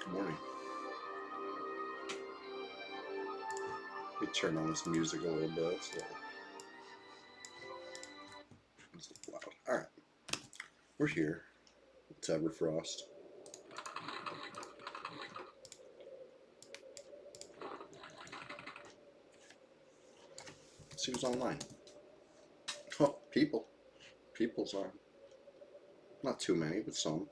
Good morning. Let me turn on this music a little bit. So it's loud. Alright. We're here. It's Everfrost. Let's see who's online. Oh, people. People's on. Not too many, but some.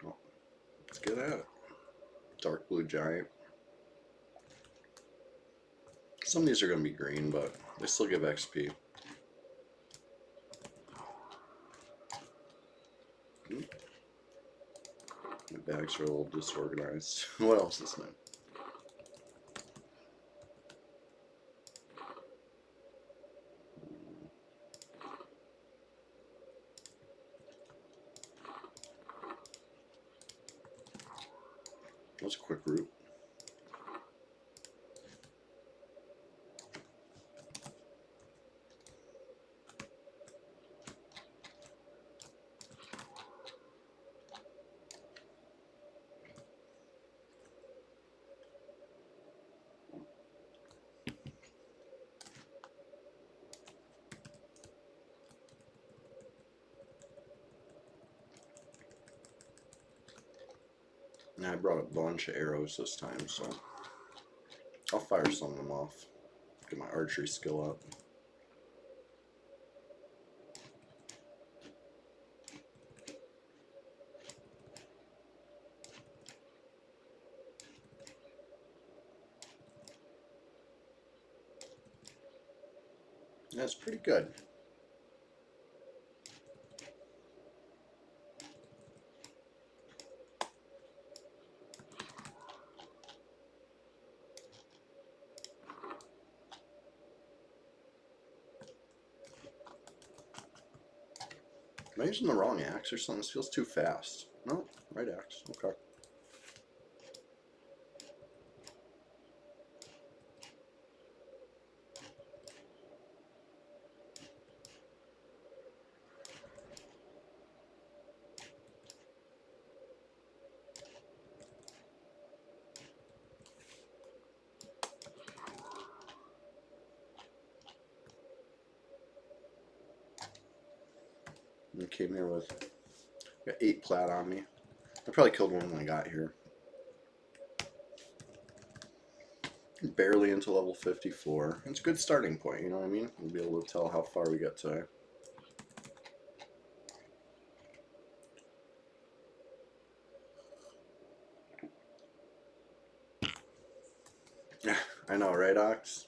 Oh, let's get at it. Dark blue giant. Some of these are going to be green, but they still give XP. My bags are a little disorganized. What else is new? That was a quick route. And I brought a bunch of arrows this time, so I'll fire some of them off. Get my archery skill up. That's pretty good. Am I using the wrong axe or something? This feels too fast. No, right axe. Okay. I came here with got 8 plat on me. I probably killed one when I got here. Barely into level 54. It's a good starting point, you know what I mean? We'll be able to tell how far we get today. I know, right, Ox?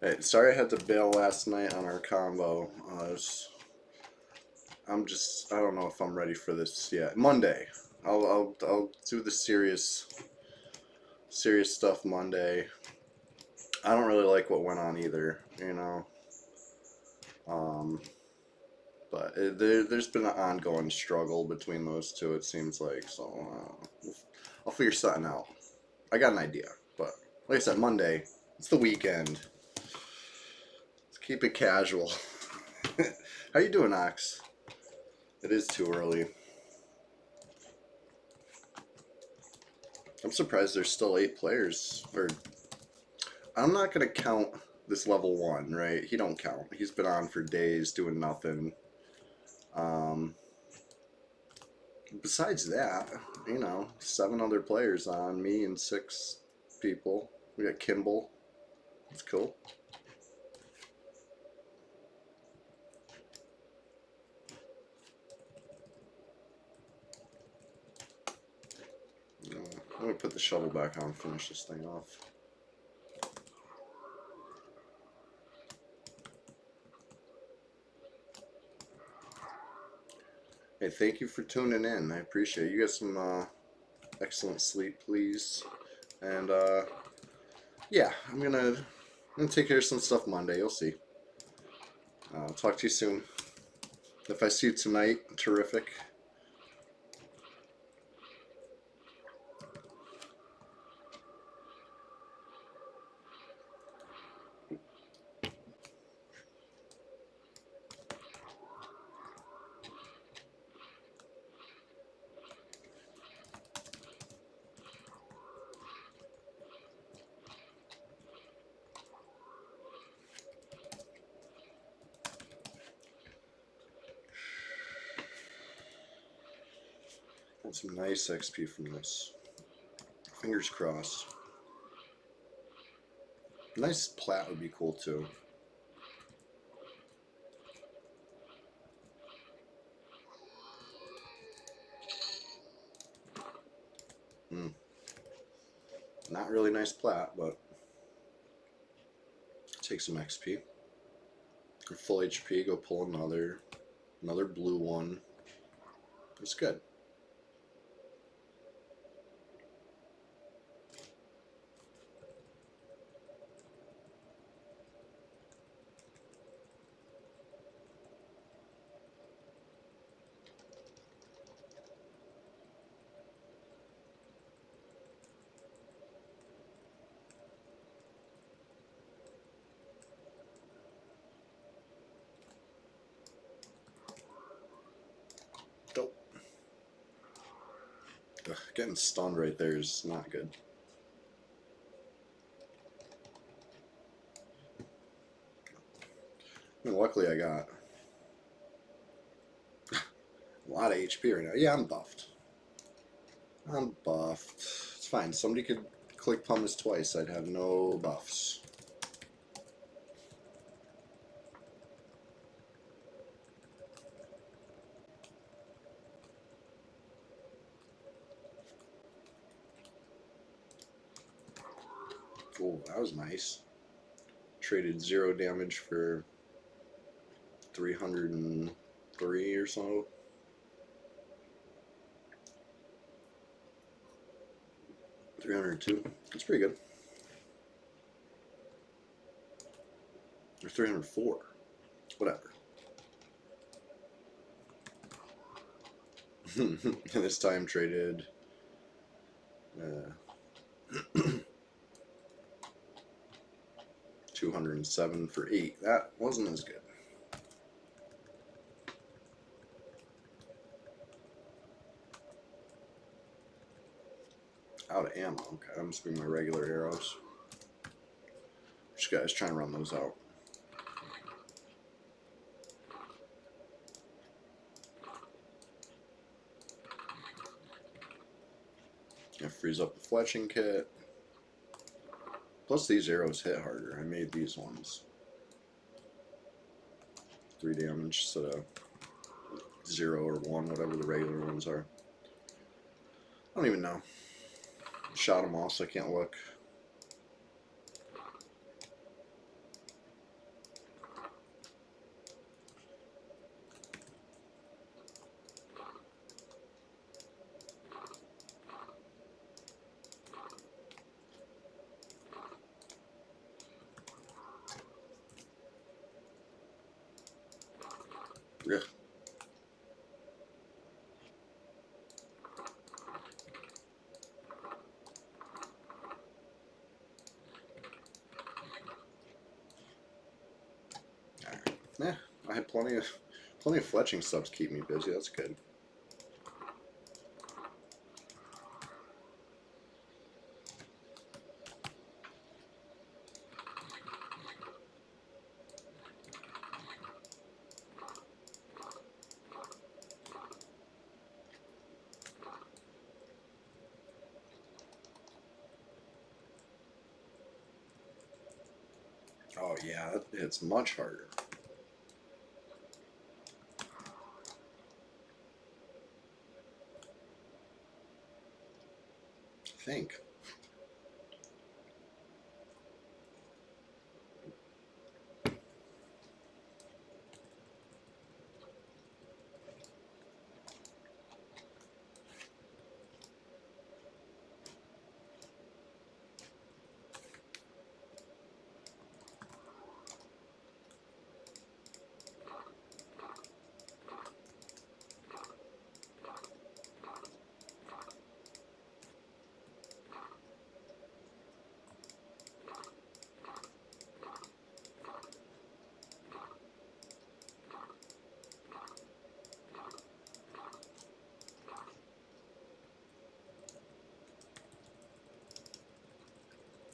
Hey, sorry I had to bail last night on our combo. I don't know if I'm ready for this yet. Monday. I'll do the serious stuff Monday. I don't really like what went on either, you know. But there's been an ongoing struggle between those two, it seems like. So I'll figure something out. I got an idea, but like I said, Monday. It's the weekend. Let's keep it casual. How you doing, Ox? It is too early. I'm surprised there's still 8 players. Or I'm not gonna count this level 1, right? He don't count. He's been on for days doing nothing. Besides that, you know, 7 other players on, me and 6 people. We got Kimball. That's cool. Let me put the shovel back on and finish this thing off. Hey, thank you for tuning in. I appreciate it. You get some excellent sleep, please. And yeah, I'm gonna take care of some stuff Monday. You'll see. I'll talk to you soon. If I see you tonight, terrific. Want some nice XP from this. Fingers crossed. Nice plat would be cool too. Not really nice plat, but take some XP. Full HP, go pull another blue one. It's good. Dope. Ugh, getting stunned right there is not good. I mean, luckily I got a lot of HP right now. Yeah, I'm buffed. I'm buffed. It's fine. Somebody could click pumice twice. I'd have no buffs. Oh, that was nice. Traded 0 damage for 303 or so. $302. That's pretty good. Or 304. Whatever. This time traded 207 for 8. That wasn't as good. Out of ammo. Okay, I'm just bringing my regular arrows. Just guys trying to run those out. Gonna freeze up the fletching kit. Plus these arrows hit harder. I made these ones 3 damage instead of 0 or 1, whatever the regular ones are. I don't even know. Shot them all, so I can't look. Yeah. Alright. Yeah, I had plenty of fletching stuff to keep me busy. That's good. Oh yeah, it's much harder. I think.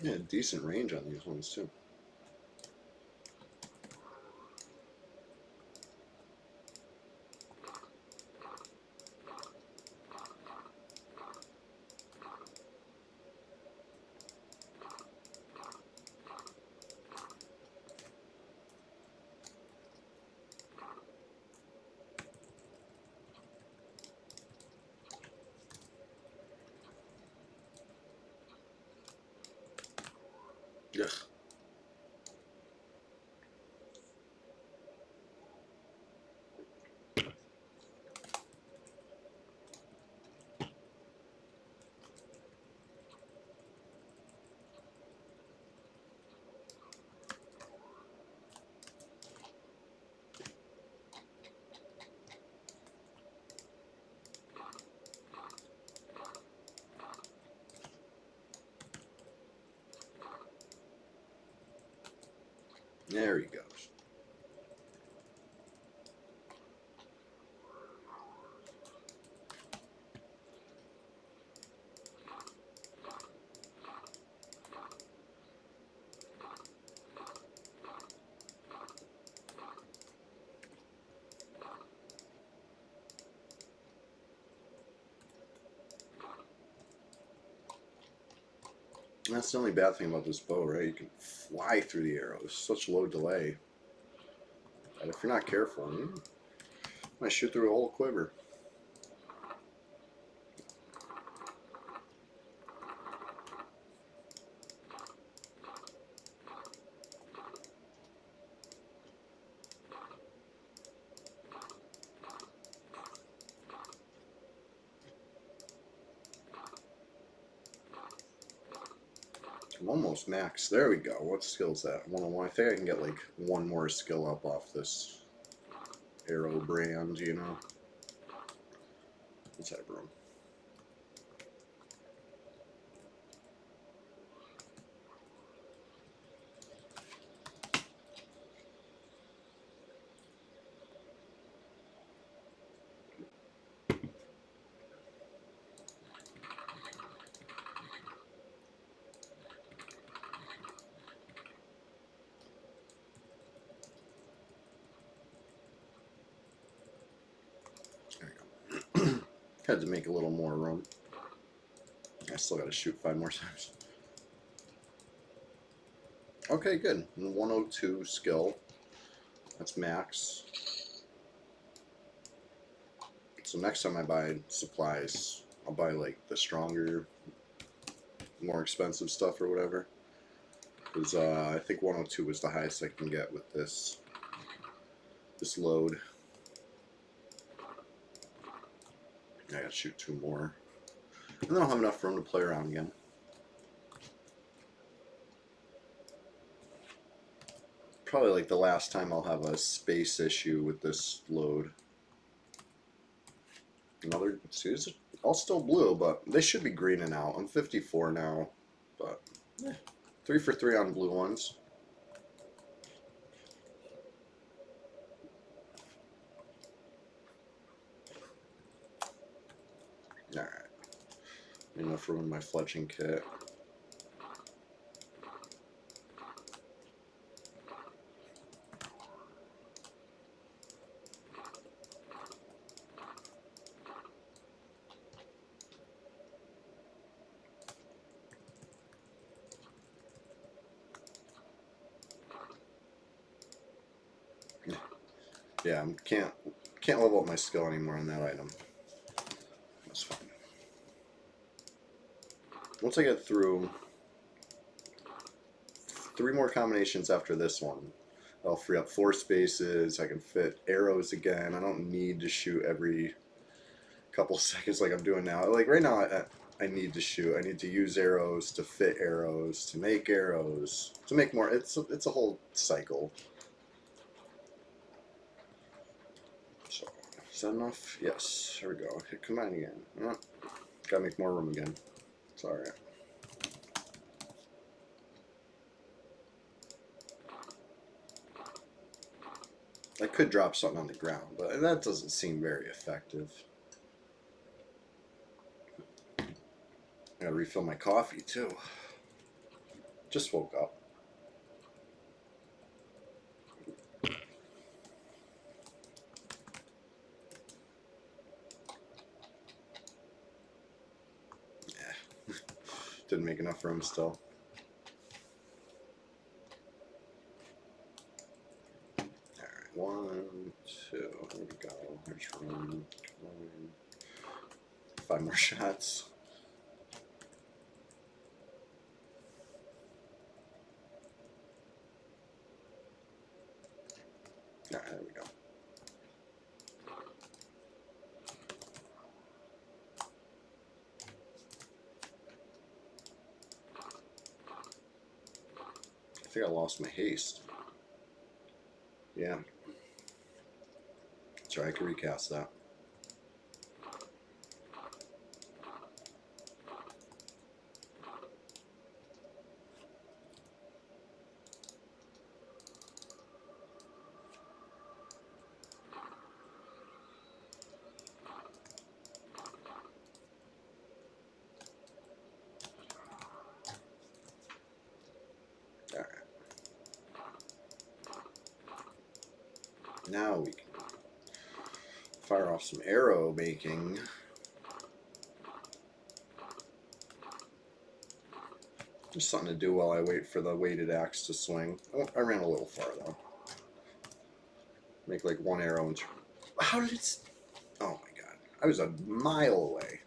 Yeah, decent range on these ones too. There he goes. That's the only bad thing about this bow, right? You can fly through the arrows. Such low delay. And if you're not careful, you might shoot through a whole quiver. I'm almost max. There we go. What skill is that? 101. I think I can get like one more skill up off this arrow brand, you know? Let's have room. There we go. Had to make a little more room. I still got to shoot 5 more times. Okay, good. 102 skill. That's max. So next time I buy supplies, I'll buy like the stronger, more expensive stuff or whatever. Because I think 102 is the highest I can get with this load. I gotta shoot 2 more. And then I'll have enough room to play around again. Probably like the last time I'll have a space issue with this load. Another, see, it's all still blue, but they should be greening out. I'm 54 now, but 3 for 3 on blue ones. Alright. Enough room in my fletching kit. Yeah, can't level up my skill anymore on that item. That's fine. Once I get through 3 more combinations after this one, I'll free up 4 spaces. I can fit arrows again. I don't need to shoot every couple seconds like I'm doing now. Like right now, I need to shoot. I need to use arrows to fit arrows, to make arrows, to make more. It's a whole cycle. So, is that enough? Yes. Here we go. Hit combine again. Oh, gotta make more room again. It's alright. I could drop something on the ground, but that doesn't seem very effective. I gotta refill my coffee too. Just woke up. Yeah. Didn't make enough room still. Alright, 1, 2, here we go. There's room. 5 more shots. Alright, there we go. I think I lost my haste. Yeah. Sorry, I can recast that. Now we can fire off some arrow making. Just something to do while I wait for the weighted axe to swing. Oh, I ran a little far though. Make like one arrow and... How did it... Oh my god. I was a mile away.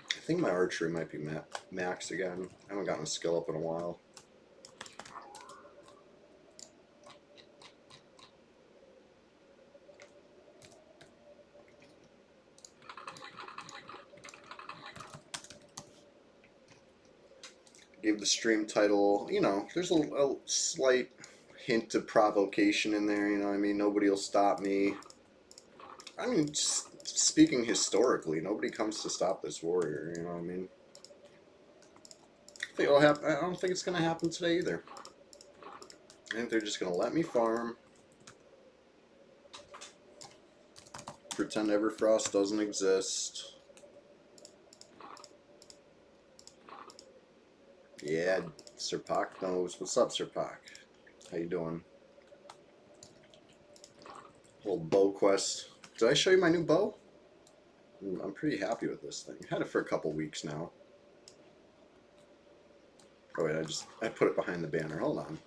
I think my archery might be max again. I haven't gotten a skill up in a while. Gave the stream title, you know, there's a slight hint of provocation in there, you know what I mean? Nobody will stop me. I mean, speaking historically, nobody comes to stop this warrior, you know what I mean? I think it'll happen. I don't think it's going to happen today either. I think they're just going to let me farm. Pretend Everfrost doesn't exist. Yeah, Sir Pak knows. What's up, Sir Pak? How you doing? Little bow quest. Did I show you my new bow? I'm pretty happy with this thing. Had it for a couple weeks now. Oh wait, I put it behind the banner. Hold on.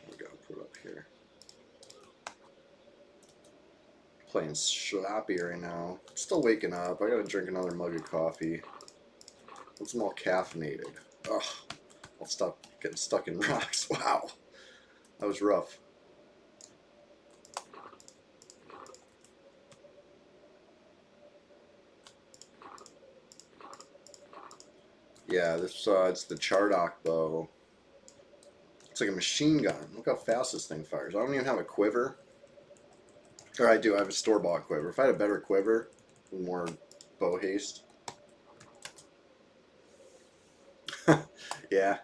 There we go. Put it up here. Playing sloppy right now. Still waking up. I gotta drink another mug of coffee. Once I'm all caffeinated. Ugh. I'll stop getting stuck in rocks. Wow. That was rough. Yeah, this it's the Chardock bow. It's like a machine gun. Look how fast this thing fires. I don't even have a quiver. Or I do. I have a store-bought quiver. If I had a better quiver, with more bow haste. Yeah.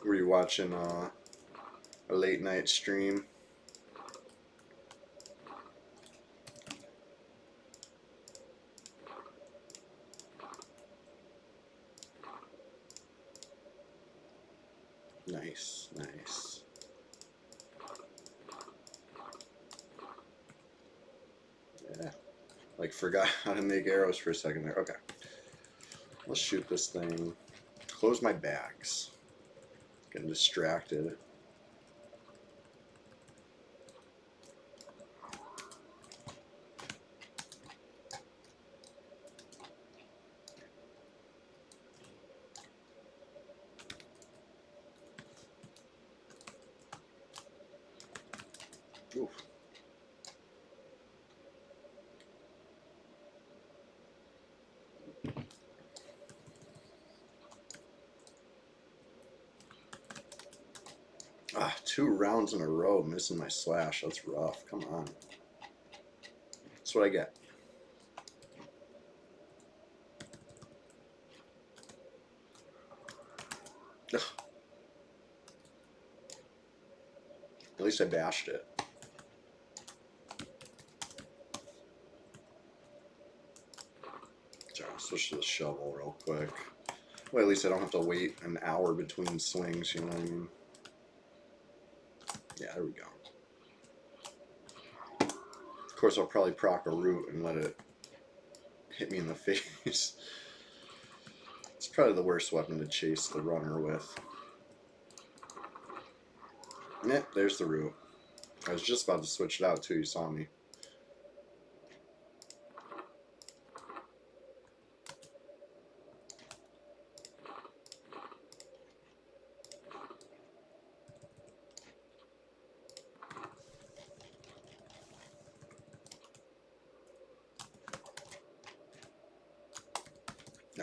Were you watching a late night stream? Nice, nice. Yeah. Like forgot how to make arrows for a second there. Okay. Let's shoot this thing. Close my bags. Getting distracted. Oof. Ah, 2 rounds in a row missing my slash. That's rough. Come on. That's what I get. Ugh. At least I bashed it. So I'll switch to the shovel real quick. Well, at least I don't have to wait an hour between swings, you know what I mean? Yeah, there we go. Of course, I'll probably proc a root and let it hit me in the face. It's probably the worst weapon to chase the runner with. Yep, there's the root. I was just about to switch it out too, you saw me.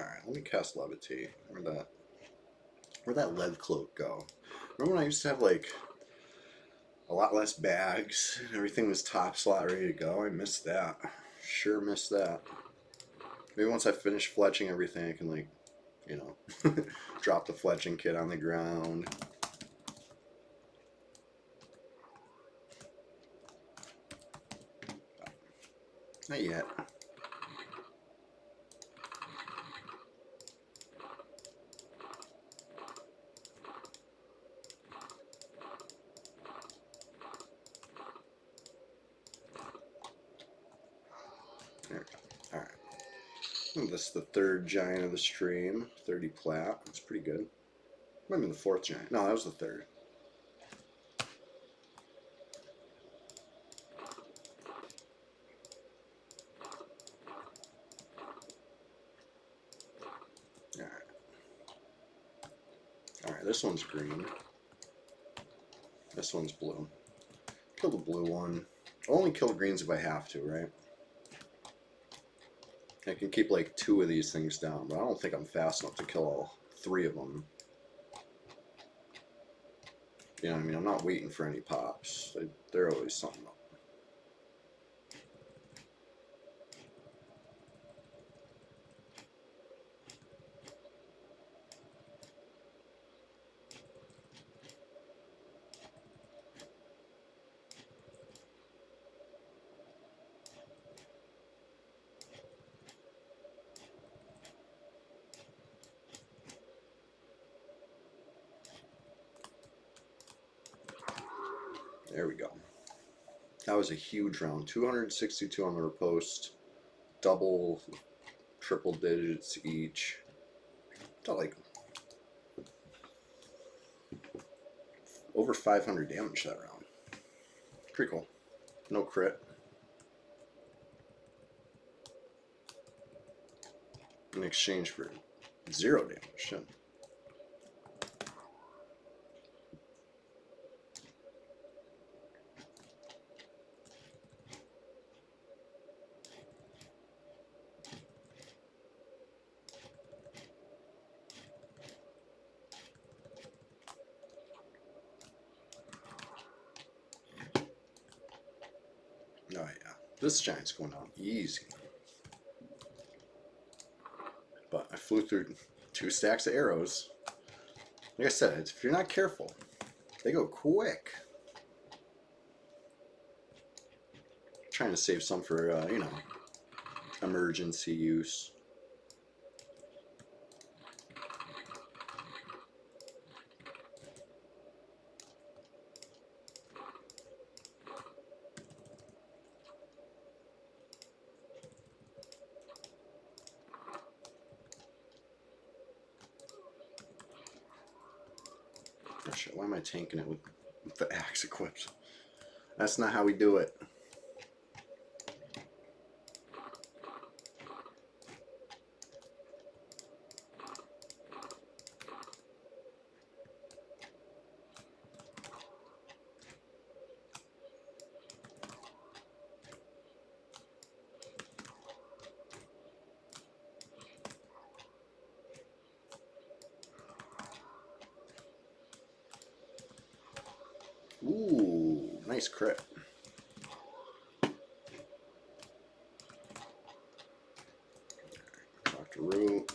Alright, let me cast Levitate. Where'd that lead cloak go? Remember when I used to have like a lot less bags and everything was top slot ready to go? I missed that. Sure missed that. Maybe once I finish fletching everything I can like, you know, drop the fletching kit on the ground. Not yet. There we go. Alright. This is the third giant of the stream. 30 plat. That's pretty good. Might have been the fourth giant. No, that was the third. Alright. Alright, this one's green. This one's blue. Kill the blue one. I'll only kill greens if I have to, right? I can keep like 2 of these things down, but I don't think I'm fast enough to kill all 3 of them. You know what I mean? I'm not waiting for any pops. They're always something up. There we go. That was a huge round. 262 on the riposte. Double, triple digits each. Got like over 500 damage that round. Pretty cool. No crit. In exchange for 0 damage. Yeah. Oh yeah, this giant's going down easy. But I flew through 2 stacks of arrows. Like I said, if you're not careful, they go quick. Trying to save some for, you know, emergency use. Oh shit, why am I tanking it with the axe equipped? That's not how we do it. Ooh, nice crit. Dr. Root.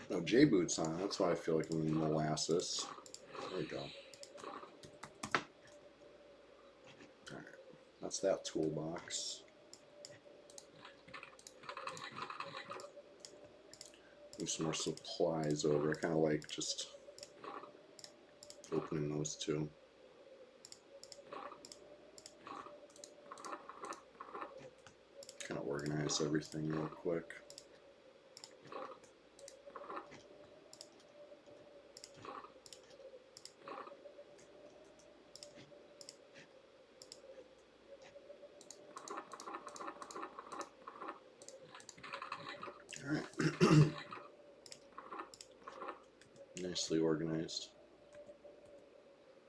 No J-boots on. That's why I feel like I'm in molasses. There we go. Alright. That's that toolbox. Move some more supplies over. I kind of like just opening those 2. Kind of organize everything real quick. nicely organized.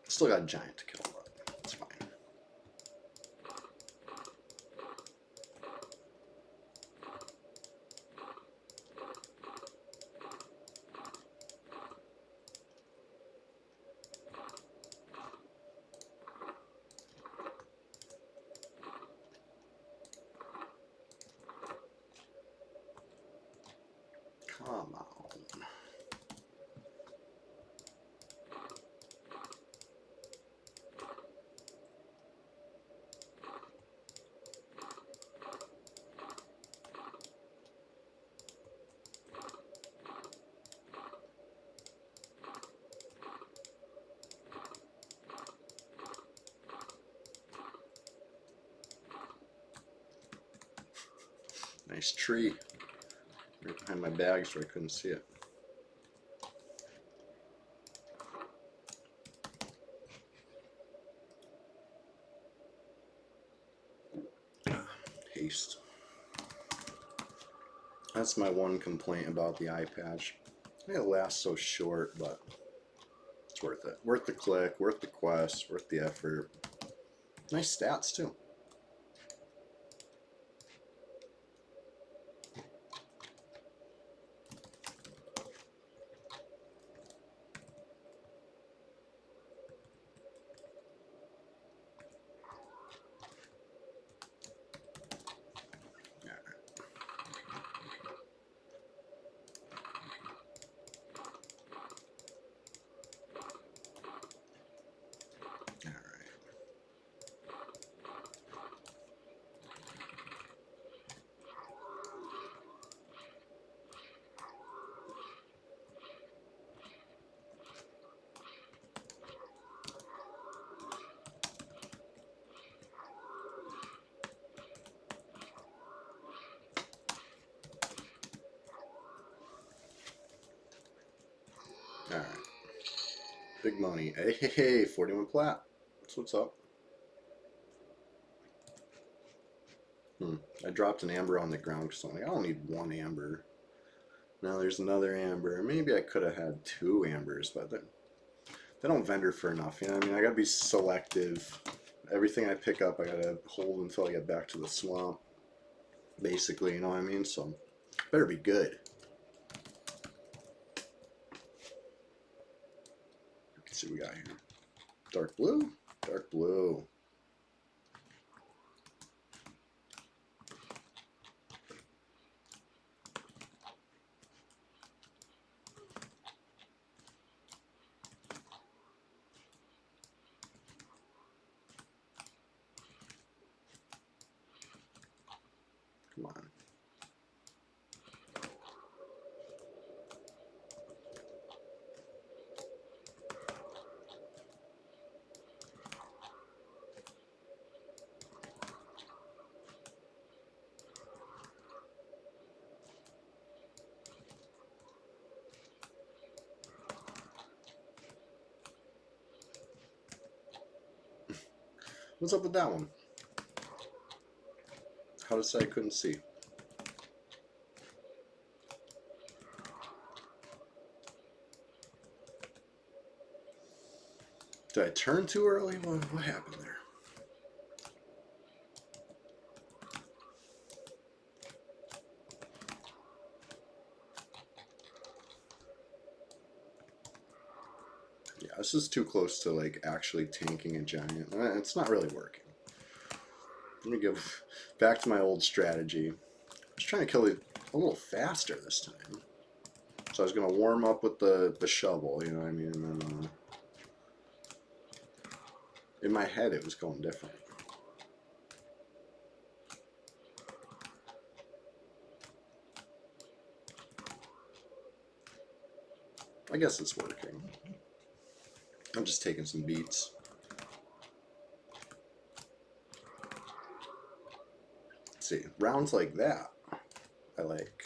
Still got a giant to kill, but it's fine. Come on. Nice tree. Right behind my bags where I couldn't see it. Haste. That's my one complaint about the eye patch. It lasts so short, but it's worth it. Worth the click, worth the quest, worth the effort. Nice stats too. Alright. Big money. Hey, 41 plat. That's what's up. I dropped an amber on the ground because I'm like, I don't need one amber. Now there's another amber. Maybe I could have had 2 ambers, but they don't vendor for enough. You know what I mean? I gotta be selective. Everything I pick up, I gotta hold until I get back to the swamp. Basically, you know what I mean? So, better be good. Let's see what we got here. Dark blue? Dark blue. Come on. What's up with that one? How to say I couldn't see? Did I turn too early? What happened there? Yeah, this is too close to like actually tanking a giant. It's not really working. Let me go back to my old strategy. I was trying to kill it a little faster this time. So I was going to warm up with the shovel, you know what I mean? And then, in my head, it was going different. I guess it's working. I'm just taking some beats. Let's see, rounds like that, I like.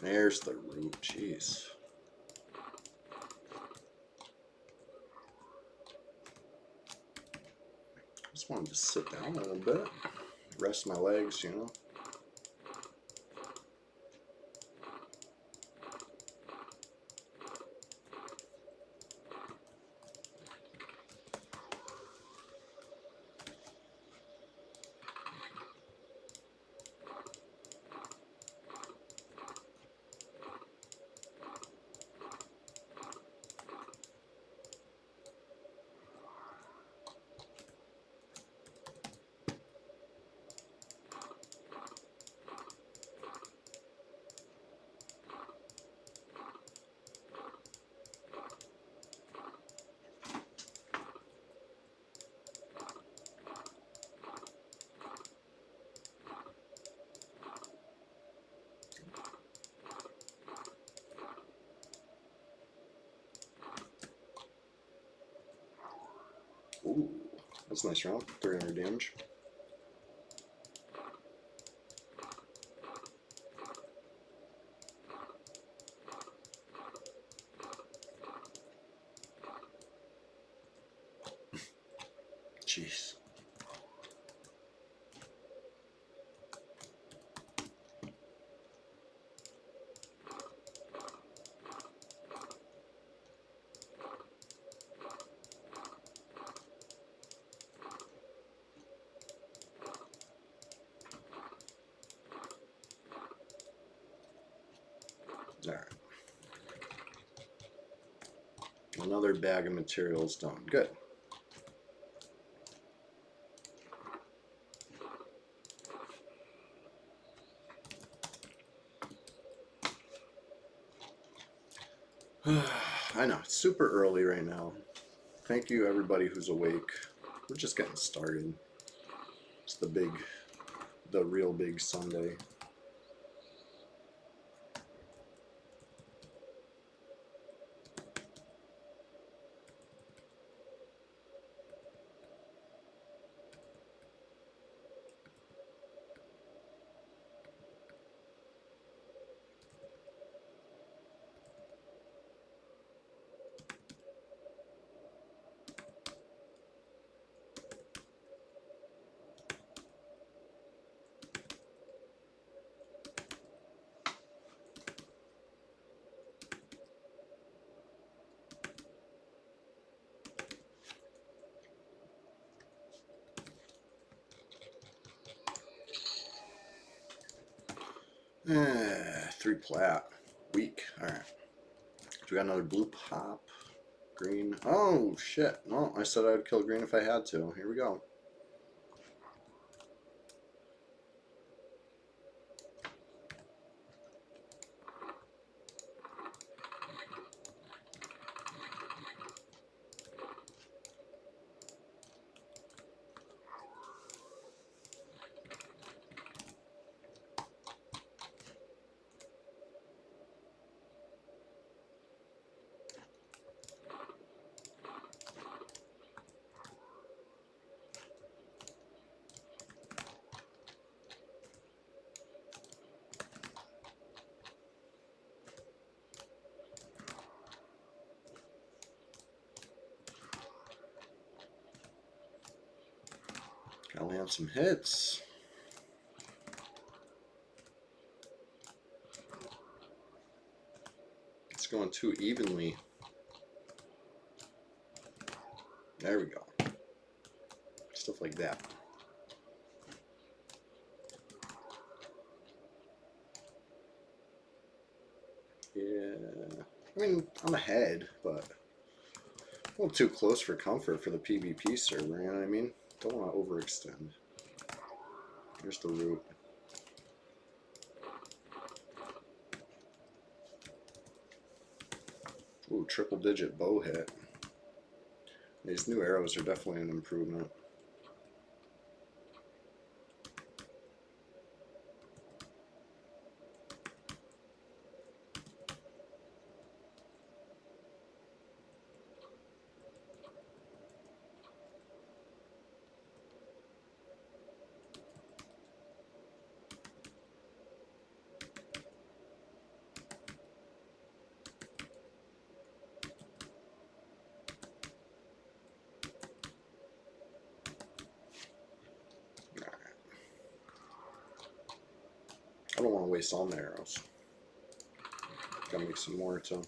There's the root, jeez. Just wanted to sit down a little bit, rest my legs, you know. Ooh, that's a nice round. 300 damage. Jeez. Alright. Another bag of materials done. Good. I know, it's super early right now. Thank you everybody who's awake. We're just getting started. It's the real big Sunday. Three plat. Weak. Alright. We got another blue pop. Green. Oh, shit. No, I said I'd kill green if I had to. Here we go. Gotta land some hits. It's going too evenly. There we go. Stuff like that. Yeah. I mean, I'm ahead, but a little too close for comfort for the PvP server, you know what I mean? Don't want to overextend. Here's the root. Ooh, triple digit bow hit. These new arrows are definitely an improvement. I don't want to waste all my arrows. Gotta make some more too.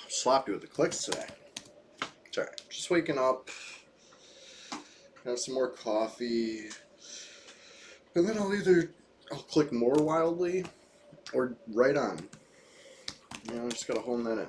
Sloppy with the clicks today. It's alright. Just waking up. Have some more coffee. And then I'll click more wildly or right on. You know, I just gotta hone that in.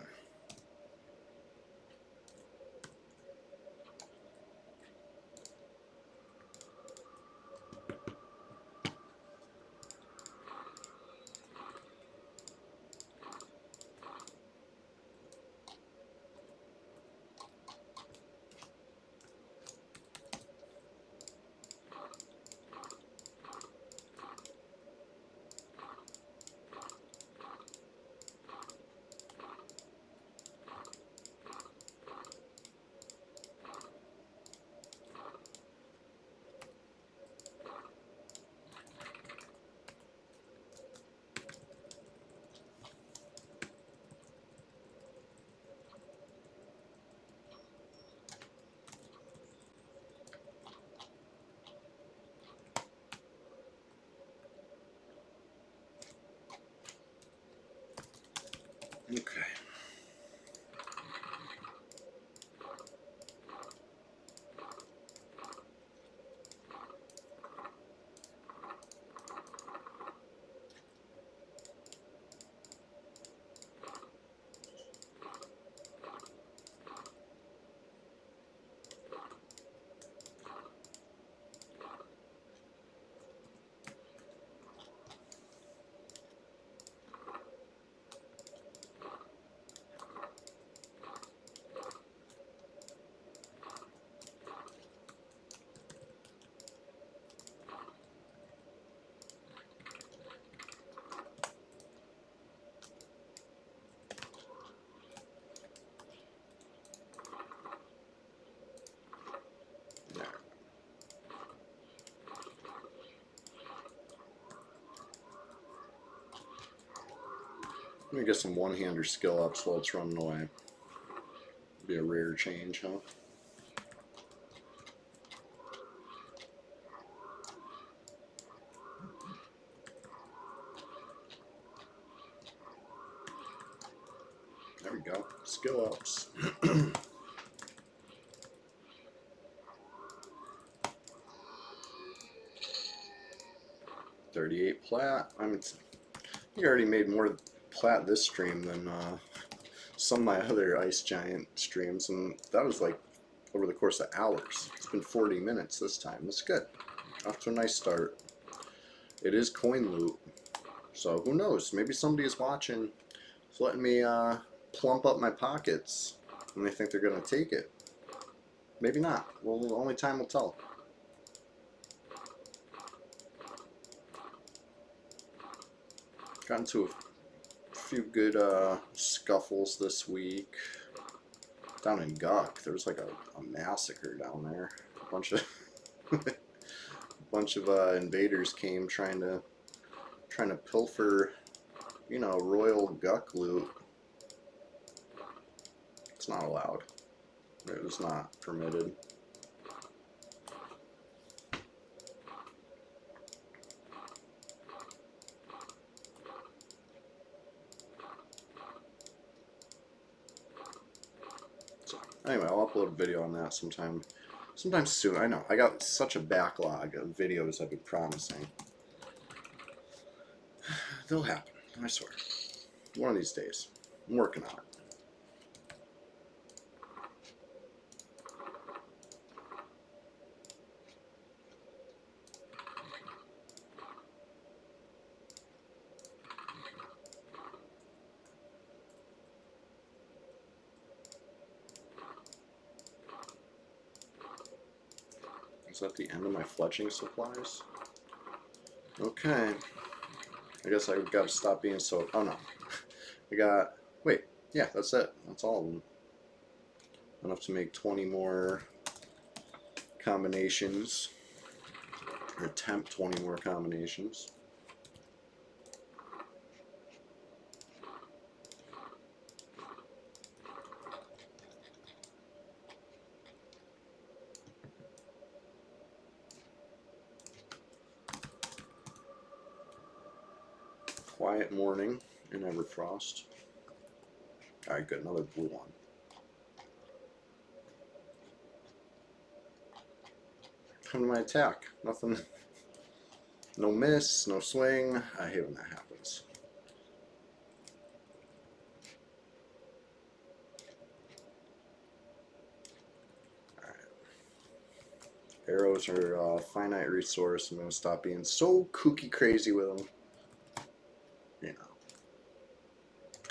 Okay. Let me get some one-hander skill ups while it's running away. Be a rare change, huh? There we go. Skill ups. 38 plat. I mean, you already made more plat this stream than some of my other Ice Giant streams, and that was like over the course of hours. It's been 40 minutes this time. That's good. Off to a nice start. It is coin loot, so who knows? Maybe somebody is watching, is letting me plump up my pockets, and they think they're gonna take it. Maybe not. Well, only time will tell. Got into a few good scuffles this week. Down in Guck, there was like a massacre down there. A bunch of invaders came trying to pilfer, you know, royal Guck loot. It's not allowed. It was not permitted. So anyway, I'll upload a video on that sometime soon. I know, I got such a backlog of videos I've been promising. They'll happen, I swear. One of these days. I'm working on it. Is that the end of my fletching supplies? Okay. I guess I've got to stop being so... Oh no. I got... Wait. Yeah, that's it. That's all of them. Enough to make 20 more combinations. Or attempt 20 more combinations. Quiet morning in Everfrost. Alright, good. Another blue one. Come to my attack. Nothing. No miss, no swing. I hate when that happens. Alright. Arrows are a finite resource. I'm going to stop being so kooky crazy with them. You know.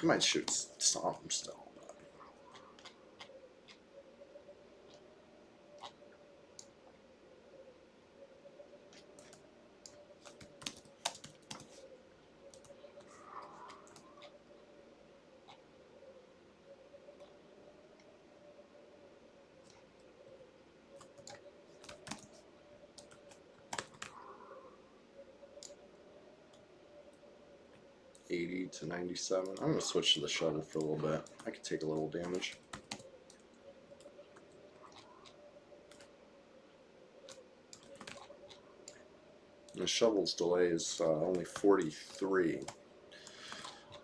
I might shoot some of them still. $80 to $97. I'm going to switch to the shovel for a little bit. I could take a little damage. The shovel's delay is only 43.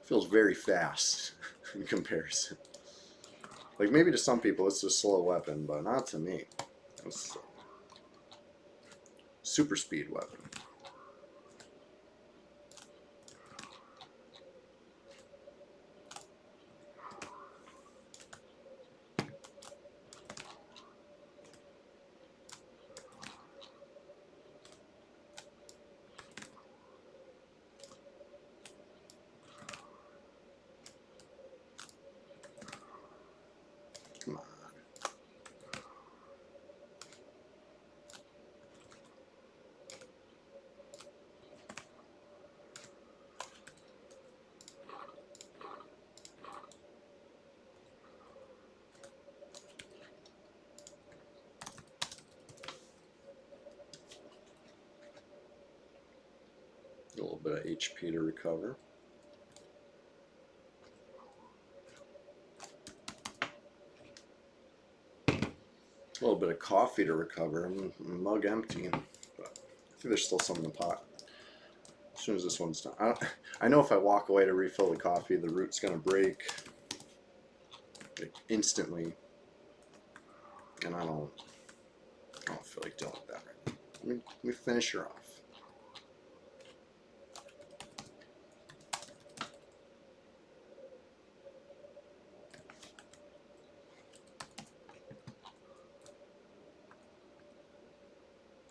Feels very fast in comparison. Like maybe to some people it's a slow weapon, but not to me. It's a super speed weapon. Come on. A little bit of HP to recover. A little bit of coffee to recover. I'm mug empty, but I think there's still some in the pot. As soon as this one's done, I know if I walk away to refill the coffee, the root's gonna break like, instantly, and I don't feel like dealing with that right now. Let me finish her off.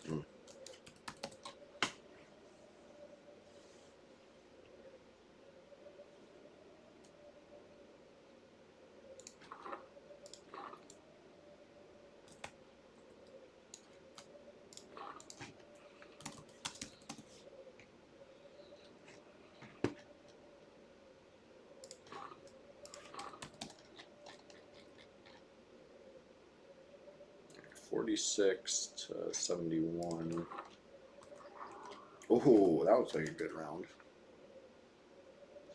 Mm. $46 to $71. Oh, that was like a good round.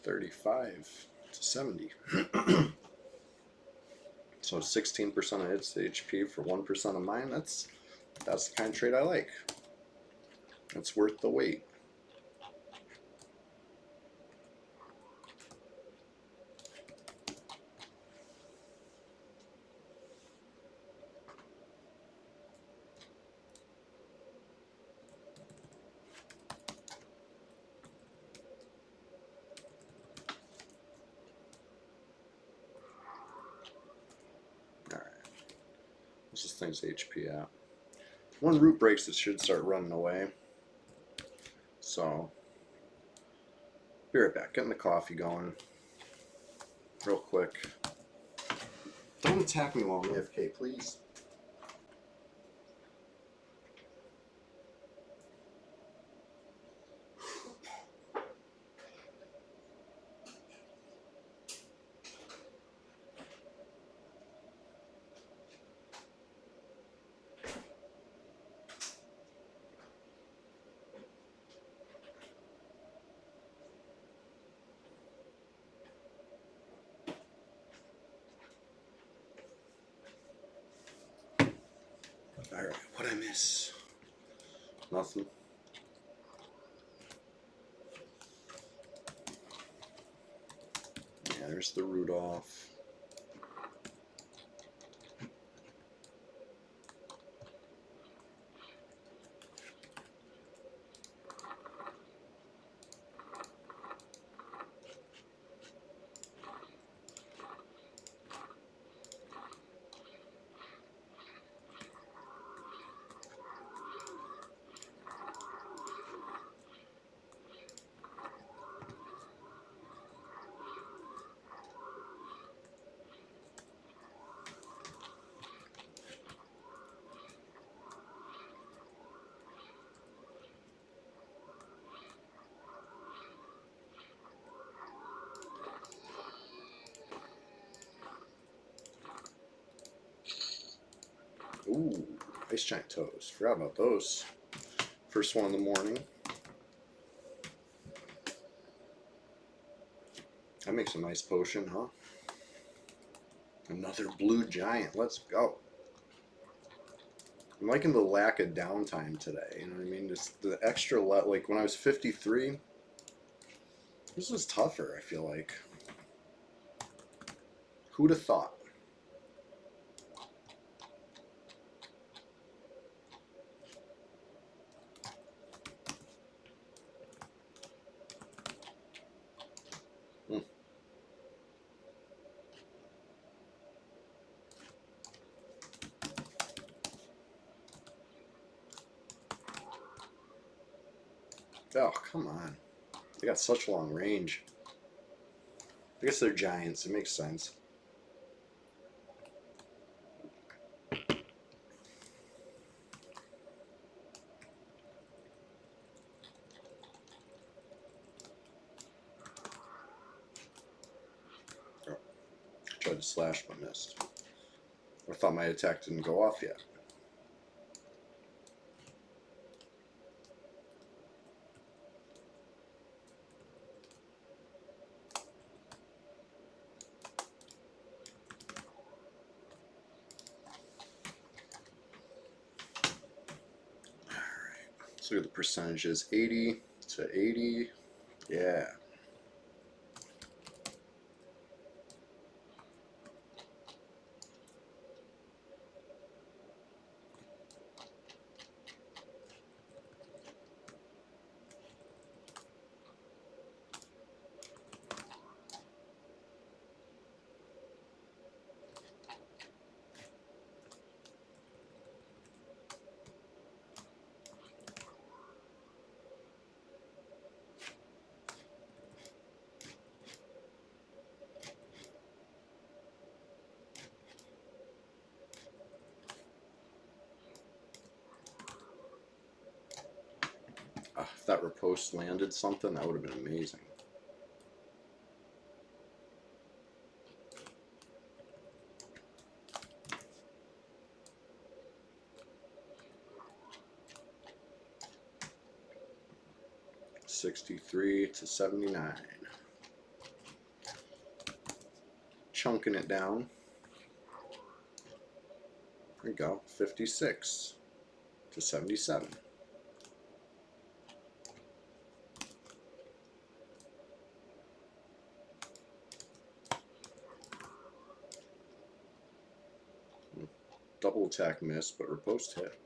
35 to 70. So 16% of its HP for 1% of mine. That's the kind of trade I like. It's worth the wait. What's this thing's HP at? One root breaks, it should start running away. So, be right back. Getting the coffee going. Real quick. Don't attack me while I'm AFK, please. Alright, what'd I miss? Nothing. Yeah, there's the root off. Ooh, ice giant toes. Forgot about those. First one in the morning. That makes a nice potion, huh? Another blue giant. Let's go. I'm liking the lack of downtime today. You know what I mean? Just the extra, like when I was 53, This was tougher, I feel like. Who'd have thought? Oh, come on. They got such long range. I guess they're giants. It makes sense. Oh, tried to slash but missed. I thought my attack didn't go off yet. So the percentage is 80 to 80. Yeah. If that riposte landed something, that would have been amazing. $63 to $79. Chunking it down. There we go. 56 to 77. Double attack missed, but riposte hit.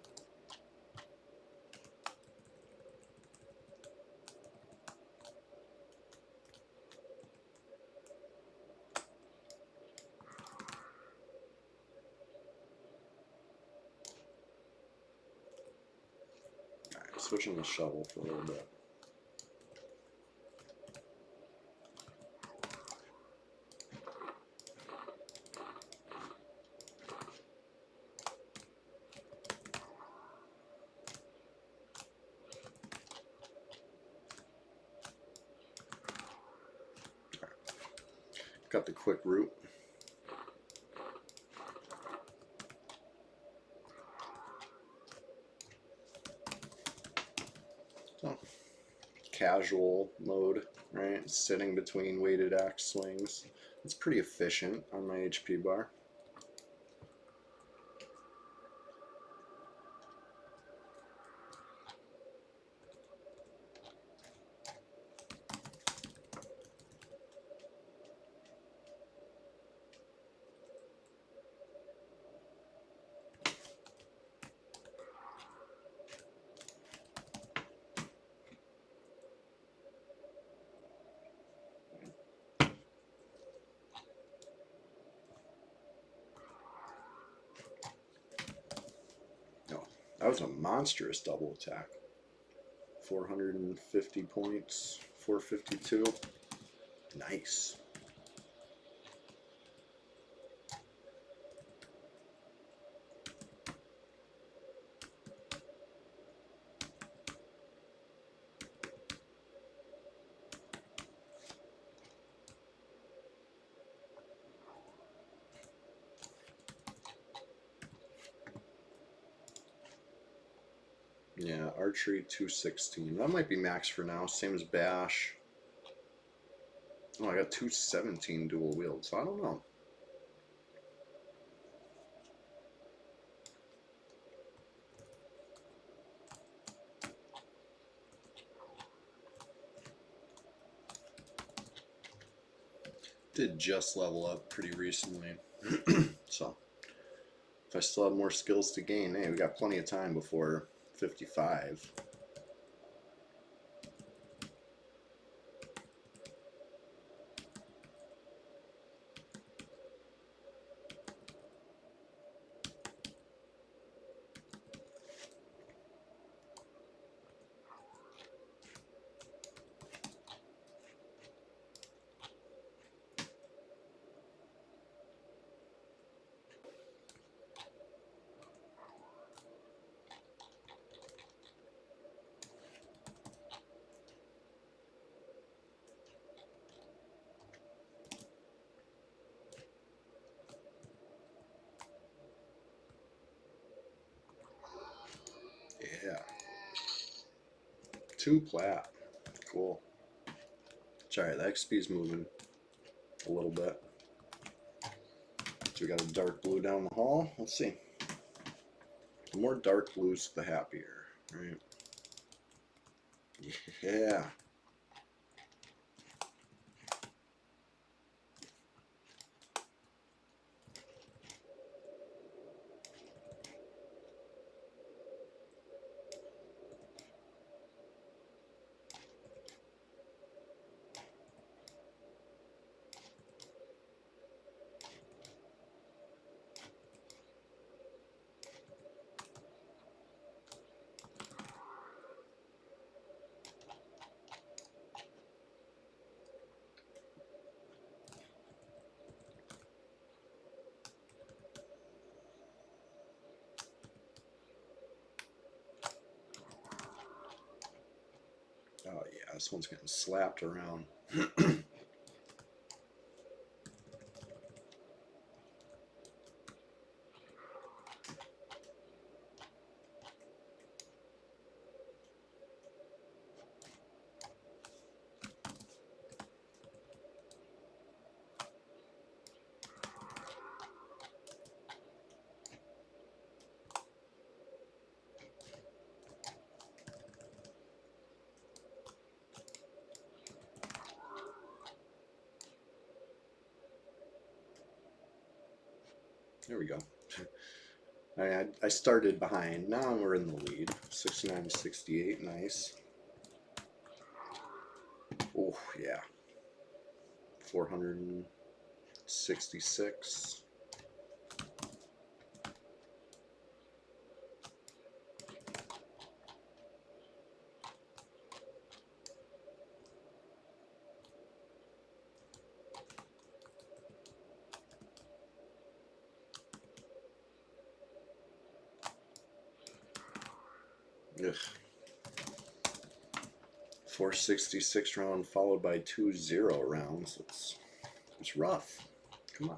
Alright, switching the shovel for a little bit. Got the quick route. So, casual mode, right? Sitting between weighted axe swings. It's pretty efficient on my HP bar. That was a monstrous double attack. 450 points, 452. Nice. Yeah, archery 216. That might be max for now, same as bash. Oh, I got 217 dual wield, so I don't know. Did just level up pretty recently. So if I still have more skills to gain, hey, we got plenty of time before 55. Yeah. 2 plat. Cool. It's alright, the XP's moving a little bit. So we got a dark blue down the hall. Let's see. The more dark blues, the happier. Right? Yeah. Oh yeah, this one's getting slapped around. There we go. I started behind. Now we're in the lead. 69 to 68. Nice. Oh, yeah. 466. Ugh. 466 round followed by 2-0 rounds. It's rough. Come on.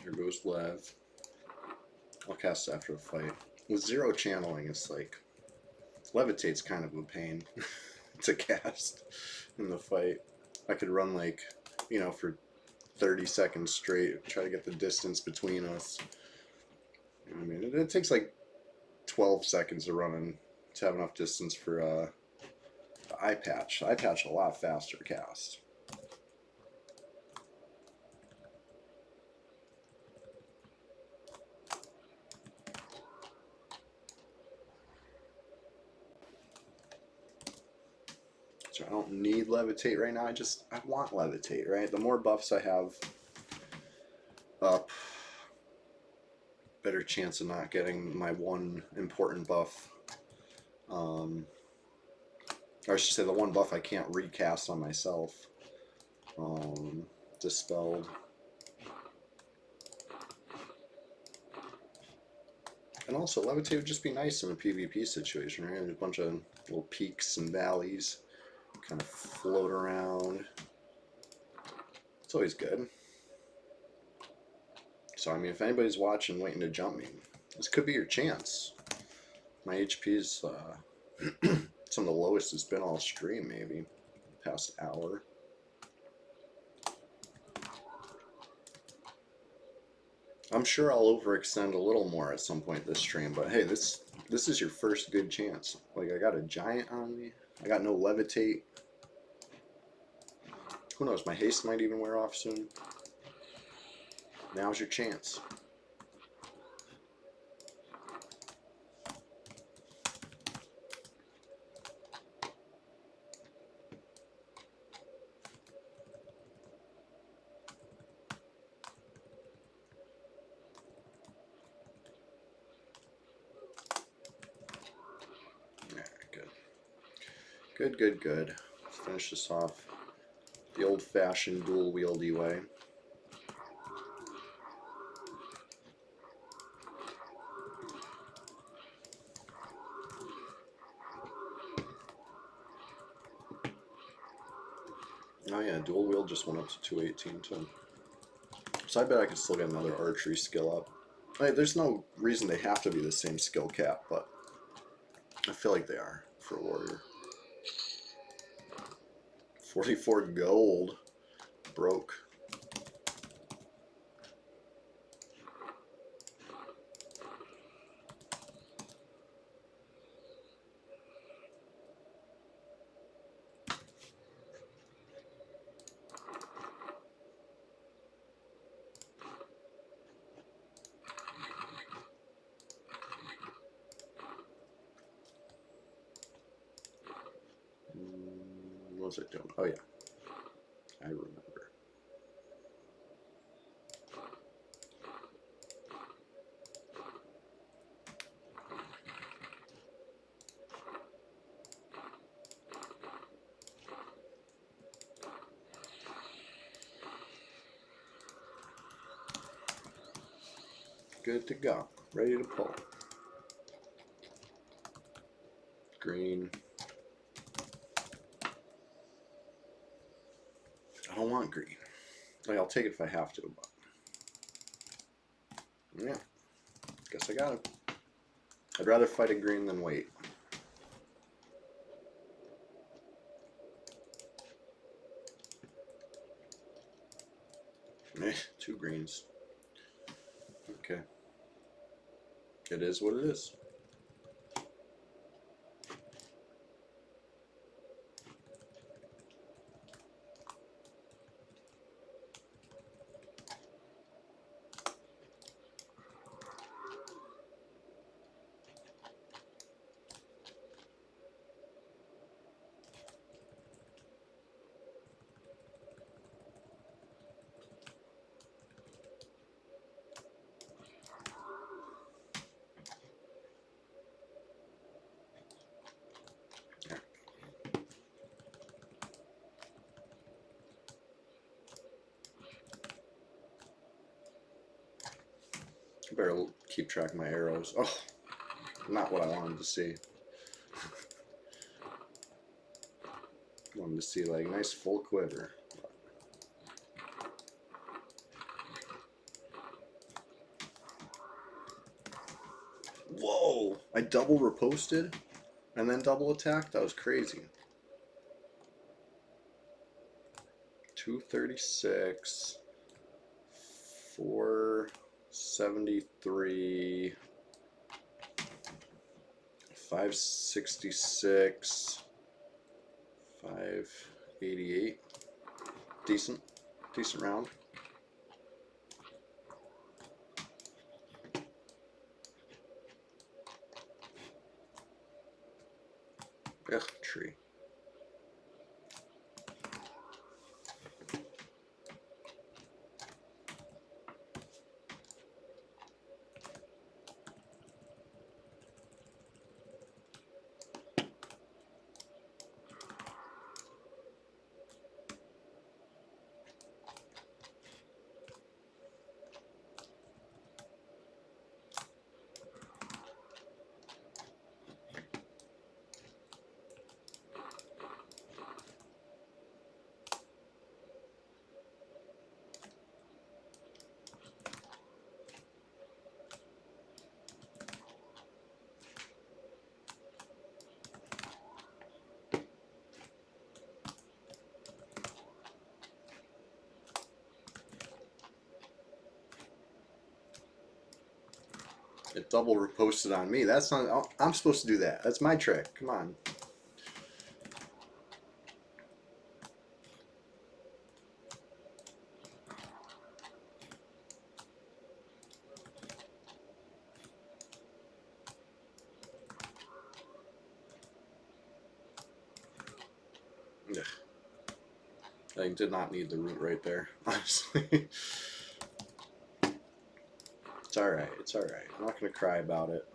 Here goes Lev. I'll cast after the fight. With 0 channeling, it's like Levitate's kind of a pain to cast in the fight. I could run like, for 30 seconds straight, try to get the distance between us. I mean, it takes like 12 seconds to run to have enough distance for the eye patch. Eye patch a lot faster to cast. So I don't need Levitate right now. I want Levitate, right? The more buffs I have up, better chance of not getting my one important buff. Or I should say the one buff I can't recast on myself. Dispelled. And also, Levitate would just be nice in a PvP situation, right? There's a bunch of little peaks and valleys. kind of float around. It's always good. So, I mean, if anybody's watching, waiting to jump me, this could be your chance. My HP's some of the lowest it's been all stream, maybe. Past hour. I'm sure I'll overextend a little more at some point this stream, but hey, this is your first good chance. Like, I got a giant on me. I got no levitate. Who knows, my haste might even wear off soon. Now's your chance. Good. Let's finish this off the old-fashioned dual wieldy way. Oh yeah, dual wield just went up to 218 too. So I bet I could still get another archery skill up. Like, there's no reason they have to be the same skill cap, but I feel like they are for a warrior. 44 gold. Broke. What was it doing? Oh yeah, I remember. Good to go. Ready to pull. Green. I don't want green. Like, I'll take it if I have to, but yeah, guess I got it. I'd rather fight a green than wait. Two greens. Okay. It is what it is. I better keep track of my arrows. Oh, not what I wanted to see. Wanted to see like nice full quiver. Whoa! I double riposted and then double attacked? That was crazy. 236, 473, 566, 588. Decent round. Ugh, tree. double reposted on me. That's not. I'm supposed to do that. That's my trick. Come on. Ugh. I did not need the root right there, honestly. It's alright, it's alright. I'm not going to cry about it.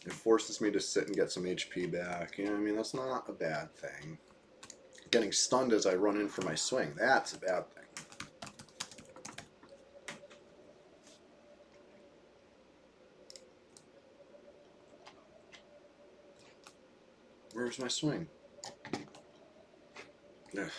It forces me to sit and get some HP back. You know what I mean? That's not a bad thing. Getting stunned as I run in for my swing, that's a bad thing. Where's my swing? Ugh.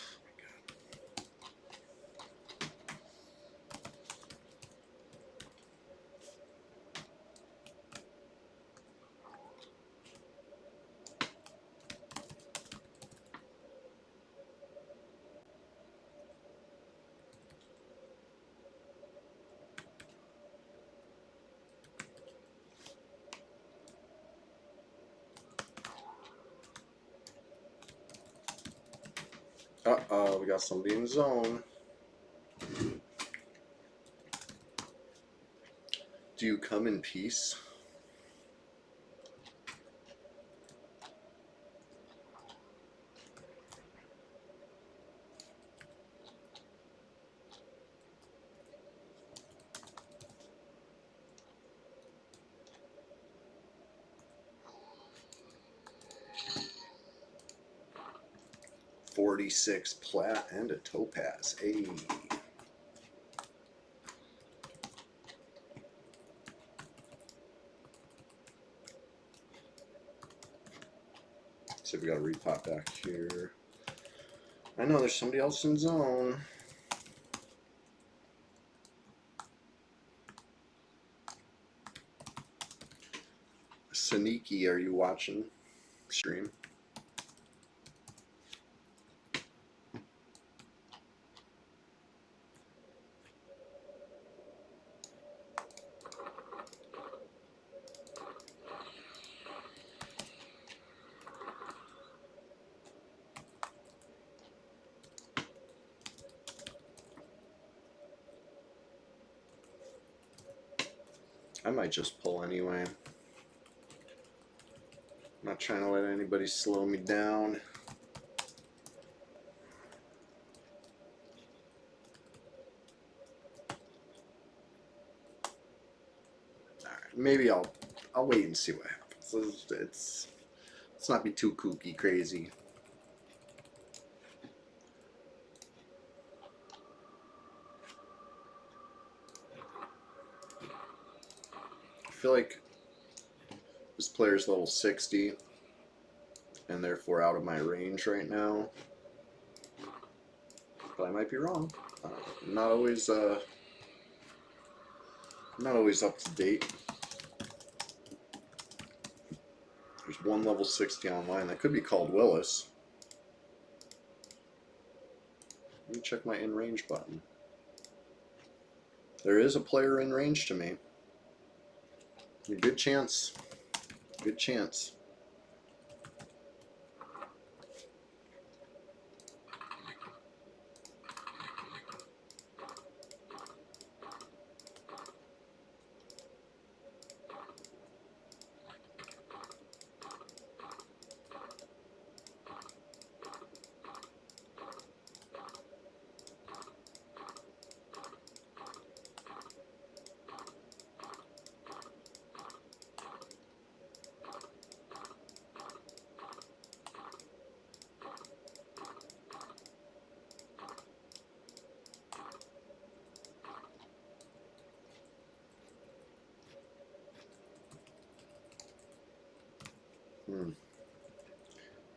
Uh-oh, we got somebody in zone. Do you come in peace? $46 plat and a topaz. Hey. See if we got a repop back here. I know there's somebody else in zone. Saniki, are you watching stream? I might just pull anyway. I'm not trying to let anybody slow me down. Alright, maybe I'll wait and see what happens. Let's not be too kooky crazy. I feel like this player's level 60 and therefore out of my range right now. But I might be wrong. Not always up to date. There's one level 60 online. That could be called Willis. Let me check my in range button. There is a player in range to me. A good chance. Good chance.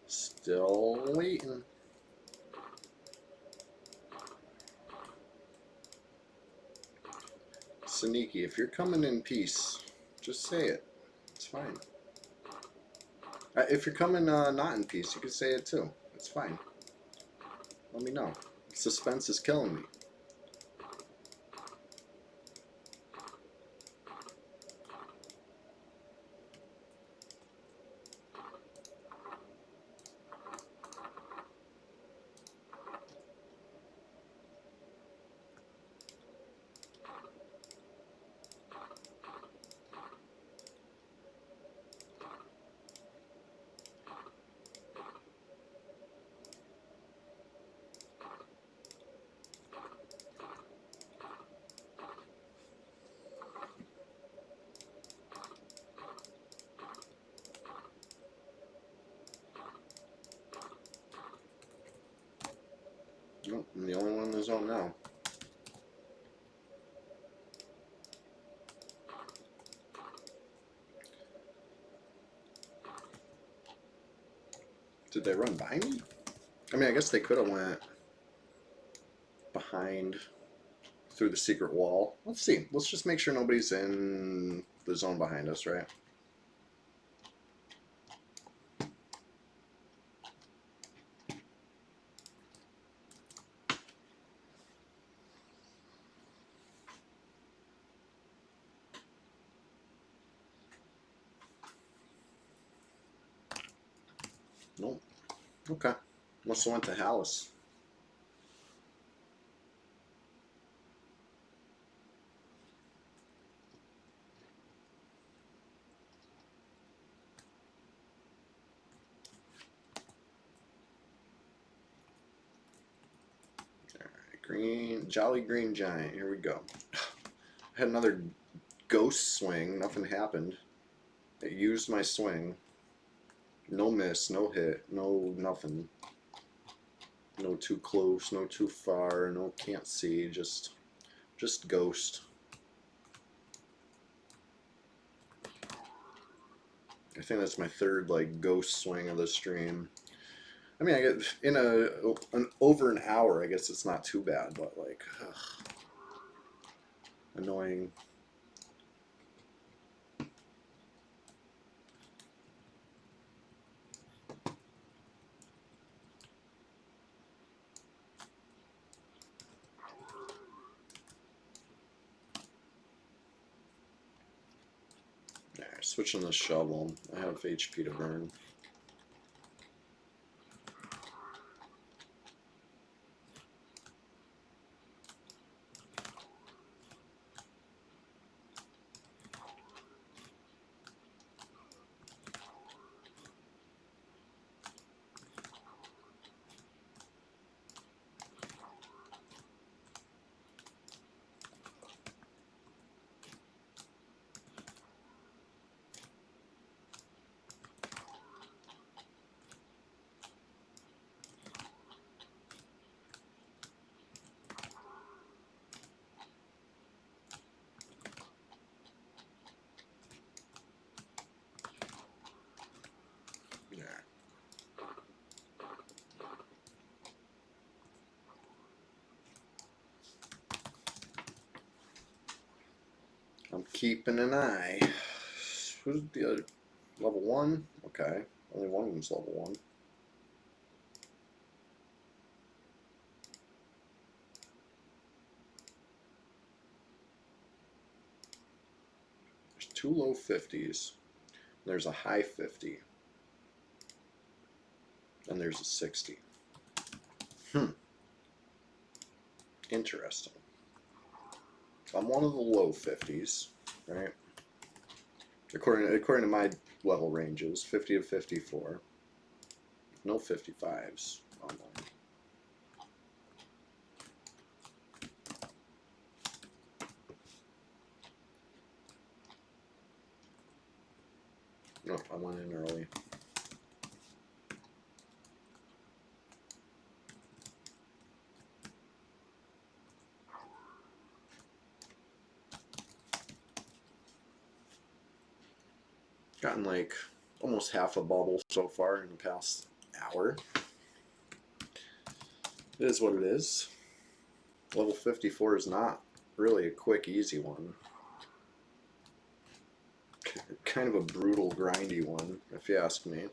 Still waiting. Saniki, if you're coming in peace, just say it. It's fine. If you're coming not in peace, you can say it too. It's fine. Let me know. Suspense is killing me. Nope, I'm the only one in the zone now. Did they run by me? I mean, I guess they could have went behind through the secret wall. Let's see. Let's just make sure nobody's in the zone behind us, right? Nope. Okay. Must have went to Hallis. Alright, green, Jolly Green Giant. Here we go. I had another ghost swing. Nothing happened. It used my swing. No miss, no hit, no nothing. No too close, no too far, no can't see, just ghost. I think that's my third like ghost swing of the stream. I mean, I get in over an hour. I guess it's not too bad, but like, annoying. Alright, switching the shovel. I have HP to burn. I'm keeping an eye. Who's the other? Level 1? Okay. Only one of them's level 1. There's 2 low 50s. There's a high 50. And there's a 60. Interesting. I'm one of the low 50s, right? According to my level ranges, 50 to 54. No 55s online. Nope, I went in early. Gotten like almost half a bubble so far in the past hour. It is what it is. Level 54 is not really a quick, easy one. Kind of a brutal, grindy one, if you ask me.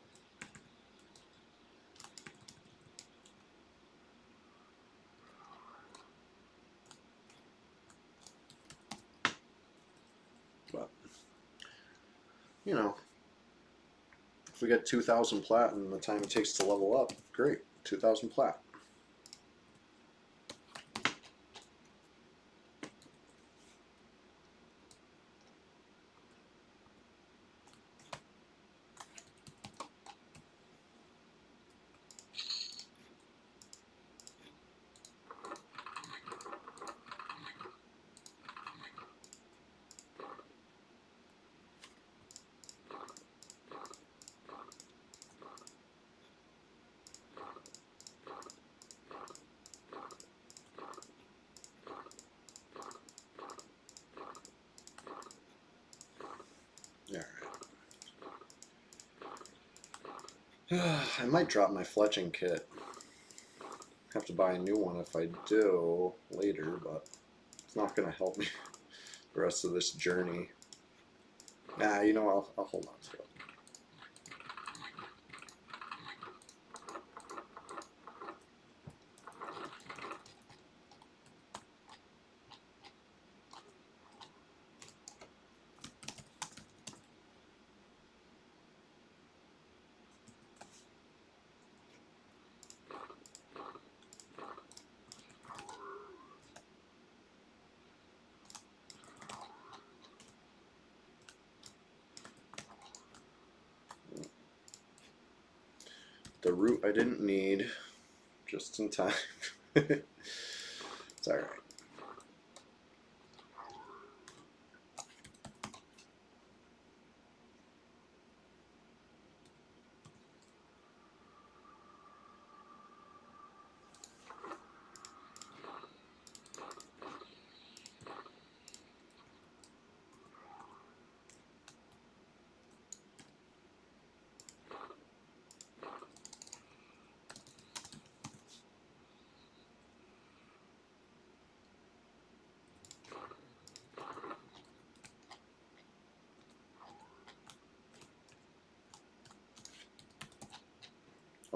you know, if we get 2,000 plat in the time it takes to level up, great, 2,000 plat. I might drop my fletching kit. Have to buy a new one if I do later, but it's not going to help me the rest of this journey. Nah, you know, I'll hold on to it. The root I didn't need, just in time. It's alright.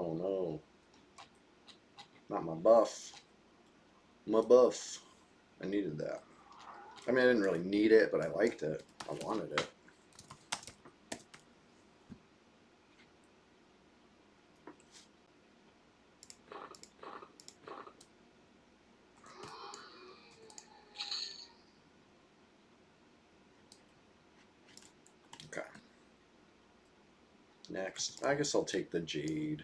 Oh no. Not my buff. My buff. I needed that. I mean, I didn't really need it, but I liked it. I wanted it. Okay. Next, I guess I'll take the jade.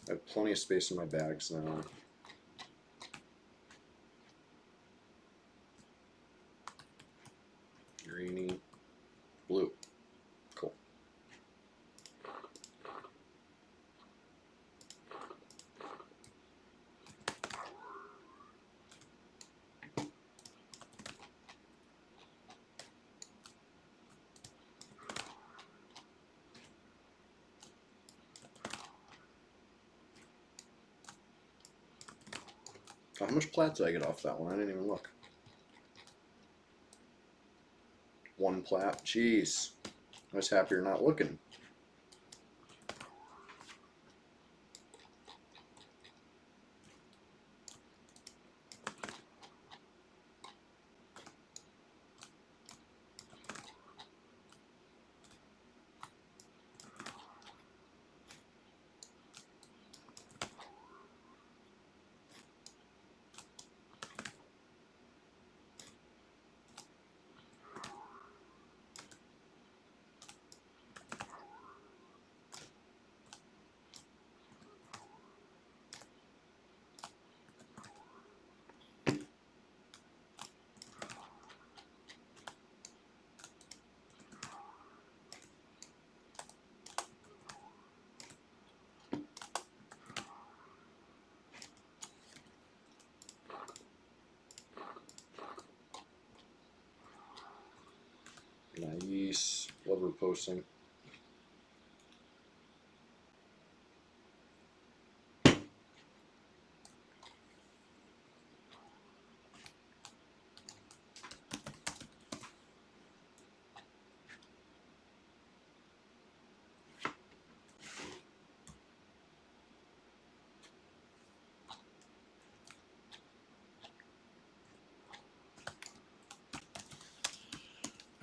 I have plenty of space in my bags now. Greeny. Blue. Cool. How much plat did I get off that one? I didn't even look. 1 plat. Jeez. I was happier not looking. Nice. Love reposting.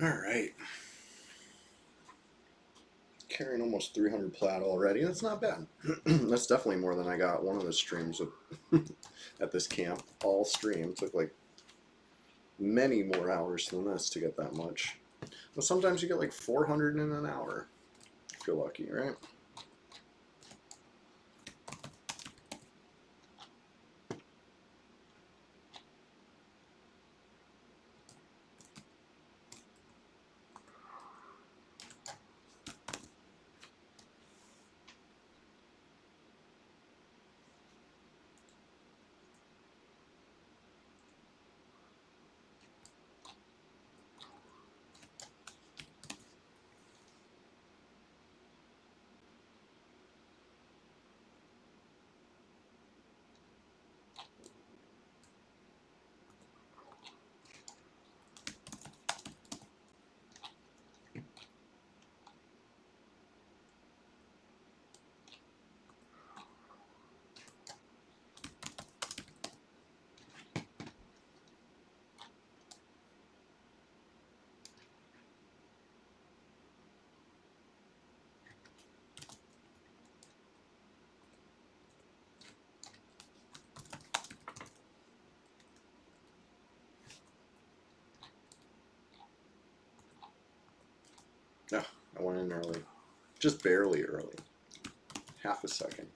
All right. carrying almost 300 plat already. That's not bad. That's definitely more than I got one of the streams at this camp. All stream took like many more hours than this to get that much. But sometimes you get like 400 in an hour if you're lucky, right? Yeah, I went in early. Just barely early. Half a second.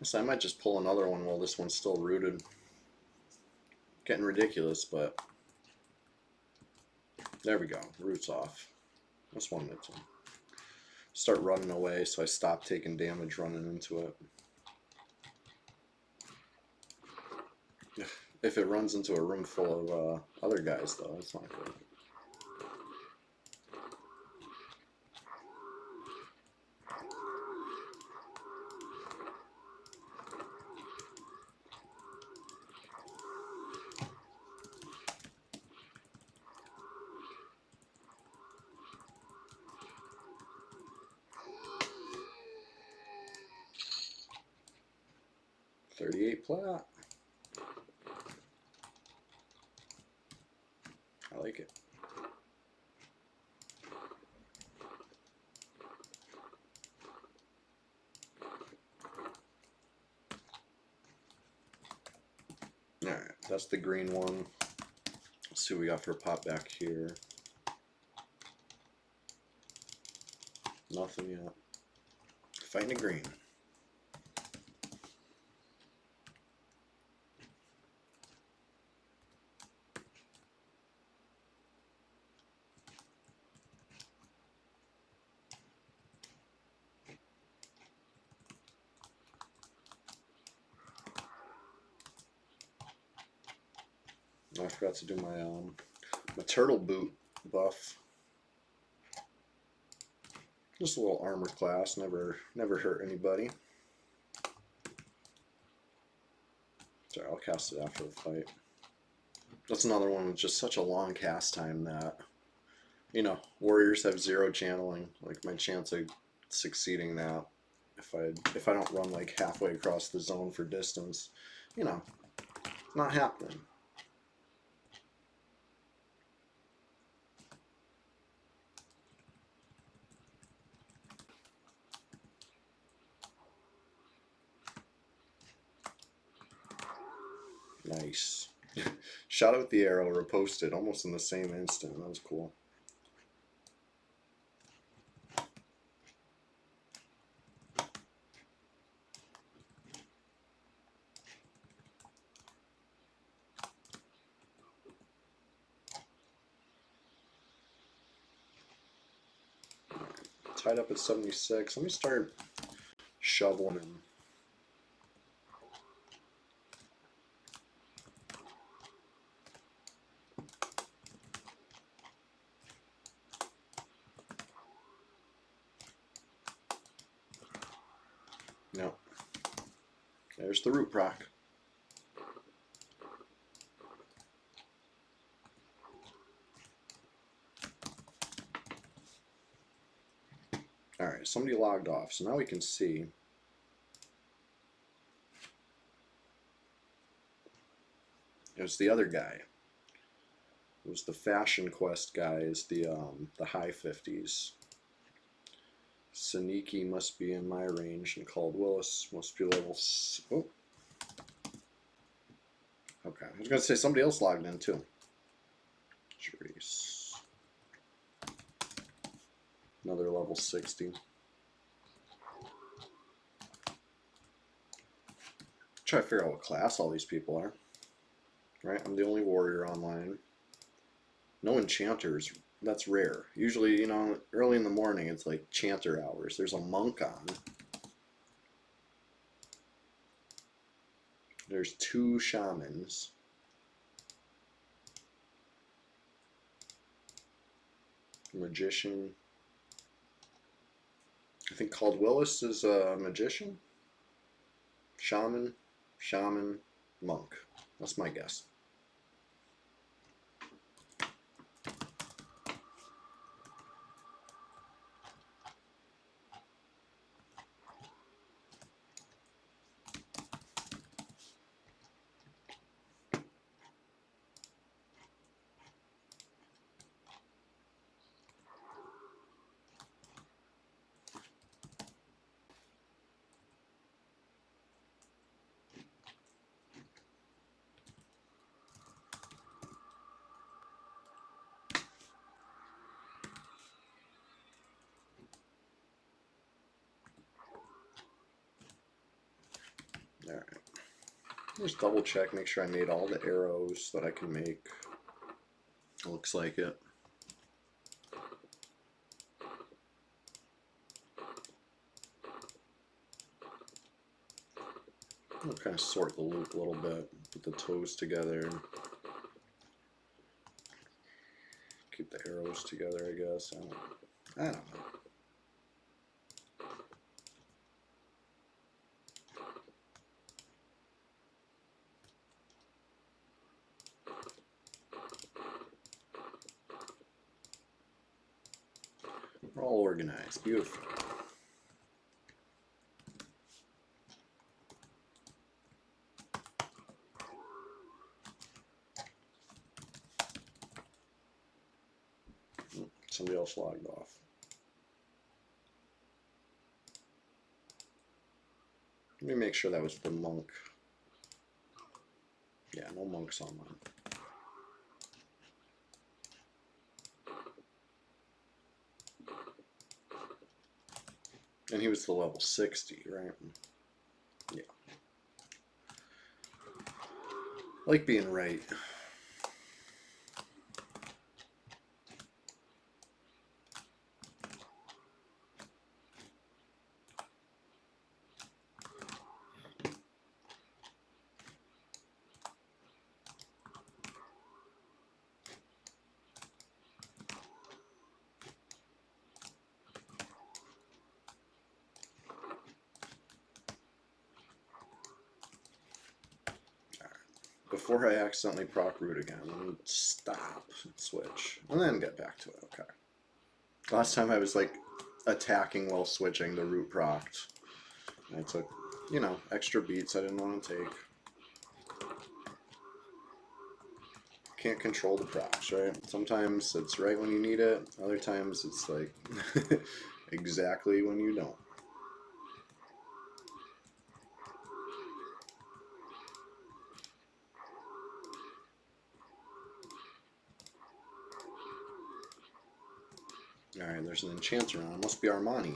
So I might just pull another one while this one's still rooted. Getting ridiculous, but there we go. Roots off. That's one that's one. Start running away, so I stop taking damage running into it. If it runs into a room full of other guys, though, that's not good. $38 plat. I like it. Alright, that's the green one. Let's see what we got for a pop back here. Nothing yet. Fighting a green. I forgot to do my turtle boot buff. Just a little armor class, never hurt anybody. Sorry, I'll cast it after the fight. That's another one with just such a long cast time that, you know, warriors have 0 channeling. Like my chance of succeeding that, if I don't run like halfway across the zone for distance, you know, not happening. Nice. Shot out the arrow, reposted almost in the same instant. That was cool. tied up at 76. Let me start shoveling him. No. There's the root proc. Alright, somebody logged off, so now we can see. It was the other guy. It was the Fashion Quest guys, the high 50s. Saniki must be in my range, and Called Willis must be level. Oh. Okay, I was gonna say somebody else logged in too. Jeez. Another level 60. Try to figure out what class all these people are. Right, I'm the only warrior online. No enchanters. That's rare. Usually, you know, early in the morning it's like chanter hours. There's a monk on. There's 2 shamans. Magician. I think Called Willis is a magician. Shaman, monk. That's my guess. Alright. Just double check, make sure I made all the arrows that I can make. Looks like it. I'll kind of sort the loop a little bit, put the toes together. Keep the arrows together, I guess. I don't know. We're all organized. Beautiful. Somebody else logged off. Let me make sure that was the monk. Yeah, no monks online. And he was the level 60, right? Yeah. I like being right. Before I accidentally proc root again, let me stop, switch, and then get back to it. Okay. Last time I was like attacking while switching, the root procced. I took, you know, extra beats I didn't want to take. Can't control the procs, right? Sometimes it's right when you need it, other times it's like exactly when you don't. Alright, there's an enchanter on. It must be Armani.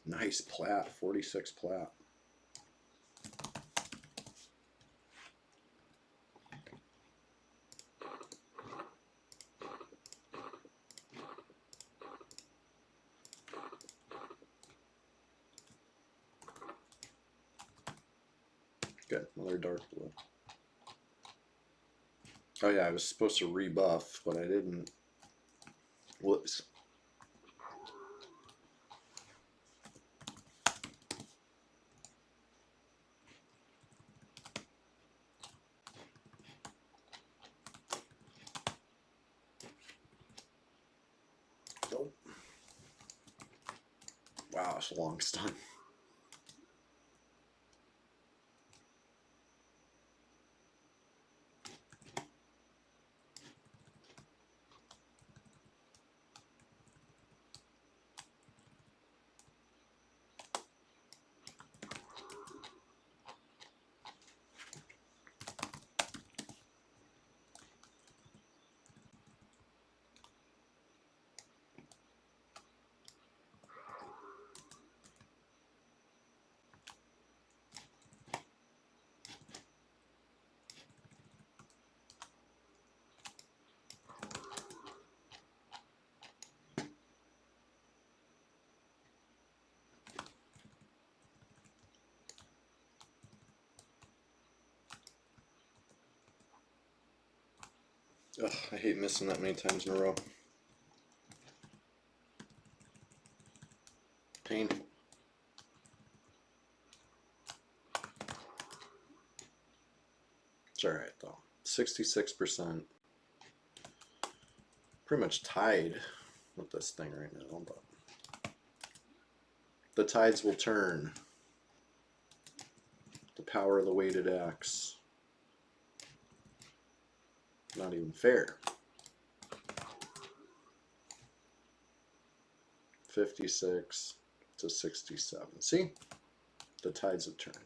Nice plat, 46 plat. Good. Another dark blue. Oh yeah, I was supposed to rebuff, but I didn't. Whoops. Nope. Wow, it's a long stun. Ugh, I hate missing that many times in a row. Painful. It's alright though. 66%. Pretty much tied with this thing right now, but the tides will turn. The power of the weighted axe. Not even fair. 56 to 67. See? The tides have turned.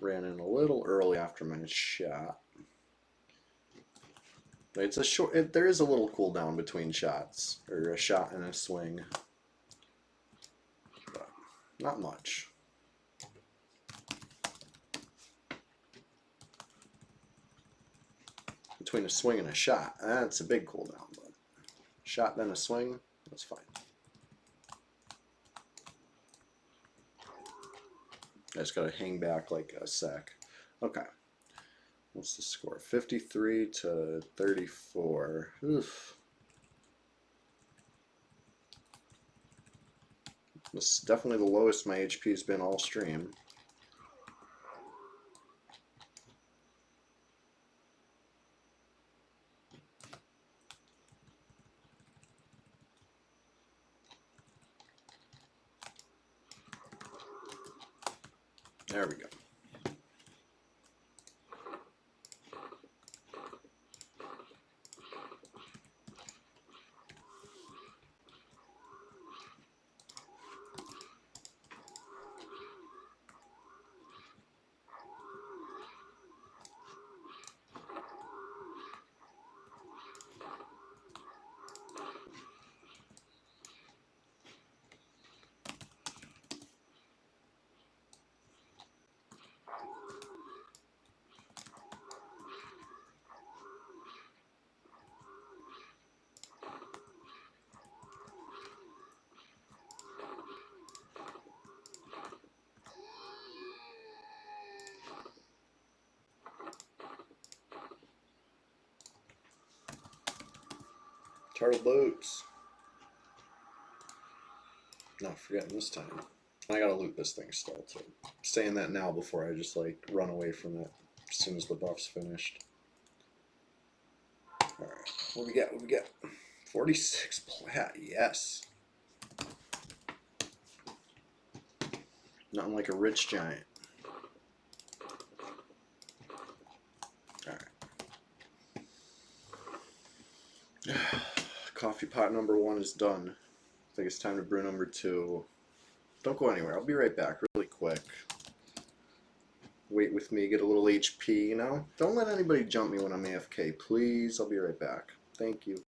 Ran in a little early after my shot. It's a short. There is a little cooldown between shots, or a shot and a swing, but not much. Between a swing and a shot, that's a big cooldown. But shot then a swing, that's fine. I just gotta hang back like a sec. Okay. What's the score? 53 to 34. Oof. This is definitely the lowest my HP has been all stream. There we go. Turtle boots. Not forgetting this time. I gotta loot this thing still too. I'm saying that now before I just like run away from it as soon as the buff's finished. Alright, what we got? What we got? 46 plat, yes. Nothing like a rich giant. Alright. Coffee pot number 1 is done. I think it's time to brew number 2. Don't go anywhere. I'll be right back really quick. wait with me, get a little HP, you know? Don't let anybody jump me when I'm AFK, please. I'll be right back. Thank you.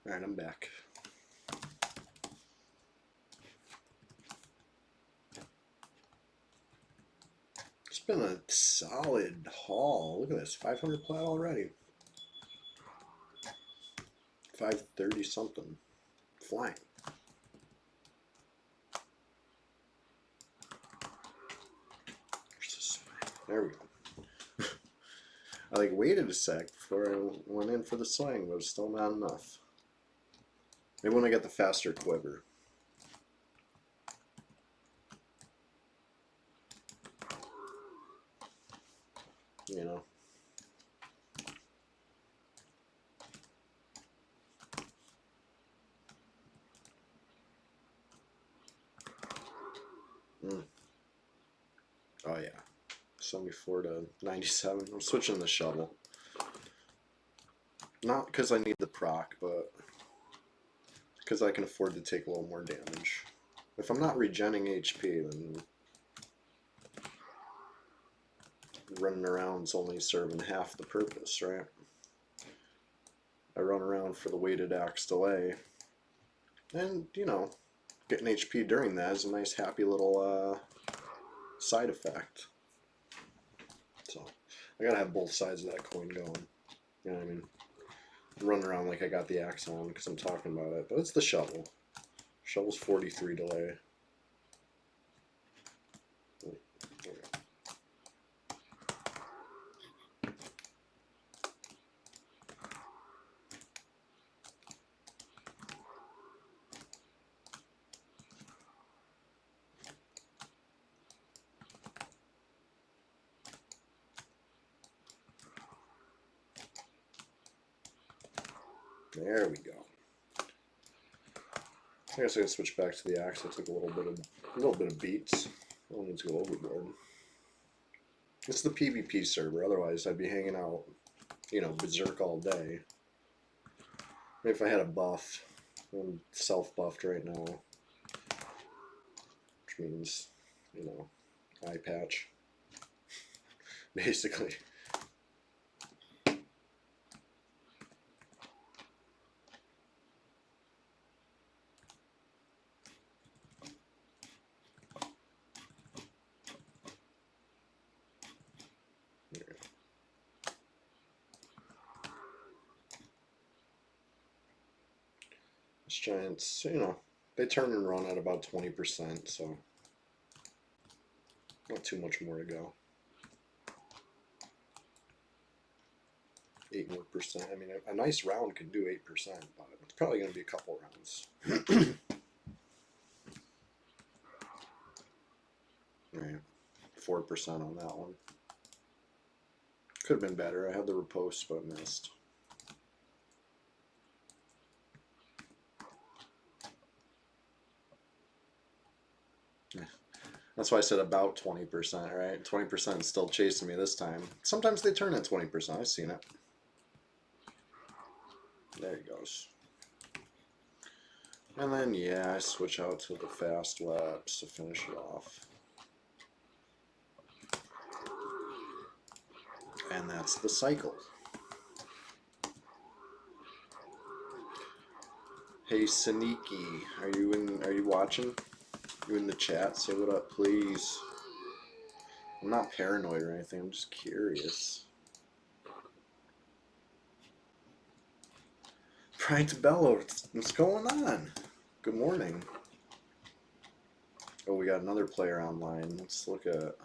Alright, I'm back. It's been a solid haul. Look at this, 500 plat already. 530 something. Flying. There we go. I like waited a sec before I went in for the swing, but it was still not enough. Maybe when I get the faster quiver. You know. Oh yeah. 74 to 97. I'm switching the shovel. Not because I need the proc, but because I can afford to take a little more damage. If I'm not regenning HP, then running around's only serving half the purpose, right? I run around for the weighted axe delay, and you know, getting HP during that is a nice happy little side effect. So I gotta have both sides of that coin going. You know what I mean? Run around like I got the axe on because I'm talking about it, but it's the shovel. Shovel's 43 delay. There we go. I guess I can switch back to the axe. I took a little bit of beats. I don't need to go overboard. It's the PvP server. Otherwise, I'd be hanging out, you know, berserk all day. Maybe if I had a buff. I'm self-buffed right now, which means, you know, eye patch. Basically. These giants, you know, they turn and run at about 20%, so not too much more to go. 8 more percent. I mean, a nice round could do 8%, but it's probably going to be a couple rounds. Right, 4% on that one. Could have been better. I had the riposte, but missed. That's why I said about 20%, right? 20% is still chasing me this time. Sometimes they turn at 20%. I've seen it. There he goes. And then, yeah, I switch out to the fast laps to finish it off. And that's the cycle. Hey, Saniki, are you watching? You in the chat? Say what up, please. I'm not paranoid or anything. I'm just curious. Bright Bello, what's going on? Good morning. Oh, we got another player online. Let's look at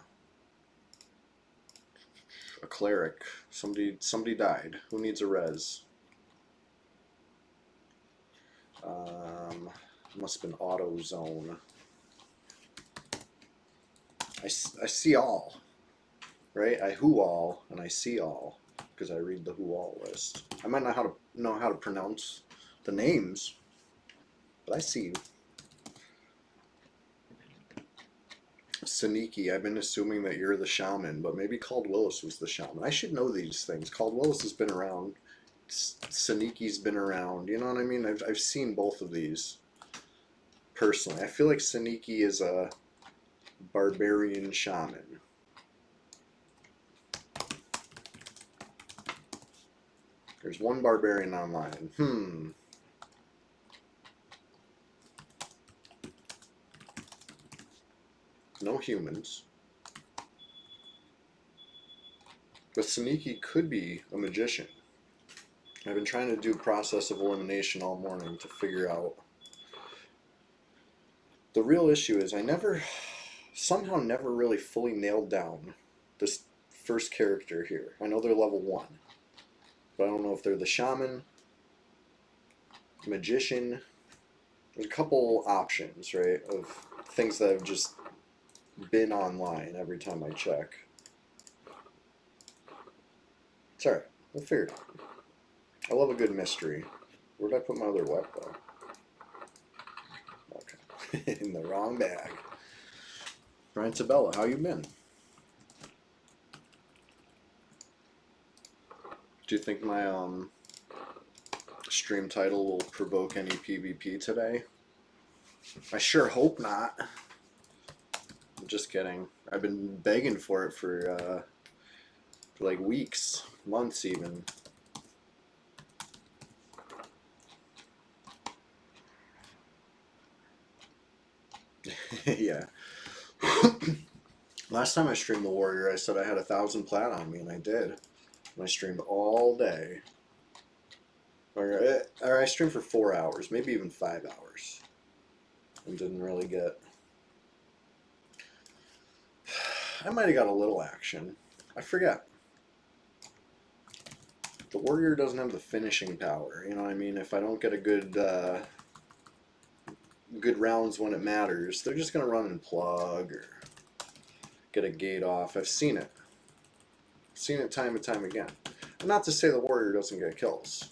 a cleric. Somebody died. Who needs a res? Must have been auto zone. I see all, right? I who all and I see all because I read the who all list. I might not know how to pronounce the names, but I see you. Saniki, I've been assuming that you're the shaman, but maybe Cald Willis was the shaman. I should know these things. Cald Willis has been around. Saniki's been around. You know what I mean? I've seen both of these personally. I feel like Saniki is a barbarian shaman. There's one barbarian online. No humans. But Saniki could be a magician. I've been trying to do process of elimination all morning to figure out. The real issue is somehow never really fully nailed down this first character here. I know they're level 1, but I don't know if they're the shaman, magician. There's a couple options, right, of things that have just been online every time I check. It's alright, we'll figure it out. I love a good mystery. Where did I put my other web though? Okay. In the wrong bag. Brian Tabella, how you been? Do you think my stream title will provoke any PvP today? I sure hope not. I'm just kidding. I've been begging for it for like weeks, months even. Yeah. Last time I streamed the Warrior, I said I had 1,000 plat on me, and I did. And I streamed all day. Or I streamed for 4 hours, maybe even 5 hours. And didn't really get... I might have got a little action. I forget. The Warrior doesn't have the finishing power, you know what I mean? If I don't get a good rounds when it matters, they're just going to run and plug or get a gate off. I've seen it. Seen it time and time again. And not to say the Warrior doesn't get kills,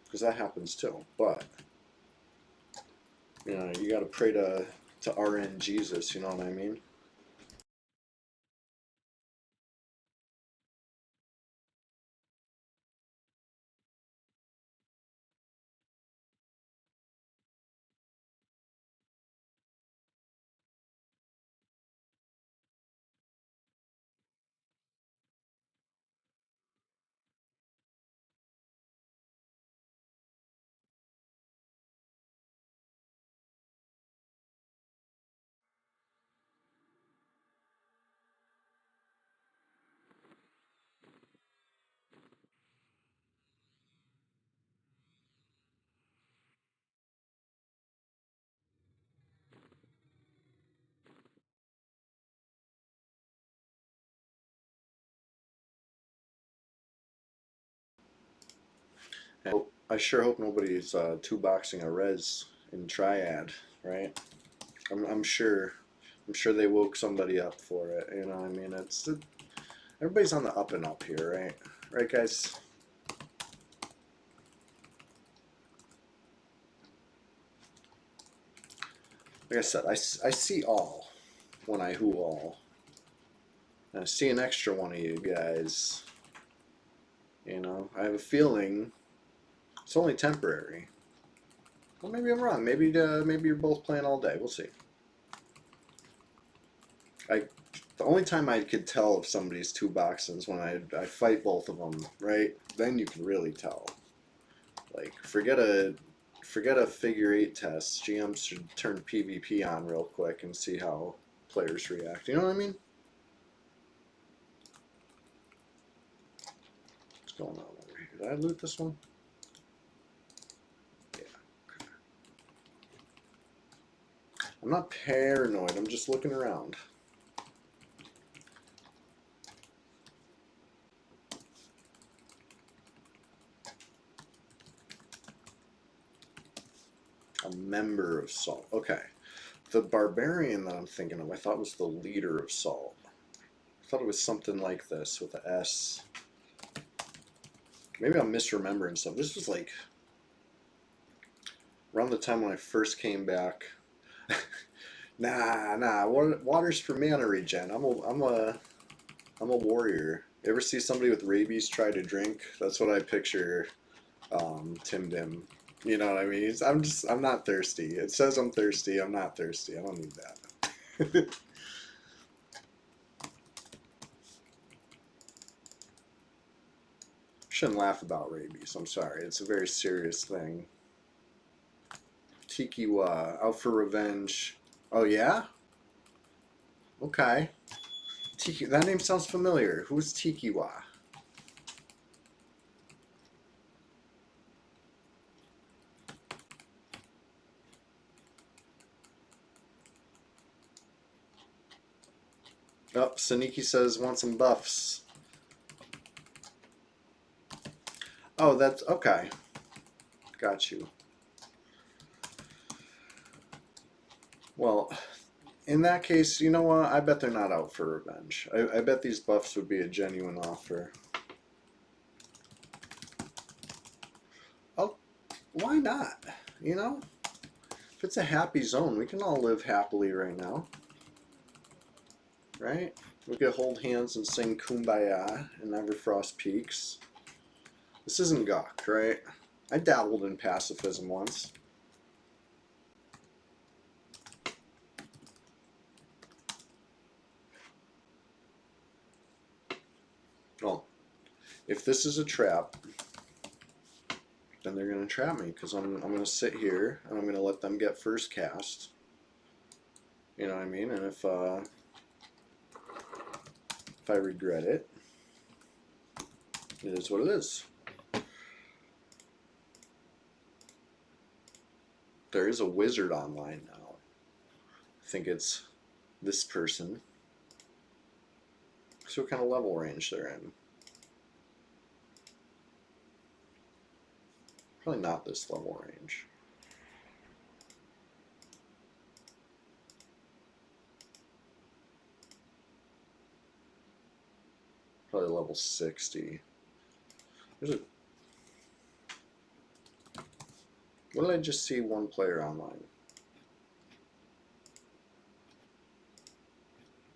because that happens too, but you know, you got to pray to RN Jesus, you know what I mean? I sure hope nobody's two boxing a res in Triad, right? I'm sure. I'm sure they woke somebody up for it. You know, what I mean, everybody's on the up and up here, right? Right, guys. Like I said, I see all when I who all. And I see an extra one of you guys. You know, I have a feeling it's only temporary. Well, maybe I'm wrong. Maybe you're both playing all day. We'll see. The only time I could tell if somebody's two boxing is when I fight both of them, right? Then you can really tell. Like, forget a figure 8 test. GMs should turn PvP on real quick and see how players react. You know what I mean? What's going on over here? Did I loot this one? Yeah. Okay. I'm not paranoid. I'm just looking around. A member of Salt. Okay. The barbarian that I'm thinking of, I thought was the leader of Salt. I thought it was something like this with an S. Maybe I'm misremembering stuff. This was like around the time when I first came back. Nah. Water's for mana regen. I'm a warrior. You ever see somebody with rabies try to drink? That's what I picture. Timdimm. You know what I mean? I'm not thirsty. It says I'm thirsty. I'm not thirsty. I don't need that. Shouldn't laugh about rabies. I'm sorry. It's a very serious thing. Tikiwa, out for revenge. Oh yeah? Okay. Tiki. That name sounds familiar. Who's Tikiwa? Oh, Saniki says want some buffs. Oh, that's okay. Got you. Well, in that case, you know what? I bet they're not out for revenge. I bet these buffs would be a genuine offer. Oh, why not? You know? If it's a happy zone, we can all live happily right now. Right? We could hold hands and sing Kumbaya in Everfrost Peaks. This isn't Gawk, right? I dabbled in pacifism once. Well, if this is a trap, then they're going to trap me because I'm going to sit here and I'm going to let them get first cast. You know what I mean? And if I regret it, it is what it is. There is a wizard online now. I think it's this person. So what kind of level range they're in? Probably not this level range. Probably level 60. There's a... What did I just see one player online?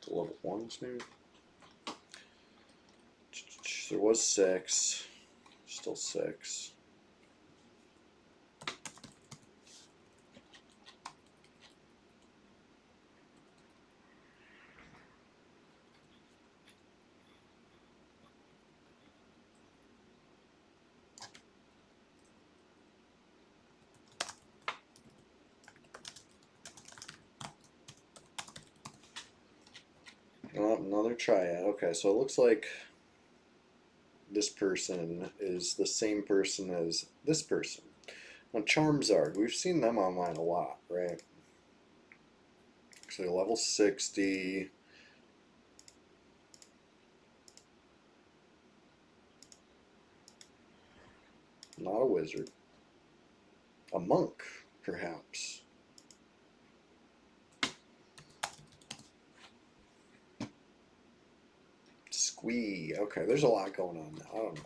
To level 1s maybe? There was 6. Still 6. Oh, another triad. Okay, so it looks like this person is the same person as this person. Now, Charmzard, we've seen them online a lot, right? So level 60. Not a wizard. A monk, perhaps. Squee. Okay, there's a lot going on now. I don't know.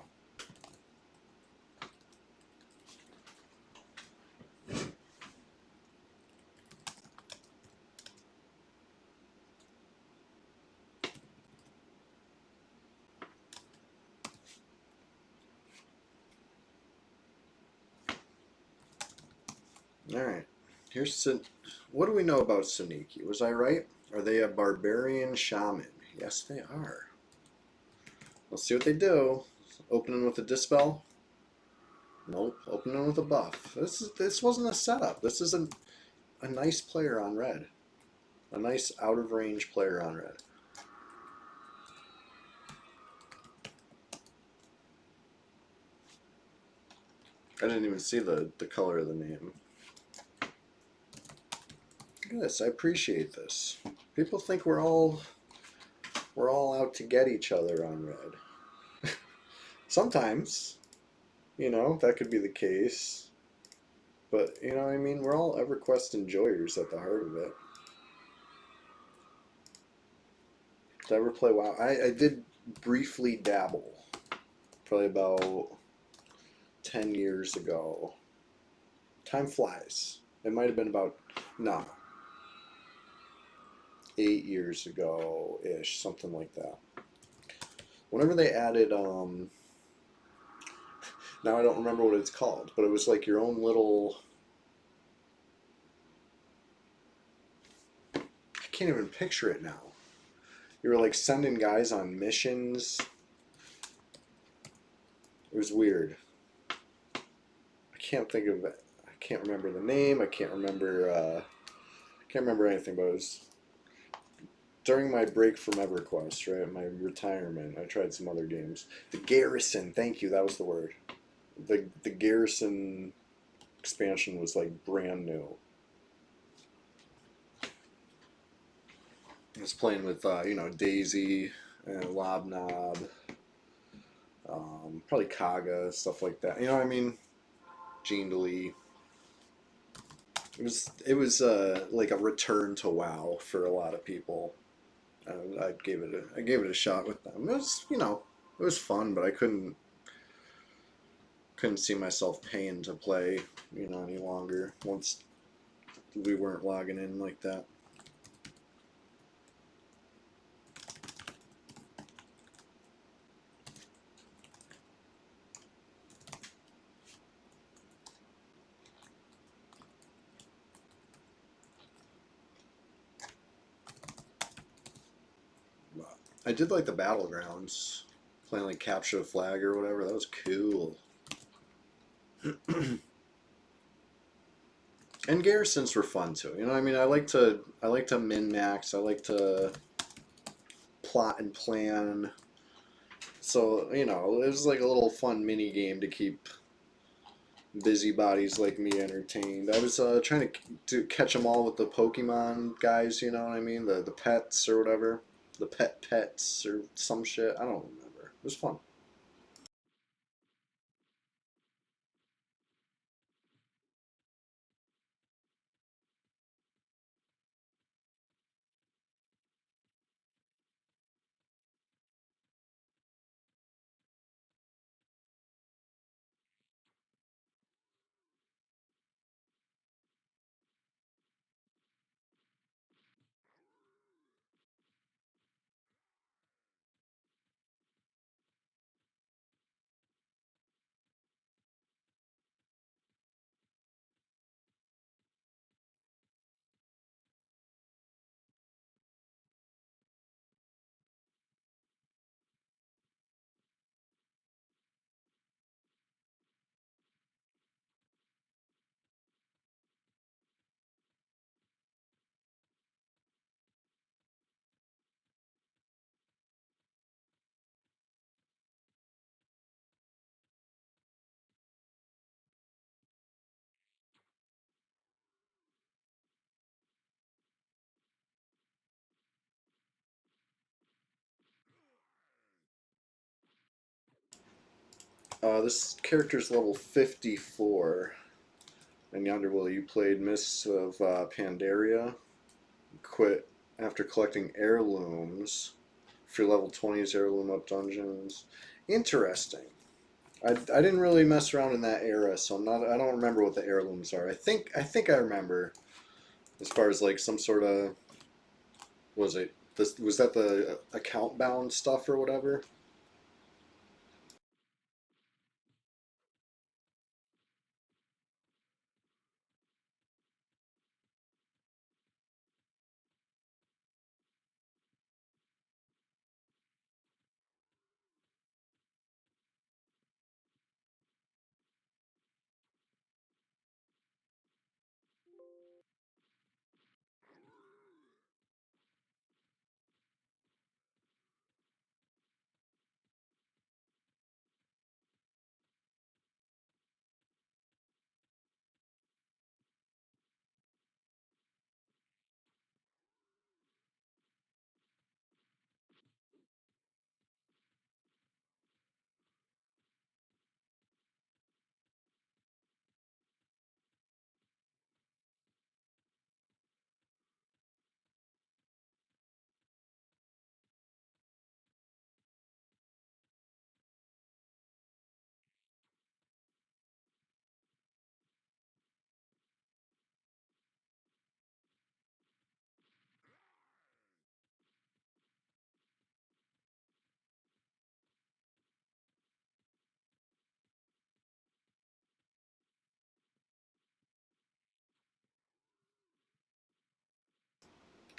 Alright. Here's what do we know about Saniki? Was I right? Are they a barbarian shaman? Yes, they are. Let's see what they do. Opening with a dispel? Nope. Opening with a buff. This wasn't a setup. This is a nice player on red. A nice out of range player on red. I didn't even see the color of the name. Look at this. I appreciate this. People think we're all out to get each other on red. Sometimes, you know, that could be the case. But, you know what I mean? We're all EverQuest enjoyers at the heart of it. Did I ever play WoW? I did briefly dabble. Probably about 10 years ago. Time flies. It might have been about, no, 8 years ago-ish, something like that. Whenever they added, now I don't remember what it's called, but it was like your own little, I can't even picture it now. You were like sending guys on missions. It was weird. I can't think of it. I can't remember the name. I can't remember anything, but it was during my break from EverQuest, right, my retirement, I tried some other games. The Garrison, thank you, that was the word. The Garrison expansion was like brand new. I was playing with Daisy and Lobnob, probably Kaga, stuff like that. You know what I mean? Gene Lee. It was like a return to WoW for a lot of people. I gave it a shot with them. It was it was fun, but I couldn't see myself paying to play any longer once we weren't logging in like that. But I did like the battlegrounds, playing like capture the flag or whatever. That was cool. And garrisons were fun too. You know what I mean? I like to min max. I like to plot and plan. So, it was like a little fun mini game to keep busybodies like me entertained. I was trying to catch them all with the Pokemon guys, you know what I mean? The pets or whatever. The pets or some shit. I don't remember. It was fun. This character's level 54. And Yonderwell, you played Mists of Pandaria. Quit after collecting heirlooms for level 20's heirloom up dungeons. Interesting. I didn't really mess around in that era, so I don't remember what the heirlooms are. I remember as far as like some sort of was that the account bound stuff or whatever?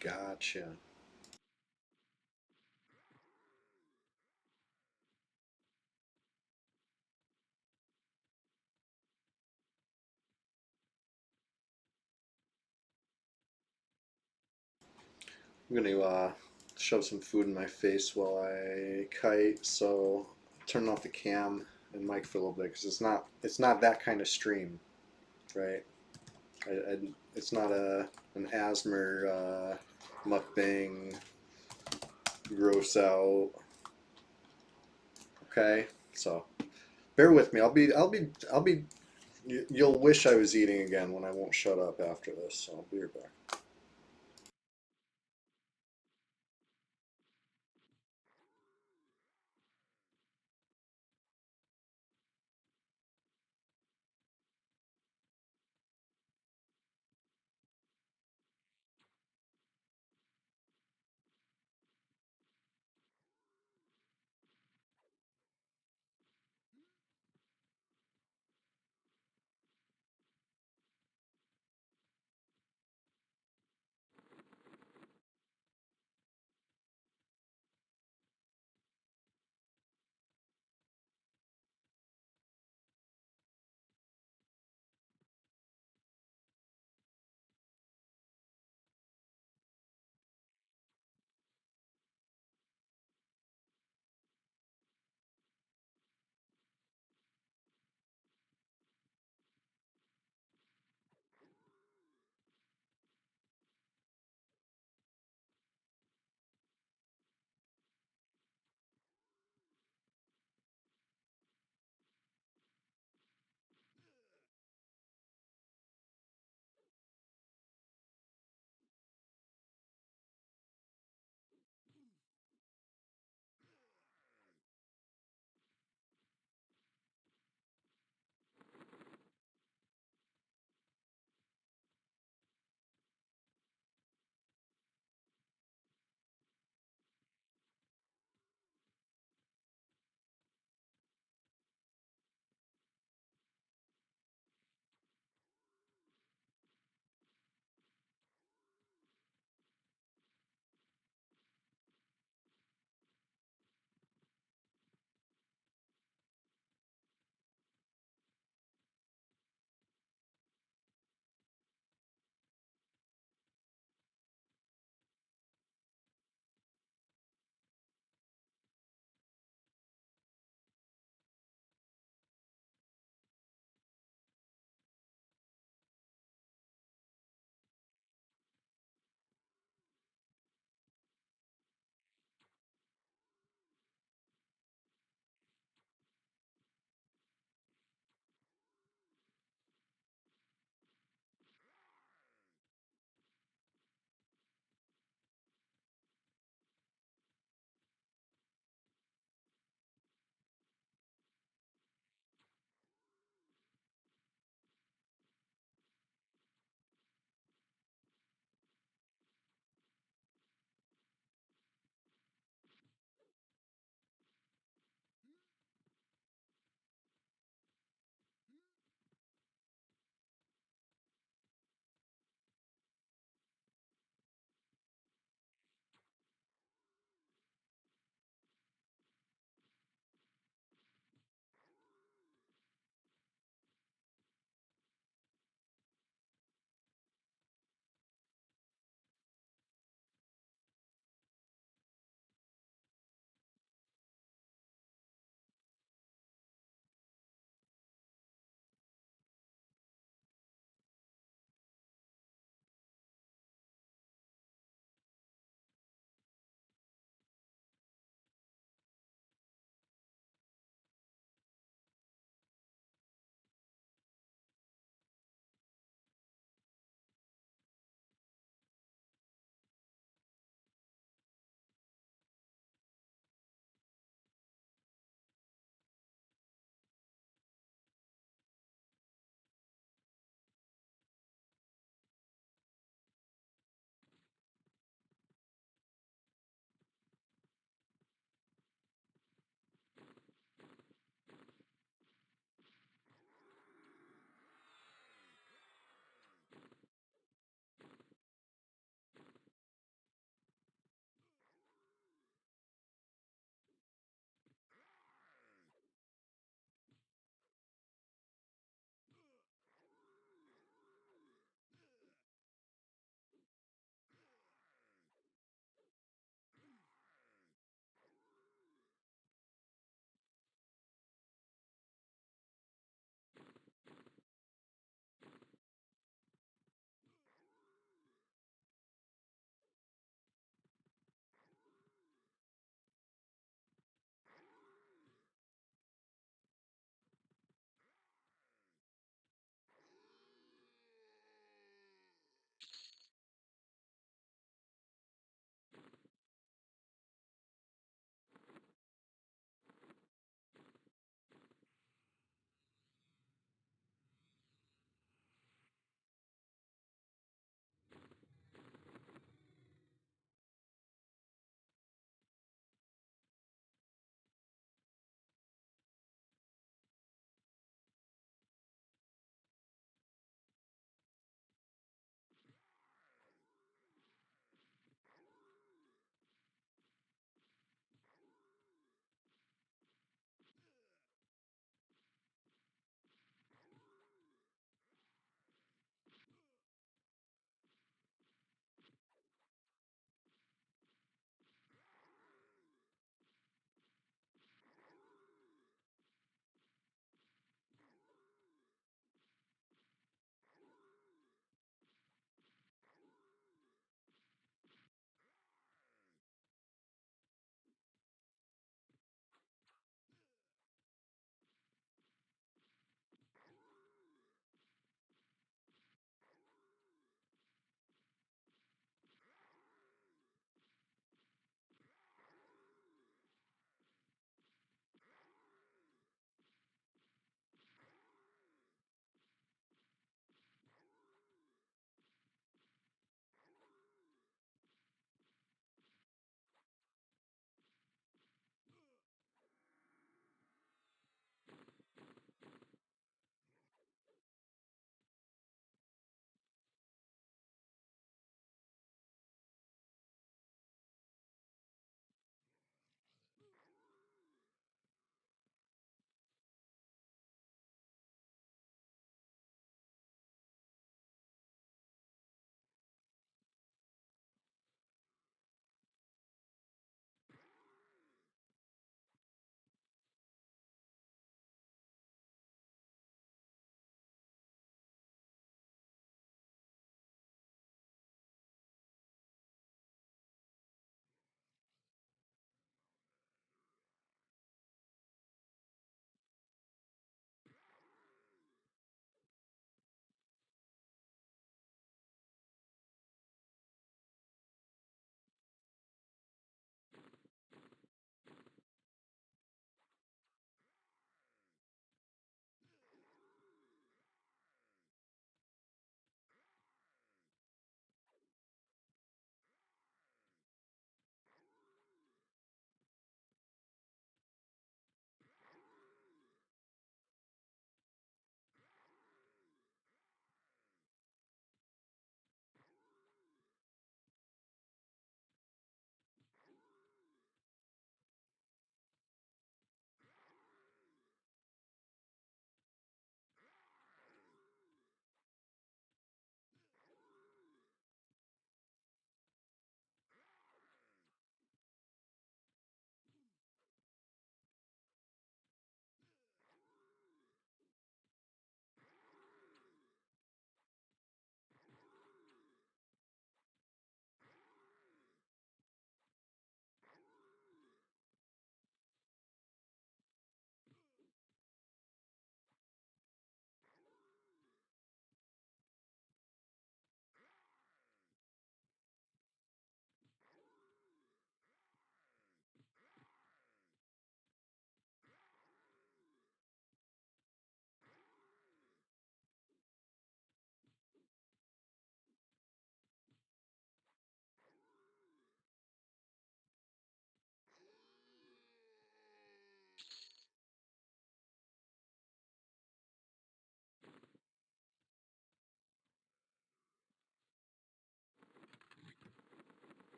Gotcha. I'm gonna shove some food in my face while I kite. So turn off the cam and mic for a little bit because it's not that kind of stream, right? It's not an Asmer mukbang gross out. Okay, so bear with me. I'll be. You'll wish I was eating again when I won't shut up after this. So I'll be right back.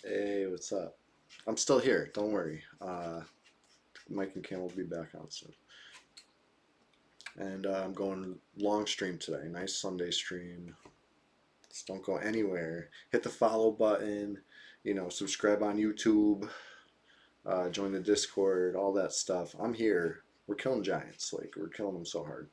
Hey, what's up? I'm still here. Don't worry. Mike and Cam will be back on soon. And I'm going long stream today. Nice Sunday stream. Just don't go anywhere. Hit the follow button. Subscribe on YouTube. Join the Discord. All that stuff. I'm here. We're killing giants. Like we're killing them so hard.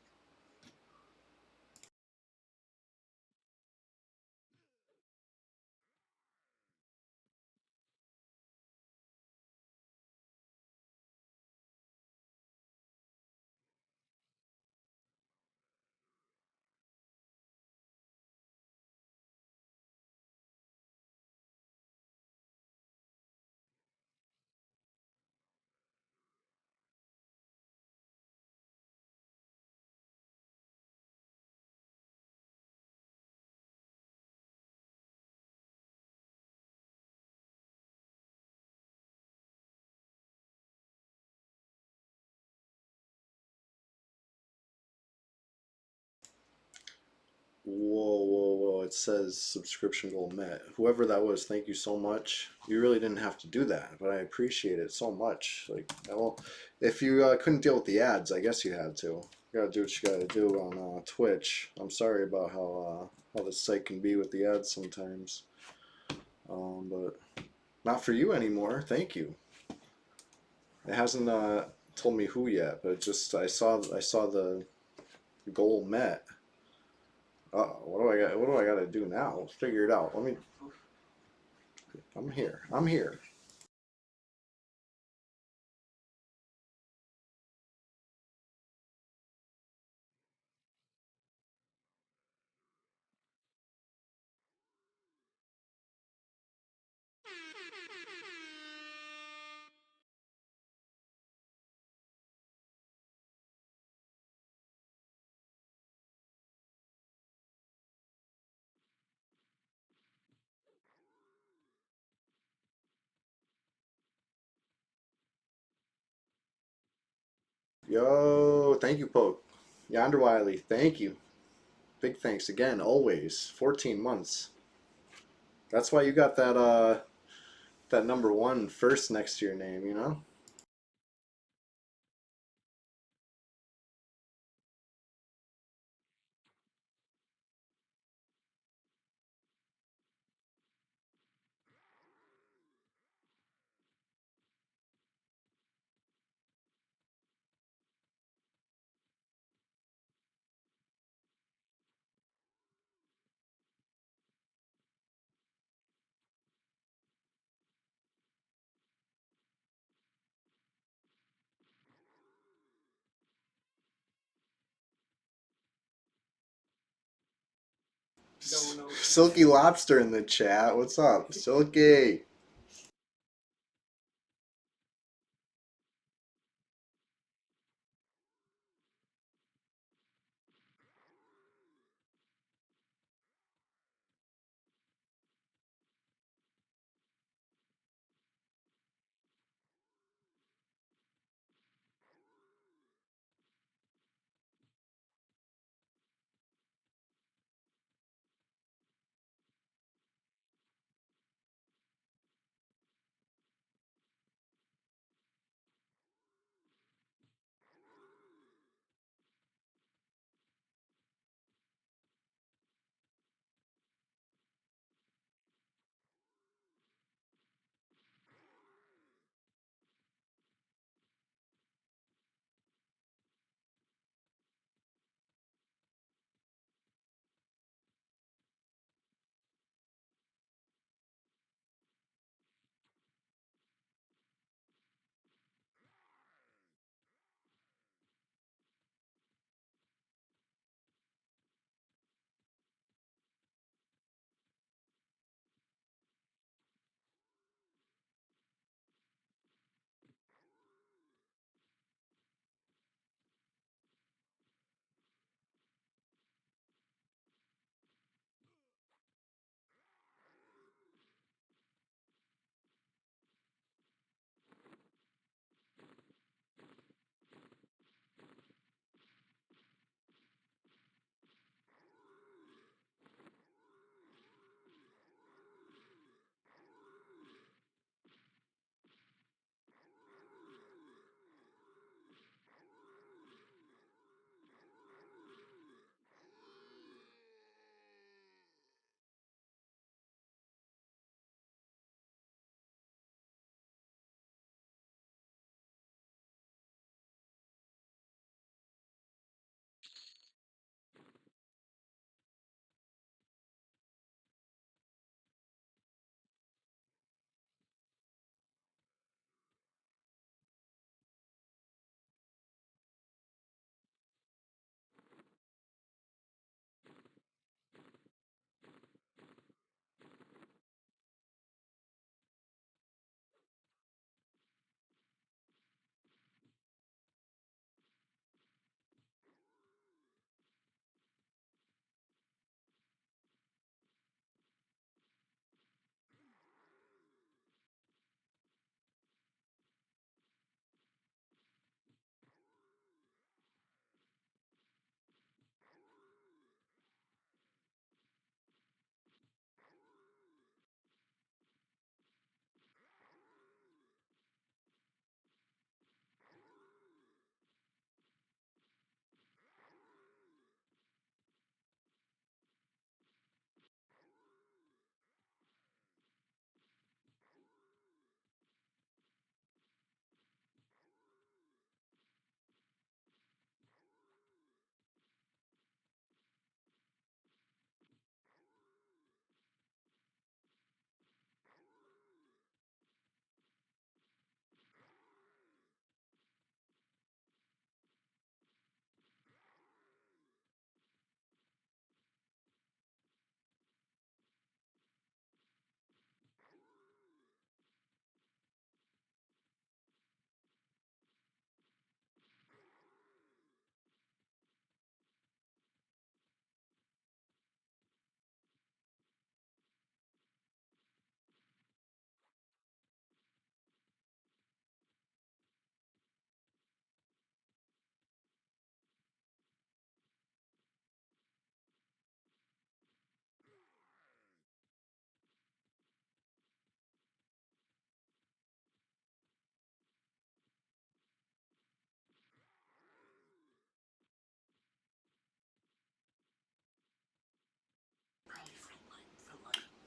Whoa, whoa, whoa. It says subscription goal met. Whoever that was, thank you so much. You really didn't have to do that, but I appreciate it so much. Like, well, if you couldn't deal with the ads, I guess you had to. You gotta do what you gotta do on Twitch. I'm sorry about how the site can be with the ads sometimes. But not for you anymore. Thank you. It hasn't told me who yet, but I saw the goal met. What do I got to do now? Let's figure it out. I'm here. I'm here. Yo, thank you, Poke. Yonder Wiley, thank you. Big thanks again, always. 14 months. That's why you got that number one first next to your name, you know? Silky Lobster in the chat. What's up, Silky?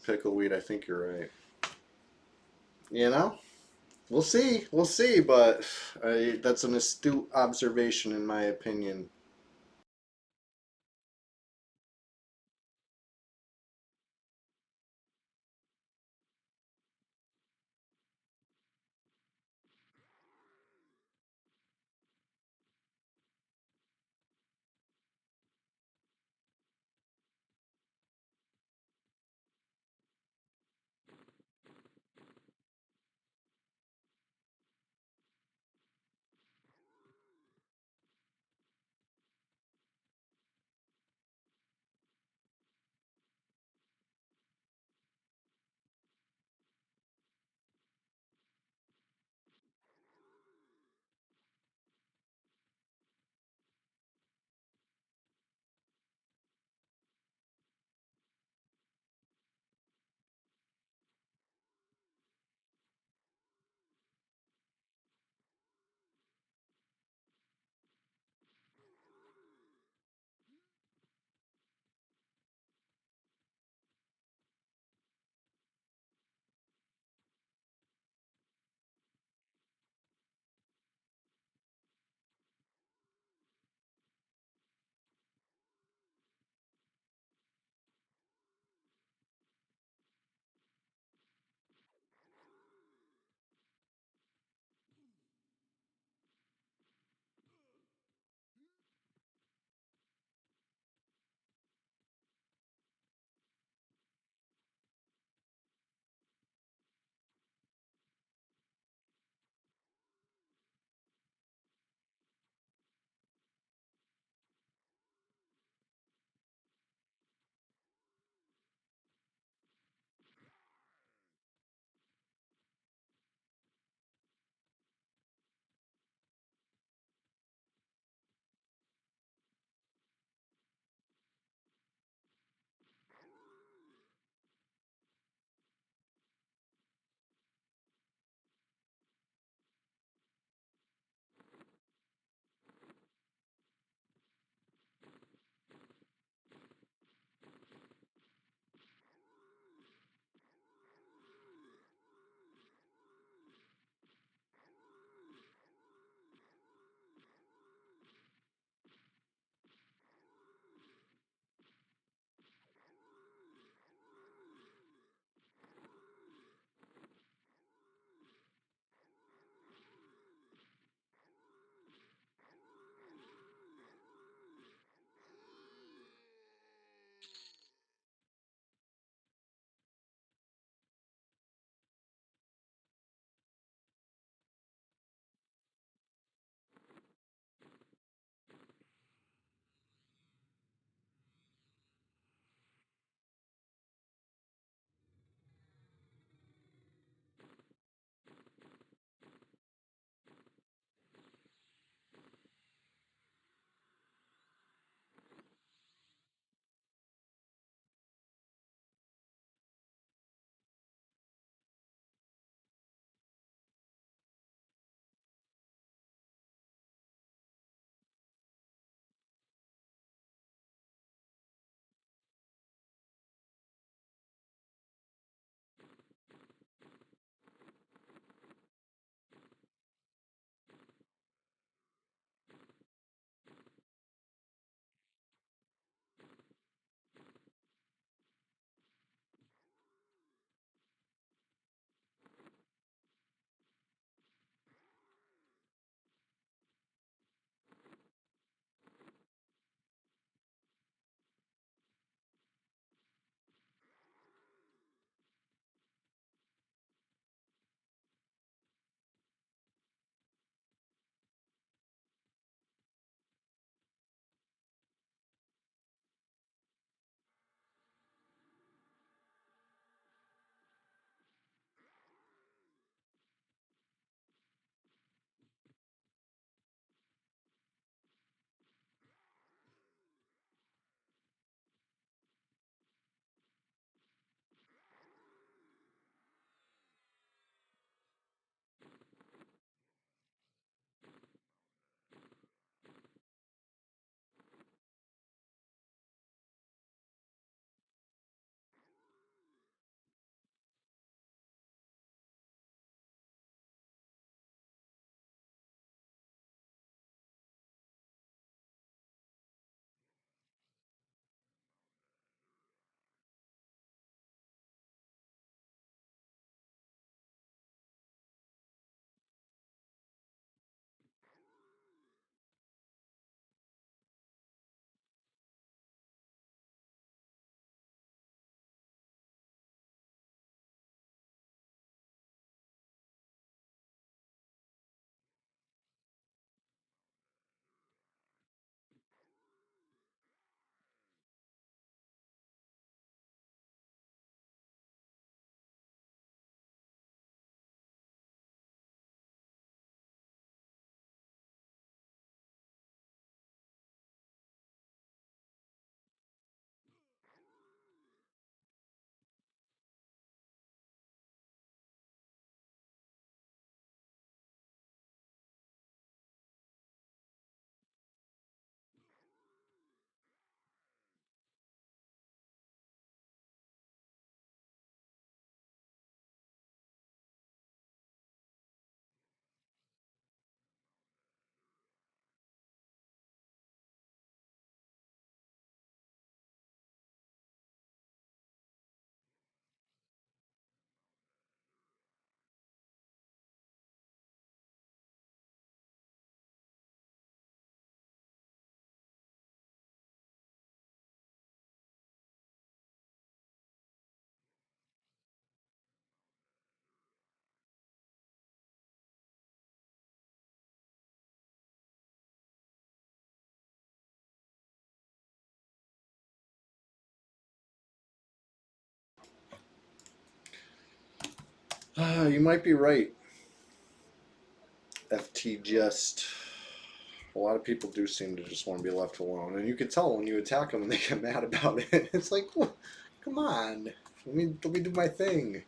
Pickleweed, I think you're right. You know? We'll see, but that's an astute observation in my opinion. You might be right. FT just. A lot of people do seem to just want to be left alone. And you can tell when you attack them and they get mad about it. It's like, well, come on. Let me do my thing.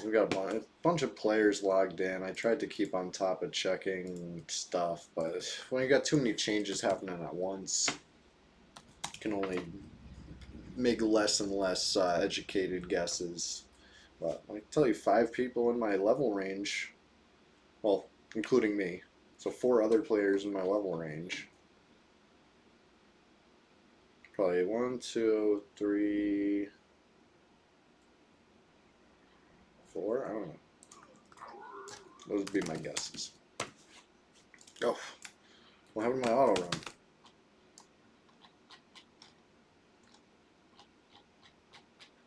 We got a bunch of players logged in. I tried to keep on top of checking stuff, but when you got too many changes happening at once, you can only make less and less educated guesses. But I can tell you 5 people in my level range, well, including me, so 4 other players in my level range. Probably 1, 2, 3, 4. I don't know. Those would be my guesses. Oh, what happened to my auto run?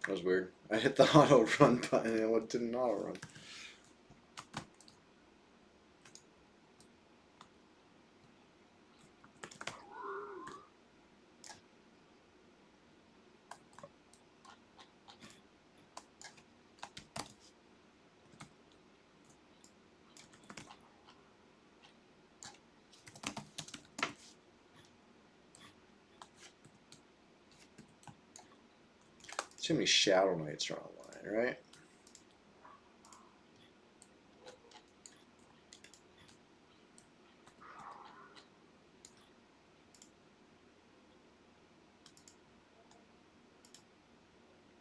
That was weird. I hit the auto run button and it didn't auto run. Too many Shadow Knights are online, right?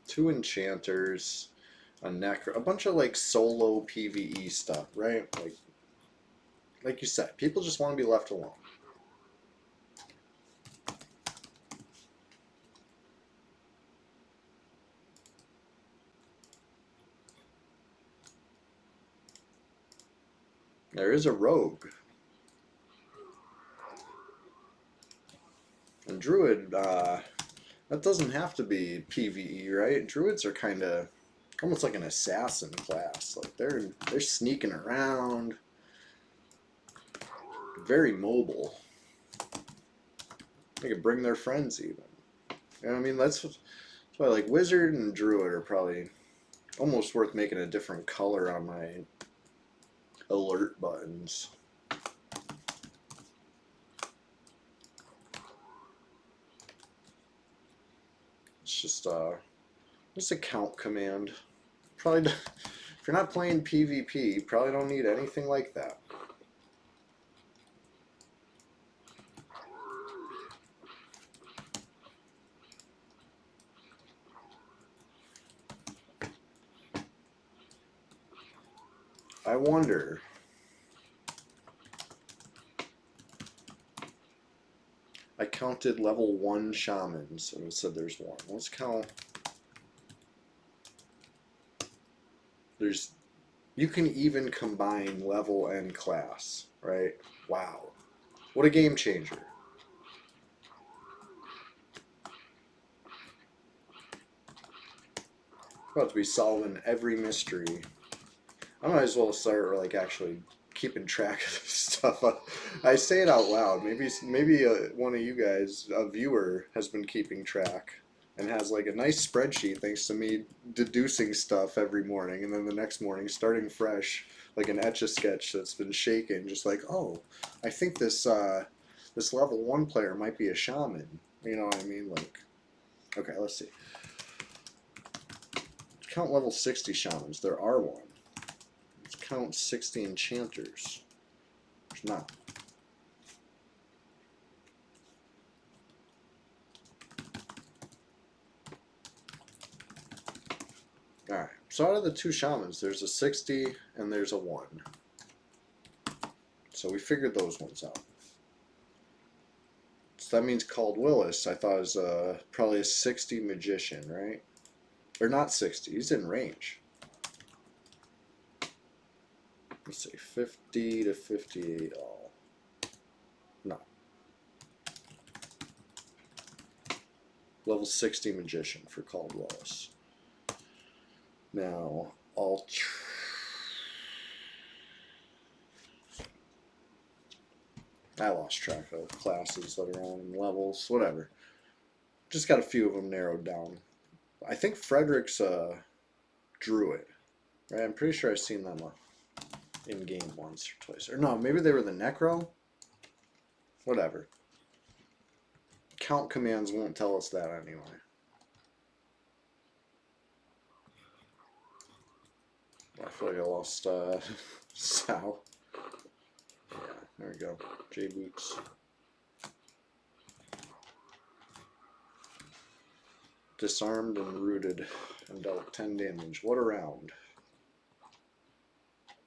Two enchanters, a necro, a bunch of like solo PvE stuff, right? Like you said, people just want to be left alone. There is a rogue. And druid, that doesn't have to be PvE, right? Druids are kind of almost like an assassin class. Like they're sneaking around, very mobile. They could bring their friends even. You know what I mean? That's why like wizard and druid are probably almost worth making a different color on my alert buttons. It's just a count command. Probably, if you're not playing PvP, you probably don't need anything like that. I wonder. I counted level 1 shamans, and it said there's 1. Let's count. You can even combine level and class, right? Wow. What a game changer. About to be solving every mystery. I might as well start like actually keeping track of this stuff. I say it out loud. Maybe one of you guys, a viewer, has been keeping track and has like a nice spreadsheet thanks to me deducing stuff every morning, and then the next morning starting fresh, like an Etch-a-Sketch that's been shaken, just like, oh, I think this level 1 player might be a shaman. You know what I mean? Like, okay, let's see. Count level 60 shamans. There are 1. Let's count 60 enchanters. There's not. Alright, so out of the 2 shamans, there's a 60 and there's a 1. So we figured those ones out. So that means Called Willis, I thought is probably a 60 magician, right? Or not 60, he's in range. Let's see, 50 to 58 all. No. Level 60 magician for Called Willis. Now, I lost track of classes that are on levels, whatever. Just got a few of them narrowed down. I think Frederick's a druid, right? I'm pretty sure I've seen them in game once or twice. Or no, maybe they were the Necro? Whatever. Count commands won't tell us that anyway. I feel like I lost Sal. Yeah, there we go. J Boots. Disarmed and rooted and dealt 10 damage. What a round.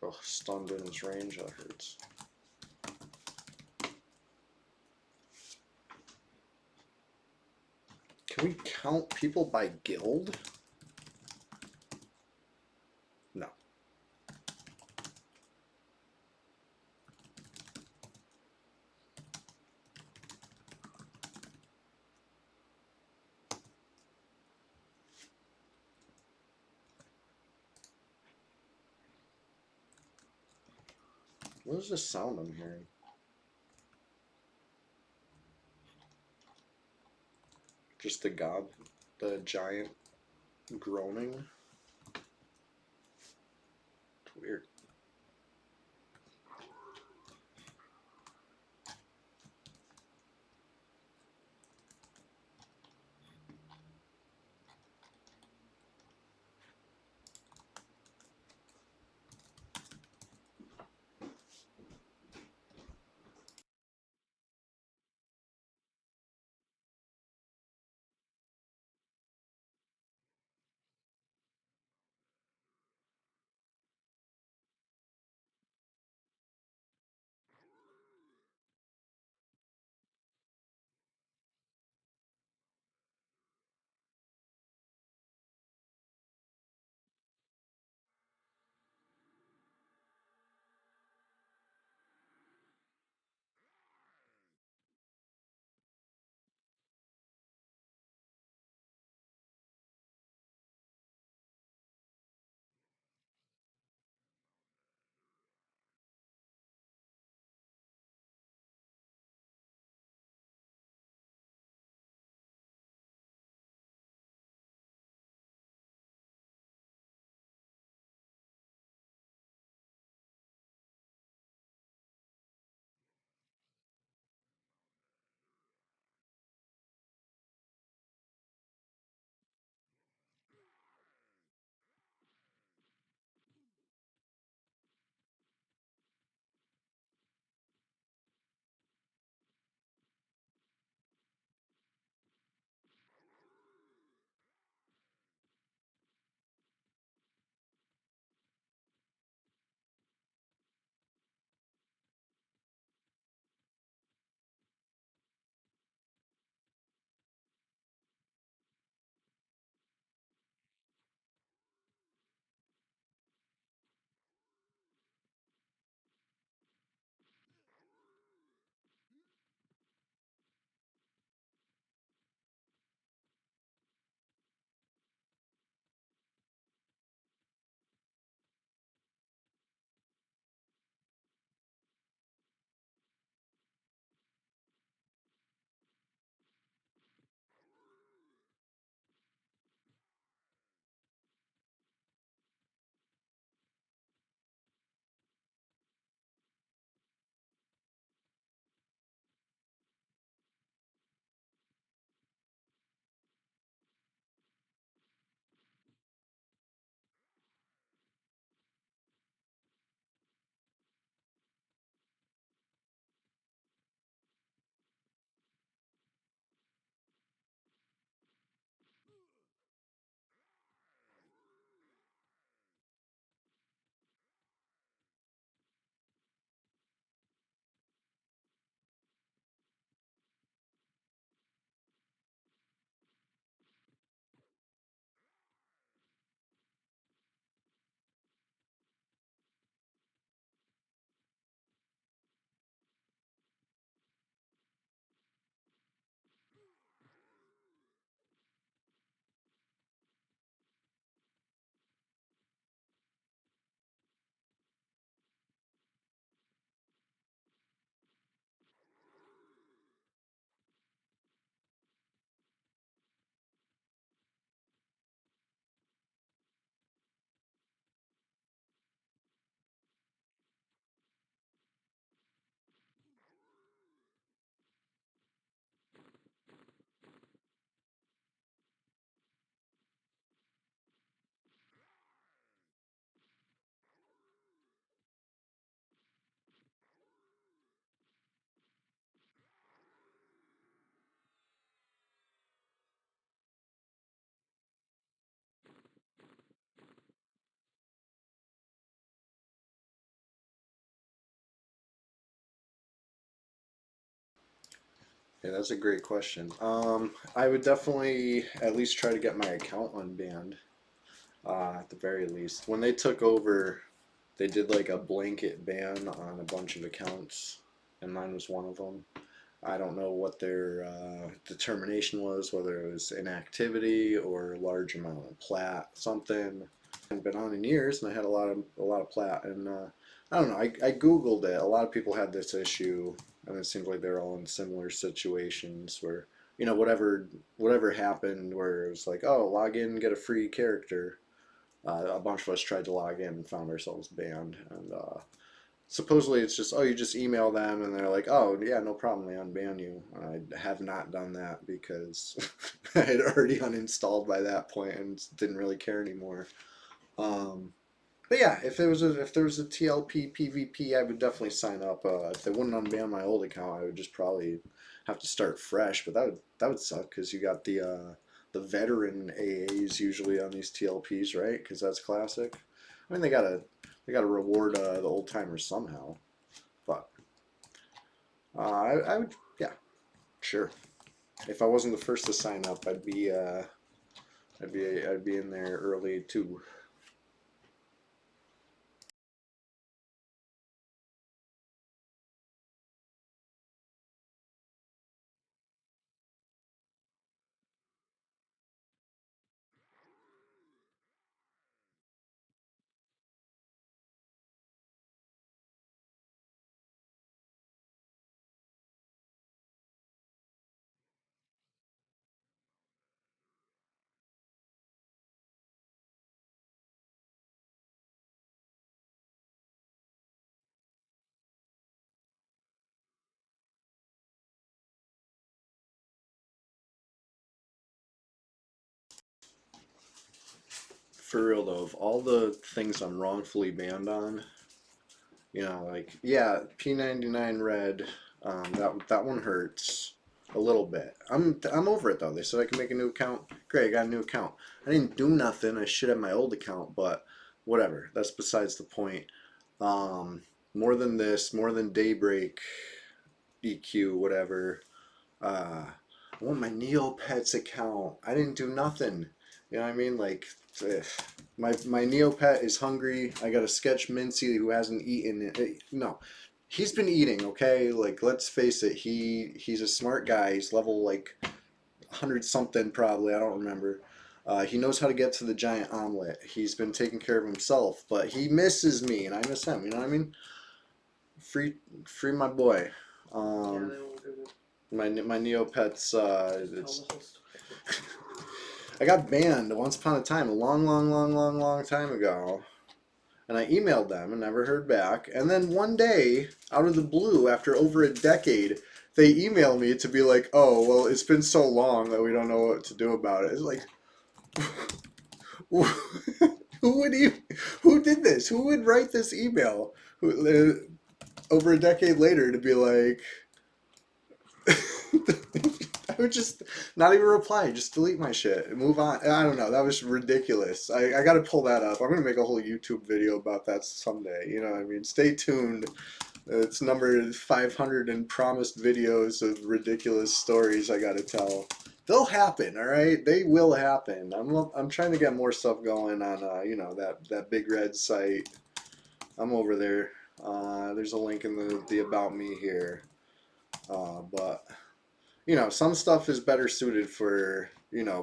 Oh, stunned in his range, that hurts. Can we count people by guild? No. What is this sound I'm hearing? Just the giant groaning. It's weird. Yeah, that's a great question. I would definitely at least try to get my account unbanned. At the very least, when they took over, they did like a blanket ban on a bunch of accounts, and mine was one of them. I don't know what their determination was, whether it was inactivity or a large amount of plat, something. I hadn't been on in years, and I had a lot of plat, and I don't know. I googled it. A lot of people had this issue, and it seems like they're all in similar situations where whatever happened, where it was like, oh, log in, get a free character. A bunch of us tried to log in and found ourselves banned, and supposedly it's just, oh, you just email them and they're like, oh yeah, no problem, they unban you. I have not done that because I had already uninstalled by that point and didn't really care anymore. um, but yeah, if there was a TLP PvP, I would definitely sign up. If they wouldn't unban my old account, I would just probably have to start fresh. But that would suck because you got the veteran AAs usually on these TLPs, right? Because that's classic. I mean, they gotta reward the old timers somehow. But I would, yeah, sure. If I wasn't the first to sign up, I'd be in there early too. For real though, of all the things I'm wrongfully banned on, like yeah, P99 red, that one hurts a little bit. I'm over it though. They said I can make a new account. Great, I got a new account. I didn't do nothing. I should have my old account, but whatever. That's besides the point. Um, more than this, more than Daybreak, EQ, whatever. I want my Neopets account. I didn't do nothing. You know what I mean? Like, ugh. My Neopet is hungry. I got to sketch Mincy who hasn't eaten it. No, he's been eating. Okay, like let's face it. He's a smart guy. He's level like 100 something probably. I don't remember. He knows how to get to the giant omelet. He's been taking care of himself, but he misses me and I miss him. You know what I mean? Free, free my boy. Um, my Neopets. It's I got banned once upon a time, a long, long, long, long, long time ago. And I emailed them and never heard back. And then one day, out of the blue, after over a decade, they email me to be like, "Oh, well, it's been so long that we don't know what to do about it." It's like, who would even, who did this? Who would write this email? Over a decade later to be like, I would just not even reply, just delete my shit and move on. I don't know. That was ridiculous. I got to pull that up. I'm going to make a whole YouTube video about that someday. You know what I mean? Stay tuned. It's number 500 and promised videos of ridiculous stories I got to tell. They'll happen, all right? They will happen. I'm trying to get more stuff going on, that Big Red site. I'm over there. There's a link in the About Me here. But some stuff is better suited for,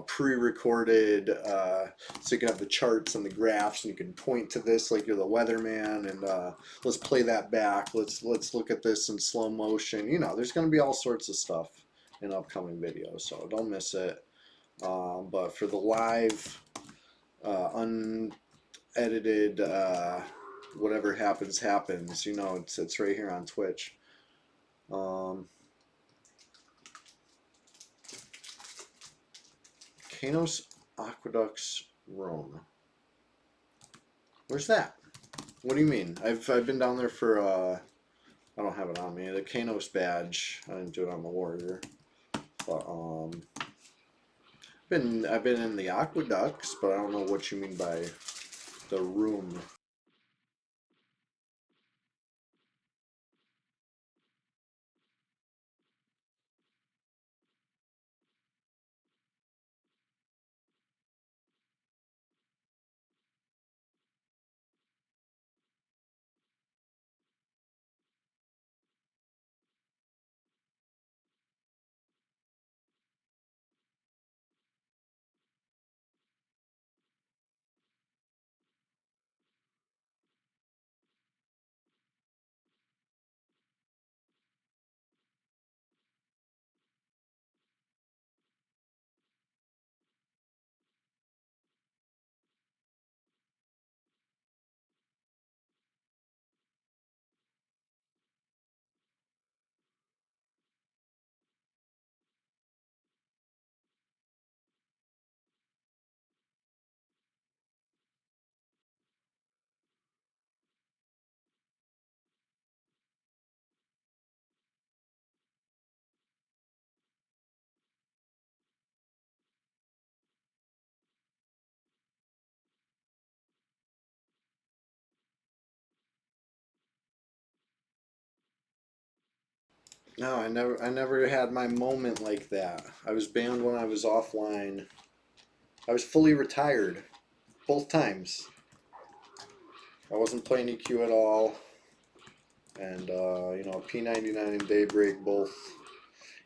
pre-recorded, so you can have the charts and the graphs and you can point to this like you're the weatherman and let's play that back. Let's look at this in slow motion. There's going to be all sorts of stuff in upcoming videos, so don't miss it. But for the live, unedited, whatever happens, it's right here on Twitch. Kanos Aqueducts, Rome. Where's that? What do you mean? I've been down there for I don't have it on me. The Kanos badge. I didn't do it on the Warrior. But I've been in the aqueducts, but I don't know what you mean by the room. No, I never had my moment like that. I was banned when I was offline. I was fully retired both times. I wasn't playing EQ at all, and you know, P99 and Daybreak both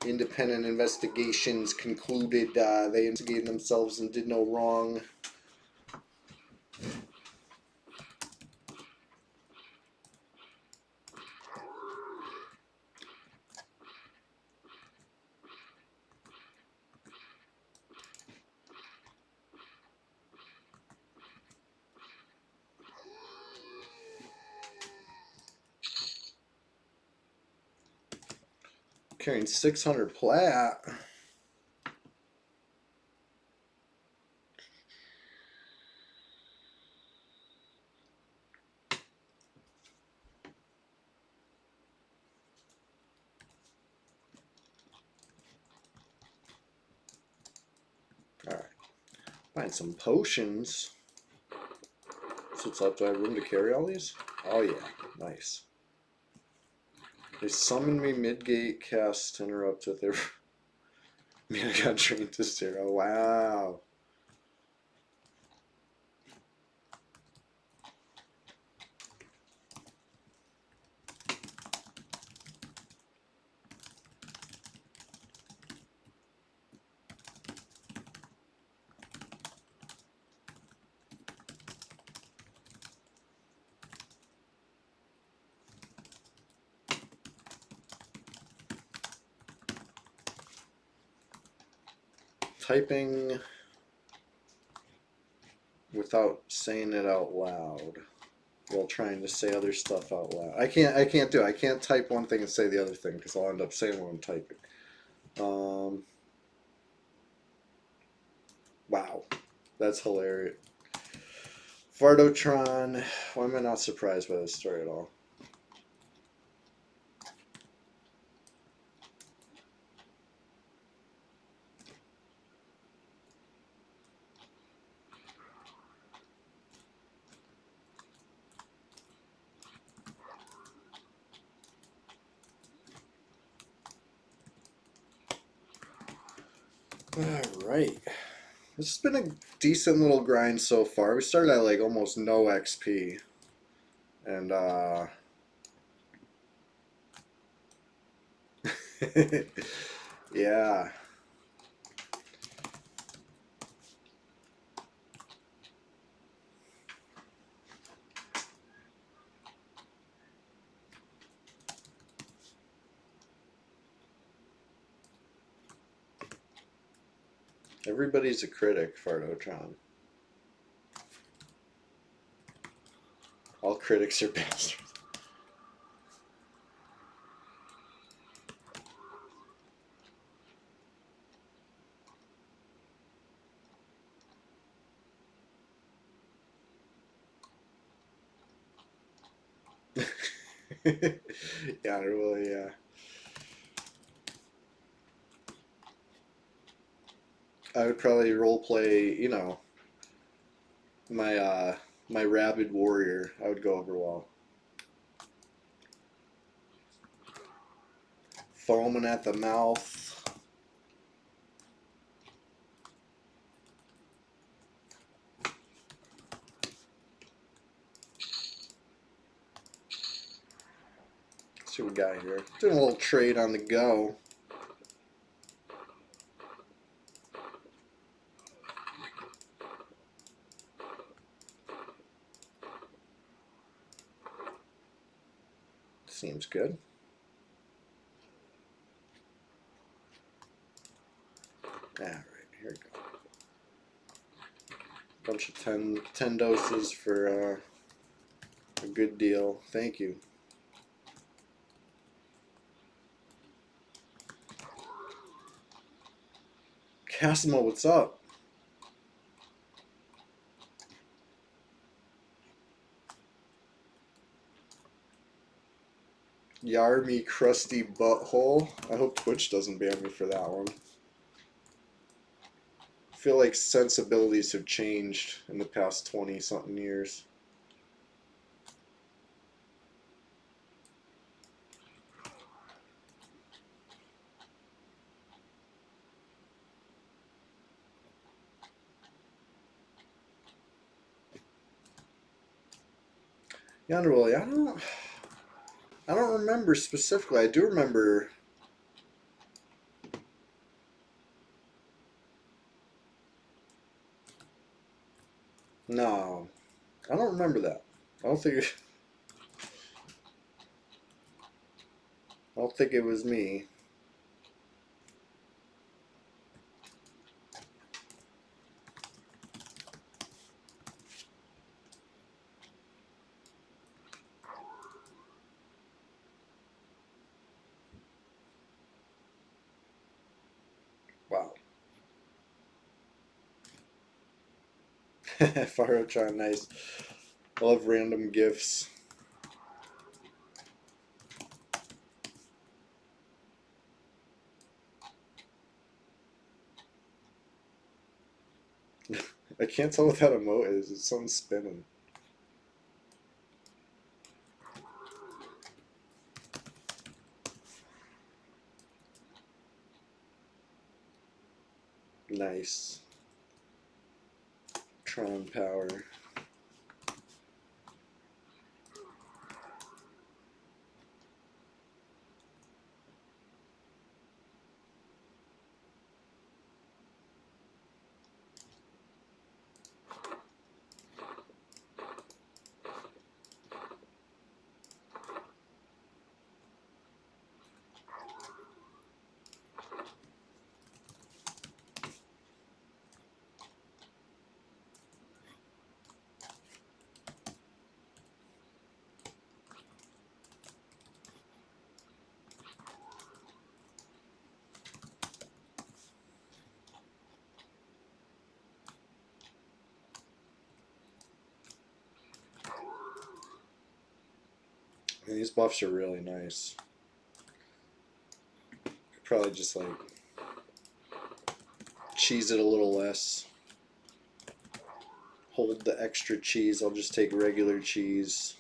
independent investigations concluded they investigated themselves and did no wrong. Carrying 600 plat. Alright. Find some potions. So what's up? Do I have room to carry all these? Oh yeah. Nice. They summoned me mid-gate, cast interrupt with their... Man, I got trained to 0. Wow. Typing without saying it out loud while trying to say other stuff out loud. I can't do it. I can't type one thing and say the other thing because I'll end up saying what I'm typing. Wow. That's hilarious. Vardotron. Why am I not surprised by this story at all? Alright. This has been a decent little grind so far. We started at like almost no XP. And yeah. Everybody's a critic, Fardotron. All critics are bastards. Yeah, really, yeah. I would probably roleplay, you know, my rabid warrior. I would go over well. Foaming at the mouth. Let's see what we got here. Doing a little trade on the go. Seems good. Alright, here we go. Bunch of 10 doses for a good deal. Thank you. Casimo, what's up? Yarmy crusty butthole. I hope Twitch doesn't ban me for that one. I feel like sensibilities have changed in the past 20 something years. Yonder Willie, I don't remember specifically. I do remember. No, I don't remember that. I don't think. I don't think it was me. Wow. Farotron, nice. I love random gifts. I can't tell what that emote is. It's something spinning. Nice. Tron power. And these buffs are really nice. Probably just like cheese it a little less. Hold the extra cheese. I'll just take regular cheese.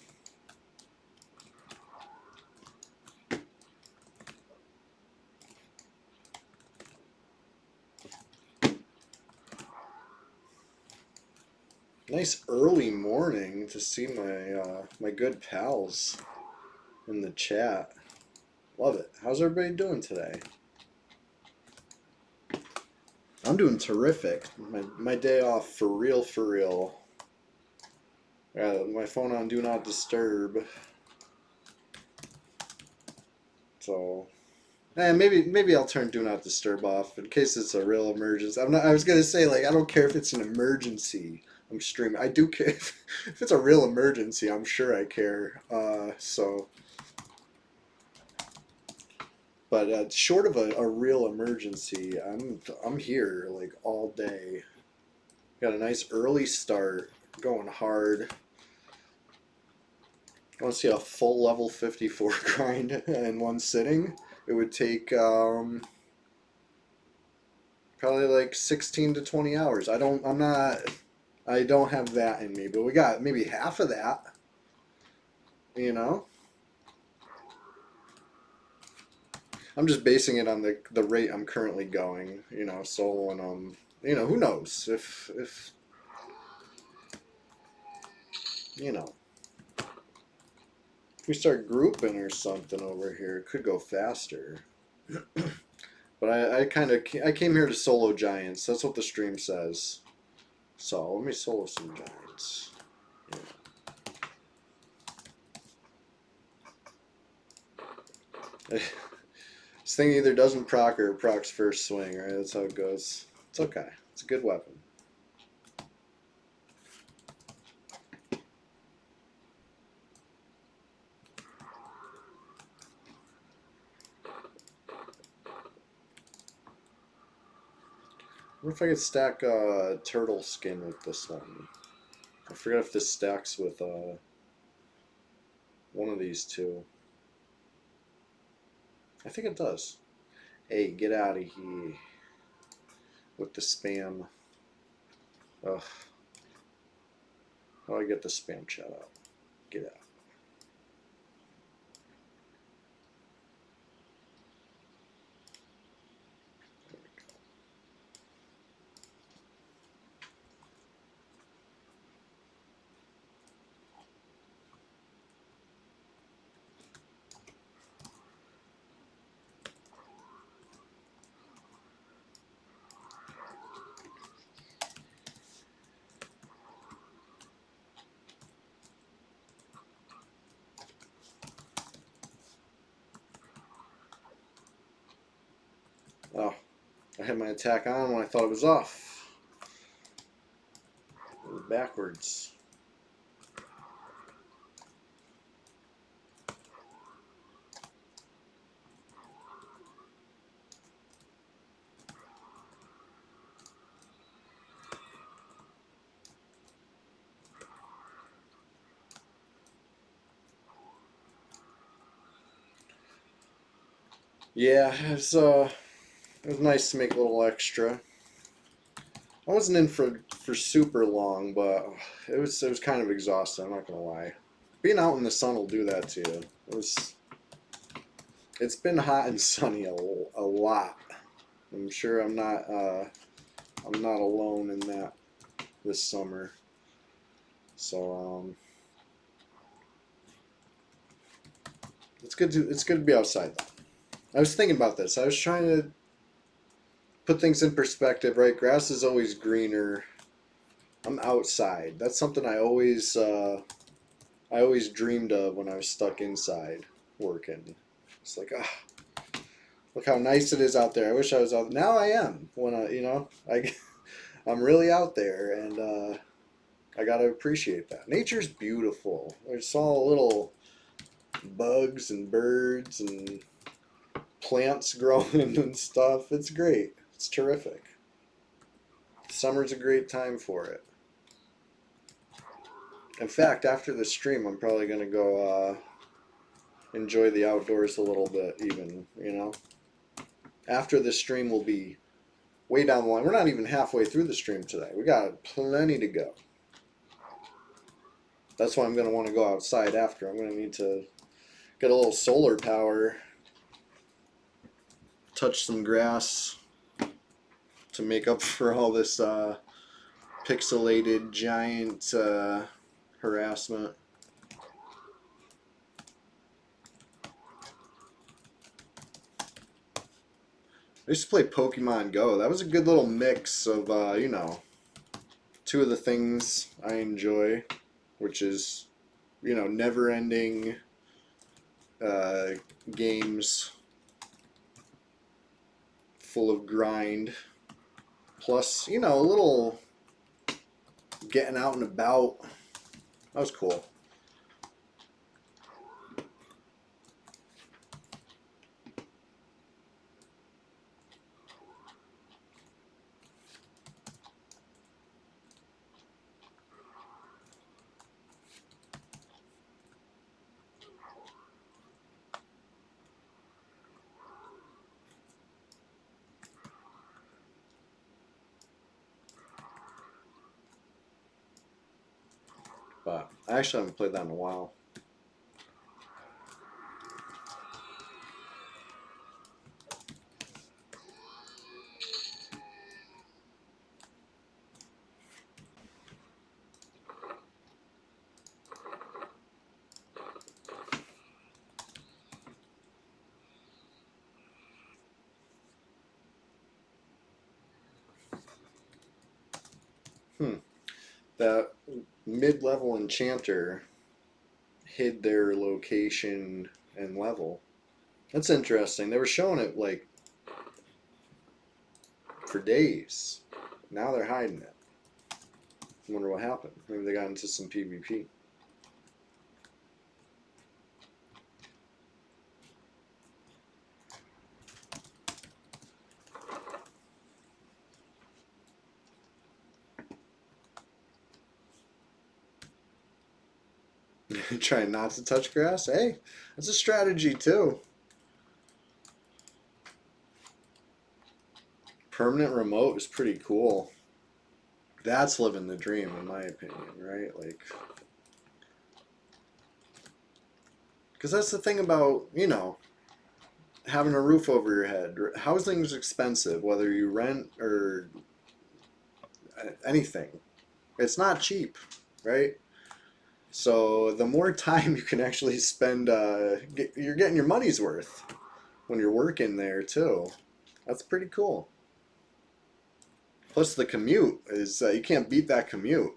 Nice early morning to see my my good pals in the chat. Love it. How's everybody doing today? I'm doing terrific. My day off for real, for real. Got my phone on Do Not Disturb. So, maybe I'll turn Do Not Disturb off in case it's a real emergency. I'm not. I was gonna say like I don't care if it's an emergency. I'm streaming. I do care if it's a real emergency. I'm sure I care. But short of a real emergency, I'm here like all day. Got a nice early start, going hard. I want to see a full level 54 grind in one sitting. It would take probably like 16 to 20 hours. I don't have that in me, but we got maybe half of that. You know? I'm just basing it on the rate I'm currently going, solo and who knows if you know, if we start grouping or something over here, it could go faster. But I came here to solo giants. That's what the stream says. So let me solo some giants. Yeah. This thing either doesn't proc or procs first swing, right? That's how it goes. It's okay. It's a good weapon. What if I could stack turtle skin with this one? I forget if this stacks with one of these two. I think it does. Hey, get out of here with the spam. Ugh. How do I get the spam chat out? Get out. Oh, I had my attack on when I thought it was off. It was backwards. Yeah, it was nice to make a little extra. I wasn't in for super long, but it was kind of exhausting. I'm not gonna lie. Being out in the sun will do that to you. It's been hot and sunny a lot. I'm sure I'm not alone in that this summer. So it's good to be outside though. I was thinking about this. I was trying to put things in perspective, right? Grass is always greener. I'm outside. That's something I always dreamed of when I was stuck inside working. It's like, look how nice it is out there. I wish I was out. Now I am. When I'm really out there, and I gotta appreciate that. Nature's beautiful. There's all little bugs and birds and plants growing and stuff. It's great. It's terrific. Summer's a great time for it. In fact, after the stream, I'm probably gonna go enjoy the outdoors a little bit. Even after the stream, will be way down the line. We're not even halfway through the stream today. We got plenty to go. That's why I'm gonna want to go outside after. I'm gonna need to get a little solar power, touch some grass to make up for all this pixelated giant harassment. I used to play Pokemon Go. That was a good little mix of, two of the things I enjoy, which is, never-ending games full of grind, plus, a little getting out and about. That was cool. But I actually haven't played that in a while. That mid-level enchanter hid their location and level. That's interesting. They were showing it like for days. Now they're hiding it. I wonder what happened. Maybe they got into some PvP. Trying not to touch grass? Hey, that's a strategy too. Permanent remote is pretty cool. That's living the dream, in my opinion, right? Like, because that's the thing about, having a roof over your head. Housing's expensive, whether you rent or anything. It's not cheap, right? So the more time you can actually spend, you're getting your money's worth when you're working there too. That's pretty cool. Plus the commute is, you can't beat that commute.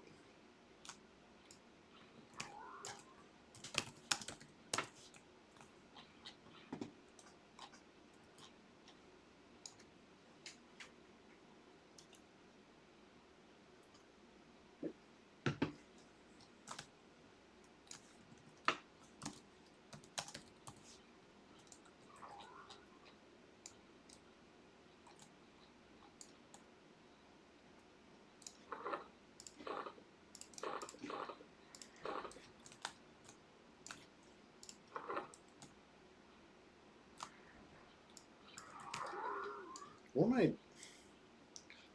What am I?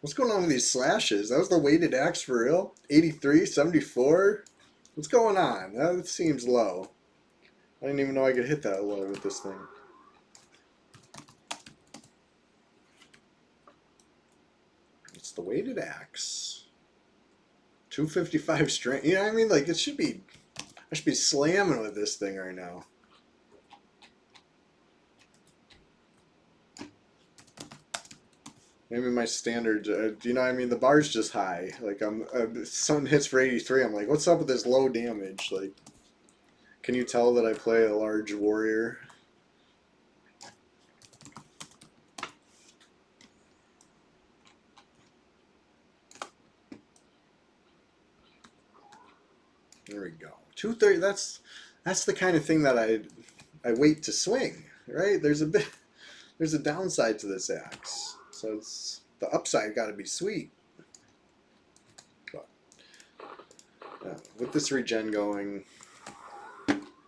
What's going on with these slashes? That was the weighted axe for real? 83, 74? What's going on? That seems low. I didn't even know I could hit that low with this thing. It's the weighted axe. 255 strength. You know what I mean? Like, it should be... I should be slamming with this thing right now. Maybe my standards, you know what I mean? The bar's just high. Like, something hits for 83, I'm like, what's up with this low damage? Like, can you tell that I play a large warrior? There we go. 230. That's the kind of thing that I wait to swing. Right? There's a downside to this axe. So it's the upside got to be sweet. But with this regen going,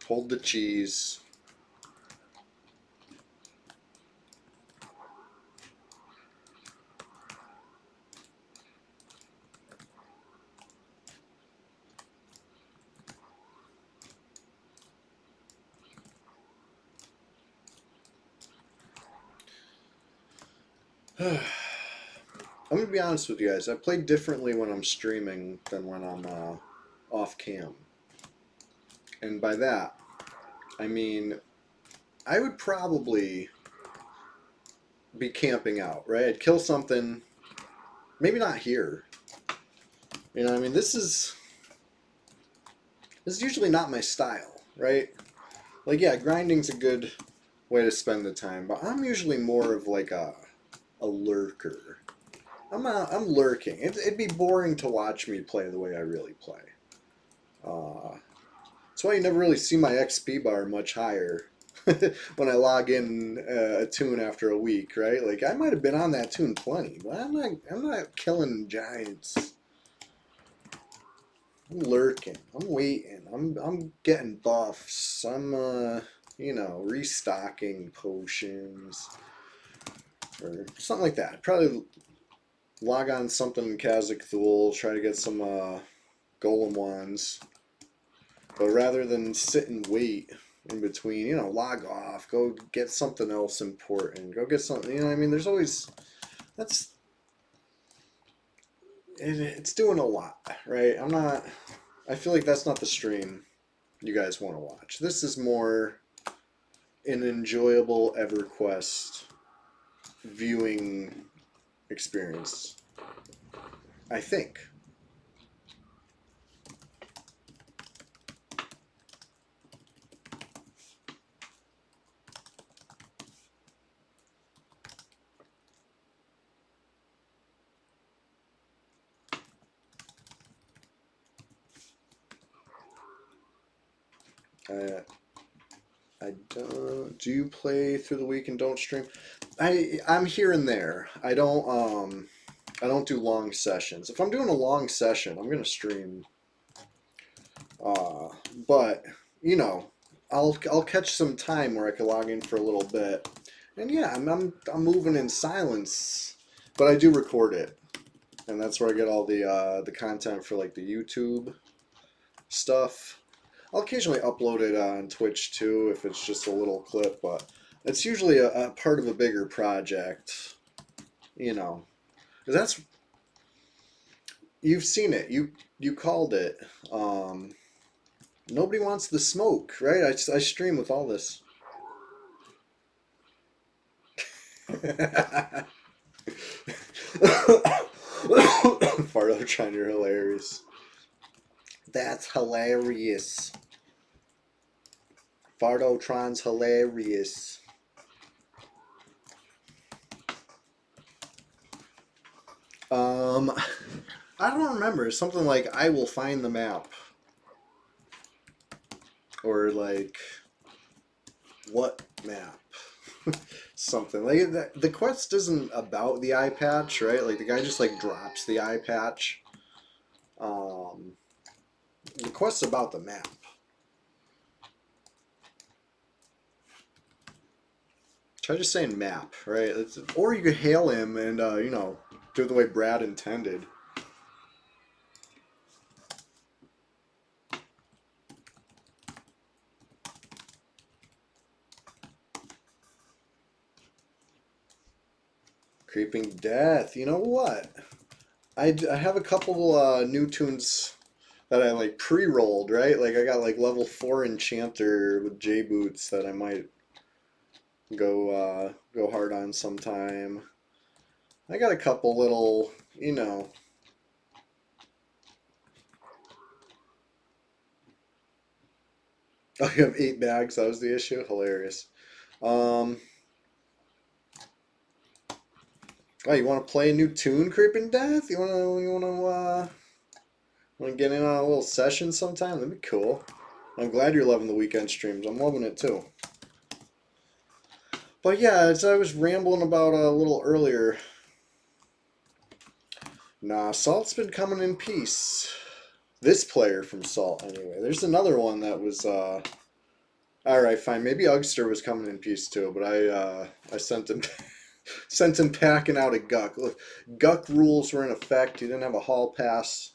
hold the cheese. I'm gonna be honest with you guys. I play differently when I'm streaming than when I'm off cam, and by that, I mean I would probably be camping out. Right? I'd kill something. Maybe not here. You know, I mean, this is usually not my style, right? Like, yeah, grinding's a good way to spend the time, but I'm usually more of like a lurker. I'm lurking. It'd be boring to watch me play the way I really play. That's why you never really see my XP bar much higher when I log in a tune after a week, right? Like, I might have been on that tune plenty, but I'm not killing giants. I'm lurking. I'm waiting. I'm getting buffs. I'm you know, restocking potions or something like that. Probably log on something in Kazakh Thul, try to get some golem wands. But rather than sit and wait in between, you know, log off, go get something else important. Go get something, you know what I mean? There's always it's doing a lot, right? I feel like that's not the stream you guys want to watch. This is more an enjoyable EverQuest viewing experience, I think. I don't. Do you play through the week and don't stream? I'm here and there. I don't do long sessions. If I'm doing a long session, I'm gonna stream. Uh, but you know, I'll catch some time where I can log in for a little bit, and yeah, I'm moving in silence, but I do record it, and that's where I get all the content for like the YouTube stuff. I'll occasionally upload it on Twitch too if it's just a little clip, but it's usually a part of a bigger project, you know. 'Cause that's you've seen it. You called it. Nobody wants the smoke, right? I stream with all this. Fardo trying, you're hilarious. That's hilarious. Fardotron's hilarious. I don't remember. Something like I will find the map. Or like what map? Something. Like the quest isn't about the eye patch, right? Like the guy just like drops the eye patch. The quest's about the map. Try just saying map, right? Or you could hail him and, you know, do it the way Brad intended. Creeping Death. You know what? I have a couple new tunes that I like pre-rolled, right? Like I got like level 4 Enchanter with J Boots that I might go hard on sometime. I got a couple little, you know. Oh, you have 8 bags. That was the issue. Hilarious. Um, oh, you want to play a new tune, Creeping Death? You want to get in on a little session sometime? That'd be cool. I'm glad you're loving the weekend streams. I'm loving it too. But yeah, as I was rambling about a little earlier, nah, Salt's been coming in peace. This player from Salt, anyway. There's another one that was, alright, fine. Maybe Ugster was coming in peace too, but I sent him, sent him packing out a Guck. Look, Guck rules were in effect. He didn't have a hall pass.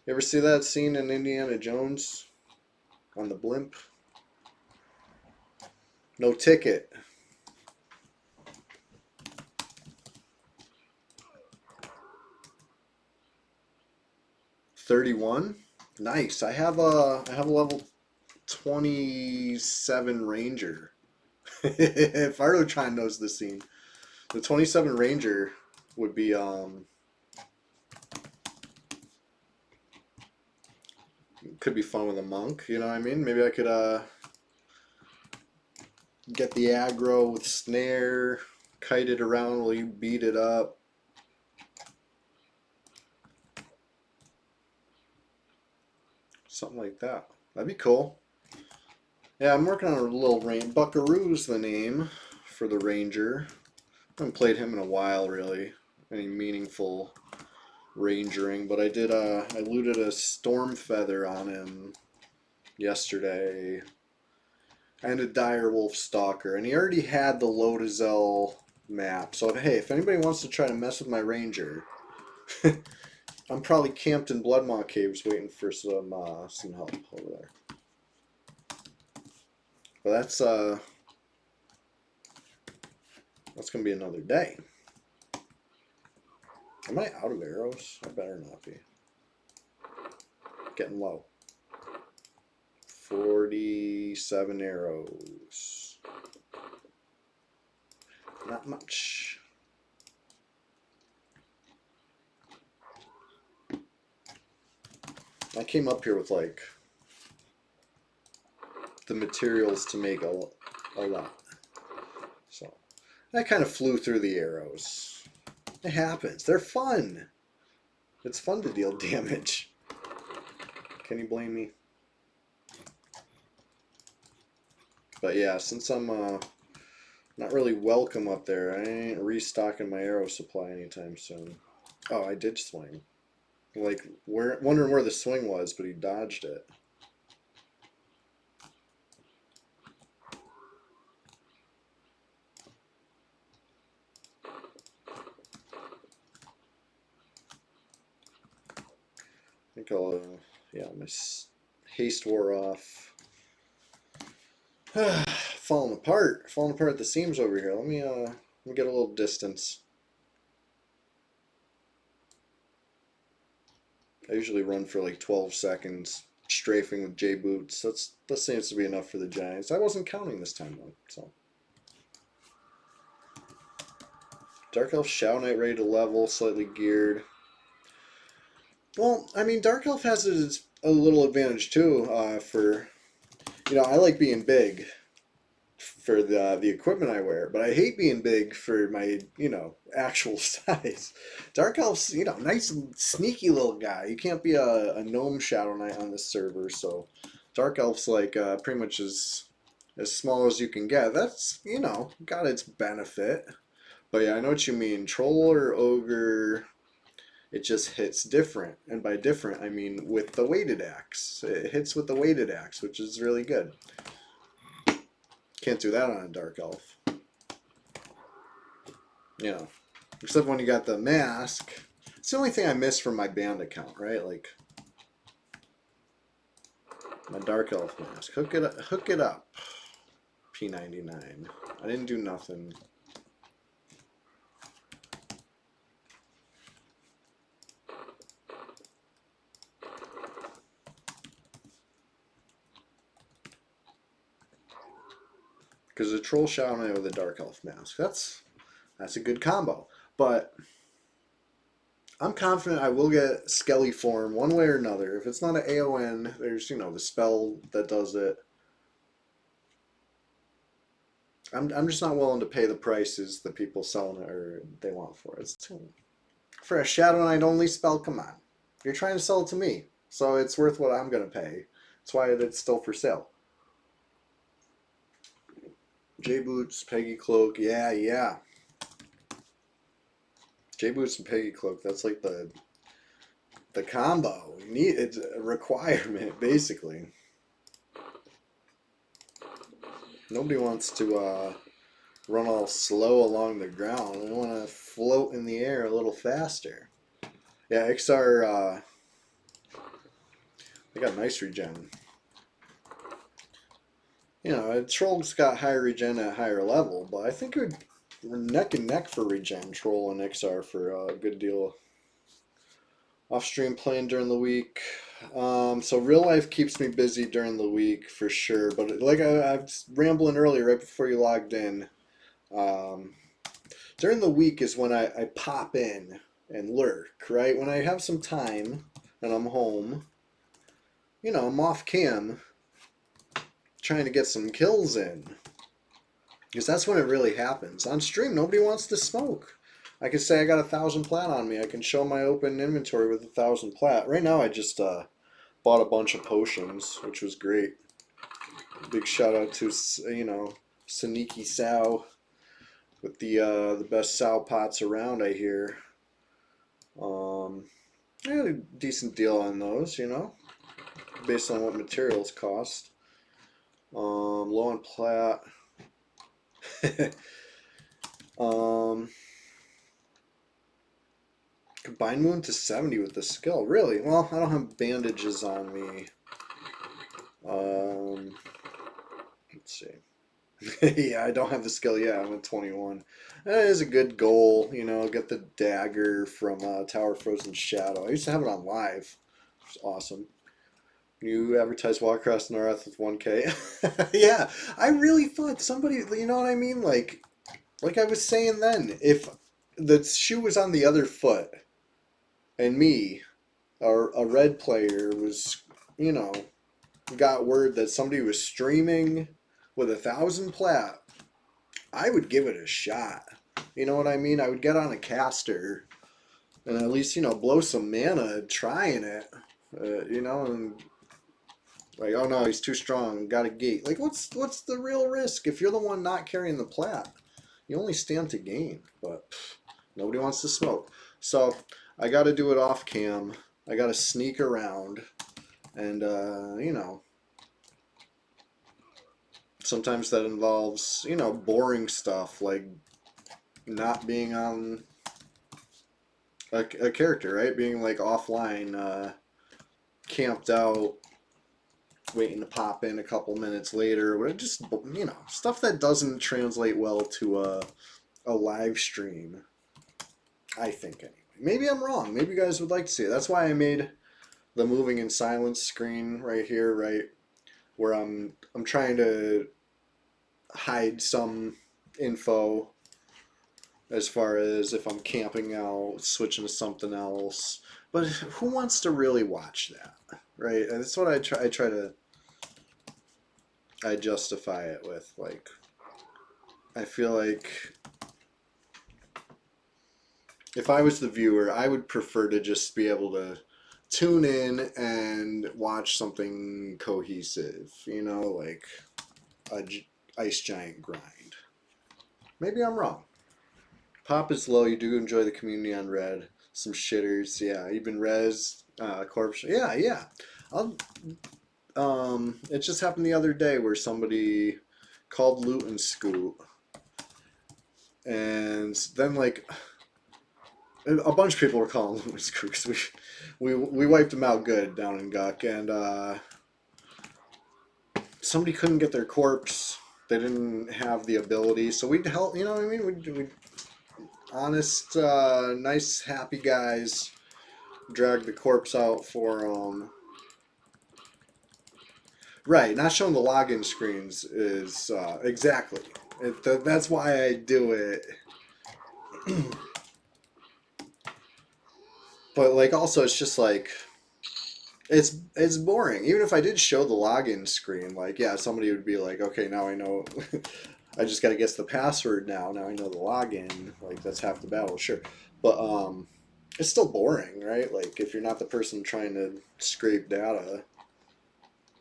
You ever see that scene in Indiana Jones on the blimp? No ticket. 31. Nice. I have a level 27 Ranger. Fartotron knows the scene. The 27 Ranger would be could be fun with a monk, you know what I mean? Maybe I could get the aggro with snare, kite it around while you beat it up. Something like that. That'd be cool. Yeah, I'm working on a little range. Buckaroo's the name for the Ranger. I haven't played him in a while, really. Any meaningful rangering, but I looted a storm feather on him yesterday and a direwolf stalker, and he already had the Lodazel map. So hey, if anybody wants to try to mess with my ranger, I'm probably camped in Bloodmaw Caves waiting for some help over there. But that's gonna be another day. Am I out of arrows? I better not be. Getting low. 47 arrows. Not much. I came up here with like the materials to make a lot. So I kind of flew through the arrows. It happens. They're fun. It's fun to deal damage. Can you blame me? But yeah, since I'm not really welcome up there, I ain't restocking my arrow supply anytime soon. Oh, I did swing. Like, wondering where the swing was, but he dodged it. I think I'll, yeah, my haste wore off. Falling apart at the seams over here. Let me get a little distance. I usually run for like 12 seconds, strafing with J boots. That seems to be enough for the Giants. I wasn't counting this time though, so. Dark Elf Shadow Knight ready to level, slightly geared. Well, I mean, Dark Elf has a little advantage too. For I like being big for the equipment I wear, but I hate being big for my actual size. Dark Elf's nice sneaky little guy. You can't be a gnome Shadow Knight on this server, so Dark Elf's like pretty much as small as you can get. That's got its benefit. But yeah, I know what you mean. Troll or ogre, it just hits different. And by different, I mean with the weighted axe. It hits with the weighted axe, which is really good. Can't do that on a Dark Elf. You know, except when you got the mask. It's the only thing I miss from my band account, right? Like my Dark Elf mask. Hook it up. Hook it up. P99. I didn't do nothing. Because a troll Shadow Knight with a Dark Elf mask. That's a good combo. But I'm confident I will get Skelly form one way or another. If it's not an AON, there's, you know, the spell that does it. I'm just not willing to pay the prices that people selling it or they want for it. For a Shadow Knight only spell, come on. You're trying to sell it to me. So it's worth what I'm going to pay. That's why it's still for sale. J Boots, Peggy Cloak, yeah. J Boots and Peggy Cloak, that's like the combo. You need, it's a requirement, basically. Nobody wants to run all slow along the ground. They want to float in the air a little faster. Yeah, XR, they got nice regen. You know, Troll's got higher regen at higher level, but I think we're neck and neck for regen, Troll and XR for a good deal. Off stream playing during the week. So real life keeps me busy during the week for sure. But like I was rambling earlier, right before you logged in, during the week is when I pop in and lurk, right? When I have some time and I'm home, you know, I'm off cam trying to get some kills in. Because that's when it really happens. On stream, nobody wants to smoke. I can say I got 1,000 plat on me. I can show my open inventory with 1,000 plat. Right now, I just bought a bunch of potions, which was great. Big shout out to, you know, Saniki Sow with the best sow pots around, I hear. I had a decent deal on those, you know, based on what materials cost. Low on plat. Combine wound to 70 with the skill. Really? Well, I don't have bandages on me. Let's see. Yeah, I don't have the skill yet. I'm at 21. That is a good goal, you know, get the dagger from Tower Frozen Shadow. I used to have it on live. It's awesome. You advertise Walk Across North with 1K. Yeah, I really thought somebody, you know what I mean? Like I was saying then, if the shoe was on the other foot and me, or a red player was, you know, got word that somebody was streaming with 1,000 plat, I would give it a shot. You know what I mean? I would get on a caster and at least, you know, blow some mana trying it. You know, and like, oh no, he's too strong, got a gate. Like, what's the real risk if you're the one not carrying the plat? You only stand to gain, but nobody wants to smoke. So I got to do it off cam. I got to sneak around, and you know, sometimes that involves, you know, boring stuff like not being on a character, right? Being like offline, camped out, waiting to pop in a couple minutes later. But just, you know, stuff that doesn't translate well to a live stream. I think anyway. Maybe I'm wrong. Maybe you guys would like to see it. That's why I made the moving in silence screen right here, right where I'm trying to hide some info as far as if I'm camping out, switching to something else. But who wants to really watch that, right? And that's what I try to. I justify it with, like, I feel like if I was the viewer, I would prefer to just be able to tune in and watch something cohesive, you know, like a Ice Giant grind. Maybe I'm wrong. Pop is low. You do enjoy the community on Red. Some shitters, yeah. Even Res, Corpse, yeah. I'll, it just happened the other day where somebody called Loot and Scoot, And then like a bunch of people were calling Loomis crooks. We wiped them out good down in Guck, and somebody couldn't get their corpse. They didn't have the ability, so we'd help. You know what I mean? We honest, nice, happy guys drag the corpse out for right. Not showing the login screens is exactly. That's why I do it. But like, also, it's just like it's boring. Even if I did show the login screen, like, yeah, somebody would be like, okay, now I know. I just got to guess the password now. Now I know the login. Like, that's half the battle, sure. But it's still boring, right? Like, if you're not the person trying to scrape data,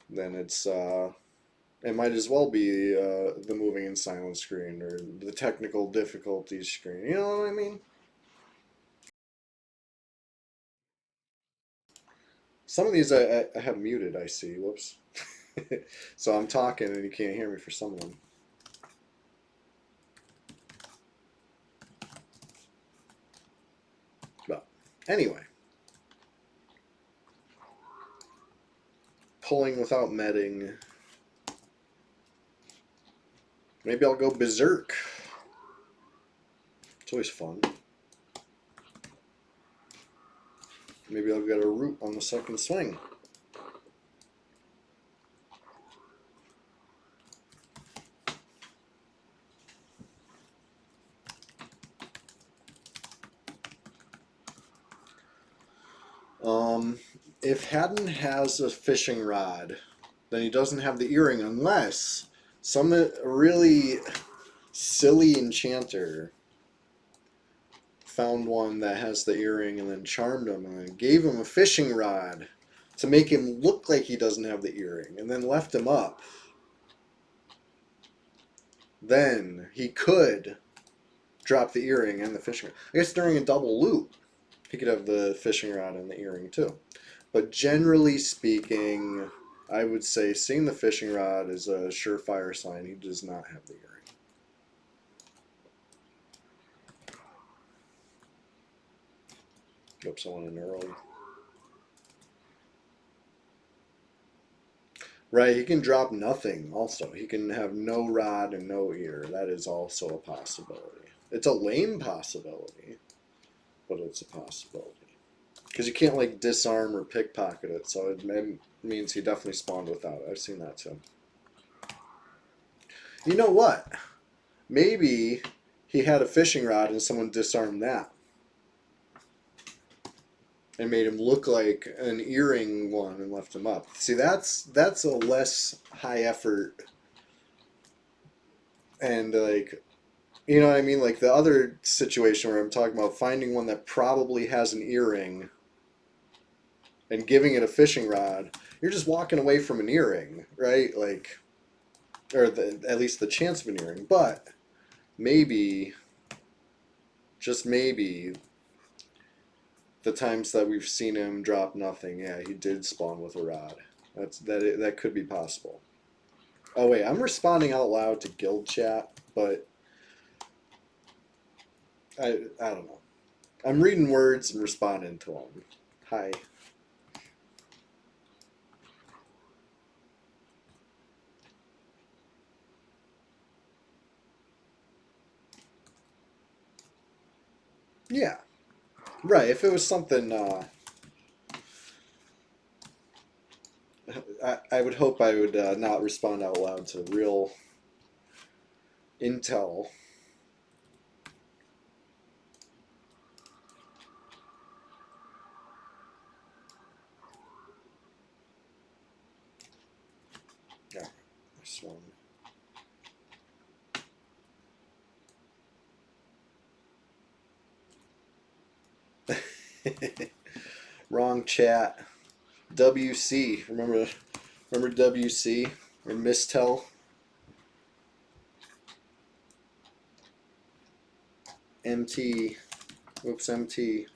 then it might as well be the moving and silent screen or the technical difficulties screen. You know what I mean? Some of these I have muted, I see. Whoops. So I'm talking and you can't hear me for some of them. But anyway, pulling without medding. Maybe I'll go berserk. It's always fun. Maybe I'll get a root on the second swing. If Haddon has a fishing rod, then he doesn't have the earring unless some really silly enchanter found one that has the earring and then charmed him and then gave him a fishing rod to make him look like he doesn't have the earring and then left him up. Then he could drop the earring and the fishing rod. I guess during a double loop, he could have the fishing rod and the earring too. But generally speaking, I would say seeing the fishing rod is a surefire sign he does not have the earring. Oops, I went in early. Right, he can drop nothing also. He can have no rod and no ear. That is also a possibility. It's a lame possibility, but it's a possibility. Because you can't like disarm or pickpocket it, so it means he definitely spawned without it. I've seen that too. You know what? Maybe he had a fishing rod and someone disarmed that and made him look like an earring one and left him up. See, that's a less high effort and like, you know what I mean? Like the other situation where I'm talking about finding one that probably has an earring and giving it a fishing rod, you're just walking away from an earring, right? Like, or at least the chance of an earring. But maybe, just maybe, the times that we've seen him drop nothing, yeah, he did spawn with a rod. That could be possible. Oh wait, I'm responding out loud to guild chat, but I don't know. I'm reading words and responding to them. Hi. Yeah. Right. If it was something, I would hope I would not respond out loud to real intel. Yeah. This one. Wrong chat. WC. Remember WC or Mistel? MT. Oops, MT.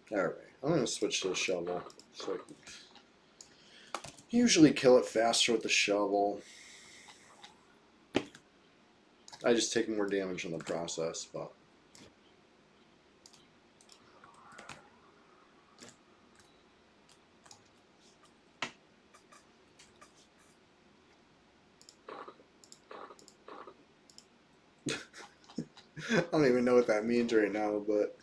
Alright, I'm going to switch to the shovel. So I can usually kill it faster with the shovel. I just take more damage in the process, but... I don't even know what that means right now, but...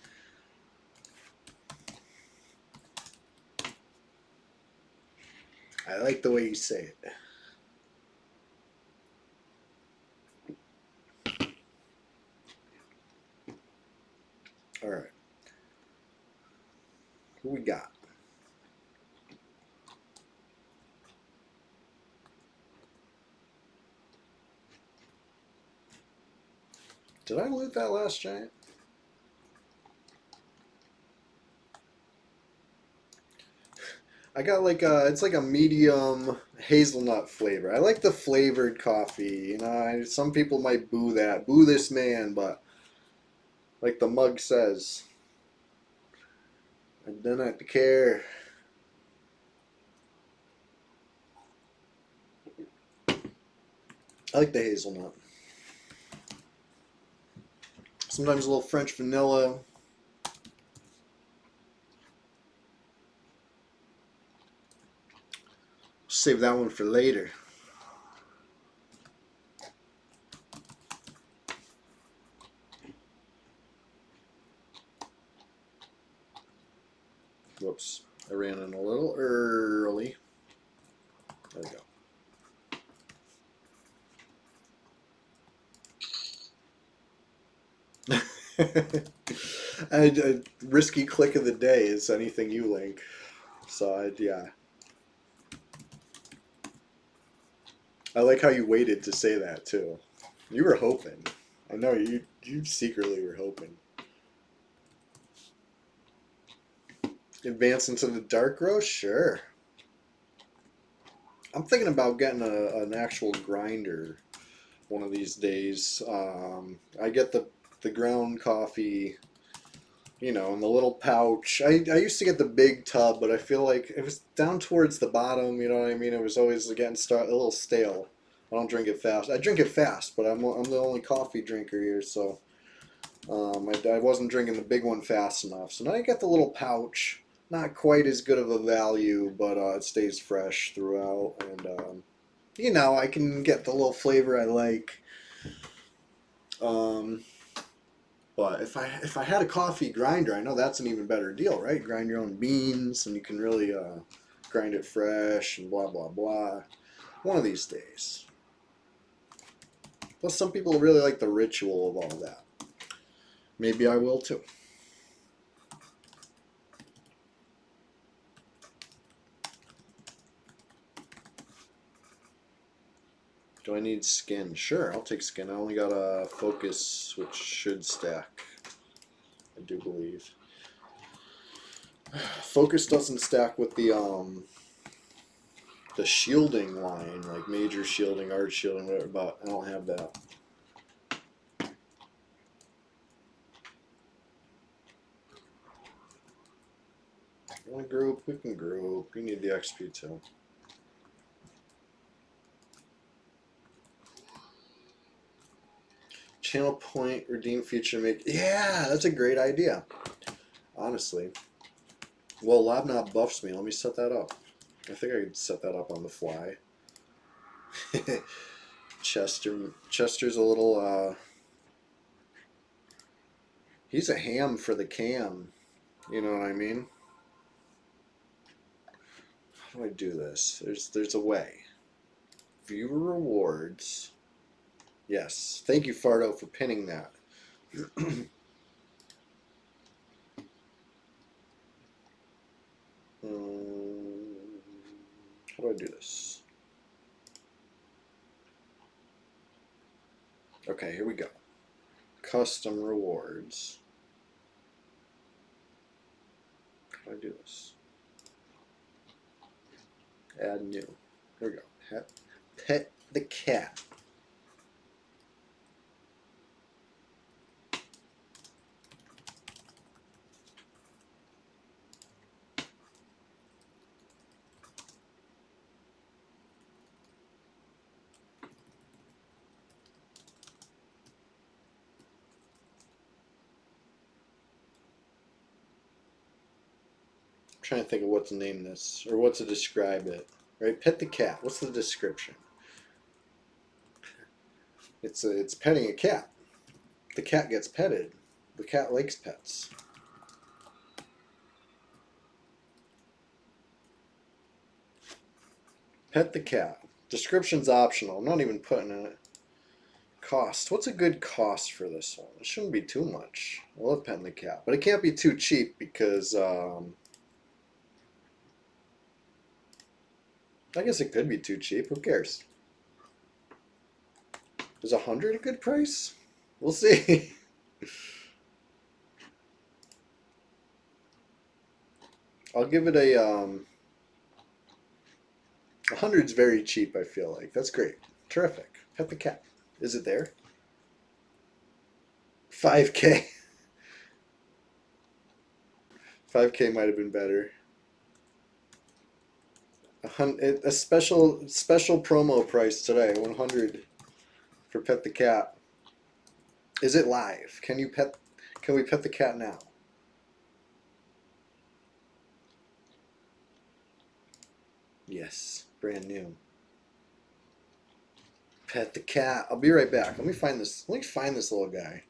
I like the way you say it. Alright. Who we got? Did I loot that last giant? I got like it's like a medium hazelnut flavor. I like the flavored coffee. You know, some people might boo that, boo this man, but like the mug says, I do not care. I like the hazelnut. Sometimes a little French vanilla. Save that one for later. Whoops, I ran in a little early. There we go. A risky click of the day is anything you link. So yeah. I like how you waited to say that too. You were hoping. I know you secretly were hoping. Advance into the dark roast? Sure. I'm thinking about getting an actual grinder one of these days. I get the ground coffee, you know, in the little pouch. I used to get the big tub, but I feel like it was down towards the bottom, you know what I mean? It was always getting a little stale. I don't drink it fast. I drink it fast, but I'm the only coffee drinker here, so I wasn't drinking the big one fast enough. So now I get the little pouch. Not quite as good of a value, but it stays fresh throughout, and you know, I can get the little flavor I like. But if I had a coffee grinder, I know that's an even better deal, right? Grind your own beans, and you can really grind it fresh and blah blah blah. One of these days. Plus, some people really like the ritual of all that. Maybe I will too. Do I need skin? Sure, I'll take skin. I only got a focus, which should stack. I do believe. Focus doesn't stack with the shielding line, like major shielding, art shielding, whatever. But I don't have that. You want to group? We can group. You need the XP too. Channel point, redeem feature, make... Yeah, that's a great idea. Honestly. Well, Lobnob buffs me. Let me set that up. I think I could set that up on the fly. Chester's a little, he's a ham for the cam. You know what I mean? How do I do this? There's a way. View rewards. Yes. Thank you, Fardo, for pinning that. How do I do this? Okay, here we go. Custom rewards. How do I do this? Add new. Here we go. Pet the cat. trying to think of what to name this or what to describe it. Right? Pet the cat. What's the description? It's petting a cat. The cat gets petted. The cat likes pets. Pet the cat. Description's optional. I'm not even putting it. Cost. What's a good cost for this one? It shouldn't be too much. I love petting the cat, but it can't be too cheap because I guess it could be too cheap. Who cares? Is 100 a good price? We'll see. I'll give it a 100's very cheap. I feel like that's great. Terrific. Pet the cat. Is it there? 5K. 5K might have been better. A special promo price today. 100 for Pet the Cat. Is it live? Can we pet the cat now? Yes, brand new. Pet the cat. I'll be right back. Let me find this little guy.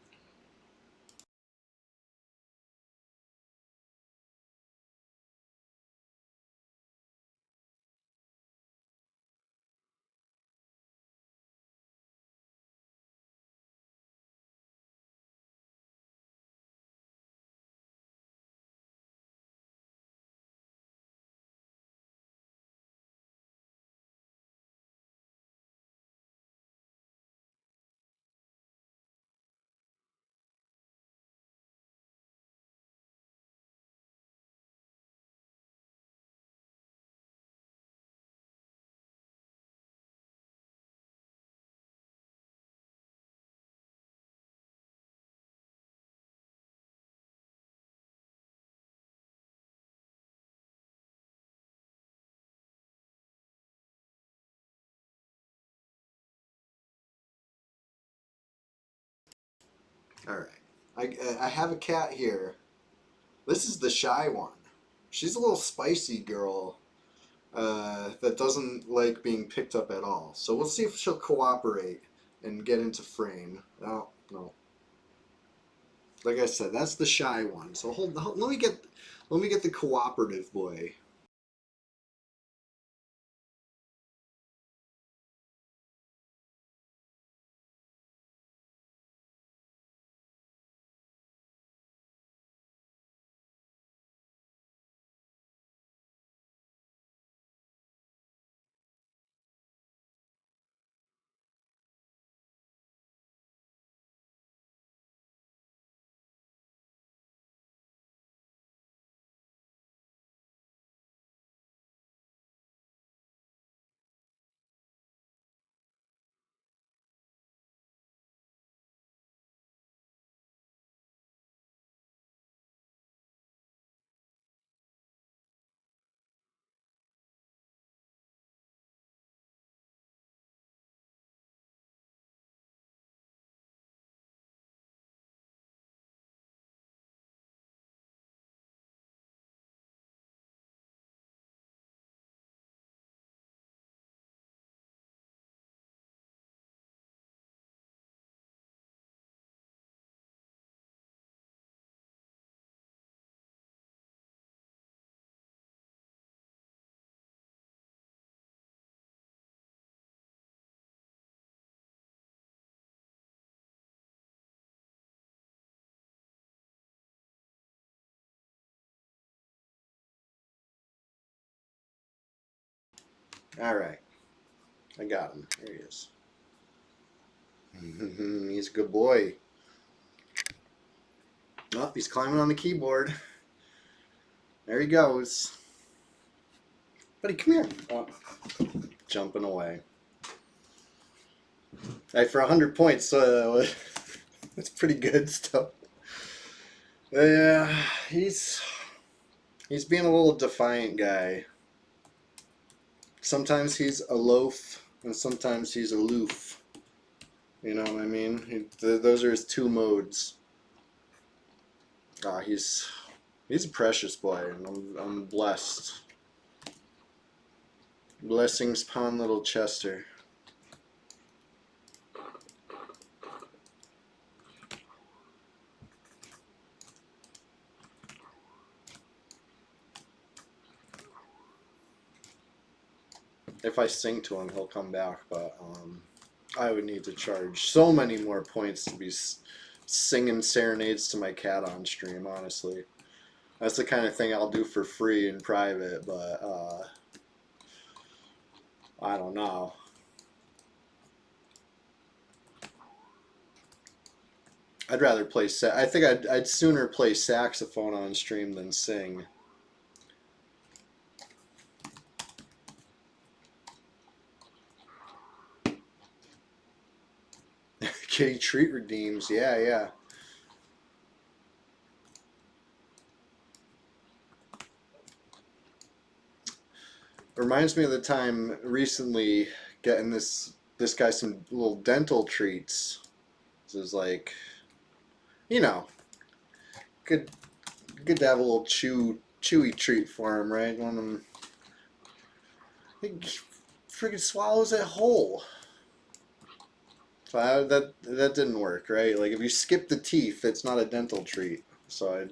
All right. I have a cat here. This is the shy one. She's a little spicy girl that doesn't like being picked up at all. So we'll see if she'll cooperate and get into frame. Oh, no. Like I said, that's the shy one. So let me get the cooperative boy. All right. I got him. There he is. He's a good boy. Oh, he's climbing on the keyboard. There he goes. Buddy, come here. Oh, jumping away. Hey, for 100 points, that's pretty good stuff. Yeah, he's being a little defiant guy. Sometimes he's aloof, and sometimes he's aloof. You know what I mean? Those are his two modes. He's He's a precious boy, and I'm blessed. Blessings upon little Chester. If I sing to him, he'll come back, but I would need to charge so many more points to be singing serenades to my cat on stream, honestly. That's the kind of thing I'll do for free in private, but I don't know. I'd rather play I think I'd sooner play saxophone on stream than sing. Kitty treat redeems, yeah, yeah. Reminds me of the time recently getting this guy some little dental treats. This is like, you know, good to have a little chewy treat for him, right? One of them, he freaking swallows it whole. So that didn't work, right? Like if you skip the teeth, it's not a dental treat. So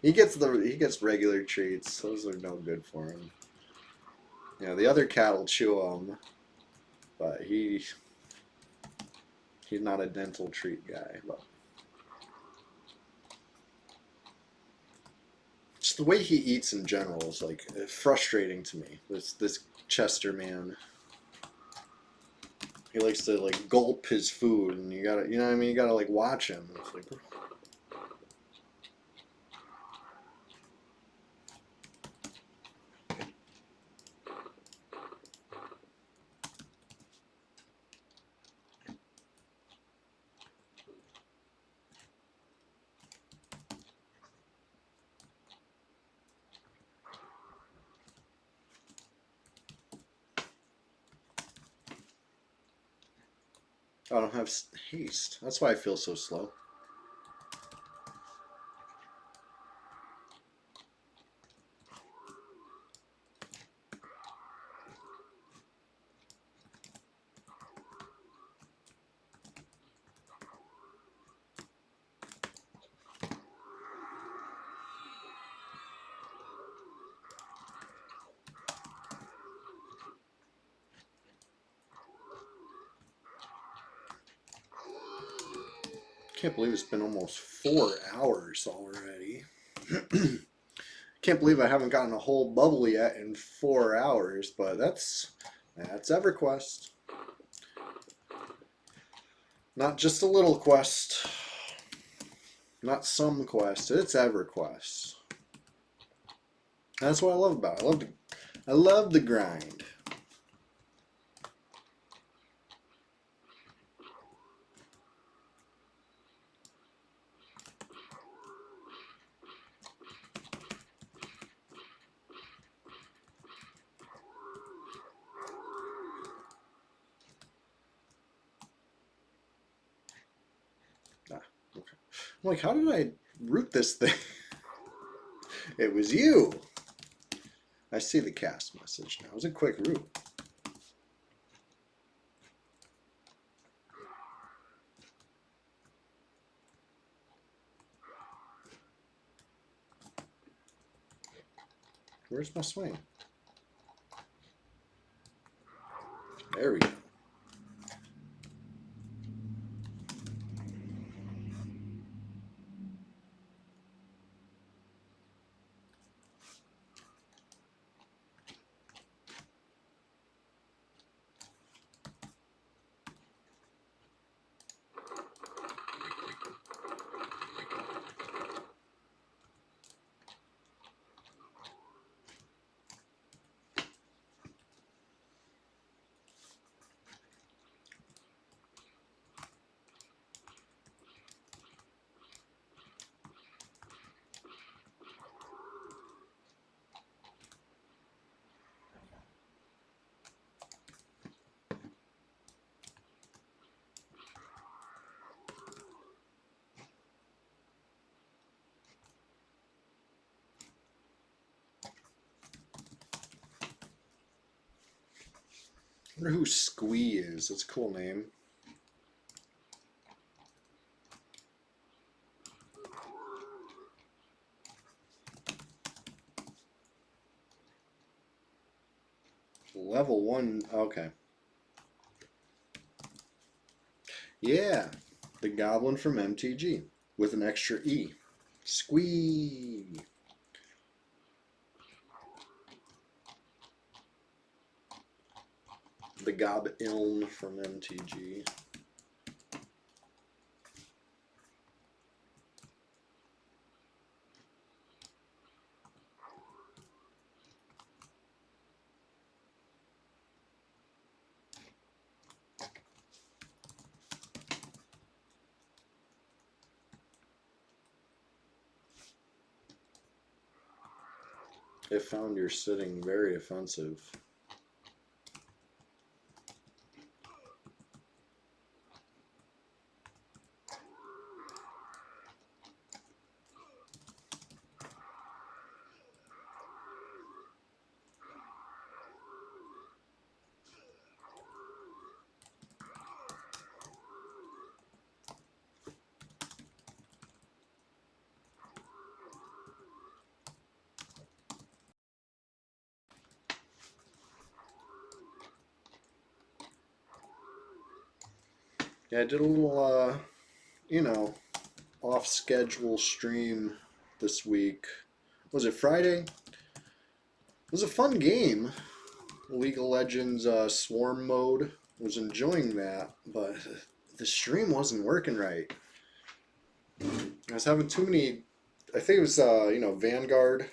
he gets regular treats. Those are no good for him. You know, the other cat will chew them, but he's not a dental treat guy. But just the way he eats in general is like frustrating to me. This Chester man. He likes to like gulp his food, and you gotta, you know what I mean? You gotta like watch him. It's like, I don't have haste. That's why I feel so slow. Can't believe it's been almost 4 hours already. Can't believe I haven't gotten a whole bubble yet in 4 hours, but that's EverQuest. Not just a little quest. Not some quest. It's EverQuest. That's what I love about it. I love the grind. Ah, okay. I'm like, how did I root this thing? It was you. I see the cast message now. It was a quick root. Where's my swing? There we go. wonder who Squee is. That's a cool name. Level 1. Okay. Yeah. The Goblin from MTG with an extra E. Squee. The Goblin from MTG. It found your sitting very offensive. Yeah, I did a little, you know, off schedule stream this week. Was it Friday? It was a fun game. League of Legends Swarm mode. Was enjoying that, but the stream wasn't working right. I was having too many. I think it was, Vanguard.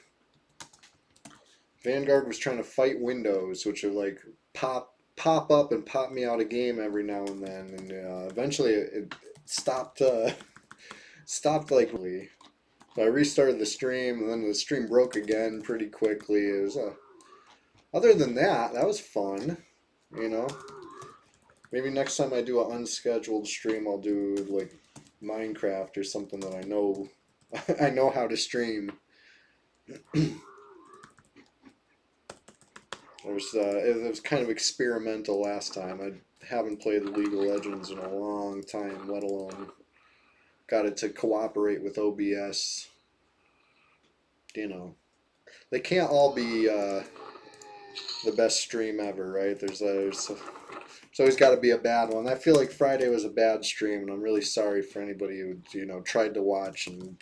Vanguard was trying to fight Windows, which are like pop up and pop me out of game every now and then, and eventually it stopped. Stopped like really. So I restarted the stream, and then the stream broke again pretty quickly. It was other than that, that was fun. You know, maybe next time I do an unscheduled stream, I'll do like Minecraft or something that I know I know how to stream. It was kind of experimental last time. I haven't played League of Legends in a long time, let alone got it to cooperate with OBS. You know, they can't all be the best stream ever, right? There's always got to be a bad one. I feel like Friday was a bad stream, and I'm really sorry for anybody who tried to watch and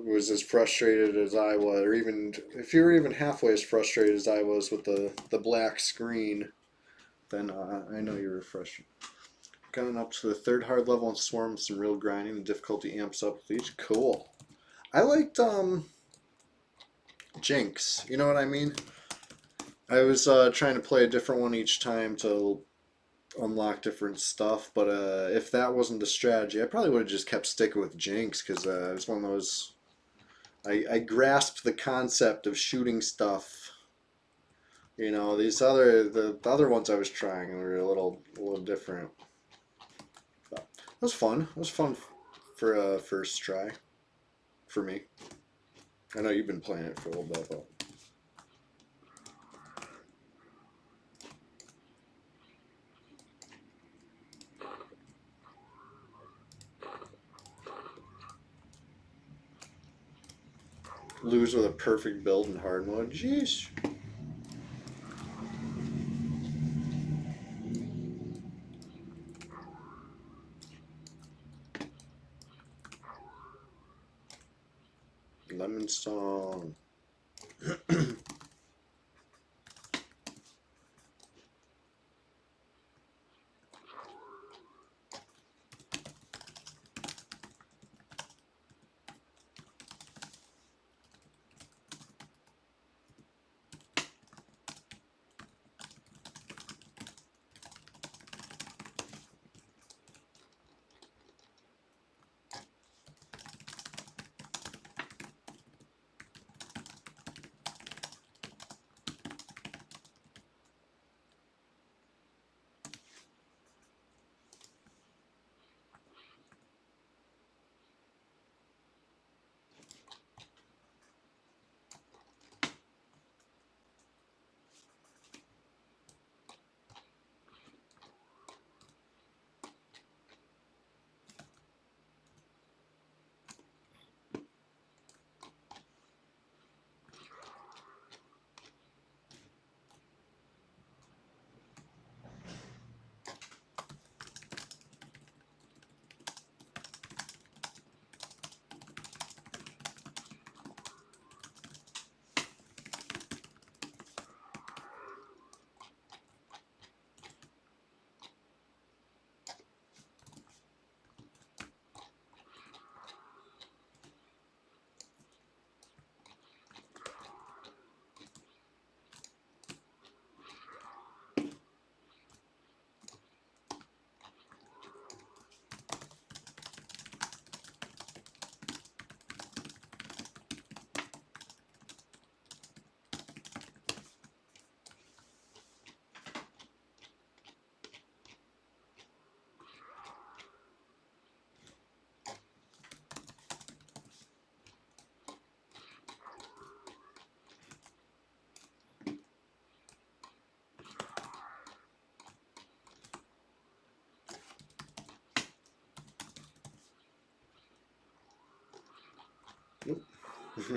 was as frustrated as I was, or even if you were even halfway as frustrated as I was with the black screen, then I know you were frustrated. Gotten up to the 3rd hard level and Swarm with some real grinding. The difficulty amps up with each. Cool. I liked Jinx. You know what I mean? I was trying to play a different one each time to unlock different stuff, but if that wasn't the strategy, I probably would have just kept sticking with Jinx, because it was one of those. I grasped the concept of shooting stuff. You know, the other ones I was trying were a little different. But it was fun. It was fun for a first try for me. I know you've been playing it for a little bit, but. Lose with a perfect build in hard mode. Jeez. Lemon Song.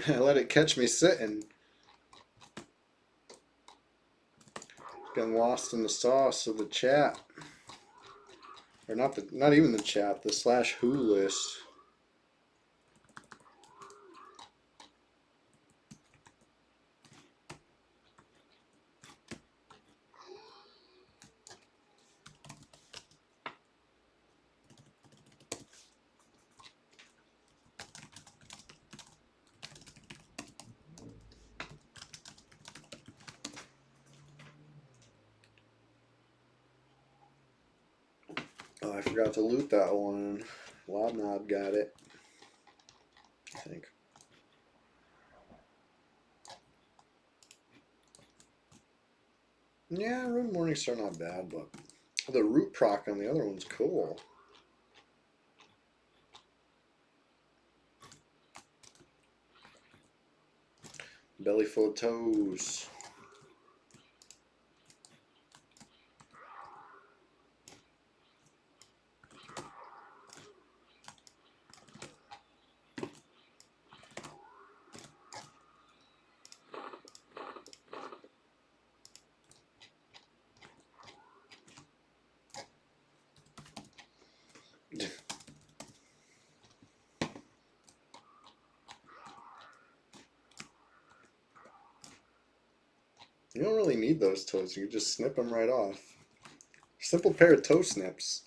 I let it catch me sitting. Getting lost in the sauce of the chat. Or not even the chat, the /who list. Oh, I forgot to loot that one. Lobnob got it, I think. Yeah, Rune Morningstar not bad, but the root proc on the other one's cool. Belly full of toes. You don't really need those toes. You can just snip them right off. Simple pair of toe snips.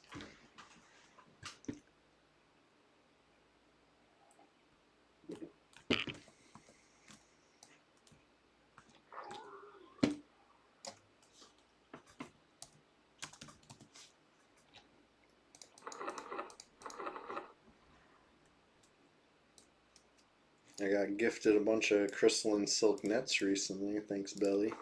I got gifted a bunch of crystalline silk nets recently. Thanks, Belly.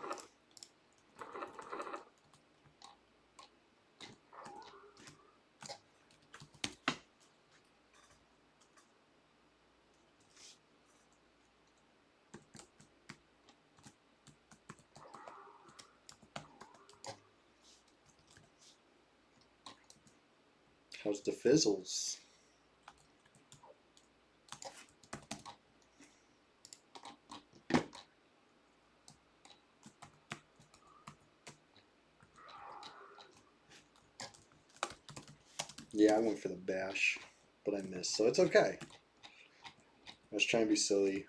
How's the fizzles? Yeah, I went for the bash, but I missed, so it's okay. I was trying to be silly.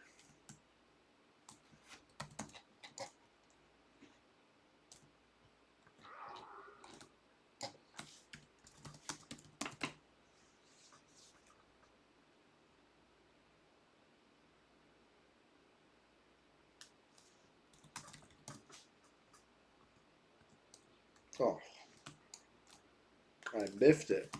Oh, I biffed it.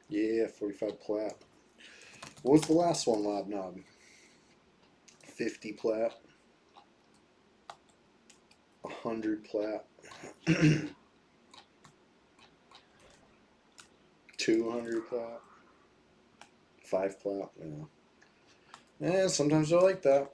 Yeah, 45 plat. What was the last one, Lobnob? 50 plat. 100 plat. 200 plat. 5 plat. Yeah. Yeah, sometimes I like that.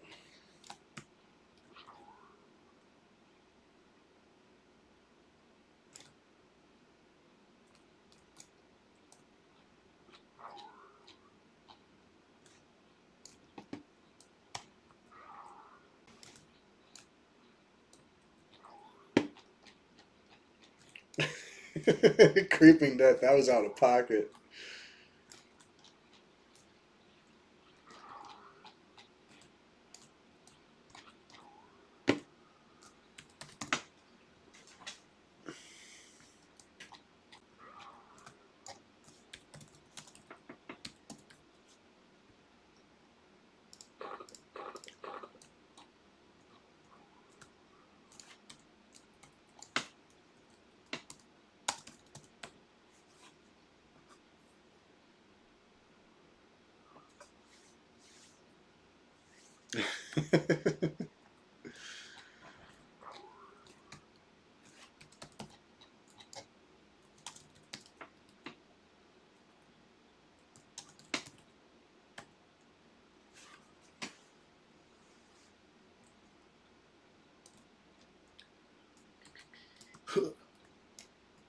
Creeping death. That was out of pocket.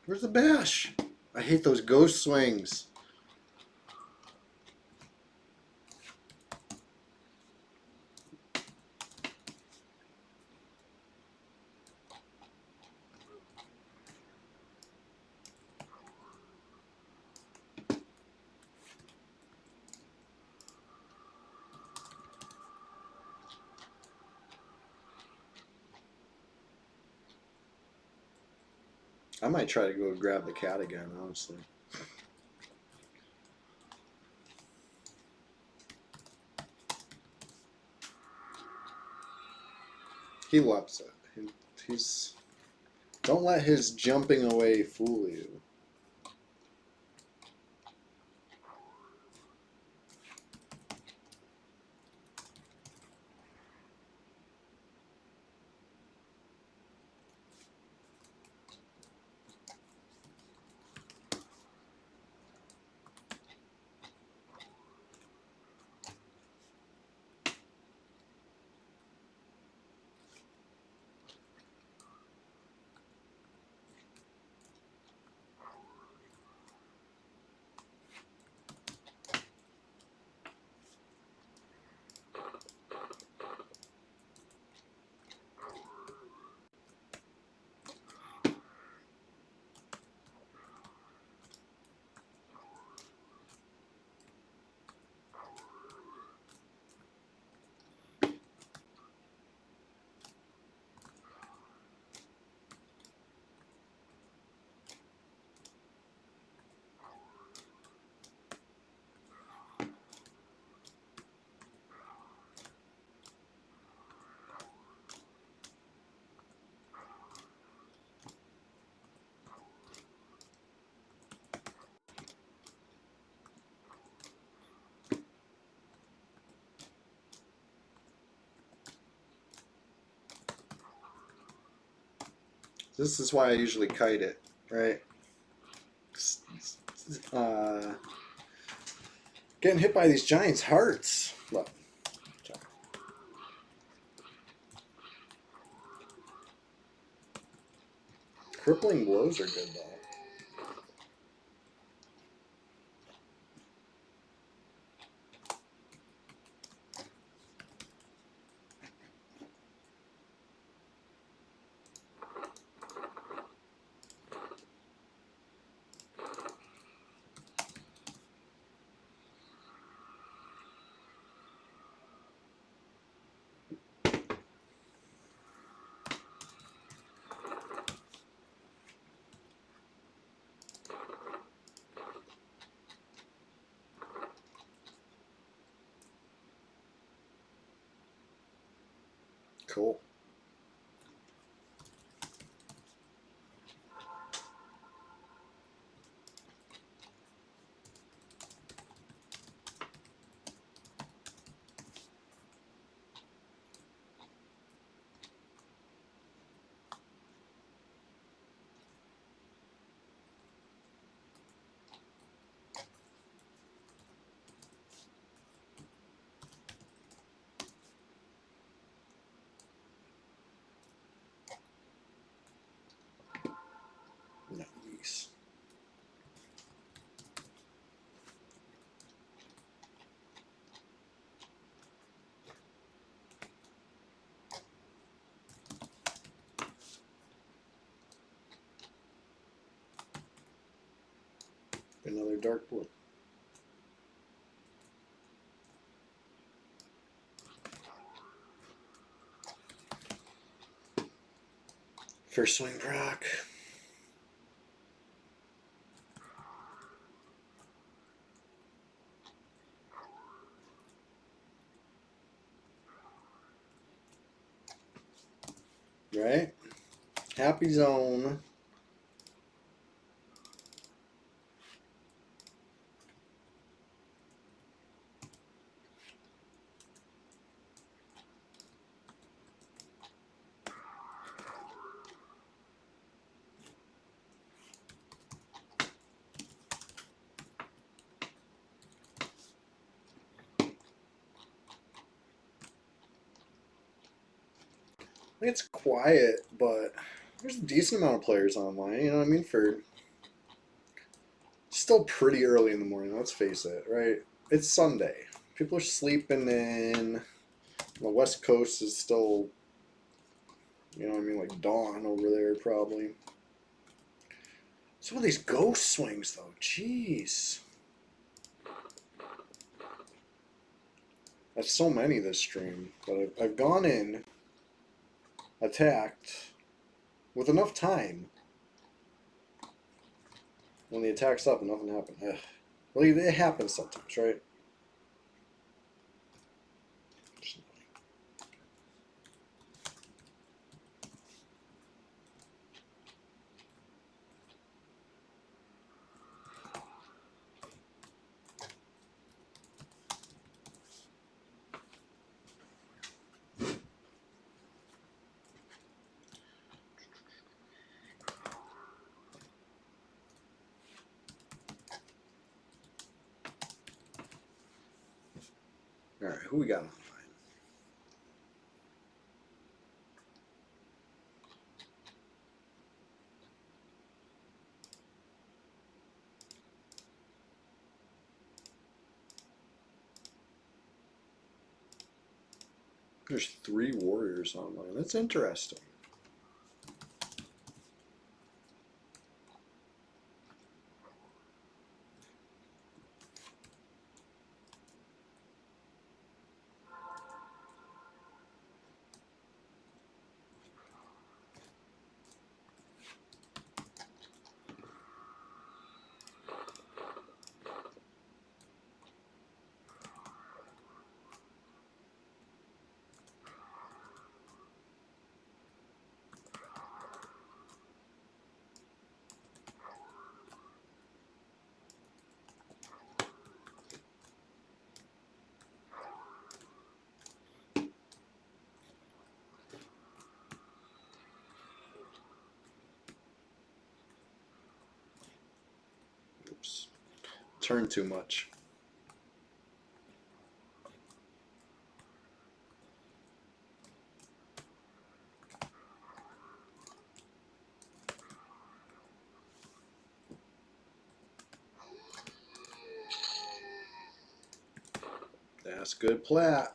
Where's the bash? I hate those ghost swings. I might try to go grab the cat again, honestly. He loves it. He's don't let his jumping away fool you. This is why I usually kite it, right? Uh, Getting hit by these giants hurts. Look. Crippling blows are good though. Cool. Nice. Another dark blue. First swing proc. Right? Happy zone. it's quiet, but there's a decent amount of players online. You know what I mean? For still pretty early in the morning. Let's face it, right? It's Sunday. People are sleeping in. The West Coast is still, you know what I mean, like dawn over there probably. Some of these ghost swings though, jeez. That's so many this stream. But I've gone in, attacked, with enough time. When the attack's up, nothing happened. Ugh. Well, it happens sometimes, right? All right, who we got on? There's 3 warriors online. That's interesting. Oops. Turn too much. That's good plat.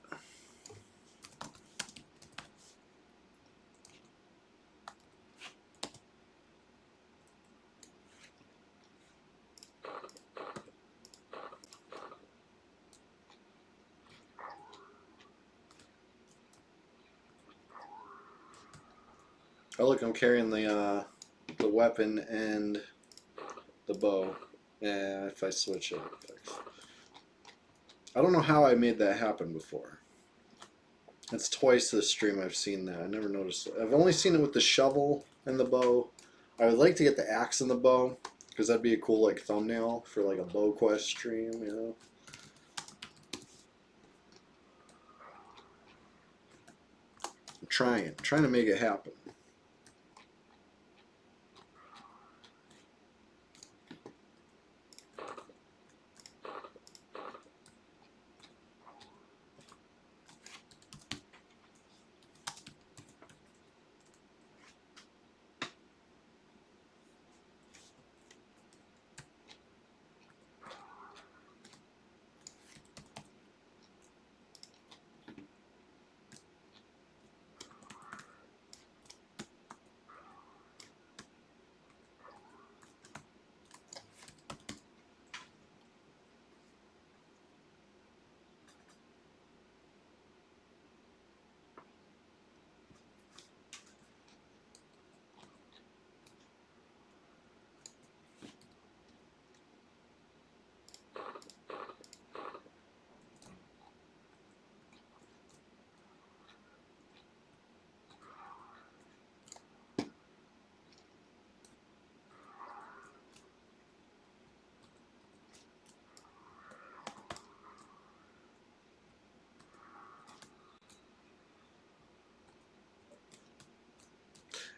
Oh look, I'm carrying the weapon and the bow. Yeah, if I switch it, it fixes. I don't know how I made that happen before. That's twice this stream I've seen that. I never noticed it. I've only seen it with the shovel and the bow. I would like to get the axe and the bow, because that'd be a cool like thumbnail for like a bow quest stream, you know. I'm trying to make it happen.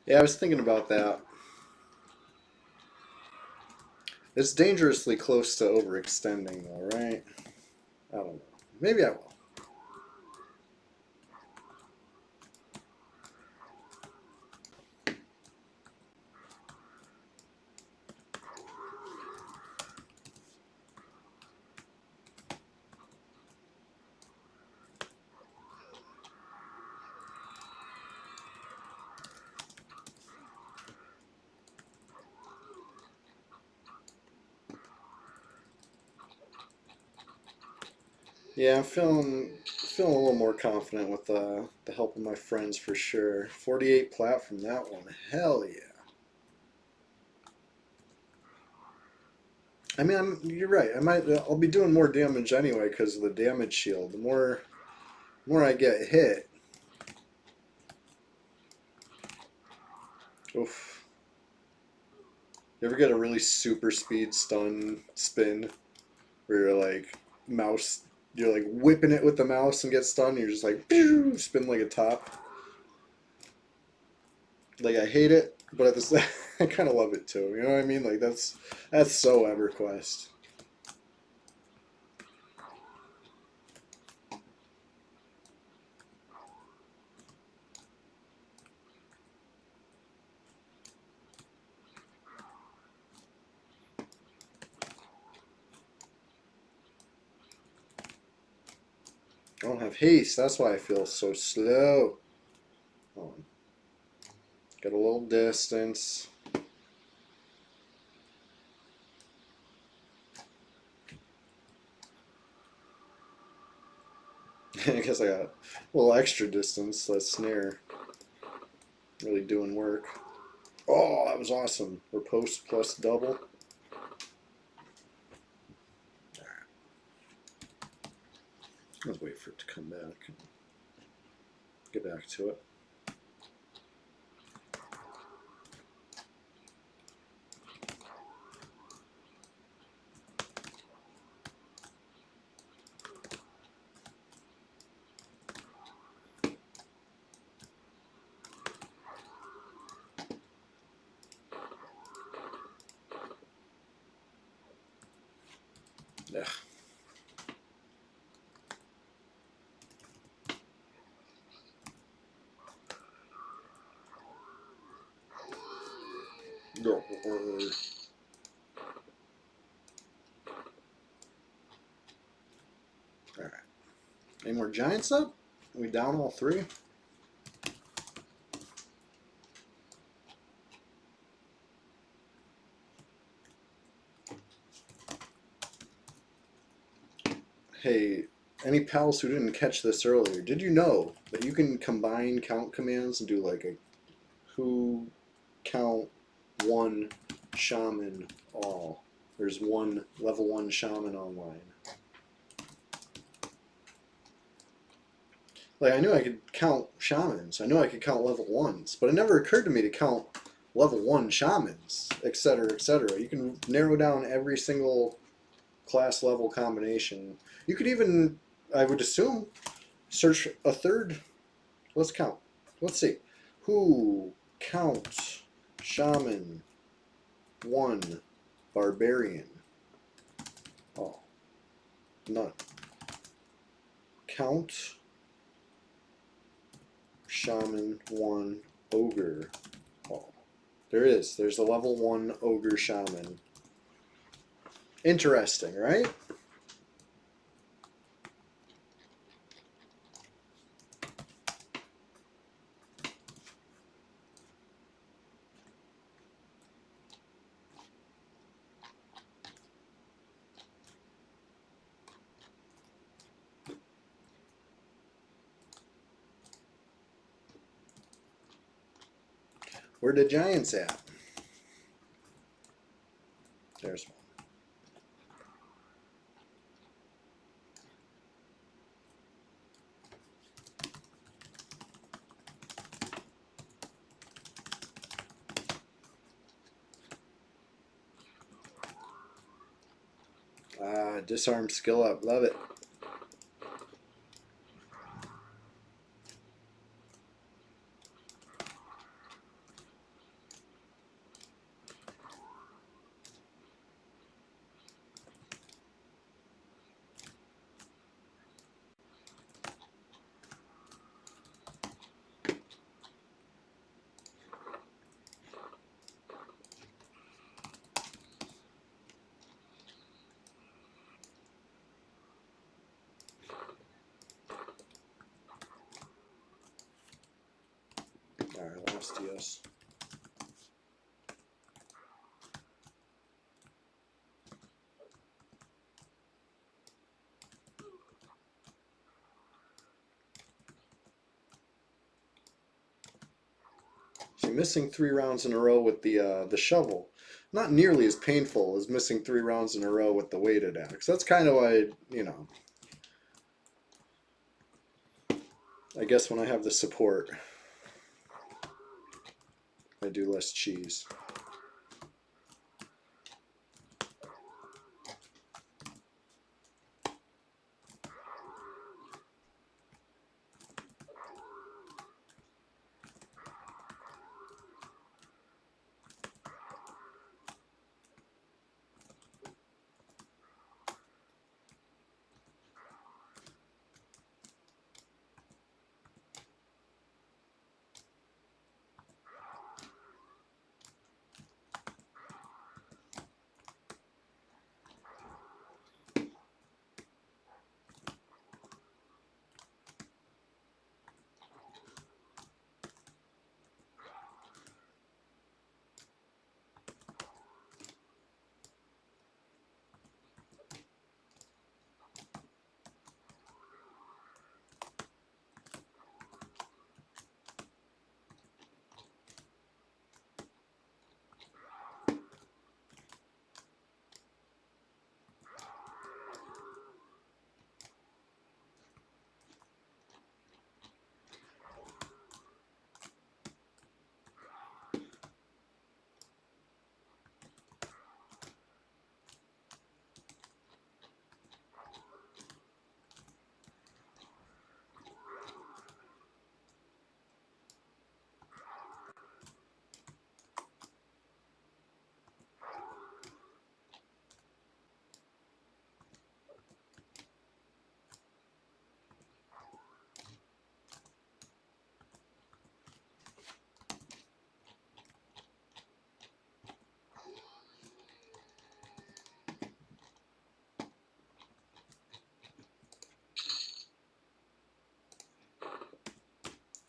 Yeah, I was thinking about that. It's dangerously close to overextending, though, right? I don't know. Maybe I will. Yeah, I'm feeling a little more confident with the help of my friends for sure. 48 plat from that one. Hell yeah. I mean, you're right. I'll be doing more damage anyway because of the damage shield. The more I get hit, oof. You ever get a really super speed stun spin where you're like whipping it with the mouse and get stunned, and you're just like pew, spin like a top. Like I hate it, but at the same, I kind of love it too. You know what I mean? Like that's so EverQuest. I don't have haste. That's why I feel so slow. Hold on. Get a little distance. I guess I got a little extra distance. That snare really doing work. Oh, that was awesome. Riposte plus double. Let's wait for it to come back. Get back to it. Yeah. All right. Any more giants up? Are we down all three? Hey, any pals who didn't catch this earlier, did you know that you can combine count commands and do like a who count one shaman all? There's one level 1 shaman online. Like I knew I could count shamans. I knew I could count level 1s, but it never occurred to me to count level 1 shamans, etc., etc. You can narrow down every single class level combination. You could even, I would assume, search a third. Let's count. Let's see. Who count shaman 1 barbarian? Oh, none. Count shaman 1 ogre. Oh, there is. There's a level 1 ogre shaman. Interesting, right? Where the giants at? There's one. Ah, disarm skill up. Love it. Alright, last DS. See, missing 3 rounds in a row with the shovel, not nearly as painful as missing 3 rounds in a row with the weighted axe. That's kind of why, you know, I guess when I have the support, I do less cheese.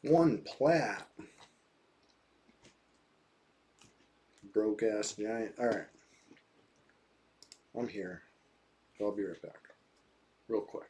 One plat. Broke ass giant. Alright. I'm here. I'll be right back. Real quick.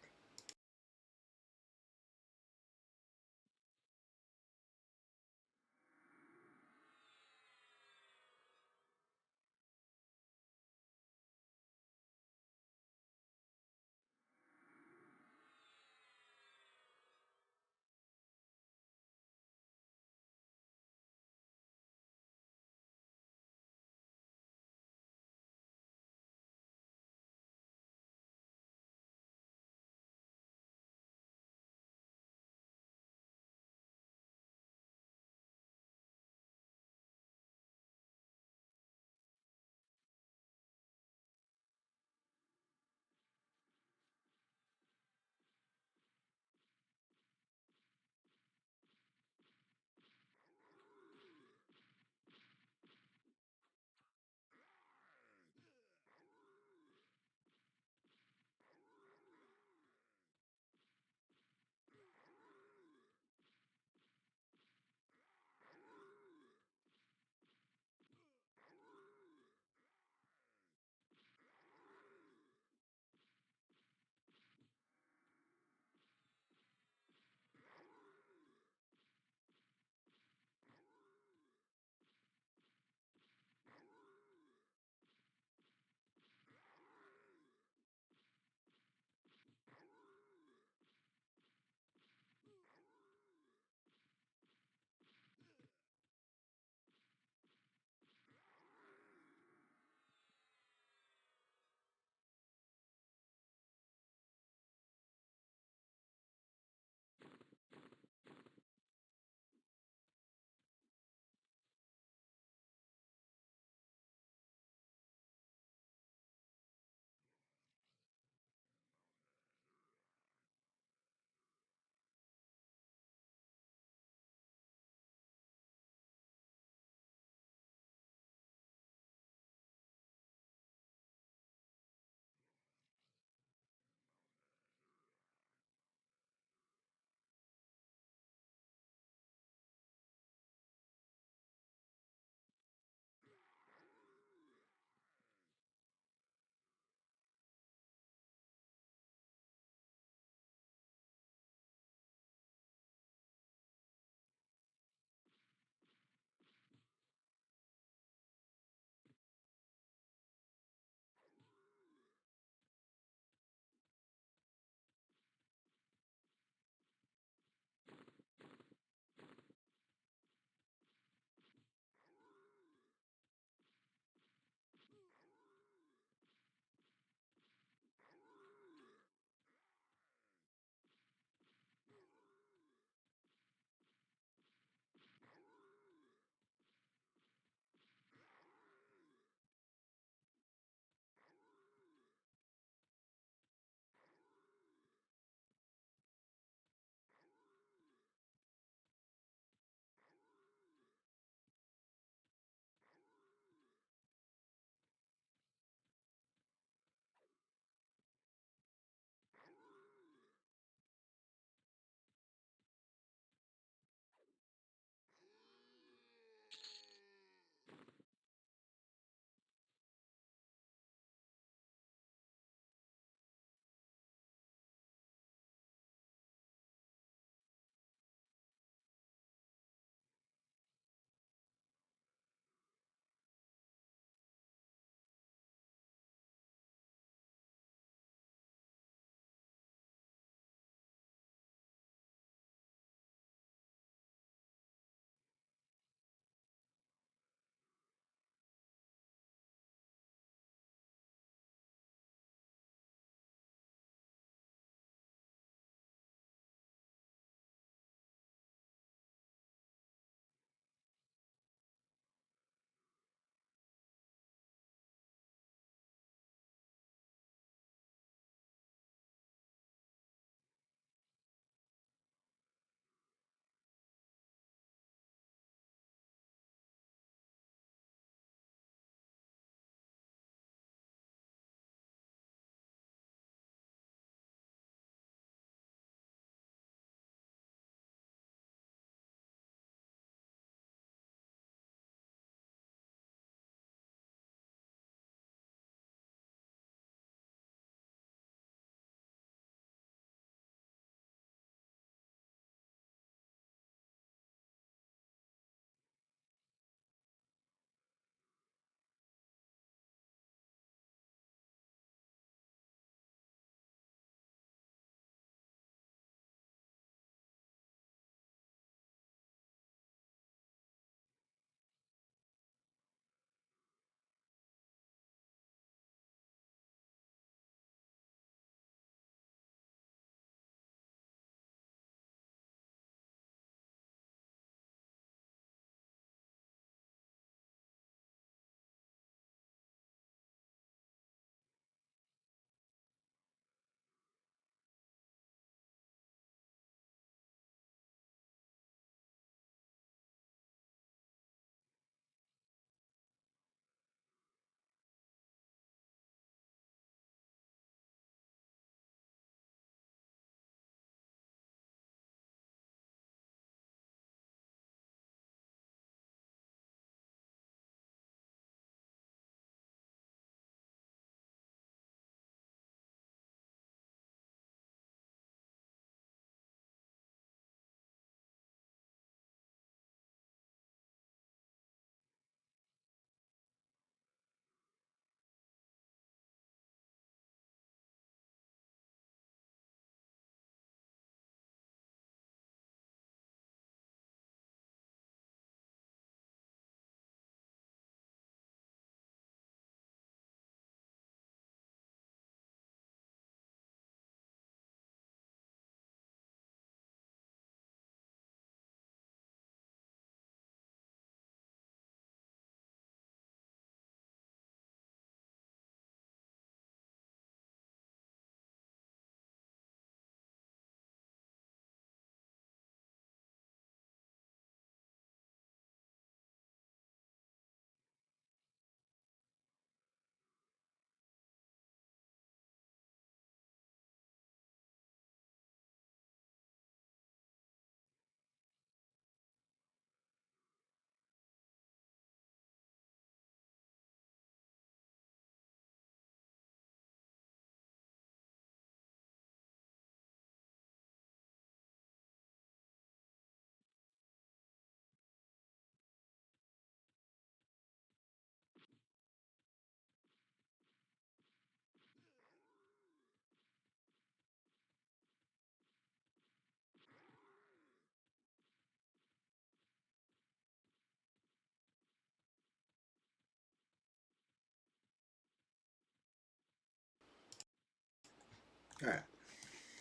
Alright.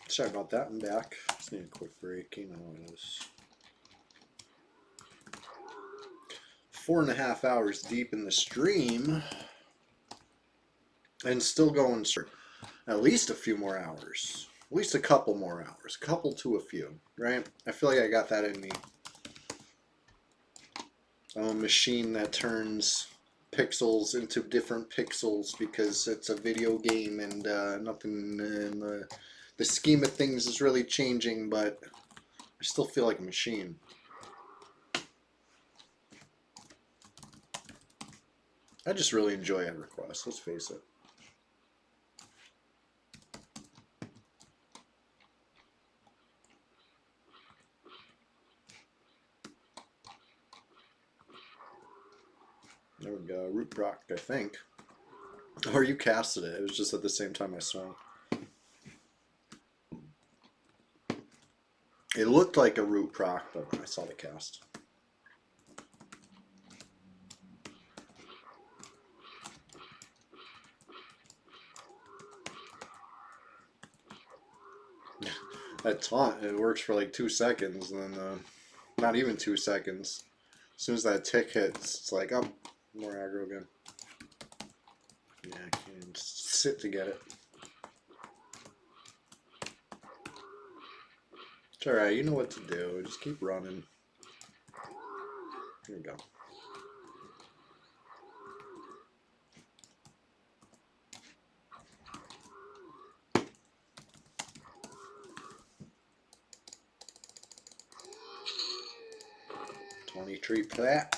Sorry about that. I'm back. Just need a quick break. You know how it is. 4.5 hours deep in the stream. And still going at least a few more hours. At least a couple more hours. A couple to a few, right? I feel like I got that in me. I'm a machine that turns pixels into different pixels because it's a video game and nothing in the scheme of things is really changing, but I still feel like a machine. I just really enjoy EverQuest, let's face it. There we go, root proc, I think. Or you casted it, it was just at the same time I swung. It looked like a root proc, but I saw the cast. That taunt, it works for like 2 seconds, and then not even 2 seconds. As soon as that tick hits, it's like, oh, more aggro again. Yeah, I can't just sit to get it. It's alright, you know what to do. Just keep running. Here we go. Tree plat.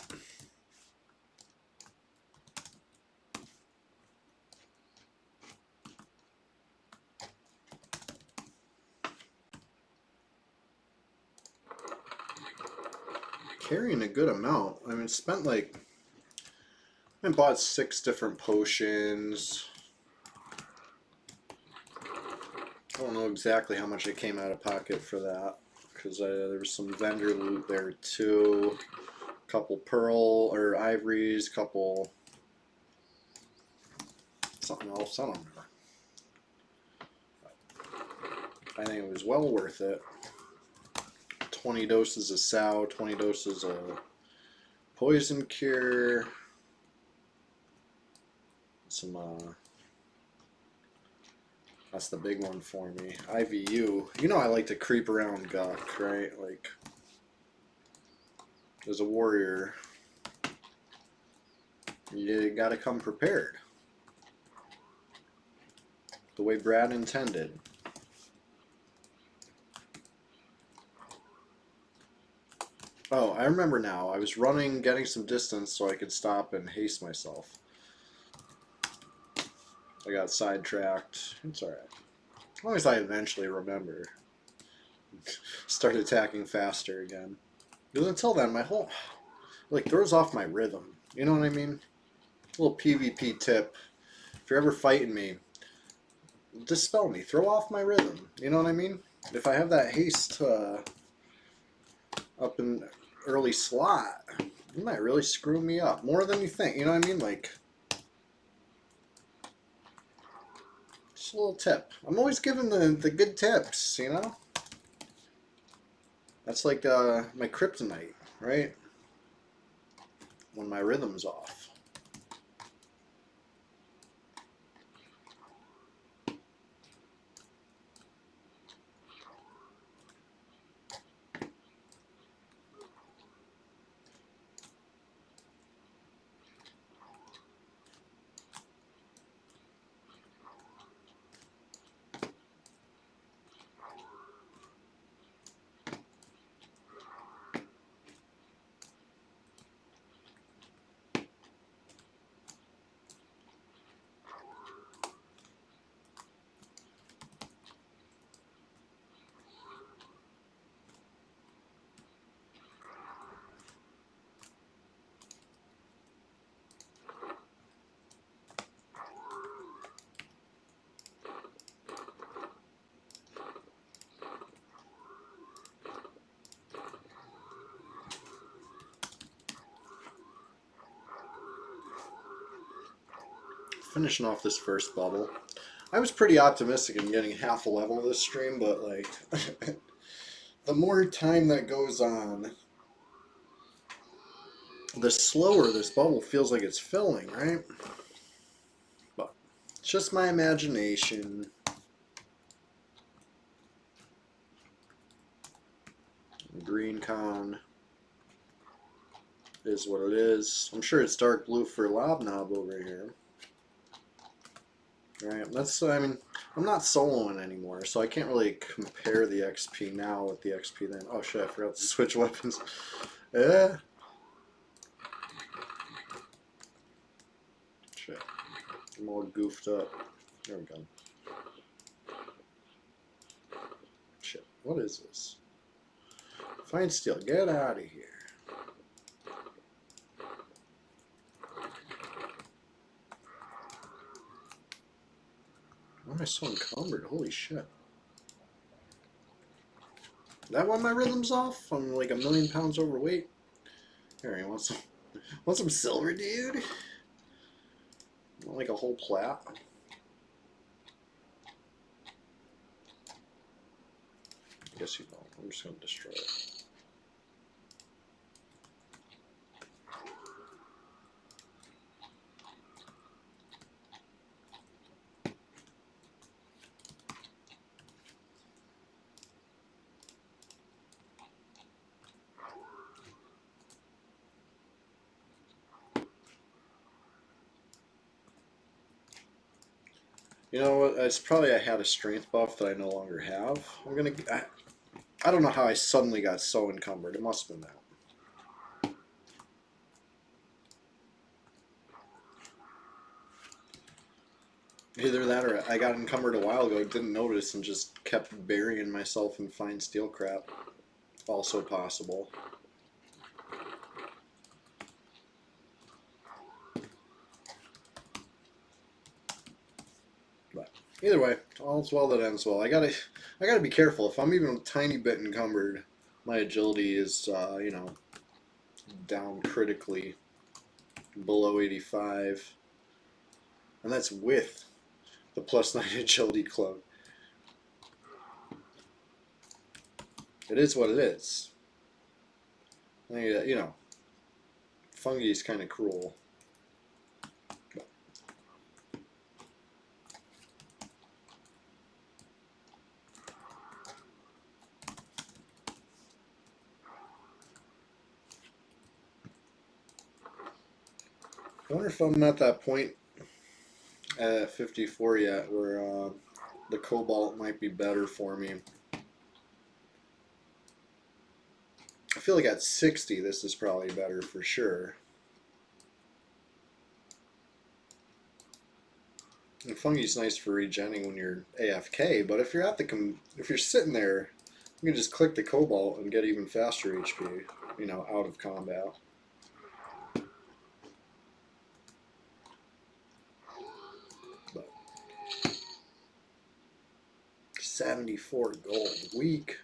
Carrying a good amount. I mean, spent like, I bought 6 different potions. I don't know exactly how much I came out of pocket for that, because there was some vendor loot there too. Couple pearl or ivories, couple something else, I don't remember. I think it was well worth it. 20 doses of sow, 20 doses of poison cure, some that's the big one for me. IVU. You know I like to creep around Guk, right? Like, as a warrior, you gotta come prepared. The way Brad intended. Oh, I remember now. I was running, getting some distance so I could stop and haste myself. I got sidetracked. It's alright. As long as I eventually remember. Start attacking faster again. Because until then, my whole... like, throws off my rhythm. You know what I mean? A little PvP tip. If you're ever fighting me, dispel me. Throw off my rhythm. You know what I mean? If I have that haste up in early slot, you might really screw me up. More than you think. You know what I mean? Like, just a little tip. I'm always giving the good tips, you know? That's like my kryptonite, right? When my rhythm's off. Finishing off this first bubble. I was pretty optimistic in getting half a level this stream, but like the more time that goes on, the slower this bubble feels like it's filling, right? But it's just my imagination. Green con is what it is. I'm sure it's dark blue for Lobnob over here. Right, I mean, I'm not soloing anymore, so I can't really compare the XP now with the XP then. Oh shit, I forgot to switch weapons. Yeah. Shit. I'm all goofed up. There we go. Shit, what is this? Fine steel, get out of here. Why am I so encumbered? Holy shit. That why my rhythm's off? I'm like 1,000,000 pounds overweight. Here, you want some silver, dude? Want like a whole plat? Guess you don't. I'm just gonna destroy it. You know what? It's probably I had a strength buff that I no longer have. I don't know how I suddenly got so encumbered. It must have been that. Either that or I got encumbered a while ago, didn't notice, and just kept burying myself in fine steel crap. Also possible. But either way, all's well that ends well. I gotta be careful. If I'm even a tiny bit encumbered, my agility is you know, down critically below 85, and that's with the +9 agility club. It is what it is. You know, fungi is kind of cruel. I wonder if I'm at that point at 54 yet where the cobalt might be better for me. I feel like at 60 this is probably better for sure. And fungi's nice for regenning when you're AFK, but if you're if you're sitting there, you can just click the cobalt and get even faster HP, you know, out of combat. But 74 gold, weak.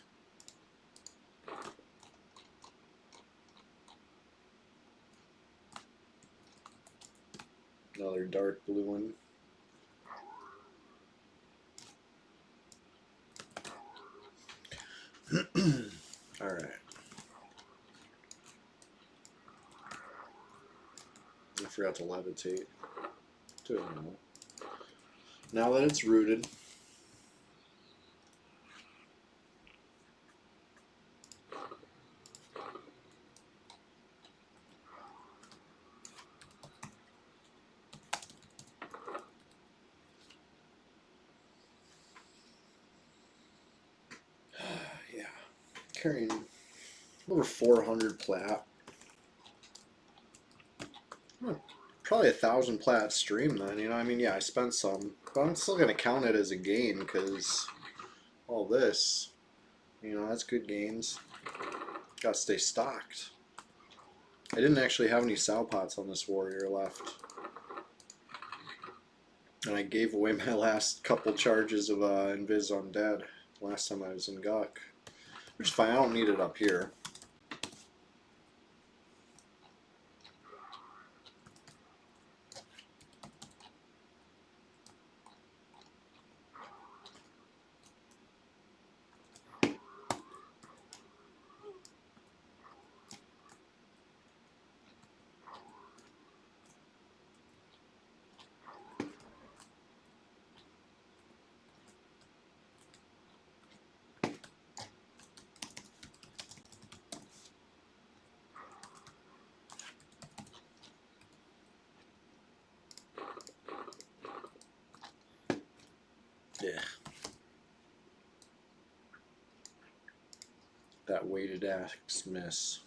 Another dark blue one. All right. I forgot to levitate. Now that it's rooted. Yeah. Carrying over 400 plat. Probably 1,000 plat stream then, you know, I mean, yeah, I spent some, but I'm still going to count it as a gain because all this, you know, that's good gains. Got to stay stocked. I didn't actually have any sow pots on this warrior left. And I gave away my last couple charges of Invis Undead last time I was in Guk. Which is fine, I don't need it up here. Yeah. That weighted axe miss.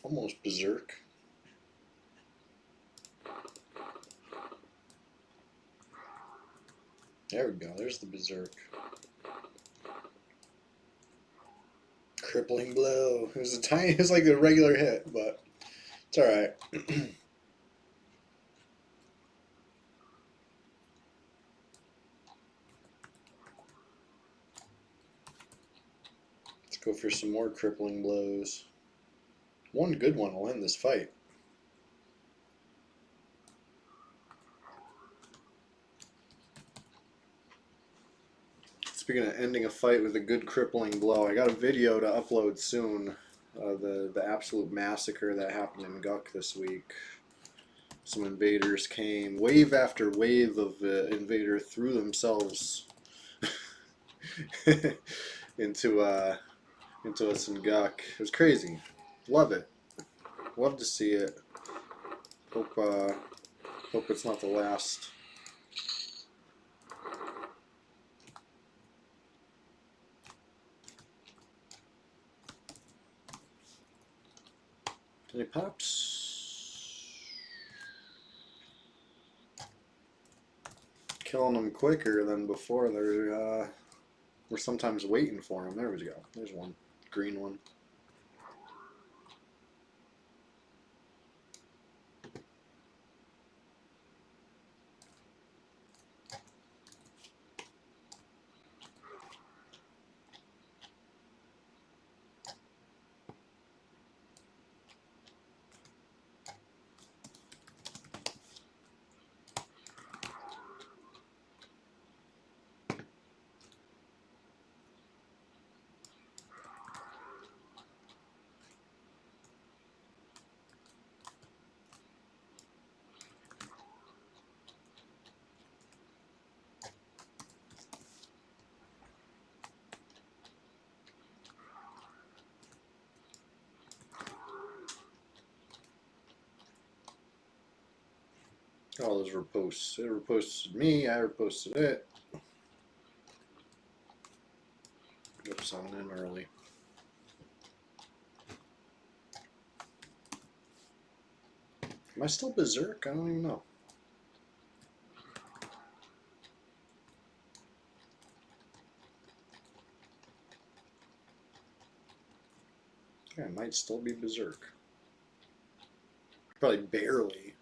Almost berserk. There we go. There's the berserk. Crippling blow. It was a tiny. It was like a regular hit, but it's all right. Let's go for some more crippling blows. One good one will end this fight. Speaking of ending a fight with a good crippling blow, I got a video to upload soon. The absolute massacre that happened in Guck this week. Some invaders came, wave after wave of invader threw themselves into us in Guck. It was crazy. Love it. Love to see it. Hope it's not the last. Any pops? Killing them quicker than before. We're sometimes waiting for them. There we go. There's one. Green one. All those reposts. It reposted me, I reposted it. Oops, I'm in early. Am I still berserk? I don't even know. Yeah, I might still be berserk. Probably barely.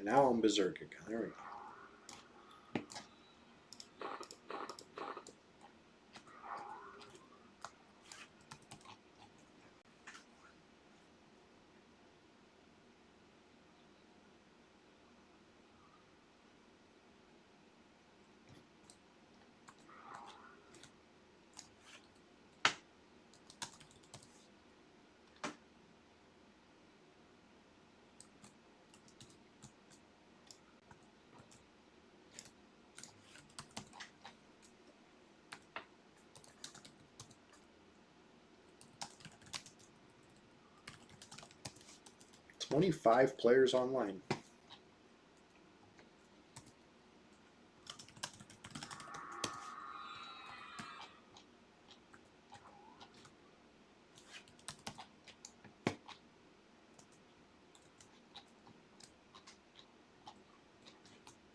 now I'm berserk again. There we go. $25 players online.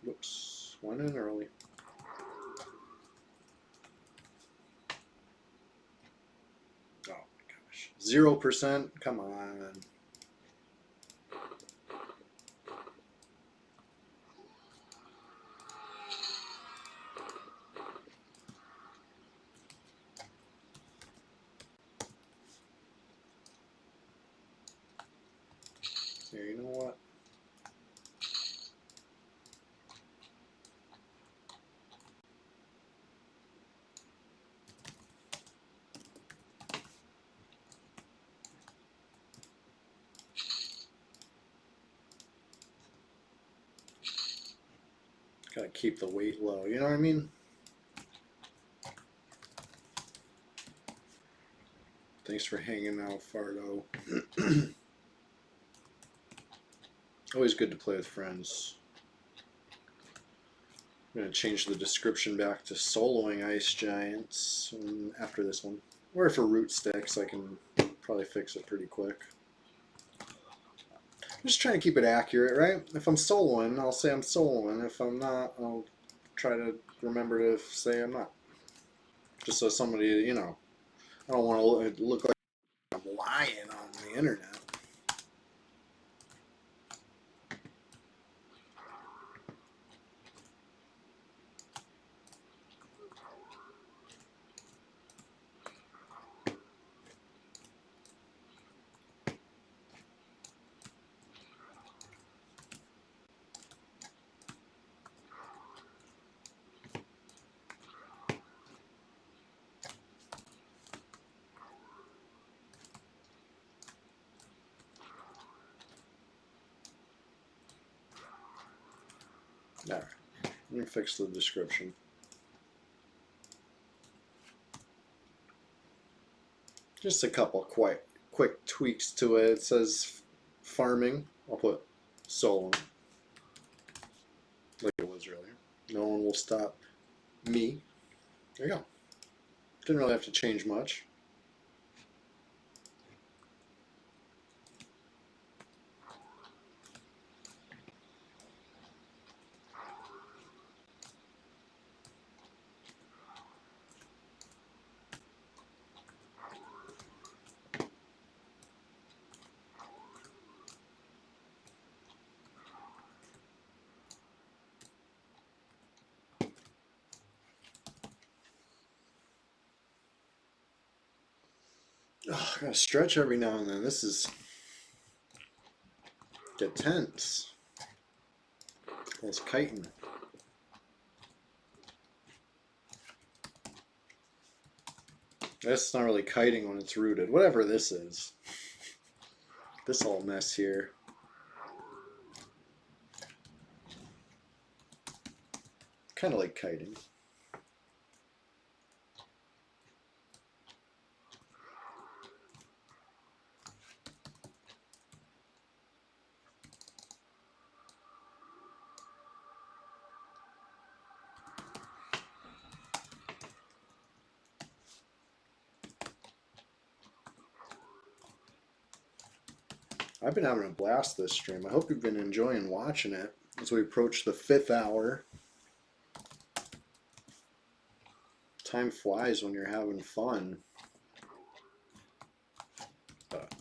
Whoops, went in early. Oh my gosh, 0%. Come on. Here, you know what? Gotta keep the weight low, you know what I mean? Thanks for hanging out, Fargo. Always good to play with friends. I'm going to change the description back to soloing Ice Giants after this one. Or if a root sticks, I can probably fix it pretty quick. I'm just trying to keep it accurate, right? If I'm soloing, I'll say I'm soloing. If I'm not, I'll try to remember to say I'm not. Just so somebody, you know, I don't want to look like I'm lying on the internet. Alright, let me fix the description. Just a couple quick tweaks to it. It says farming. I'll put soloing, like it was earlier. No one will stop me. There you go. Didn't really have to change much. Oh, I gotta stretch every now and then. This is get tense. It's kiting. That's not really kiting when it's rooted. Whatever this is. This whole mess here. Kind of like kiting. I've been having a blast this stream. I hope you've been enjoying watching it as we approach the 5th hour. Time flies when you're having fun. But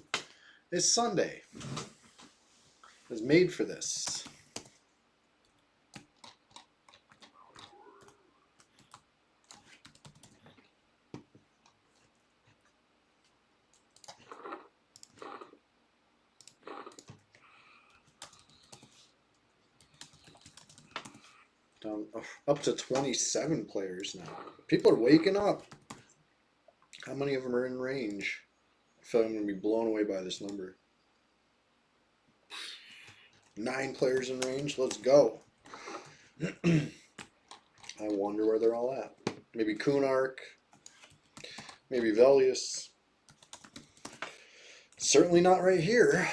it's Sunday. It was made for this. Up to 27 players now. People are waking up. How many of them are in range? I feel like I'm going to be blown away by this number. 9 players in range. Let's go. I wonder where they're all at. Maybe Kunark. Maybe Velius. Certainly not right here.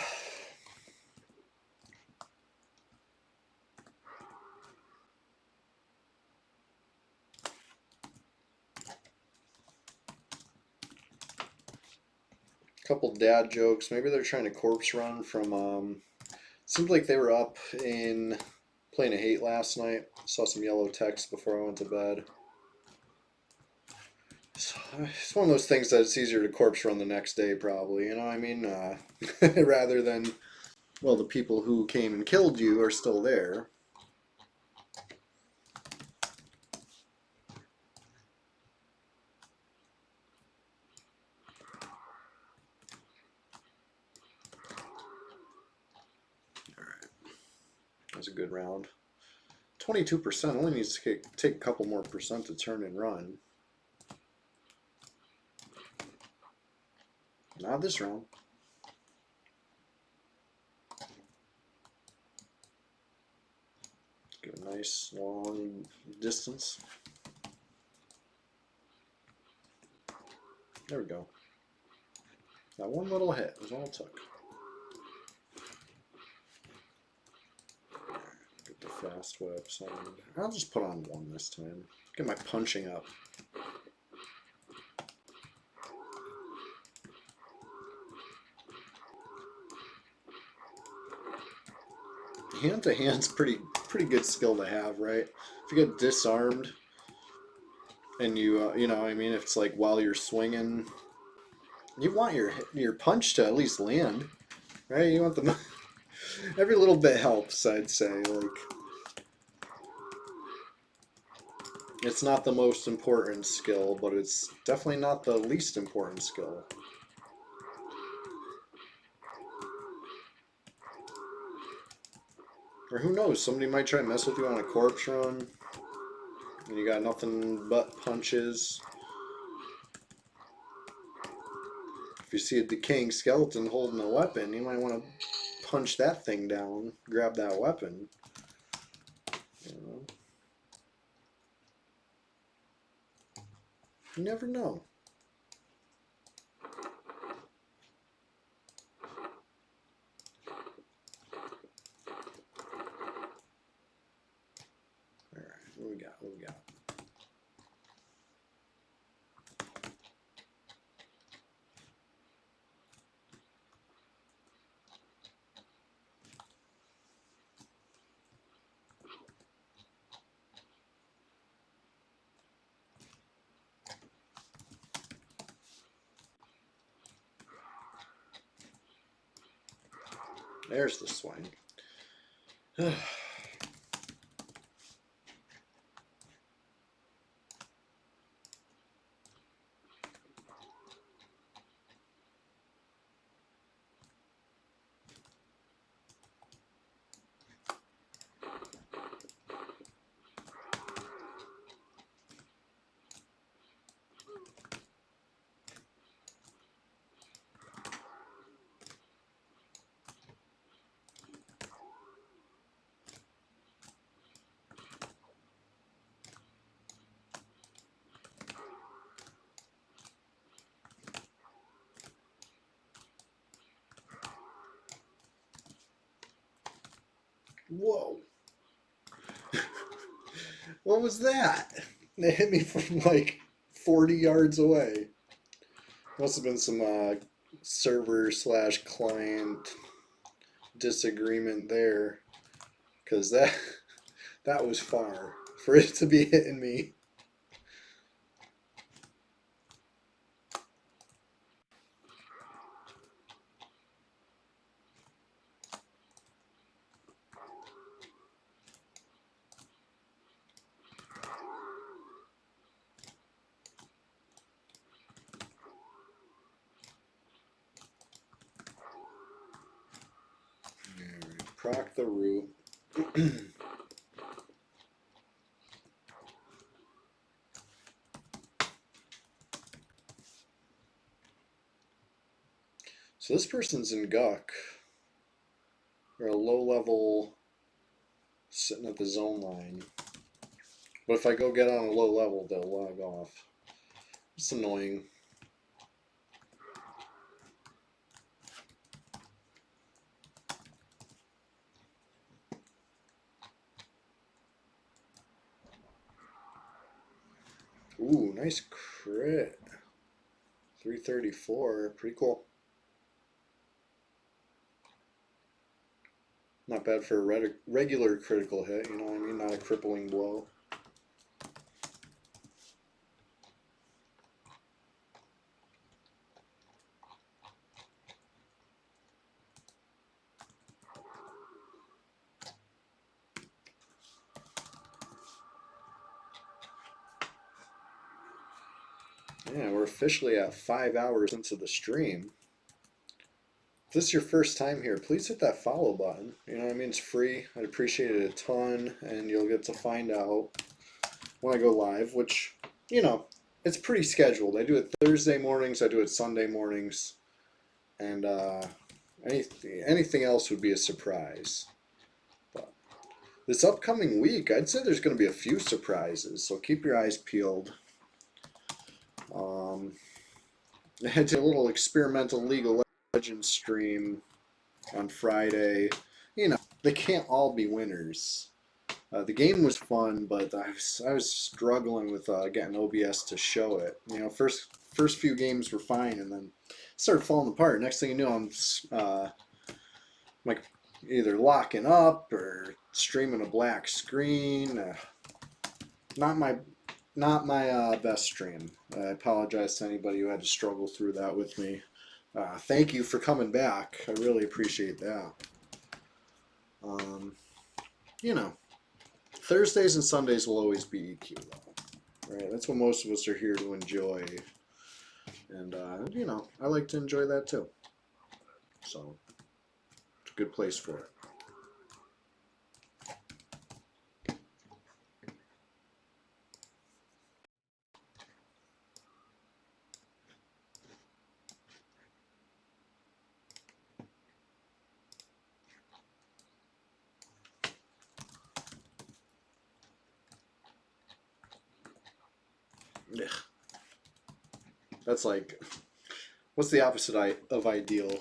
Couple dad jokes. Maybe they're trying to corpse run from. Seemed like they were up in Playing a Hate last night. Saw some yellow text before I went to bed. So, it's one of those things that it's easier to corpse run the next day, probably. You know what I mean? Rather than, well, the people who came and killed you are still there. That was a good round. 22% only needs to take a couple more percent to turn and run. Not this round. Get a nice long distance. There we go. That one little hit was all it took. Get the fast whips on. I'll just put on 1 this time. Get my punching up. Hand to hand's pretty good skill to have, right? If you get disarmed and you know, I mean, if it's like while you're swinging, you want your punch to at least land, right? You want the every little bit helps, I'd say. Like, it's not the most important skill, but it's definitely not the least important skill. Or who knows, somebody might try to mess with you on a corpse run, and you got nothing but punches. If you see a decaying skeleton holding a weapon, you might want to punch that thing down, grab that weapon. You know? You never know. Alright, what we got? What we got? There's the swing. Whoa. What was that? They hit me from like 40 yards away. Must have been some server slash client disagreement there. Because that was far for it to be hitting me. Proc the root. So this person's in Guck. They're a low level sitting at the zone line. But if I go get on a low level, they'll log off. It's annoying. Ooh, nice crit. 334. Pretty cool. Not bad for a regular critical hit, you know what I mean? Not a crippling blow. Yeah, we're officially at 5 hours into the stream. If this is your first time here, please hit that follow button. You know what I mean? It's free. I'd appreciate it a ton, and you'll get to find out when I go live, which, you know, it's pretty scheduled. I do it Thursday mornings, I do it Sunday mornings, and anything else would be a surprise. But this upcoming week, I'd say there's going to be a few surprises, so keep your eyes peeled. I did a little experimental League of Legends stream on Friday. You know, they can't all be winners. The game was fun, but I was struggling with getting OBS to show it. You know, first few games were fine, and then started falling apart. Next thing you know, I'm like either locking up or streaming a black screen. Not my best stream. I apologize to anybody who had to struggle through that with me. Thank you for coming back. I really appreciate that. You know, Thursdays and Sundays will always be EQ, though. Right? That's what most of us are here to enjoy. And, you know, I like to enjoy that too. So, it's a good place for it. Yeah. That's like, what's the opposite of ideal?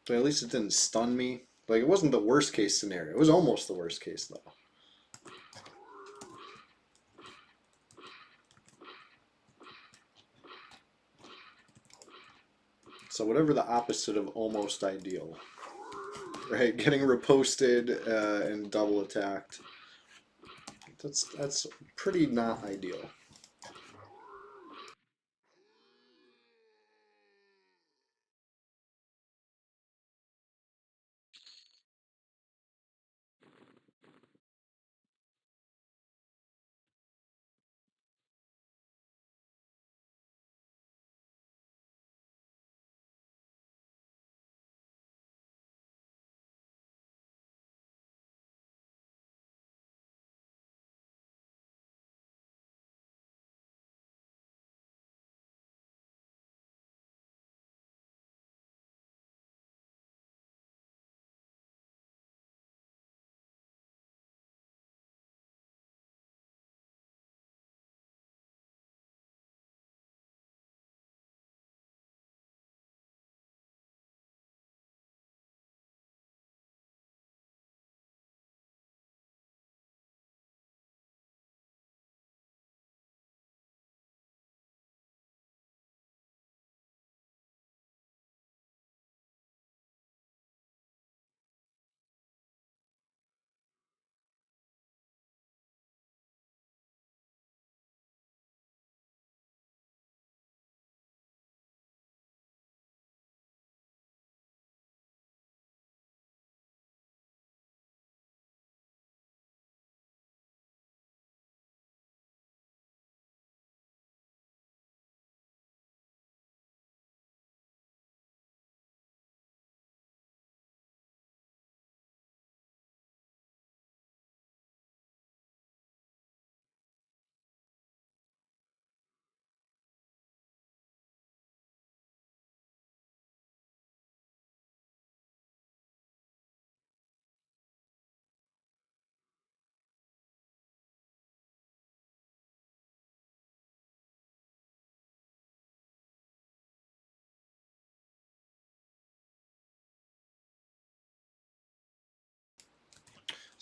But at least it didn't stun me. Like, it wasn't the worst case scenario. It was almost the worst case, though. So whatever the opposite of almost ideal, right? Getting reposted and double attacked. That's pretty not ideal.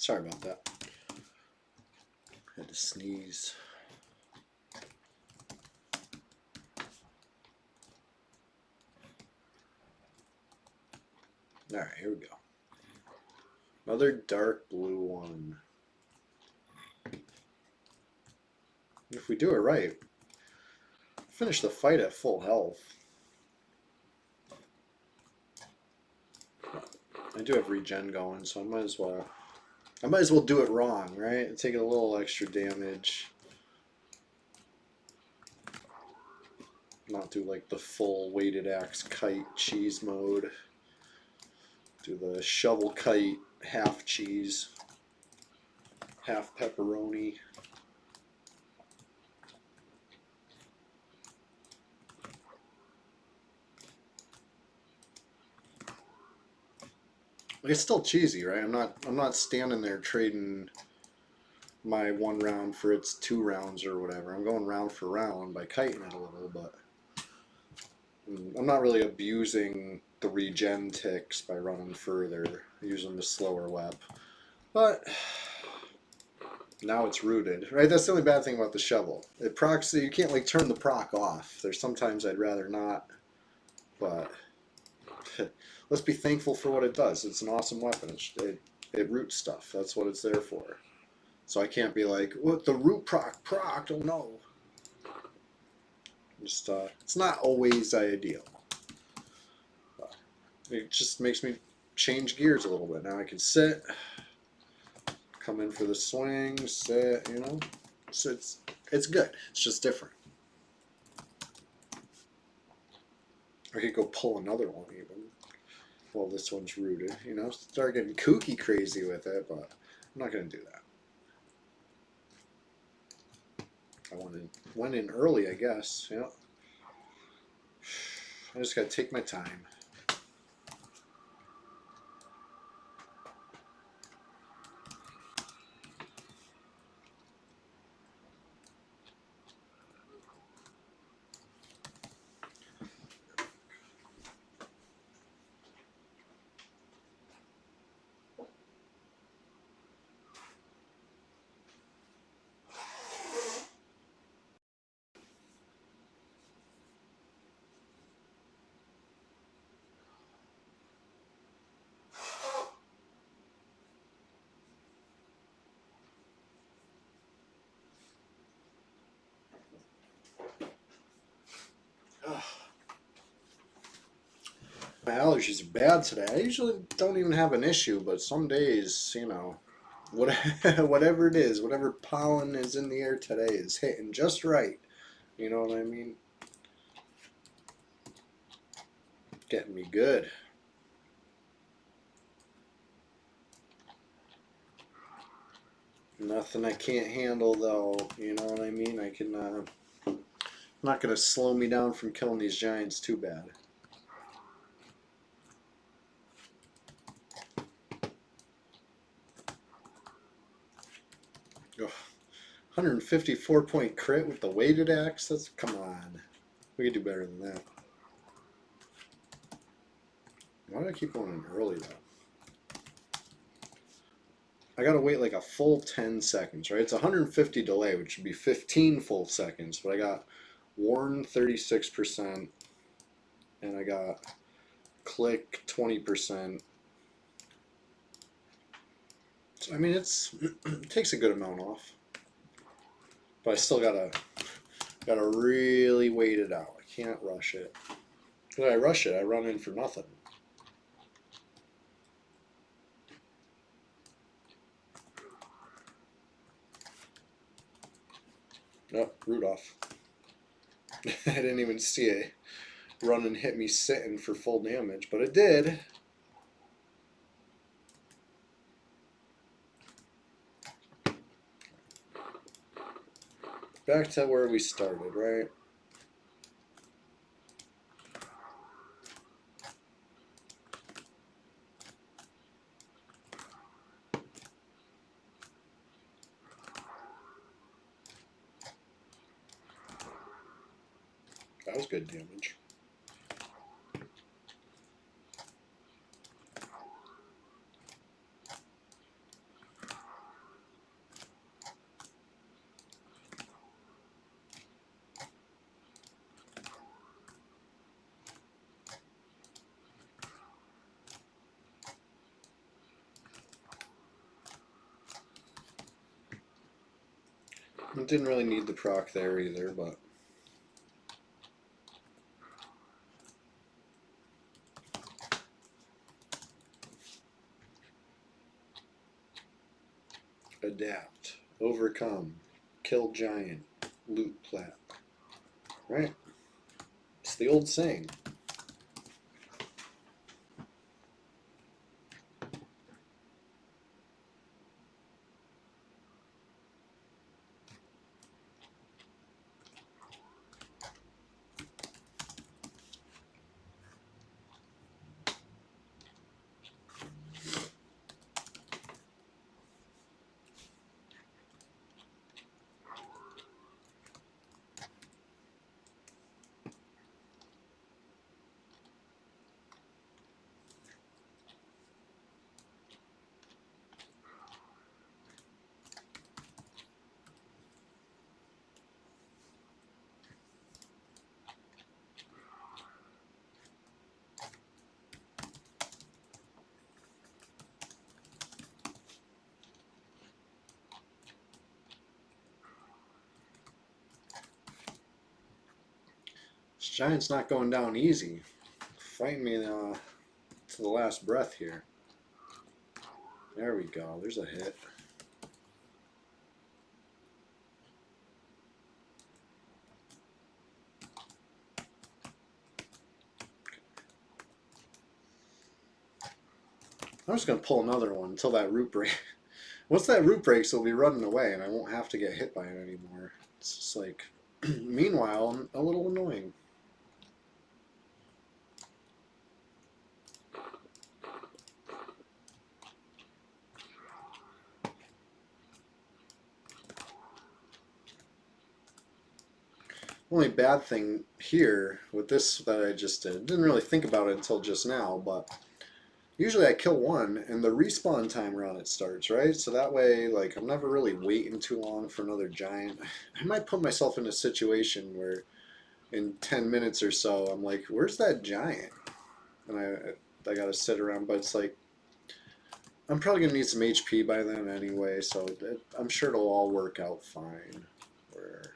Sorry about that. Had to sneeze. All right, here we go. Another dark blue one. If we do it right, finish the fight at full health. I do have regen going, so I might as well do it wrong, right? Take a little extra damage. Not do like the full weighted axe kite cheese mode. Do the shovel kite half cheese, half pepperoni. It's still cheesy, right? I'm not standing there trading my 1 round for its 2 rounds or whatever. I'm going round for round by kiting it a little, but I'm not really abusing the regen ticks by running further, using the slower web. But now it's rooted, right? That's the only bad thing about the shovel. It procs, you can't like turn the proc off. There's sometimes I'd rather not, but let's be thankful for what it does. It's an awesome weapon. It roots stuff. That's what it's there for. So I can't be like, what, the root proc, oh no. Just, it's not always ideal. It just makes me change gears a little bit. Now I can sit, come in for the swing, sit, you know. So it's good. It's just different. I could go pull another one even. Well, this one's rooted, you know. Start getting kooky crazy with it, but I'm not going to do that. I went in early, I guess. Yeah. I just got to take my time. My allergies are bad today. I usually don't even have an issue, but some days, you know, whatever it is, whatever pollen is in the air today is hitting just right. You know what I mean? Getting me good. Nothing I can't handle, though. You know what I mean? I can. Not gonna slow me down from killing these giants too bad. Oh, 154-point crit with the weighted axe. That's, come on. We could do better than that. Why do I keep going in early though? I gotta wait like a full 10 seconds, right? It's 150 delay, which would be 15 full seconds, but I got Warn 36%, and I got Click 20%. So, I mean, it takes a good amount off, but I still gotta really wait it out. I can't rush it. If I rush it, I run in for nothing. Nope, Rudolph. I didn't even see it run and hit me sitting for full damage, but it did. Back to where we started, right? That was good damage. didn't really need the proc there either, but adapt, overcome, kill giant, loot plat. Right? It's the old saying. This giant's not going down easy. Fighting me to the last breath here. There we go. There's a hit. I'm just going to pull another one until that root break. Once that root breaks, it'll be running away and I won't have to get hit by it anymore. It's just like, meanwhile, a little annoying. Only bad thing here with this that I just didn't really think about it until just now, but usually I kill one and the respawn timer on it starts, right? So that way, like, I'm never really waiting too long for another giant. I might put myself in a situation where in 10 minutes or so, I'm like, where's that giant? And I gotta sit around, but it's like, I'm probably gonna need some HP by then anyway, so I'm sure it'll all work out fine. Where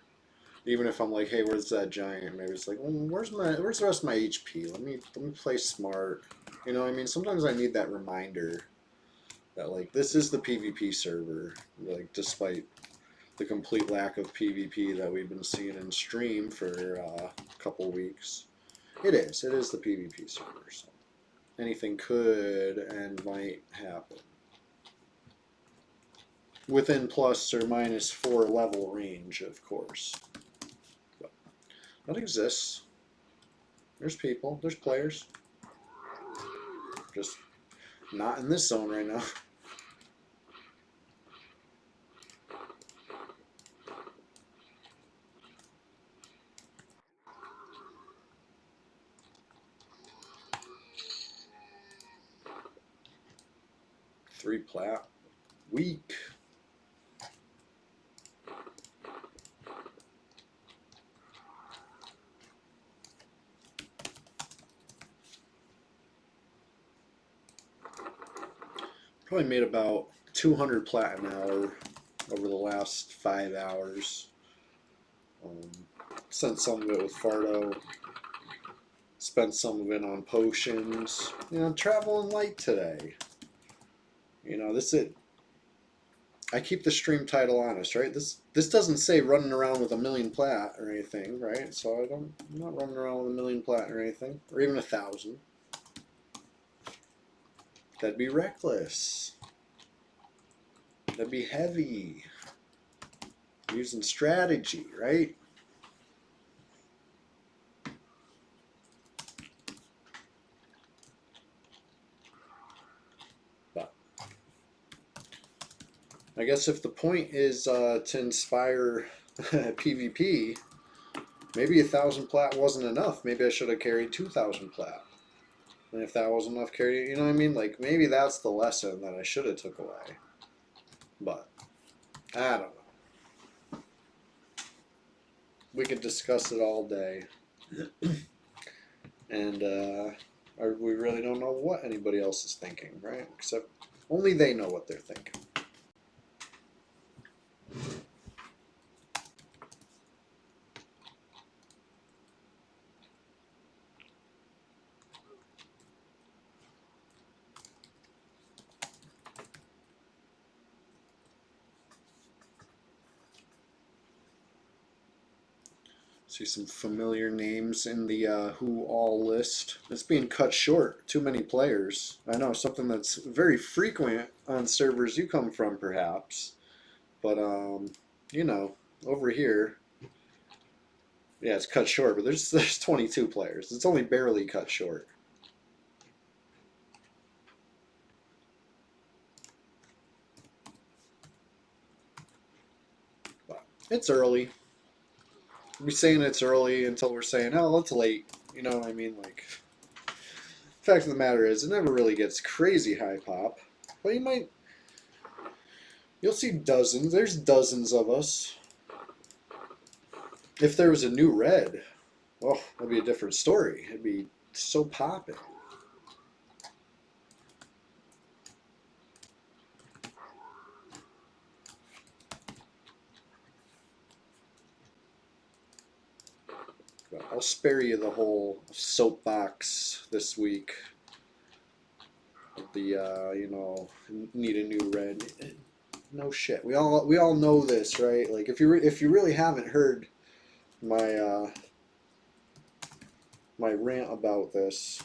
even if I'm like, hey, where's that giant? Maybe it's like, well, where's the rest of my HP? Let me play smart. You know what I mean? Sometimes I need that reminder that, like, this is the PvP server. Like, despite the complete lack of PvP that we've been seeing in stream for a couple weeks, it is the PvP server. So anything could and might happen within plus or minus 4 level range, of course. That exists. There's people. There's players. Just not in this zone right now. Three plat. Weak. Probably made about 200 plat an hour over the last 5 hours. Sent some of it with Fardo. Spent some of it on potions. You know, traveling light today. You know, this is. I keep the stream title honest, right? This doesn't say running around with 1,000,000 plat or anything, right? So I'm not running around with 1,000,000 plat or anything, or even 1,000. That'd be reckless. That'd be heavy. Using strategy, right? But I guess if the point is to inspire PvP, maybe 1,000 plat wasn't enough. Maybe I should have carried 2,000 plat. And if that wasn't enough, carry, you know what I mean? Like, maybe that's the lesson that I should have took away. But I don't know. We could discuss it all day. And we really don't know what anybody else is thinking, right? Except only they know what they're thinking. See some familiar names in the who all list. It's being cut short. Too many players. I know, something that's very frequent on servers you come from, perhaps. But you know, over here, yeah, it's cut short. But there's 22 players. It's only barely cut short. But it's early. We're saying it's early until we're saying, oh, it's late. You know what I mean? Like, fact of the matter is, it never really gets crazy high pop. But you'll see dozens. There's dozens of us. If there was a new red, oh, that'd be a different story. It'd be so popping. But I'll spare you the whole soapbox this week. The you know, need a new red. No shit. We all know this, right? Like if you really haven't heard my my rant about this,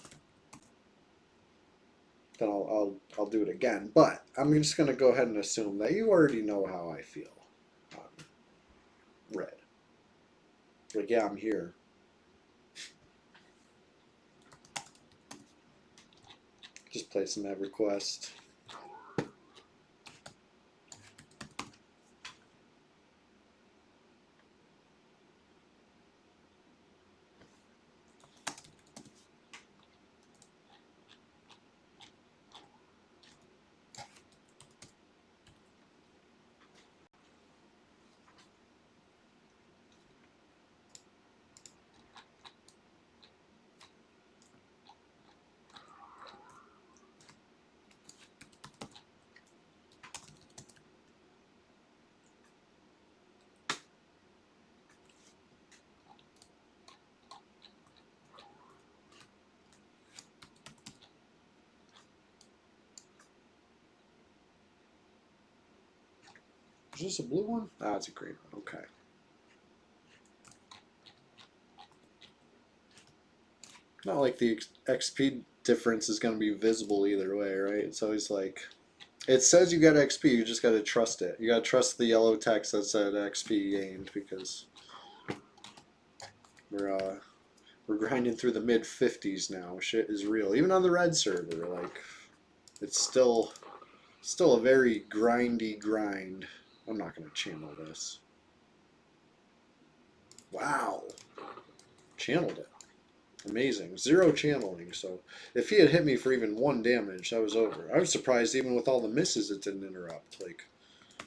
then I'll do it again. But I'm just gonna go ahead and assume that you already know how I feel on red. Like, yeah, I'm here. Just play some EverQuest. Is this a blue one? Ah, it's a green one. Okay. Not like the XP difference is going to be visible either way, right? It's always like, it says you got XP, you just got to trust it. You got to trust the yellow text that said XP gained, because we're grinding through the mid 50s now. Shit is real. Even on the red server, like, it's still a very grindy grind. I'm not going to channel this. Wow. Channeled it. Amazing. 0 channeling. So if he had hit me for even 1 damage, that was over. I was surprised even with all the misses it didn't interrupt. Like,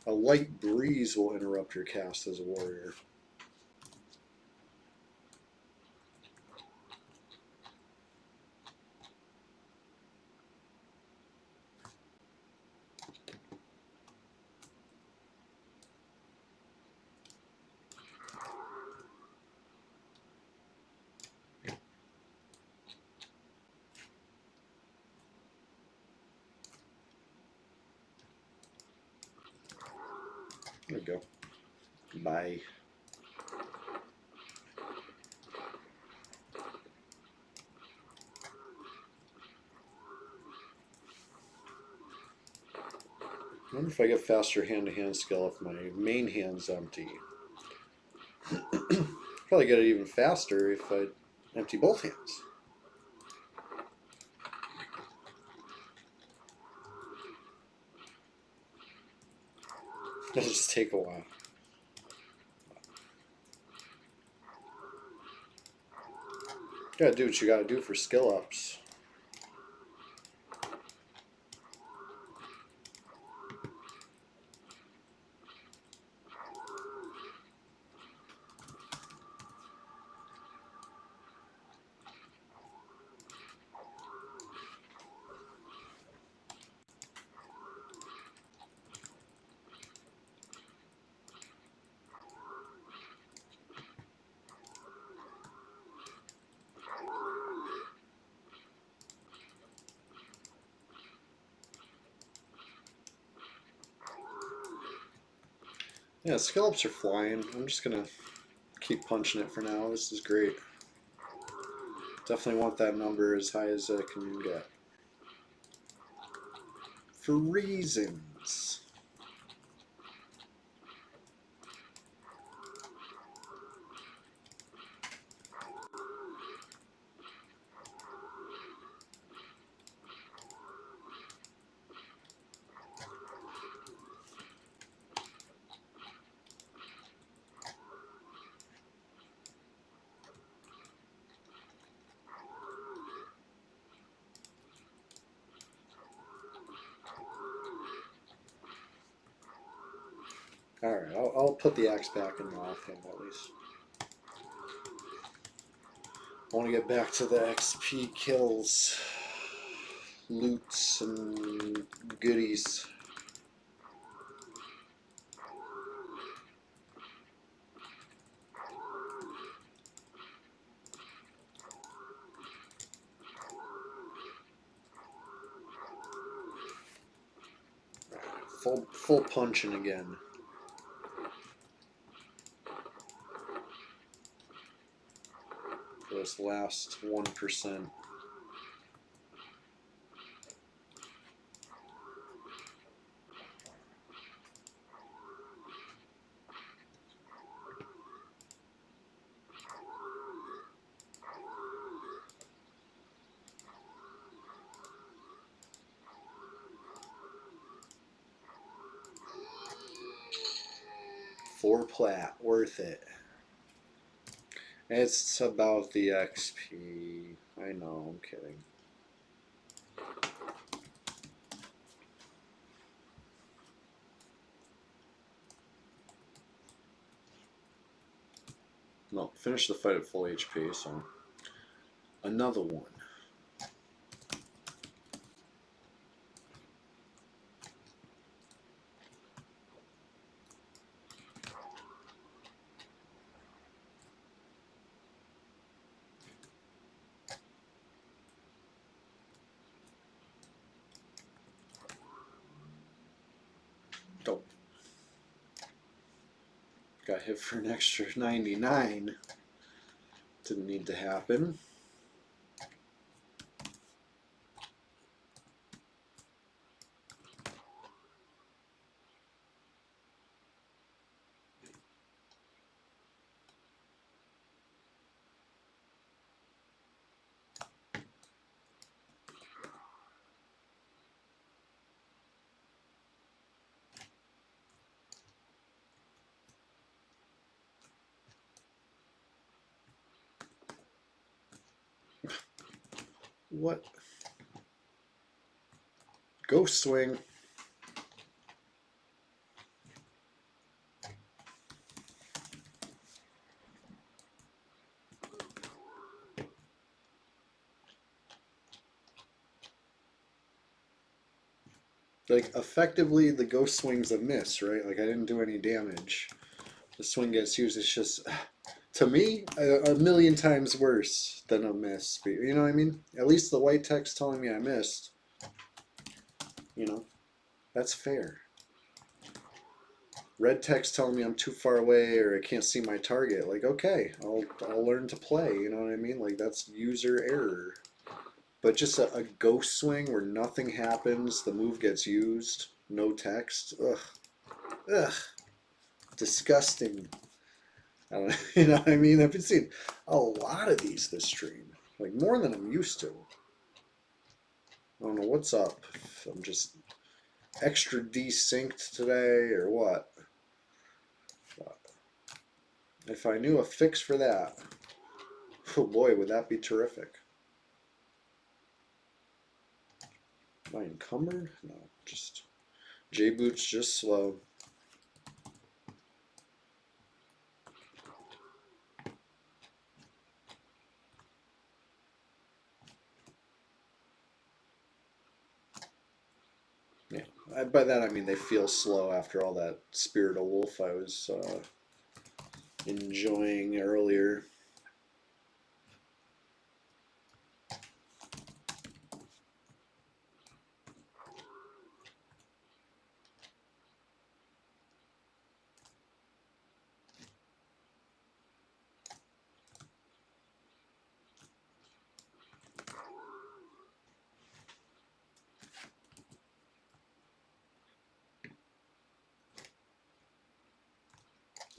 a light breeze will interrupt your cast as a warrior. There we go. Bye. I wonder if I get faster hand-to-hand skill if my main hand's empty. Probably get it even faster if I empty both hands. It'll just take a while. You gotta do what you gotta do for skill ups. Yeah, skill ups are flying. I'm just gonna keep punching it for now. This is great. Definitely want that number as high as I can get. For reasons. Alright, I'll put the axe back in the offhand at least. I want to get back to the XP kills, loots, and goodies. Full punching again. For this last 1%. For plat, worth it. It's about the XP. I know, I'm kidding. No, finish the fight at full HP, so another one. Dope. Got hit for an extra 99. Didn't need to happen. What? Ghost swing. Like, effectively, the ghost swing's a miss, right? Like, I didn't do any damage. The swing gets used. It's just, to me, a million times worse than a miss. But, you know what I mean? At least the white text telling me I missed. You know, that's fair. Red text telling me I'm too far away or I can't see my target. Like, okay, I'll learn to play. You know what I mean? Like, that's user error. But just a ghost swing where nothing happens, the move gets used, no text. Ugh. Ugh. Disgusting. I don't know, you know what I mean? I've been seeing a lot of these this stream. Like, more than I'm used to. I don't know what's up. If I'm just extra desynced today or what. But if I knew a fix for that, oh boy, would that be terrific. Am I encumbered? No, just J-Boot's just slow. Yeah, by that I mean they feel slow after all that Spirit of Wolf I was enjoying earlier.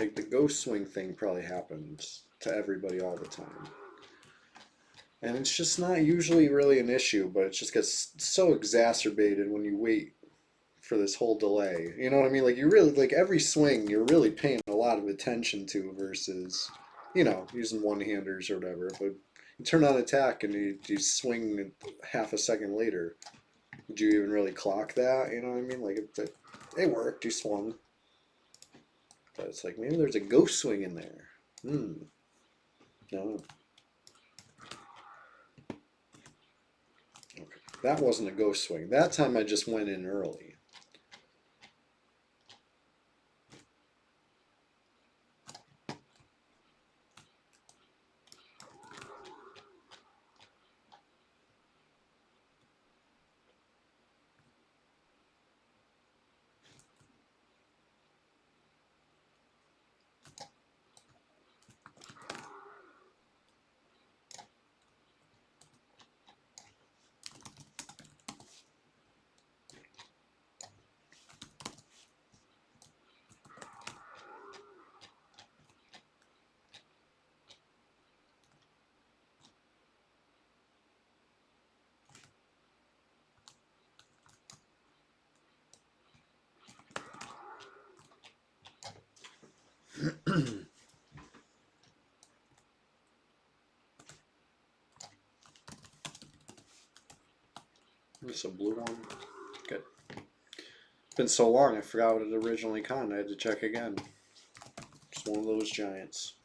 Like the ghost swing thing probably happens to everybody all the time. And it's just not usually really an issue, but it just gets so exacerbated when you wait for this whole delay. You know what I mean? Like you really like every swing you're really paying a lot of attention to versus, using one-handers or whatever. But you turn on attack and you swing half a second later. Did you even really clock that? You know what I mean? Like it worked, you swung. But it's like maybe there's a ghost swing in there. No. Okay. That wasn't a ghost swing. That time I just went in early. This a blue one. Good. It's been so long, I forgot what it originally conned. I had to check again. It's one of those giants.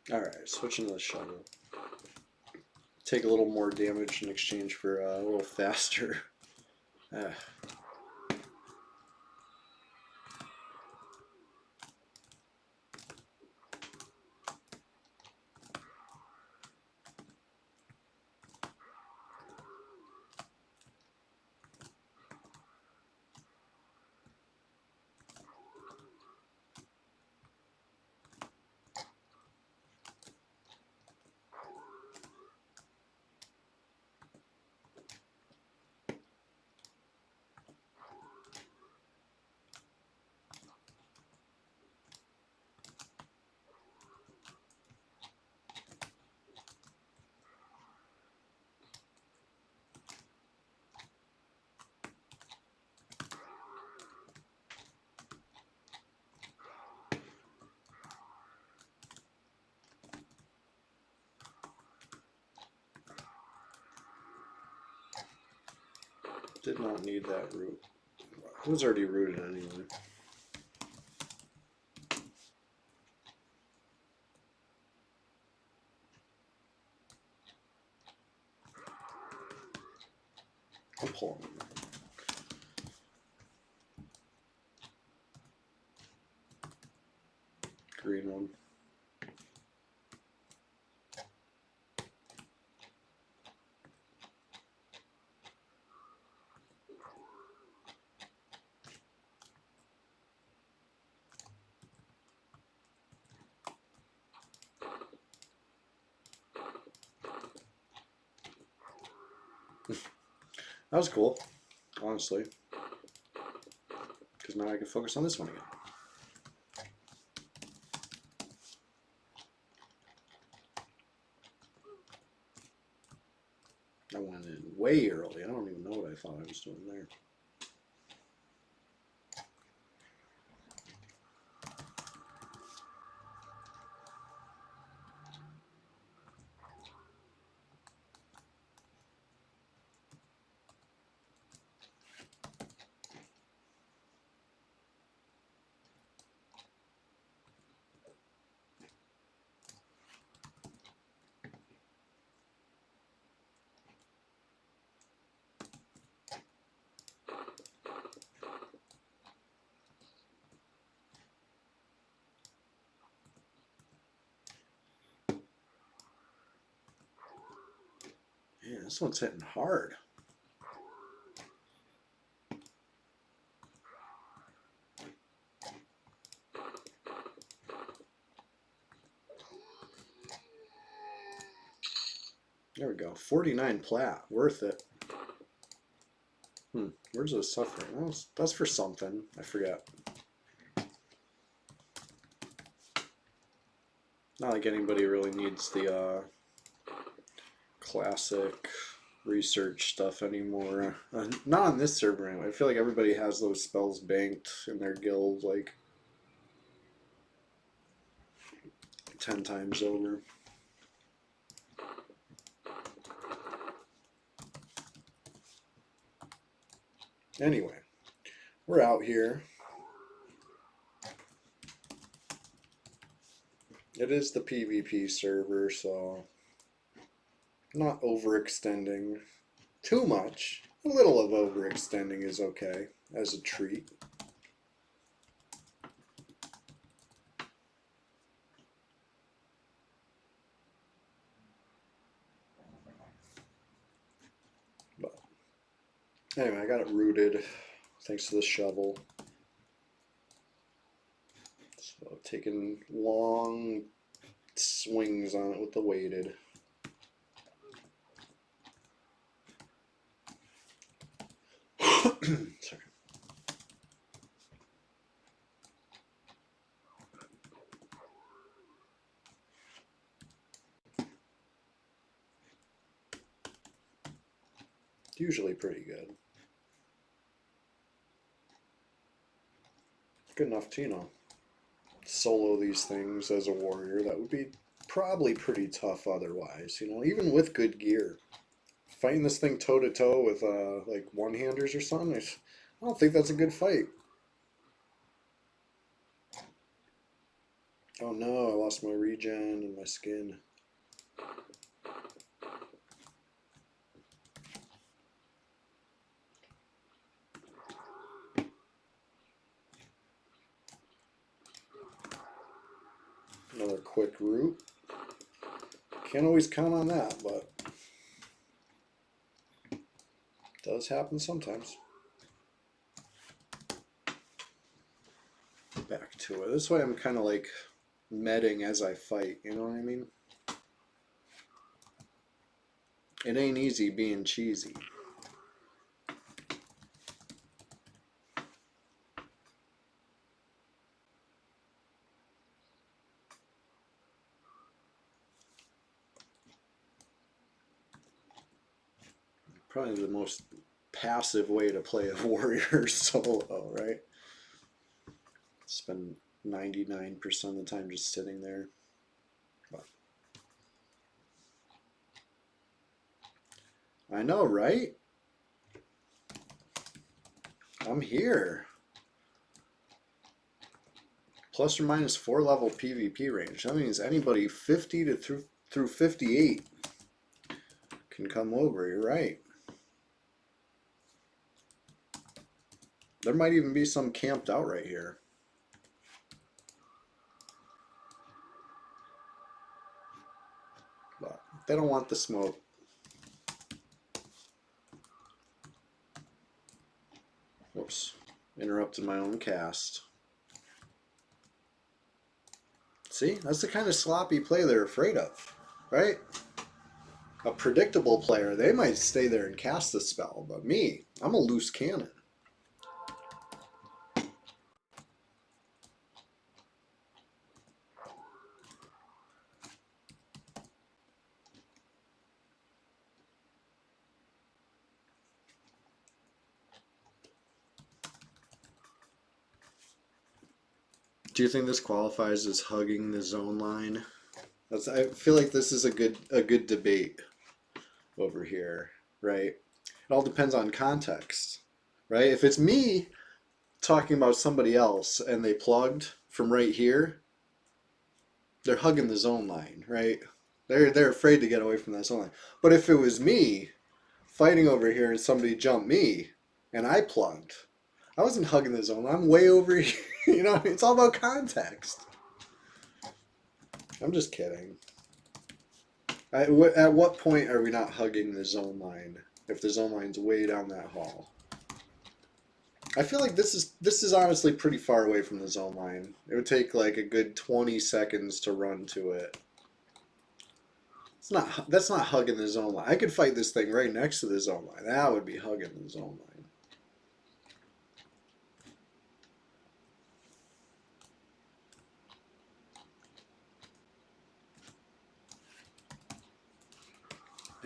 Alright, switching to the shuttle. Take a little more damage in exchange for a little faster. Did not need that root. It was already rooted anyway. I'm pulling them. Green one. That was cool, honestly, because now I can focus on this one again. I went in way early. I don't even know what I thought I was doing there. Yeah, this one's hitting hard. There we go. 49 plat. Worth it. Where's the suffering? Well, that's for something. I forget. Not like anybody really needs the classic research stuff anymore. Not on this server anyway. I feel like everybody has those spells banked in their guild like 10 times over. Anyway, we're out here. It is the PvP server, so not overextending too much. A little of overextending is okay as a treat. But anyway, I got it rooted thanks to the shovel. So taking long swings on it with the weighted. Sorry. Usually pretty good. Good enough to, you know, solo these things as a warrior. That would be probably pretty tough otherwise, you know, even with good gear. Fighting this thing toe to toe with like one-handers or something, I don't think that's a good fight. Oh no, I lost my regen and my skin. Another quick root. Can't always count on that, but it does happen sometimes. Back to it. This way I'm kind of like medding as I fight, you know what I mean? It ain't easy being cheesy. Probably the most passive way to play a warrior solo, right? Spend 99% of the time just sitting there. But I know, right? I'm here. Plus or minus 4 level PvP range. That means anybody 50 to through 58 can come over. You're right. There might even be some camped out right here. But they don't want the smoke. Whoops. Interrupted my own cast. See? That's the kind of sloppy play they're afraid of, right? A predictable player, they might stay there and cast the spell, but me, I'm a loose cannon. Do you think this qualifies as hugging the zone line? I feel like this is a good debate over here, right? It all depends on context, right? If it's me talking about somebody else and they plugged from right here, they're hugging the zone line, right? They're afraid to get away from that zone line. But if it was me fighting over here and somebody jumped me and I plugged, I wasn't hugging the zone line. I'm way over here. You know, it's all about context. I'm just kidding. At what point are we not hugging the zone line if the zone line's way down that hall? I feel like this is honestly pretty far away from the zone line. It would take like a good 20 seconds to run to it. That's not hugging the zone line. I could fight this thing right next to the zone line. That would be hugging the zone line.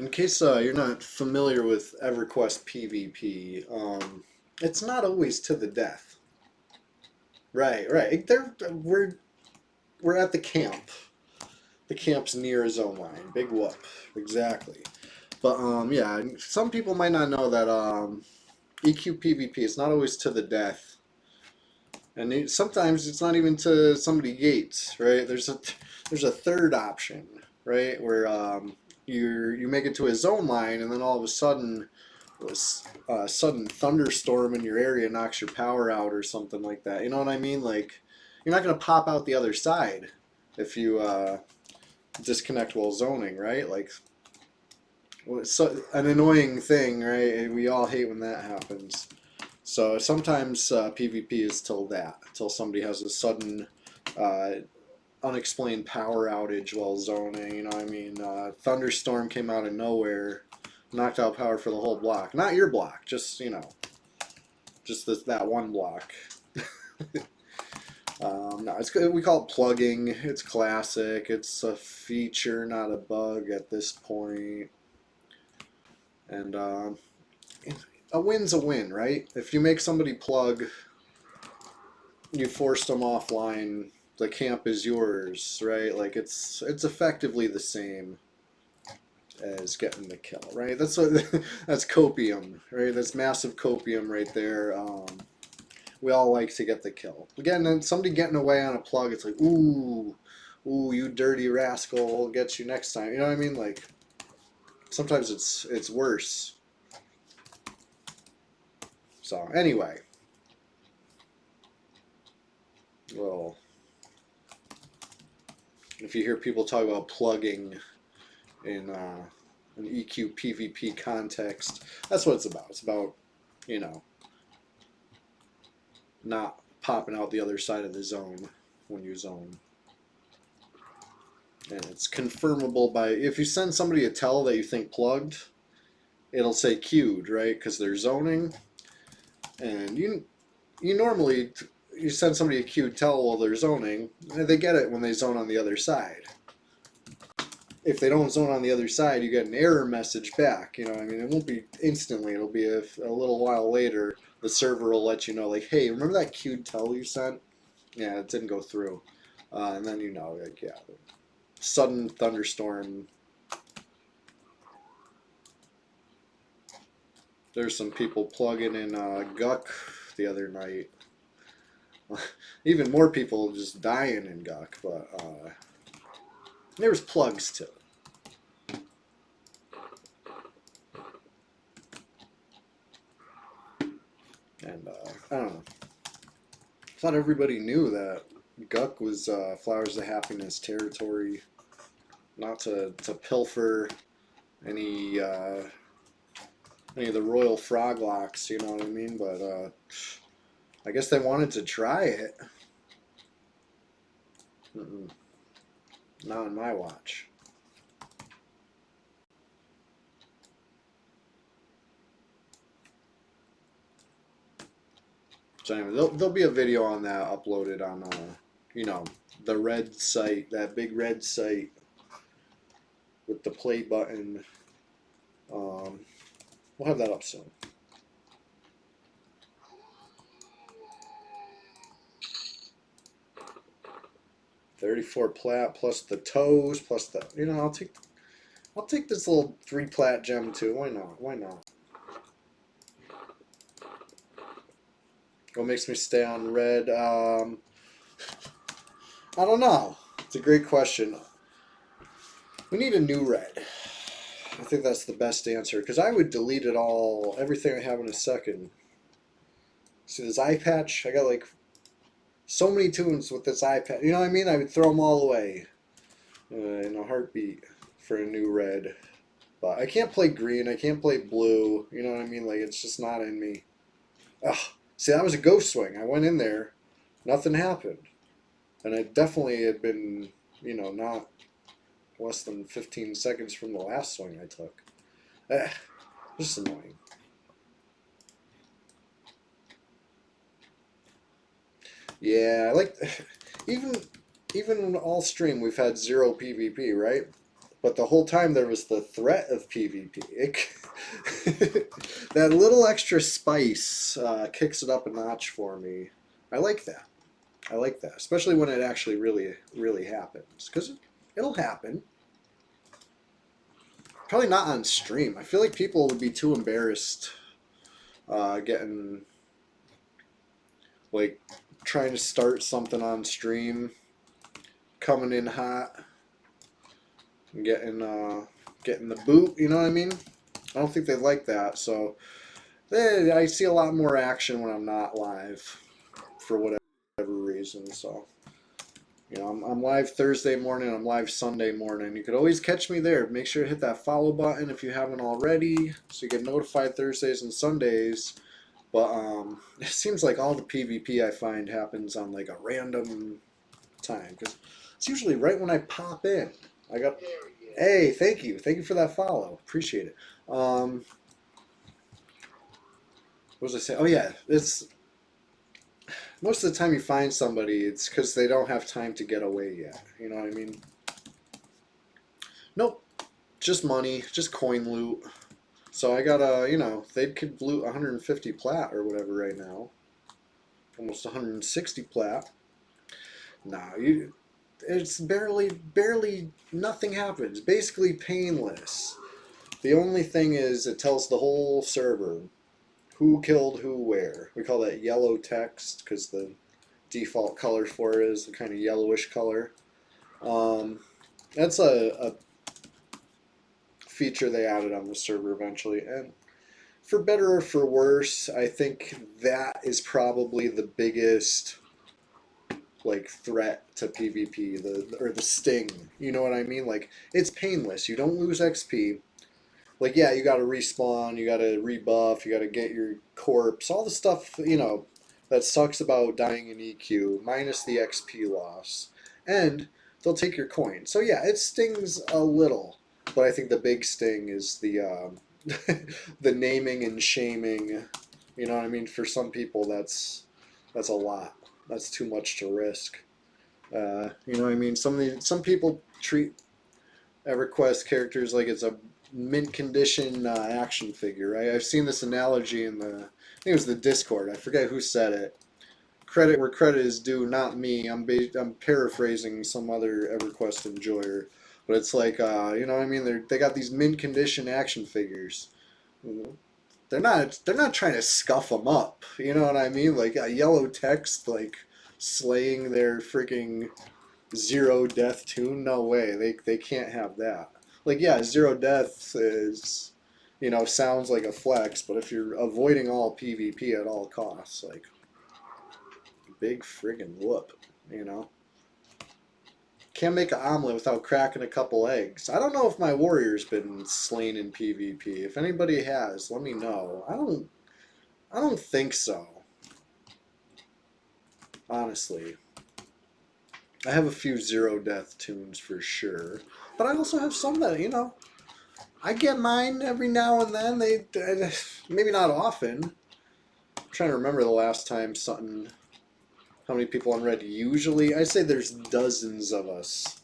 In case you're not familiar with EverQuest PvP, it's not always to the death. Right, right. We're at the camp. The camp's near a zone line. Big whoop. Exactly. But yeah, some people might not know that EQ PvP is not always to the death, and sometimes it's not even to somebody gates. Right? There's a third option, right, where you make it to a zone line, and then all of a sudden, a sudden thunderstorm in your area knocks your power out or something like that. You know what I mean? Like, you're not gonna pop out the other side if you disconnect while zoning, right? Like, well, it's an annoying thing, right? And we all hate when that happens. So sometimes PvP is till somebody has a sudden uh, unexplained power outage while zoning. You know what I mean? Thunderstorm came out of nowhere, knocked out power for the whole block. Not your block, just, just that one block. No, it's good. We call it plugging. It's classic. It's a feature, not a bug at this point. And a win's a win, right? If you make somebody plug, you forced them offline. The camp is yours, right? Like, it's effectively the same as getting the kill, right? That's that's copium, right? That's massive copium right there. We all like to get the kill. Again, then somebody getting away on a plug, it's like, ooh, you dirty rascal, we'll get you next time. You know what I mean? Like, sometimes it's worse. So anyway, well, if you hear people talk about plugging in an EQ PvP context, that's what it's about. It's about, you know, not popping out the other side of the zone when you zone. And it's confirmable by, if you send somebody a tell that you think plugged, it'll say queued, right? Because they're zoning. And you normally, you send somebody a queued tell while they're zoning, and they get it when they zone on the other side. If they don't zone on the other side, you get an error message back. You know, I mean, it won't be instantly. It'll be a little while later. The server will let you know, like, hey, remember that queued tell you sent? Yeah, it didn't go through. And then you know, like, yeah, sudden thunderstorm. There's some people plugging in Guck the other night. Even more people just dying in Guck, but there was plugs too. And I don't know. I thought everybody knew that Guck was Flowers of Happiness territory. Not to pilfer any of the royal froglocks, you know what I mean? But I guess they wanted to try it. Not on my watch. So anyway, there'll be a video on that uploaded on, the red site, that big red site with the play button. We'll have that up soon. $34 plat plus the toes plus the, I'll take this little 3 plat gem too. Why not? Why not? What makes me stay on red? I don't know. It's a great question. We need a new red. I think that's the best answer, because I would delete it all, everything I have in a second. See this eye patch? I got like so many tunes with this eye patch. You know what I mean? I would throw them all away in a heartbeat for a new red. But I can't play green. I can't play blue. You know what I mean? Like, it's just not in me. Ugh. See, that was a ghost swing. I went in there. Nothing happened. And it definitely had been, not less than 15 seconds from the last swing I took. Just annoying. Yeah, I like, even all stream we've had 0 PvP, right? But the whole time there was the threat of PvP. That little extra spice kicks it up a notch for me. I like that. I like that, especially when it actually really happens, because it'll happen. Probably not on stream. I feel like people would be too embarrassed getting like trying to start something on stream, coming in hot, and getting the boot. You know what I mean? I don't think they like that. So I see a lot more action when I'm not live, for whatever reason. So I'm live Thursday morning. I'm live Sunday morning. You could always catch me there. Make sure to hit that follow button if you haven't already, so you get notified Thursdays and Sundays. But it seems like all the PvP I find happens on like a random time, because it's usually right when I pop in. I got, hey, thank you for that follow, appreciate it. What was I saying? Oh yeah, it's most of the time you find somebody, it's because they don't have time to get away yet. You know what I mean? Nope, just money, just coin loot. So I got they could loot 150 plat or whatever right now, almost 160 plat. Nah, it's barely nothing happens. Basically painless. The only thing is it tells the whole server who killed who where. We call that yellow text because the default color for it is the kind of yellowish color. That's a feature they added on the server eventually, and for better or for worse, I think that is probably the biggest like threat to PvP, the sting. You know what I mean? Like it's painless. You don't lose XP. Like yeah, you got to respawn, you got to rebuff, you got to get your corpse, all the stuff that sucks about dying in EQ, minus the XP loss, and they'll take your coin. So yeah, it stings a little, but I think the big sting is the the naming and shaming. You know what I mean? For some people, that's a lot. That's too much to risk. You know what I mean? Some people treat EverQuest characters like it's a mint condition action figure. Right? I've seen this analogy in I think it was the Discord. I forget who said it. Credit where credit is due, not me. I'm paraphrasing some other EverQuest enjoyer, but it's like you know what I mean. They got these mint condition action figures. They're not trying to scuff them up. You know what I mean? Like a yellow text like slaying their freaking zero death tune. No way. They can't have that. Like yeah, zero death is sounds like a flex, but if you're avoiding all PvP at all costs, like big friggin' whoop, you know. Can't make an omelet without cracking a couple eggs. I don't know if my warrior's been slain in PvP. If anybody has, let me know. I don't think so. Honestly. I have a few zero death tunes for sure. But I also have some that, I get mine every now and then. They maybe not often. I'm trying to remember the last time something. How many people on Red? Usually, I'd say there's dozens of us.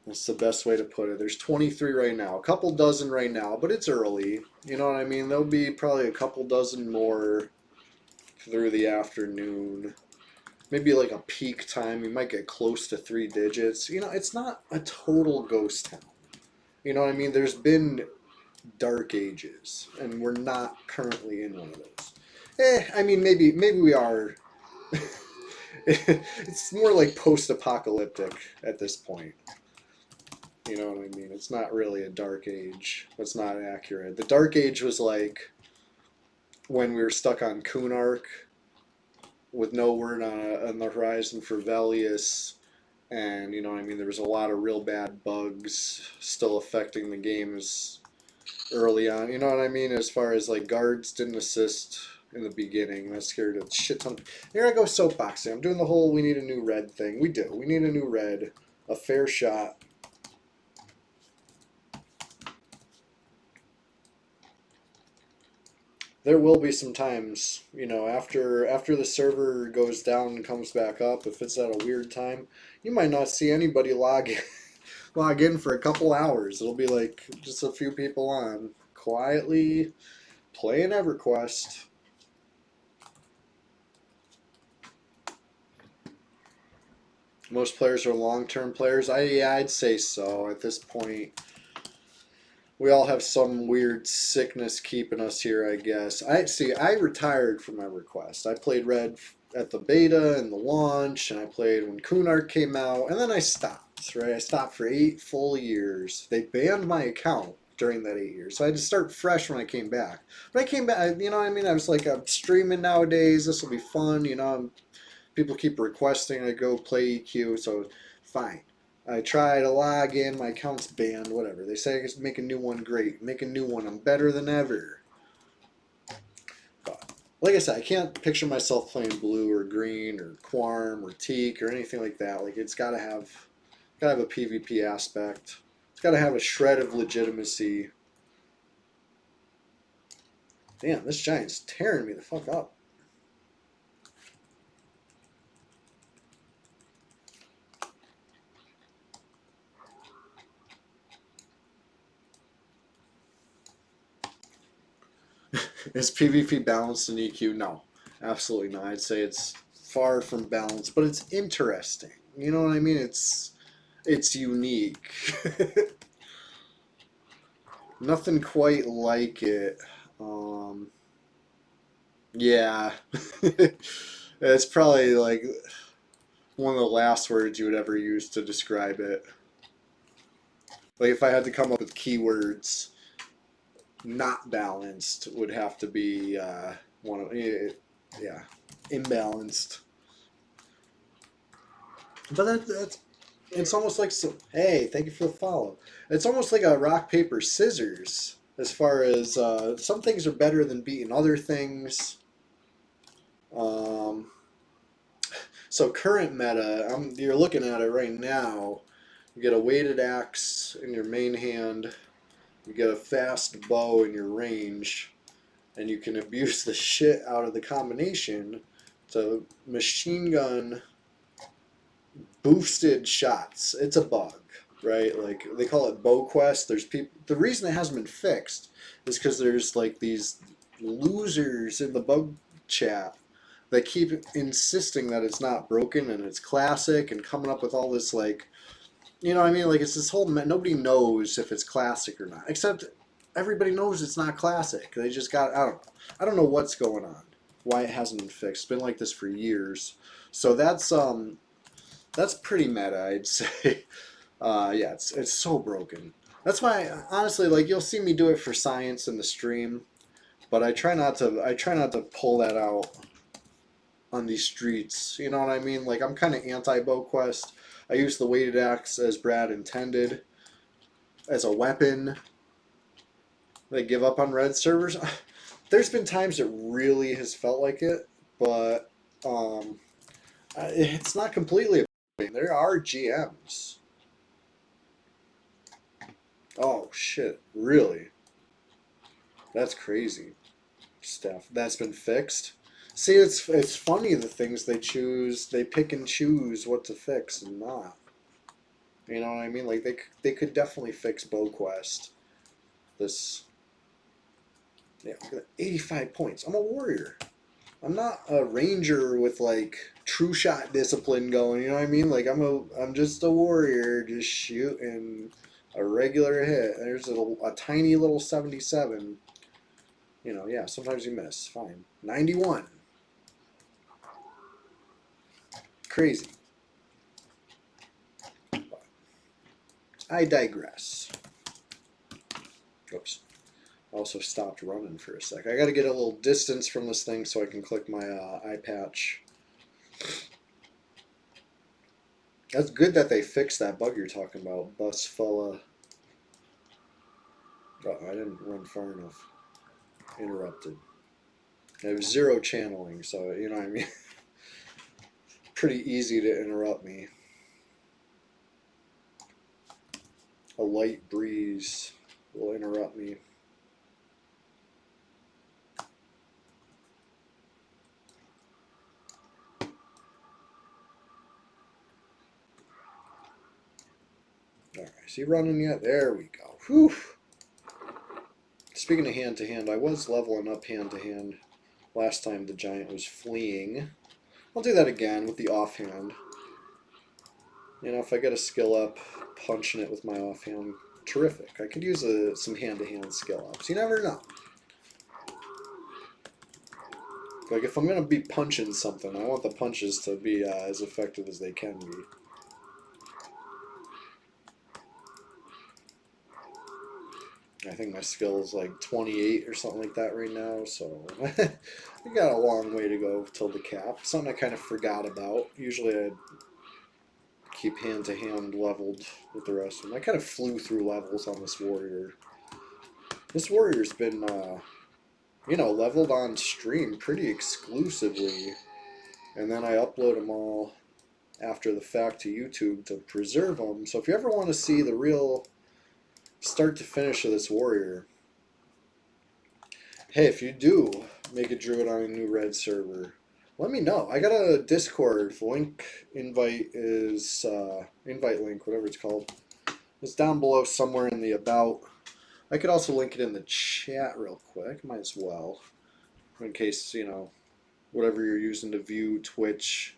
That's the best way to put it. There's 23 right now. A couple dozen right now, but it's early. You know what I mean? There'll be probably a couple dozen more through the afternoon. Maybe like a peak time. We might get close to 3 digits. It's not a total ghost town. You know what I mean? There's been dark ages, and we're not currently in one of those. I mean, maybe we are. It's more like post-apocalyptic at this point. You know what I mean? It's not really a dark age. That's not accurate. The dark age was like when we were stuck on Kunark with no word on the horizon for Velius, and you know what I mean? There was a lot of real bad bugs still affecting the games early on. You know what I mean? As far as like guards didn't assist in the beginning. That scared a shit ton. Here I go soapboxing. I'm doing the whole we need a new red thing. We do. We need a new red. A fair shot. There will be some times, after the server goes down and comes back up, if it's at a weird time, you might not see anybody log in for a couple hours. It'll be like just a few people on, quietly playing EverQuest. Most players are long-term players. I'd say so at this point. We all have some weird sickness keeping us here, I guess. I retired from EverQuest. I played Red at the beta and the launch, and I played when Kunark came out, and then I stopped, right? I stopped for 8 full years. They banned my account during that 8 years, so I had to start fresh when I came back. But I came back, you know what I mean? I was like, I'm streaming nowadays. This will be fun, you know. People keep requesting I go play EQ, so fine. I try to log in, my account's banned, whatever. They say I can make a new one, great. Make a new one, I'm better than ever. But like I said, I can't picture myself playing blue or green or Quarm or Teak or anything like that. Like it's gotta have a PvP aspect. It's gotta have a shred of legitimacy. Damn, this giant's tearing me the fuck up. Is PvP balanced in EQ? No, absolutely not. I'd say it's far from balanced, but it's interesting. You know what I mean? It's unique. Nothing quite like it. Yeah, it's probably like one of the last words you would ever use to describe it. Like if I had to come up with keywords, not balanced would have to be one of yeah, imbalanced. But that's it's almost like so, hey, thank you for the follow. It's almost like a rock paper scissors as far as some things are better than beating other things. Um, so current meta, you're looking at it right now. You get a weighted axe in your main hand. You get a fast bow in your range, and you can abuse the shit out of the combination to machine gun boosted shots. It's a bug, right? Like they call it bow quest. There's people. The reason it hasn't been fixed is because there's like these losers in the bug chat that keep insisting that it's not broken and it's classic and coming up with all this like, you know what I mean? Like it's this whole nobody knows if it's classic or not, except everybody knows it's not classic. They just got I don't know what's going on, why it hasn't been fixed. It's been like this for years. So that's pretty meta, I'd say. Yeah, it's so broken. That's why honestly, like you'll see me do it for science in the stream, but I try not to pull that out on these streets. You know what I mean? Like I'm kind of anti bow quest. I use the weighted axe as Brad intended as a weapon. They give up on red servers. There's been times it really has felt like it, but it's not completely. There are GMs. Oh shit! Really? That's crazy stuff. That's been fixed. See, it's funny the things they choose. They pick and choose what to fix and not. You know what I mean? Like they could definitely fix BowQuest. This, yeah, 85 points. I'm a warrior. I'm not a ranger with like true shot discipline going. You know what I mean? Like I'm just a warrior, just shooting a regular hit. There's a tiny little 77. You know, yeah. Sometimes you miss. Fine. 91. Crazy. But I digress. Oops. Also stopped running for a sec. I got to get a little distance from this thing so I can click my eye patch. That's good that they fixed that bug you're talking about, bus fella. Oh, I didn't run far enough. Interrupted. I have zero channeling, so you know what I mean. Pretty easy to interrupt me. A light breeze will interrupt me. All Alright, is he running yet? There we go. Whew. Speaking of hand-to-hand, I was leveling up hand-to-hand last time the giant was fleeing. I'll do that again with the offhand. You know, if I get a skill up, punching it with my offhand, terrific. I could use some hand-to-hand skill ups. You never know. Like, if I'm going to be punching something, I want the punches to be as effective as they can be. I think my skill is like 28 or something like that right now, so I got a long way to go till the cap. Something I kind of forgot about. Usually I'd keep hand-to-hand leveled with the rest of them. I kind of flew through levels on this warrior. This warrior's been, you know, leveled on stream pretty exclusively, and then I upload them all after the fact to YouTube to preserve them. So if you ever want to see the real start to finish of this warrior, hey, if you do make a druid on a new red server, let me know. I got a Discord link. Invite is invite link, whatever it's called. It's down below somewhere in the about. I could also link it in the chat real quick. Might as well, in case, you know, whatever you're using to view Twitch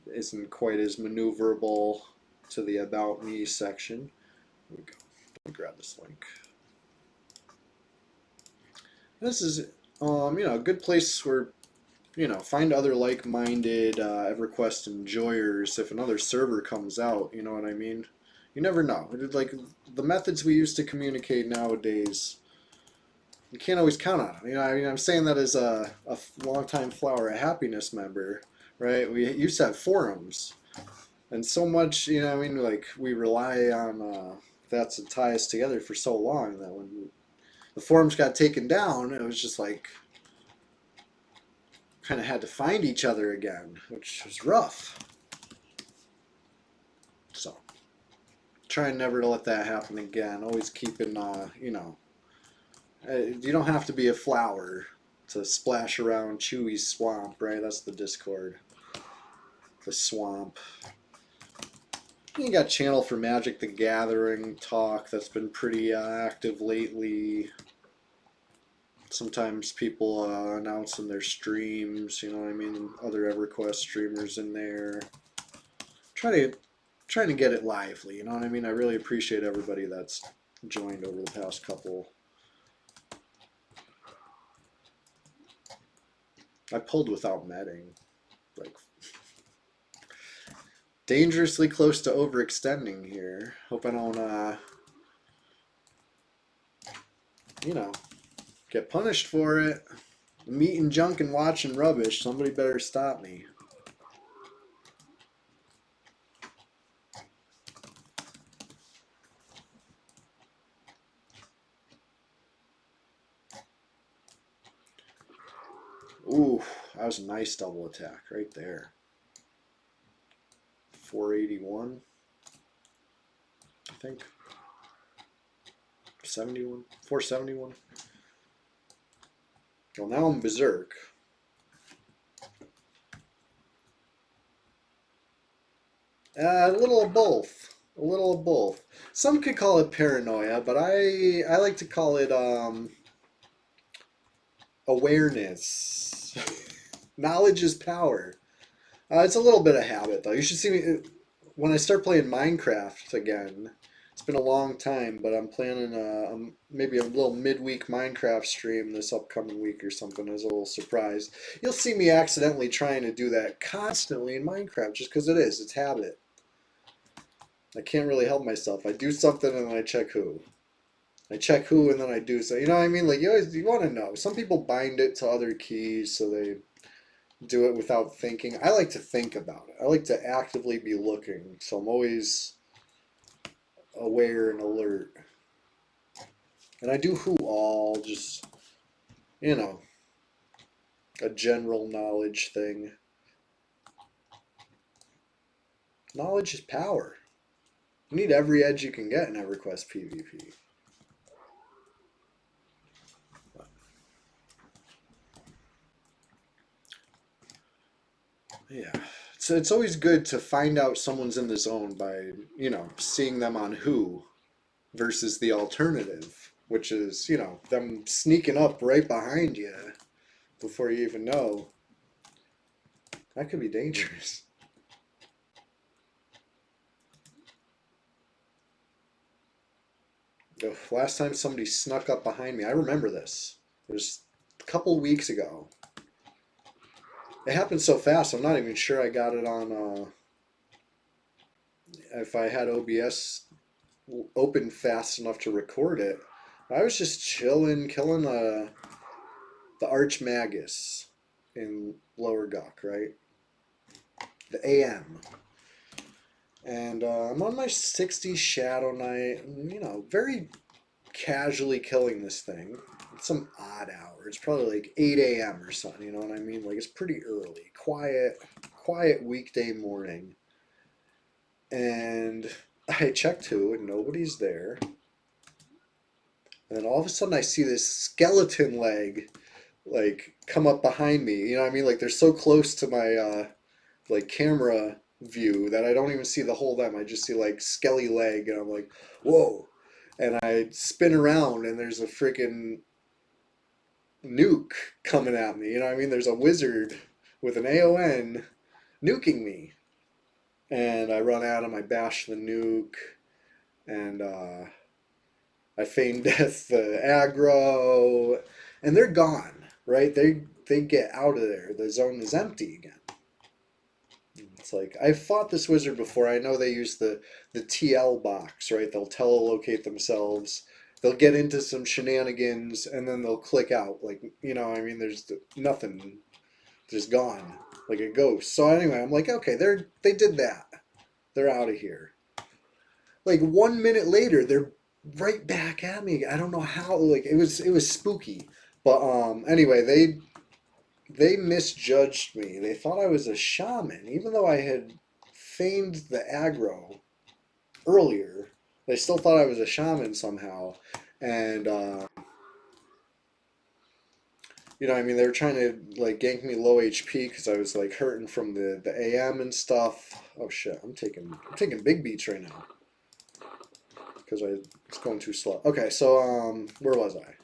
isn't quite as maneuverable to the About Me section. Here we go. Let me grab this link. This is, you know, a good place where, you know, find other like-minded EverQuest enjoyers if another server comes out, you know what I mean? You never know. Like, the methods we use to communicate nowadays, you can't always count on them. You know, I mean, I'm saying that as a longtime Flower of Happiness member, right? We used to have forums, and so much, you know, I mean, like, we rely on that to tie us together for so long that when the forums got taken down, it was just like, kind of had to find each other again, which was rough. So, trying never to let that happen again. Always keeping, you know, you don't have to be a flower to splash around Chewy's swamp, right? That's the Discord. The swamp. You got Channel for Magic the Gathering talk that's been pretty active lately. Sometimes people announcing their streams, you know what I mean? Other EverQuest streamers in there. Trying to get it lively, you know what I mean? I really appreciate everybody that's joined over the past couple. I pulled without metting, like dangerously close to overextending here. Hope I don't, you know, get punished for it. I'm eating junk and watching rubbish. Somebody better stop me. Ooh, that was a nice double attack right there. 481, I think. 71, 471. Well, now I'm berserk. A little of both. A little of both. Some could call it paranoia, but I like to call it awareness. Knowledge is power. It's a little bit of habit, though. You should see me when I start playing Minecraft again. It's been a long time, but I'm planning maybe a little midweek Minecraft stream this upcoming week or something as a little surprise. You'll see me accidentally trying to do that constantly in Minecraft just because it's habit. I can't really help myself. I do something and then I check who. I check who and then I do so. You know what I mean? Like you want to know. Some people bind it to other keys so they do it without thinking. I like to think about it. I like to actively be looking. So I'm always aware and alert. And I do who all, just, you know, a general knowledge thing. Knowledge is power. You need every edge you can get in EverQuest PvP. Yeah, So it's always good to find out someone's in the zone by, seeing them on Who versus the alternative, which is, them sneaking up right behind you before you even know. That could be dangerous. The last time somebody snuck up behind me, I remember this. It was a couple weeks ago. It happened so fast, I'm not even sure I got it on, if I had OBS open fast enough to record it. I was just chilling, killing the Archmagus in Lower Guck, right? The AM. And I'm on my 60 Shadow Knight, very casually killing this thing. It's some odd hour. It's probably like 8 a.m. or something, you know what I mean? Like, it's pretty early. Quiet weekday morning. And I checked Who, and nobody's there. And then all of a sudden I see this skeleton leg like come up behind me. You know what I mean? Like they're so close to my like camera view that I don't even see the whole them. I just see like skelly leg and I'm like, whoa. And I spin around and there's a freaking nuke coming at me. You know what I mean? There's a wizard with an AON nuking me. And I run at him, I bash the nuke, and I feign death the aggro, and they're gone, right? They get out of there. The zone is empty again. It's like I've fought this wizard before. I know they use the TL box, right? They'll telelocate themselves. They'll get into some shenanigans and then they'll click out. Like, I mean, there's nothing, just gone, like a ghost. So anyway, I'm like, okay, they did that. They're out of here. Like 1 minute later, they're right back at me. I don't know how. Like it was spooky. But anyway, they misjudged me. They thought I was a shaman, even though I had feigned the aggro earlier. They still thought I was a shaman somehow, and I mean, they were trying to like gank me low HP because I was like hurting from the AM and stuff. Oh shit, I'm taking big beats right now because I was going too slow. Okay, so where was I?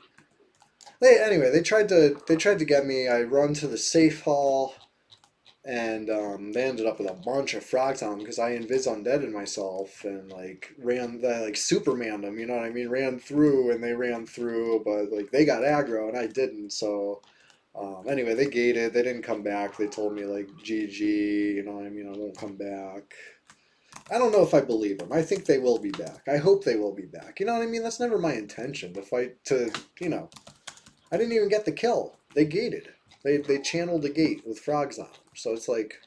Anyway, they tried to get me. I run to the safe hall, and they ended up with a bunch of frogs on them because I invis undeaded myself and like Supermaned them. You know what I mean? Ran through and they ran through, but like they got aggro and I didn't. So anyway, they gated. They didn't come back. They told me like GG. You know what I mean? I won't come back. I don't know if I believe them. I think they will be back. I hope they will be back. You know what I mean? That's never my intention to fight to, I didn't even get the kill. They gated. They channeled the gate with frogs on them. So it's like,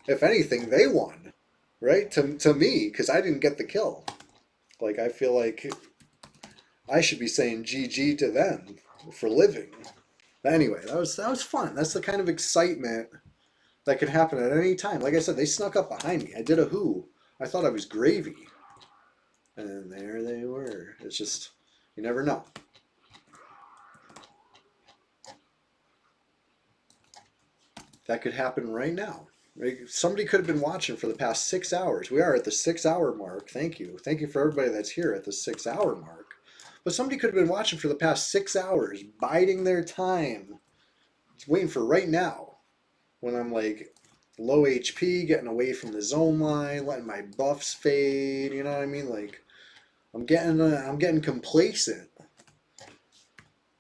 if anything, they won, right? To me, because I didn't get the kill. Like, I feel like I should be saying GG to them for living. But anyway, that was fun. That's the kind of excitement that could happen at any time. Like I said, they snuck up behind me. I did a Who. I thought I was gravy. And there they were. It's just, you never know. That could happen right now. Somebody could have been watching for the past 6 hours. We are at the 6 hour mark. Thank you. Thank you for everybody that's here at the 6 hour mark. But somebody could have been watching for the past 6 hours, biding their time, waiting for right now when I'm like low HP, getting away from the zone line, letting my buffs fade. You know what I mean? Like I'm getting complacent.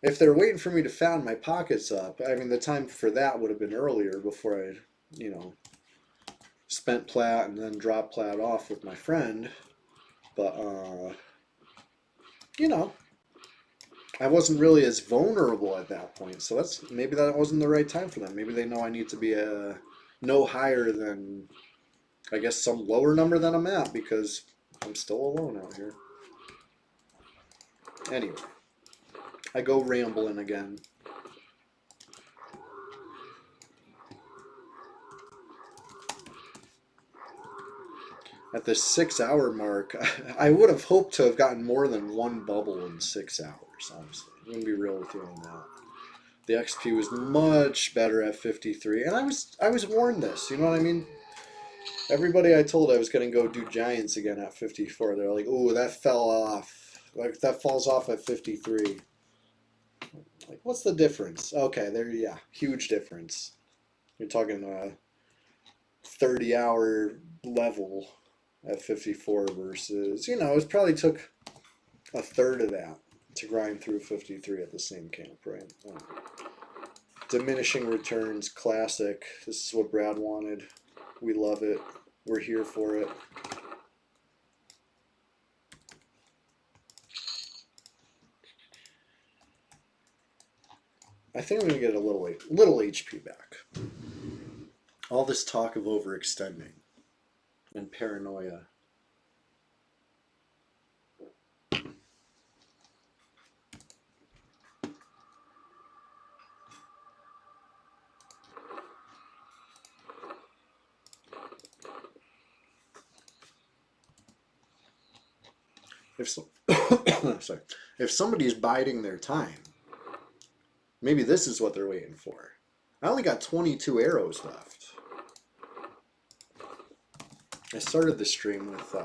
If they're waiting for me to fatten my pockets up, I mean, the time for that would have been earlier before I, spent plat and then dropped plat off with my friend. But, I wasn't really as vulnerable at that point. So maybe that wasn't the right time for them. Maybe they know I need to be no higher than, I guess, some lower number than I'm at because I'm still alone out here. Anyway. I go rambling again. At the 6 hour mark, I would have hoped to have gotten more than one bubble in 6 hours, honestly. I'm going to be real with you on that. The XP was much better at 53, and I was warned this. You know what I mean? Everybody I told I was gonna go do Giants again at 54, they're like, "Ooh, that fell off. Like that falls off at 53." Like, what's the difference? Okay, there, yeah, huge difference. You're talking 30-hour level at 54 versus, it probably took a third of that to grind through 53 at the same camp, right? Diminishing returns, classic. This is what Brad wanted. We love it. We're here for it. I think I'm gonna get a little HP back. All this talk of overextending and paranoia. If so, sorry, if somebody's biding their time, maybe this is what they're waiting for. I only got 22 arrows left. I started the stream with,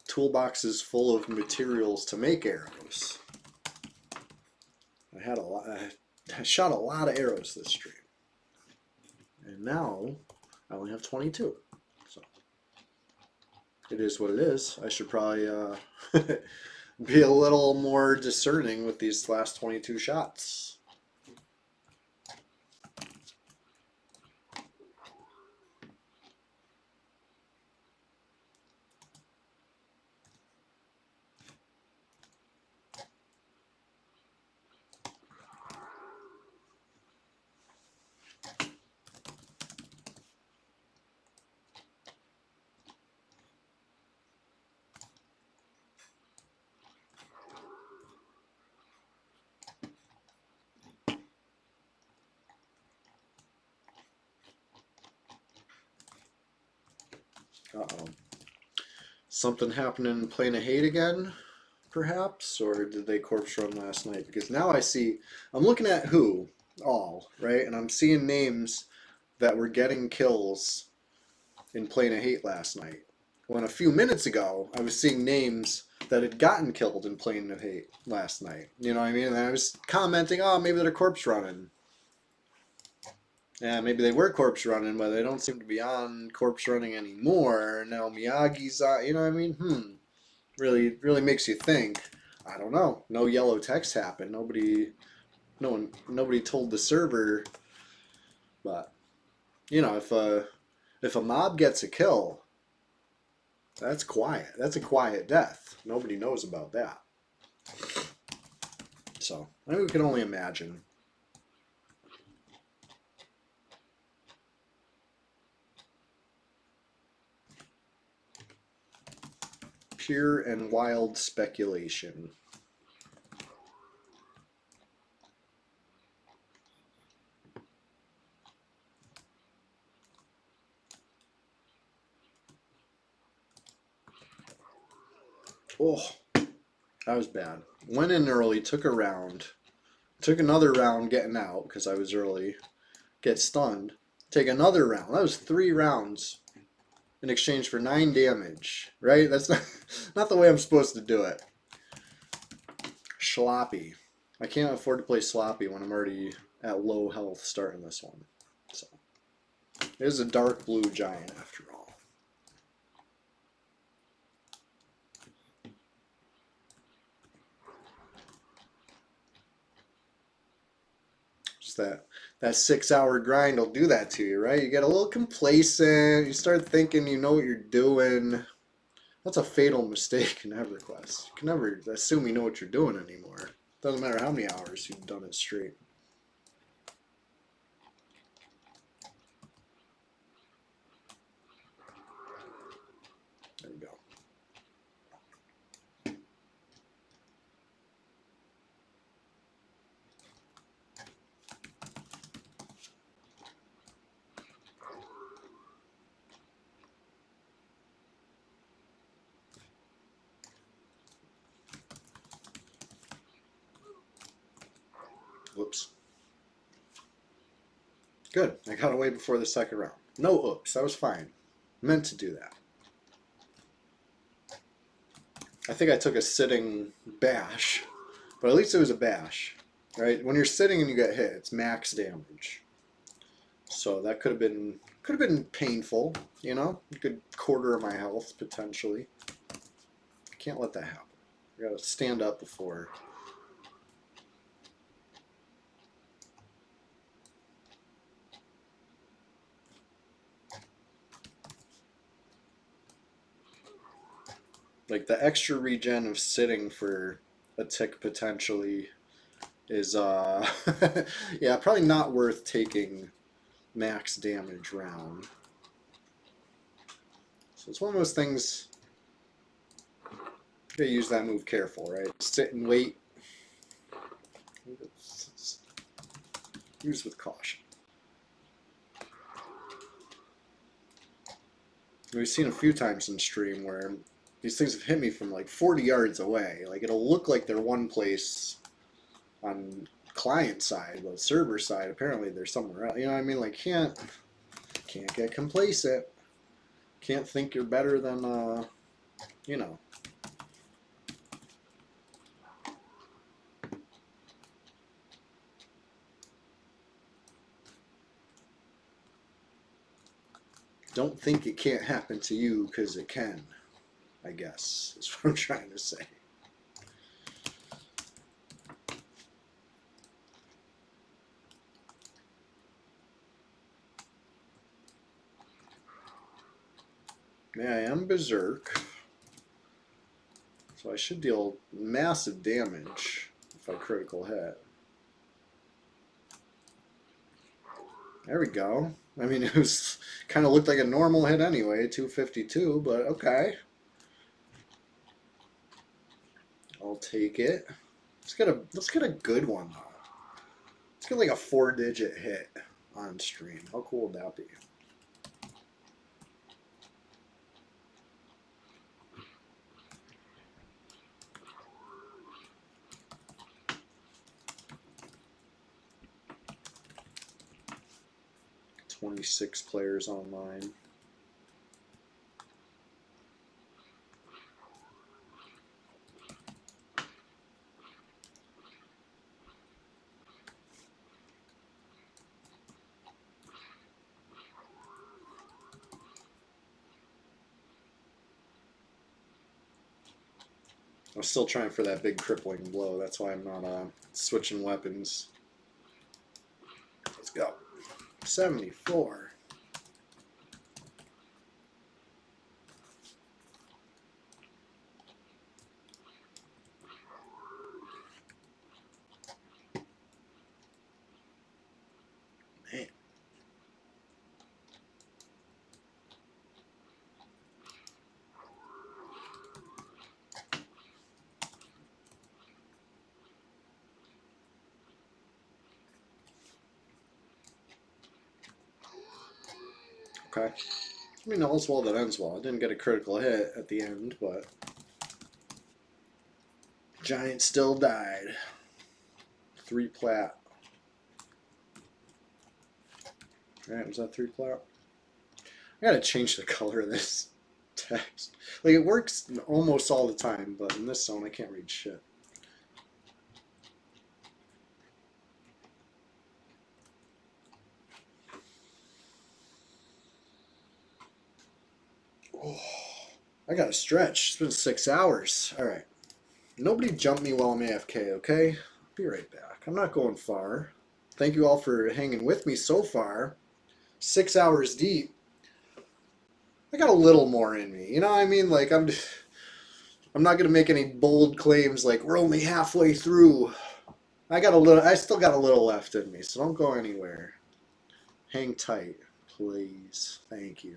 toolboxes full of materials to make arrows. I had a lot. I shot a lot of arrows this stream, and now I only have 22. So it is what it is. I should probably be a little more discerning with these last 22 shots. Uh-oh. Something happening in Plane of Hate again, perhaps? Or did they corpse run last night? Because now I see, I'm looking at who, all, right? And I'm seeing names that were getting kills in Plane of Hate last night. When a few minutes ago, I was seeing names that had gotten killed in Plane of Hate last night. You know what I mean? And I was commenting, oh, maybe they're corpse running. Yeah, maybe they were corpse running, but they don't seem to be on corpse running anymore. Now Miyagi's on, you know what I mean? Really, really makes you think. I don't know. No yellow text happened. Nobody told the server. But if a mob gets a kill, that's quiet. That's a quiet death. Nobody knows about that. So I mean, we can only imagine. Pure and wild speculation. Oh, that was bad. Went in early, took a round, took another round getting out because I was early. Get stunned. Take another round. That was 3 rounds in exchange for 9 damage, right? That's not the way I'm supposed to do it. Sloppy. I can't afford to play sloppy when I'm already at low health starting this one. So it is a dark blue giant after all. Just that 6-hour grind will do that to you, right? You get a little complacent. You start thinking you know what you're doing. That's a fatal mistake in EverQuest. You can never assume you know what you're doing anymore. Doesn't matter how many hours you've done it straight. There we go. Whoops. Good. I got away before the second round. No oops. I was fine. Meant to do that. I think I took a sitting bash, but at least it was a bash. Right? When you're sitting and you get hit, it's max damage. So that could have been painful, you know? A good quarter of my health potentially. Can't let that happen. I gotta stand up before. Like the extra regen of sitting for a tick potentially is yeah, probably not worth taking max damage round. So it's one of those things, you gotta use that move careful, right? Sit and wait. Use with caution. We've seen a few times in stream where these things have hit me from like 40 yards away. Like it'll look like they're one place on client side, but server side apparently they're somewhere else. You know what I mean? Like can't get complacent. Can't think you're better than you know. Don't think it can't happen to you because it can, I guess, is what I'm trying to say. Yeah, I am berserk. So I should deal massive damage if I critical hit. There we go. I mean, it was kind of looked like a normal hit anyway, 252, but okay. I'll take it. Let's get a good one though. Let's get like a 4-digit hit on stream. How cool would that be? "26 players online." I'm still trying for that big crippling blow. That's why I'm not switching weapons. Let's go. 74. Man. Okay. I mean, all's well that ends well. I didn't get a critical hit at the end, but Giant still died. 3 plat. Alright, was that 3 plat? I gotta change the color of this text. Like, it works almost all the time, but in this zone, I can't read shit. Oh, I gotta stretch. It's been 6 hours. Alright. Nobody jump me while I'm AFK, okay? I'll be right back. I'm not going far. Thank you all for hanging with me so far. 6 hours deep. I got a little more in me. You know what I mean? Like, I'm not gonna make any bold claims like we're only halfway through. I still got a little left in me, so don't go anywhere. Hang tight, please. Thank you.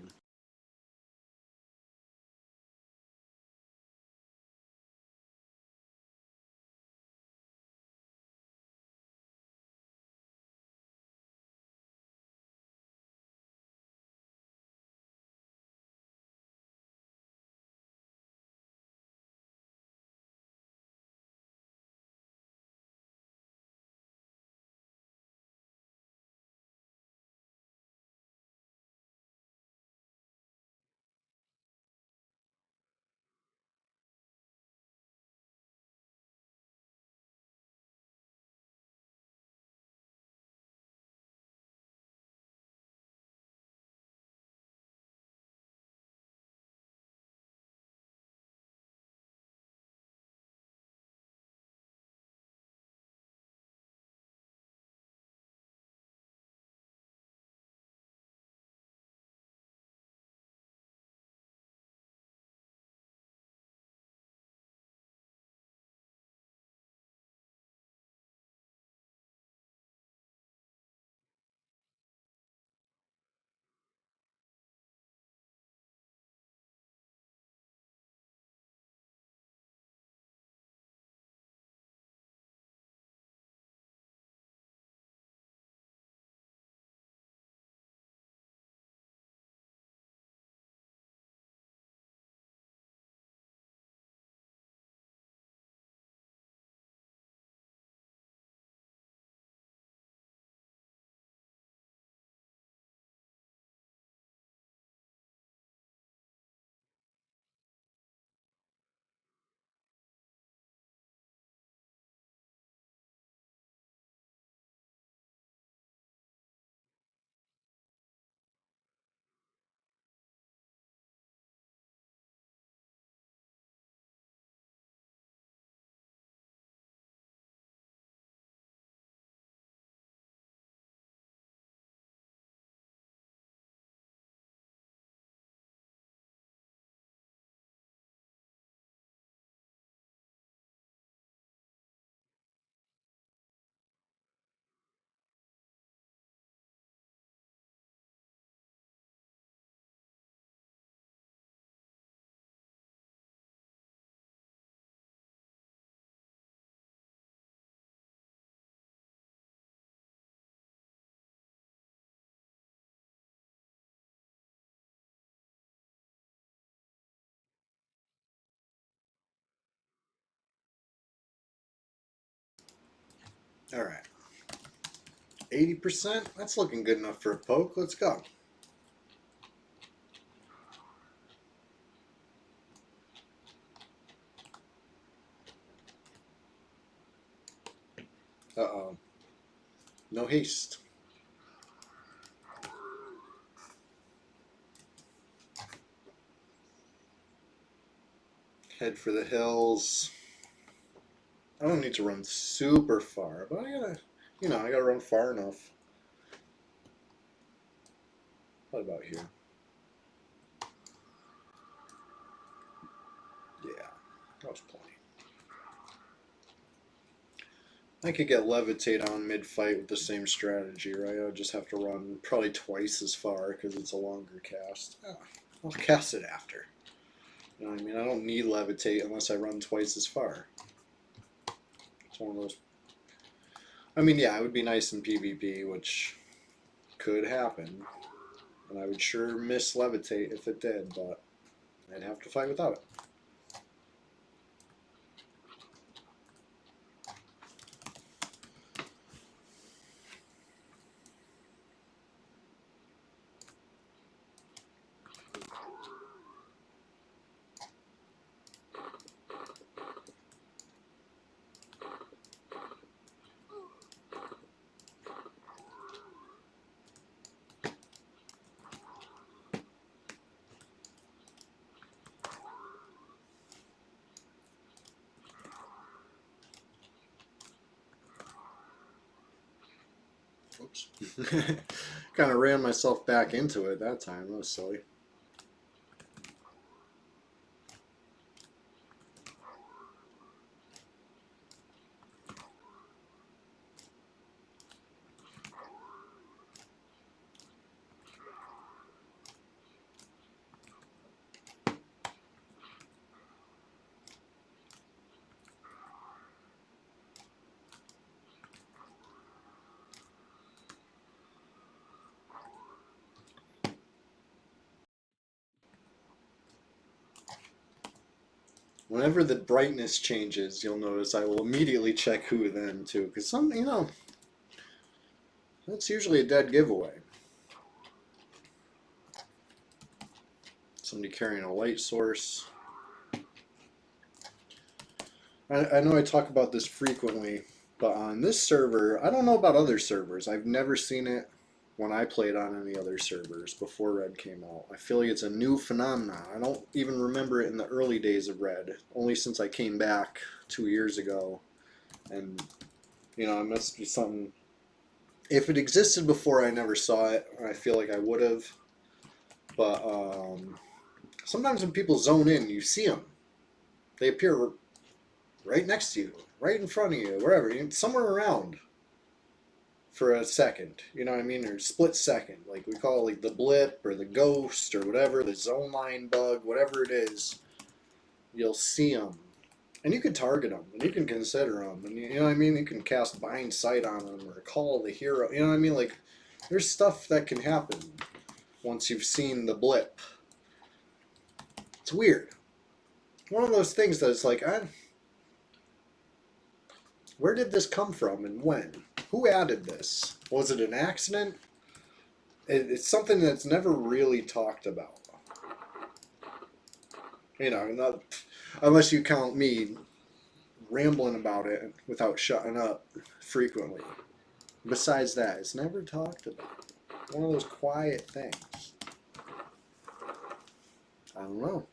All right. 80%? That's looking good enough for a poke. Let's go. Uh-oh. No haste. Head for the hills. I don't need to run super far, but I gotta, I gotta run far enough. What about here? Yeah, that was plenty. I could get levitate on mid-fight with the same strategy, right? I would just have to run probably twice as far because it's a longer cast. Oh, I'll cast it after. You know what I mean? I don't need levitate unless I run twice as far. It's one of those. I mean, yeah, it would be nice in PvP, which could happen. And I would sure miss levitate if it did, but I'd have to fight without it. Oops. Kind of ran myself back into it that time. That was silly. Whenever the brightness changes, you'll notice I will immediately check who then too, because that's usually a dead giveaway. Somebody carrying a light source. I know I talk about this frequently, but on this server, I don't know about other servers. I've never seen it when I played on any other servers before Red came out. I feel like it's a new phenomenon. I don't even remember it in the early days of Red, only since I came back 2 years ago. And, it must be something. If it existed before, I never saw it. I feel like I would have. But sometimes when people zone in, you see them. They appear right next to you, right in front of you, wherever, somewhere around for a second, you know what I mean, or split second, like we call it, like the blip or the ghost or whatever, the zone line bug, whatever it is. You'll see them, and you can target them, and you can consider them, and you know what I mean. You can cast bind sight on them or call the hero. You know what I mean? Like, there's stuff that can happen once you've seen the blip. It's weird. One of those things that's like, where did this come from and when? Who added this? Was it an accident? It's something that's never really talked about. Not, unless you count me rambling about it without shutting up frequently. Besides that, it's never talked about. One of those quiet things. I don't know.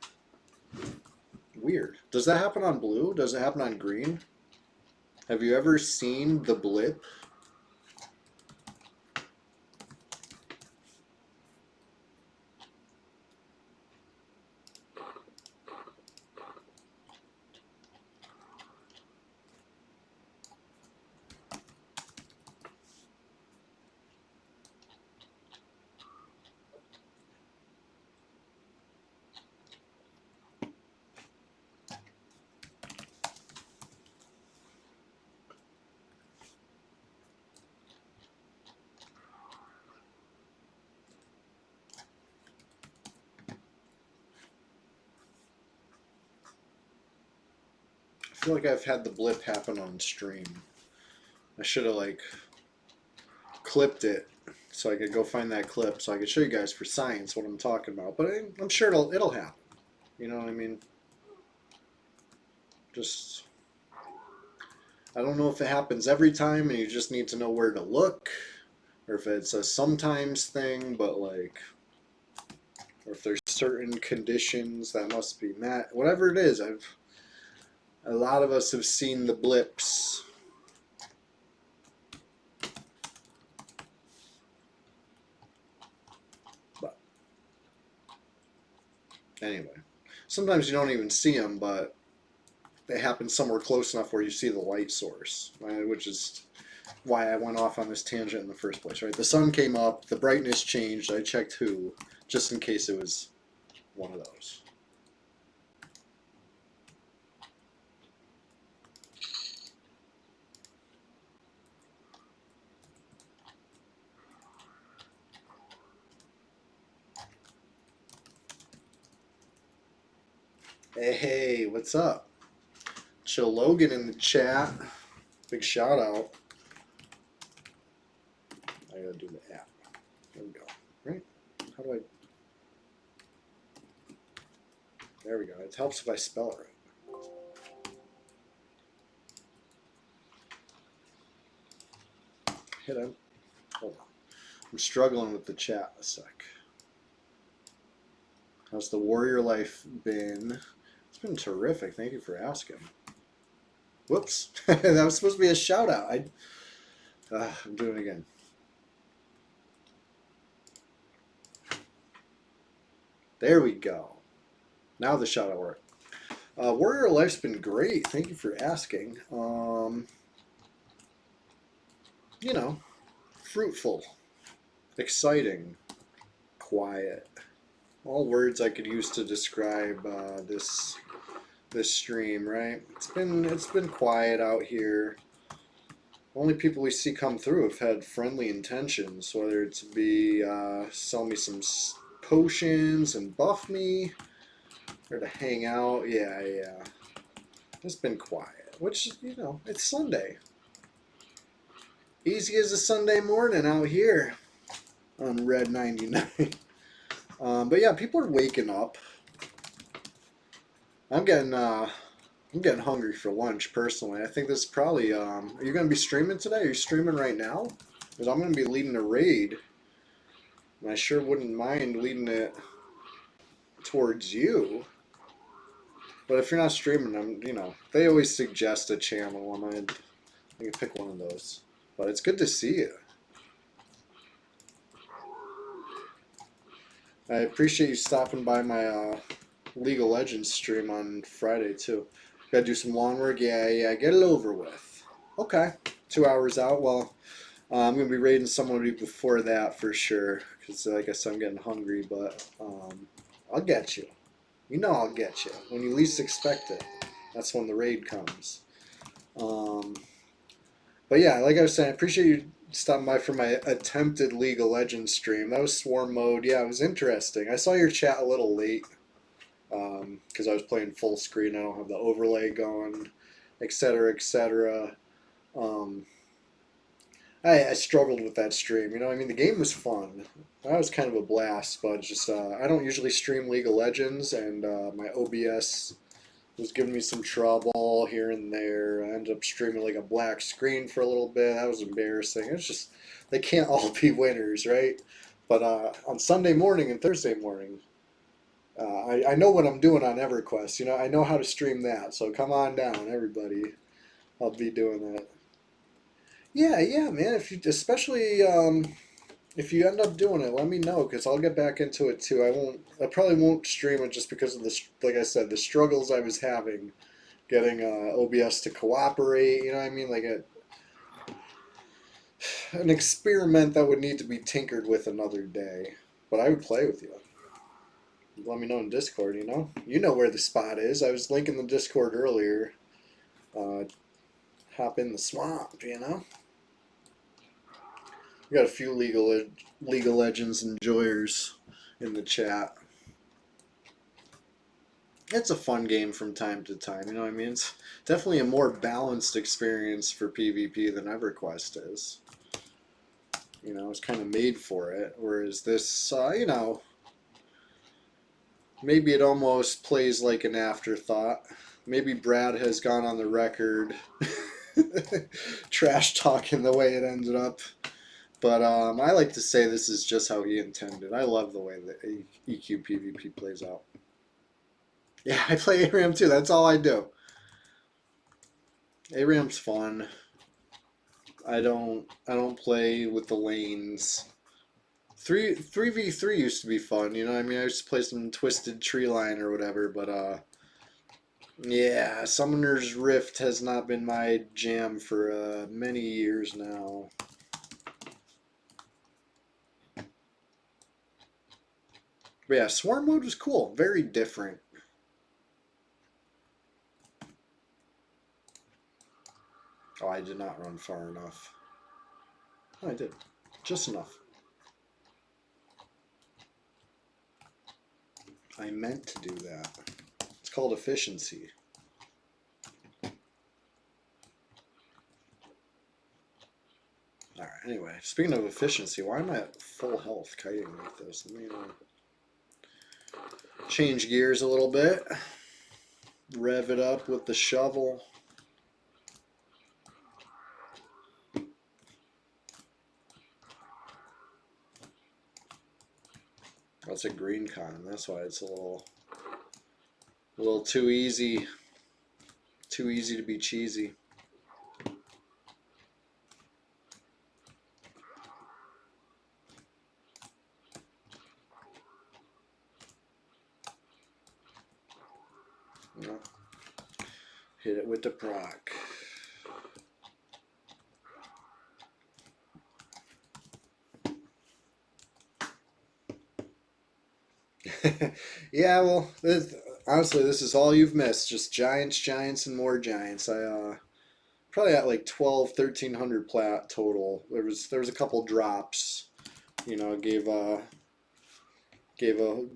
Weird. Does that happen on blue? Does it happen on green? Have you ever seen the blip? I feel like I've had the blip happen on stream. I should have like clipped it so I could go find that clip so I could show you guys for science what I'm talking about. But I'm sure it'll happen. You know what I mean? Just I don't know if it happens every time and you just need to know where to look, or if it's a sometimes thing, but like, or if there's certain conditions that must be met. Whatever it is, a lot of us have seen the blips. But anyway, sometimes you don't even see them, but they happen somewhere close enough where you see the light source, right? Which is why I went off on this tangent in the first place, right? The sun came up, the brightness changed, I checked who, just in case it was one of those. Hey, what's up? Chill Logan in the chat. Big shout out. I gotta do the app. There we go. Right? How do I? There we go. It helps if I spell it right. Hit him. Hold on. I'm struggling with the chat a sec. How's the warrior life been? It's been terrific. Thank you for asking. Whoops. That was supposed to be a shout out. I'm doing it again. There we go. Now the shout out worked. Warrior life's been great. Thank you for asking. You know, fruitful, exciting, quiet. All words I could use to describe this stream, right? It's been quiet out here. Only people we see come through have had friendly intentions, whether it be sell me some potions and buff me, or to hang out. Yeah. It's been quiet, which, you know, it's Sunday. Easy as a Sunday morning out here on Red 99. But yeah, people are waking up. I'm getting hungry for lunch personally. I think this is probably. Are you gonna be streaming today? Are you streaming right now? Because I'm gonna be leading a raid, and I sure wouldn't mind leading it towards you. But if you're not streaming, they always suggest a channel. I can pick one of those. But it's good to see you. I appreciate you stopping by my League of Legends stream on Friday too. Gotta do some lawn work. Yeah. Get it over with. Okay, 2 hours out. Well, I'm gonna be raiding somebody before that for sure. Cause like I said, I'm getting hungry. But I'll get you. You know I'll get you when you least expect it. That's when the raid comes. But yeah, like I was saying, I appreciate you stopping by for my attempted League of Legends stream. That was Swarm mode. Yeah, it was interesting. I saw your chat a little late because I was playing full screen. I don't have the overlay going, etc., etc. I struggled with that stream. You know, I mean, the game was fun. That was kind of a blast, but just I don't usually stream League of Legends, and my OBS was giving me some trouble here and there. I ended up streaming like a black screen for a little bit. That was embarrassing. It's just they can't all be winners, right? But on Sunday morning and Thursday morning, I know what I'm doing on EverQuest. You know, I know how to stream that. So come on down, everybody. I'll be doing that. Yeah, man. If you, especially if you end up doing it, let me know because I'll get back into it too. I probably won't stream it just because of the, like I said, the struggles I was having getting OBS to cooperate. You know what I mean? Like an experiment that would need to be tinkered with another day. But I would play with you. Let me know in Discord. You know where the spot is. I was linking the Discord earlier. Hop in the swamp. We got a few League of Legends enjoyers in the chat. it's a fun game from time to time. You know what I mean? It's definitely a more balanced experience for PvP than EverQuest is. You know, it's kind of made for it. Whereas this, you know, maybe it almost plays like an afterthought. Maybe Brad has gone on the record trash talking the way it ended up. But I like to say this is just how he intended. I love the way that EQ PvP plays out. Yeah, I play ARAM too. That's all I do. ARAM's fun. I don't play with the lanes. 3v3 used to be fun, you know what I mean? I used to play some Twisted Tree Line or whatever, but yeah, Summoner's Rift has not been my jam for many years now. But yeah, Swarm mode was cool. Very different. Oh, I did not run far enough. Oh, I did. Just enough. I meant to do that. It's called efficiency. Alright, anyway, speaking of efficiency, why am I at full health kiting like this? Let me change gears a little bit. Rev it up with the shovel. That's a green con. That's why it's a little too easy. Too easy to be cheesy. No. Hit it with the proc. Yeah, well, honestly, this is all you've missed. Just giants, giants, and more giants. I probably at like 12, 1300 plat total. There was a couple drops. You know, gave a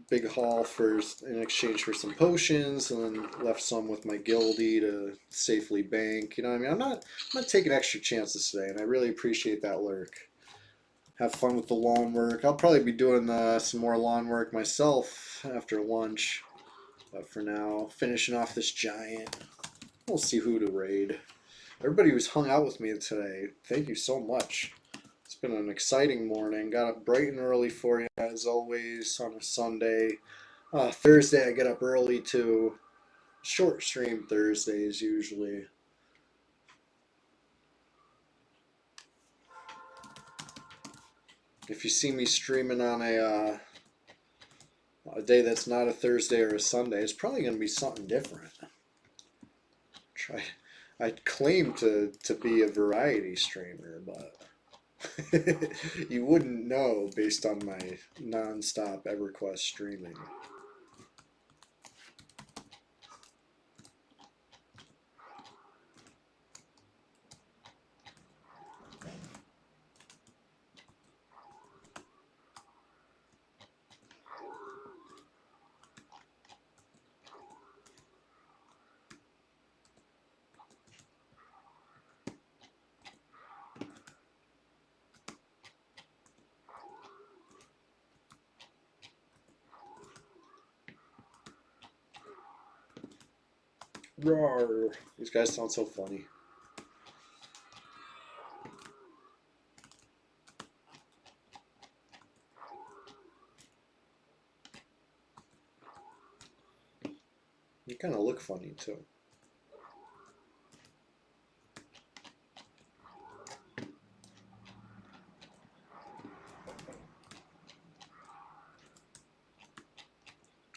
big haul for in exchange for some potions, and then left some with my guildie to safely bank. You know what I mean? I'm not taking extra chances today, and I really appreciate that lurk. Have fun with the lawn work. I'll probably be doing some more lawn work myself after lunch. But for now, finishing off this giant. We'll see who to raid. Everybody who's hung out with me today, thank you so much. It's been an exciting morning. Got up bright and early for you, as always, on a Sunday. Thursday, I get up early too. Short stream Thursdays, usually. If you see me streaming on a day that's not a Thursday or a Sunday, it's probably going to be something different. I claim to be a variety streamer, but you wouldn't know based on my non-stop EverQuest streaming. Roar. These guys sound so funny. You kind of look funny too.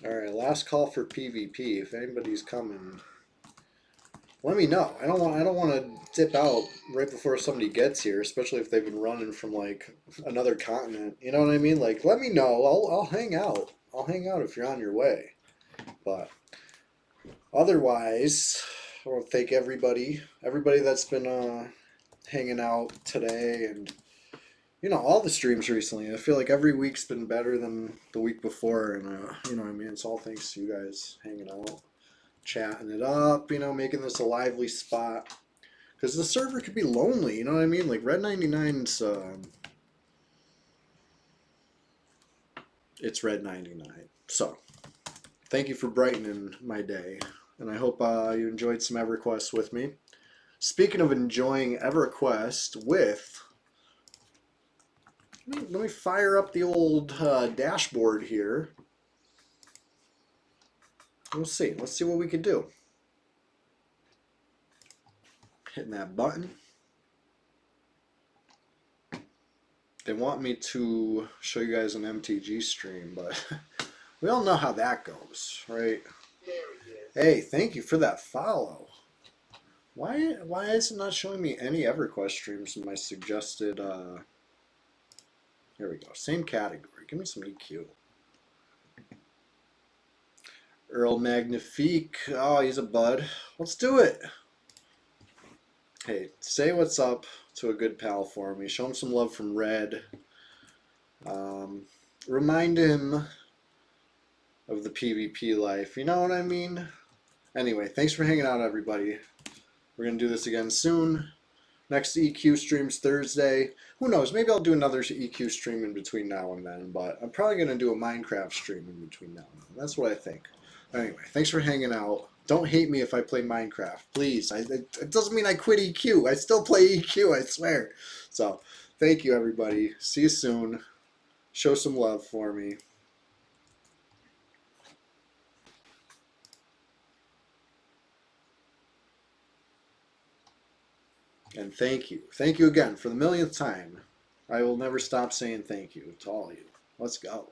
Alright, last call for PvP. If anybody's coming, let me know. I don't want to dip out right before somebody gets here, especially if they've been running from like another continent. You know what I mean? Like, let me know. I'll hang out. I'll hang out if you're on your way. But otherwise, I want to thank everybody that's been hanging out today, and you know, all the streams recently. I feel like every week's been better than the week before, and you know what I mean? It's all thanks to you guys hanging out. chatting it up, you know, making this a lively spot. Because the server could be lonely, you know what I mean? Like Red 99's, it's Red 99. So, thank you for brightening my day. And I hope you enjoyed some EverQuest with me. Speaking of enjoying EverQuest with, let me fire up the old dashboard here. We'll see. Let's see what we can do. Hitting that button. They want me to show you guys an MTG stream, but we all know how that goes, right? Hey, thank you for that follow. Why is it not showing me any EverQuest streams in my suggested, here we go, same category. Give me some EQ. Earl Magnifique. Oh, he's a bud. Let's do it. Hey, say what's up to a good pal for me. Show him some love from Red. Remind him of the PvP life. You know what I mean? Anyway, thanks for hanging out, everybody. We're going to do this again soon. Next EQ stream's Thursday. Who knows? Maybe I'll do another EQ stream in between now and then, but I'm probably going to do a Minecraft stream in between now and then. That's what I think. Anyway, thanks for hanging out. Don't hate me if I play Minecraft, please. It doesn't mean I quit EQ. I still play EQ, I swear. So, thank you, everybody. See you soon. Show some love for me. And thank you. Thank you again for the millionth time. I will never stop saying thank you to all of you. Let's go.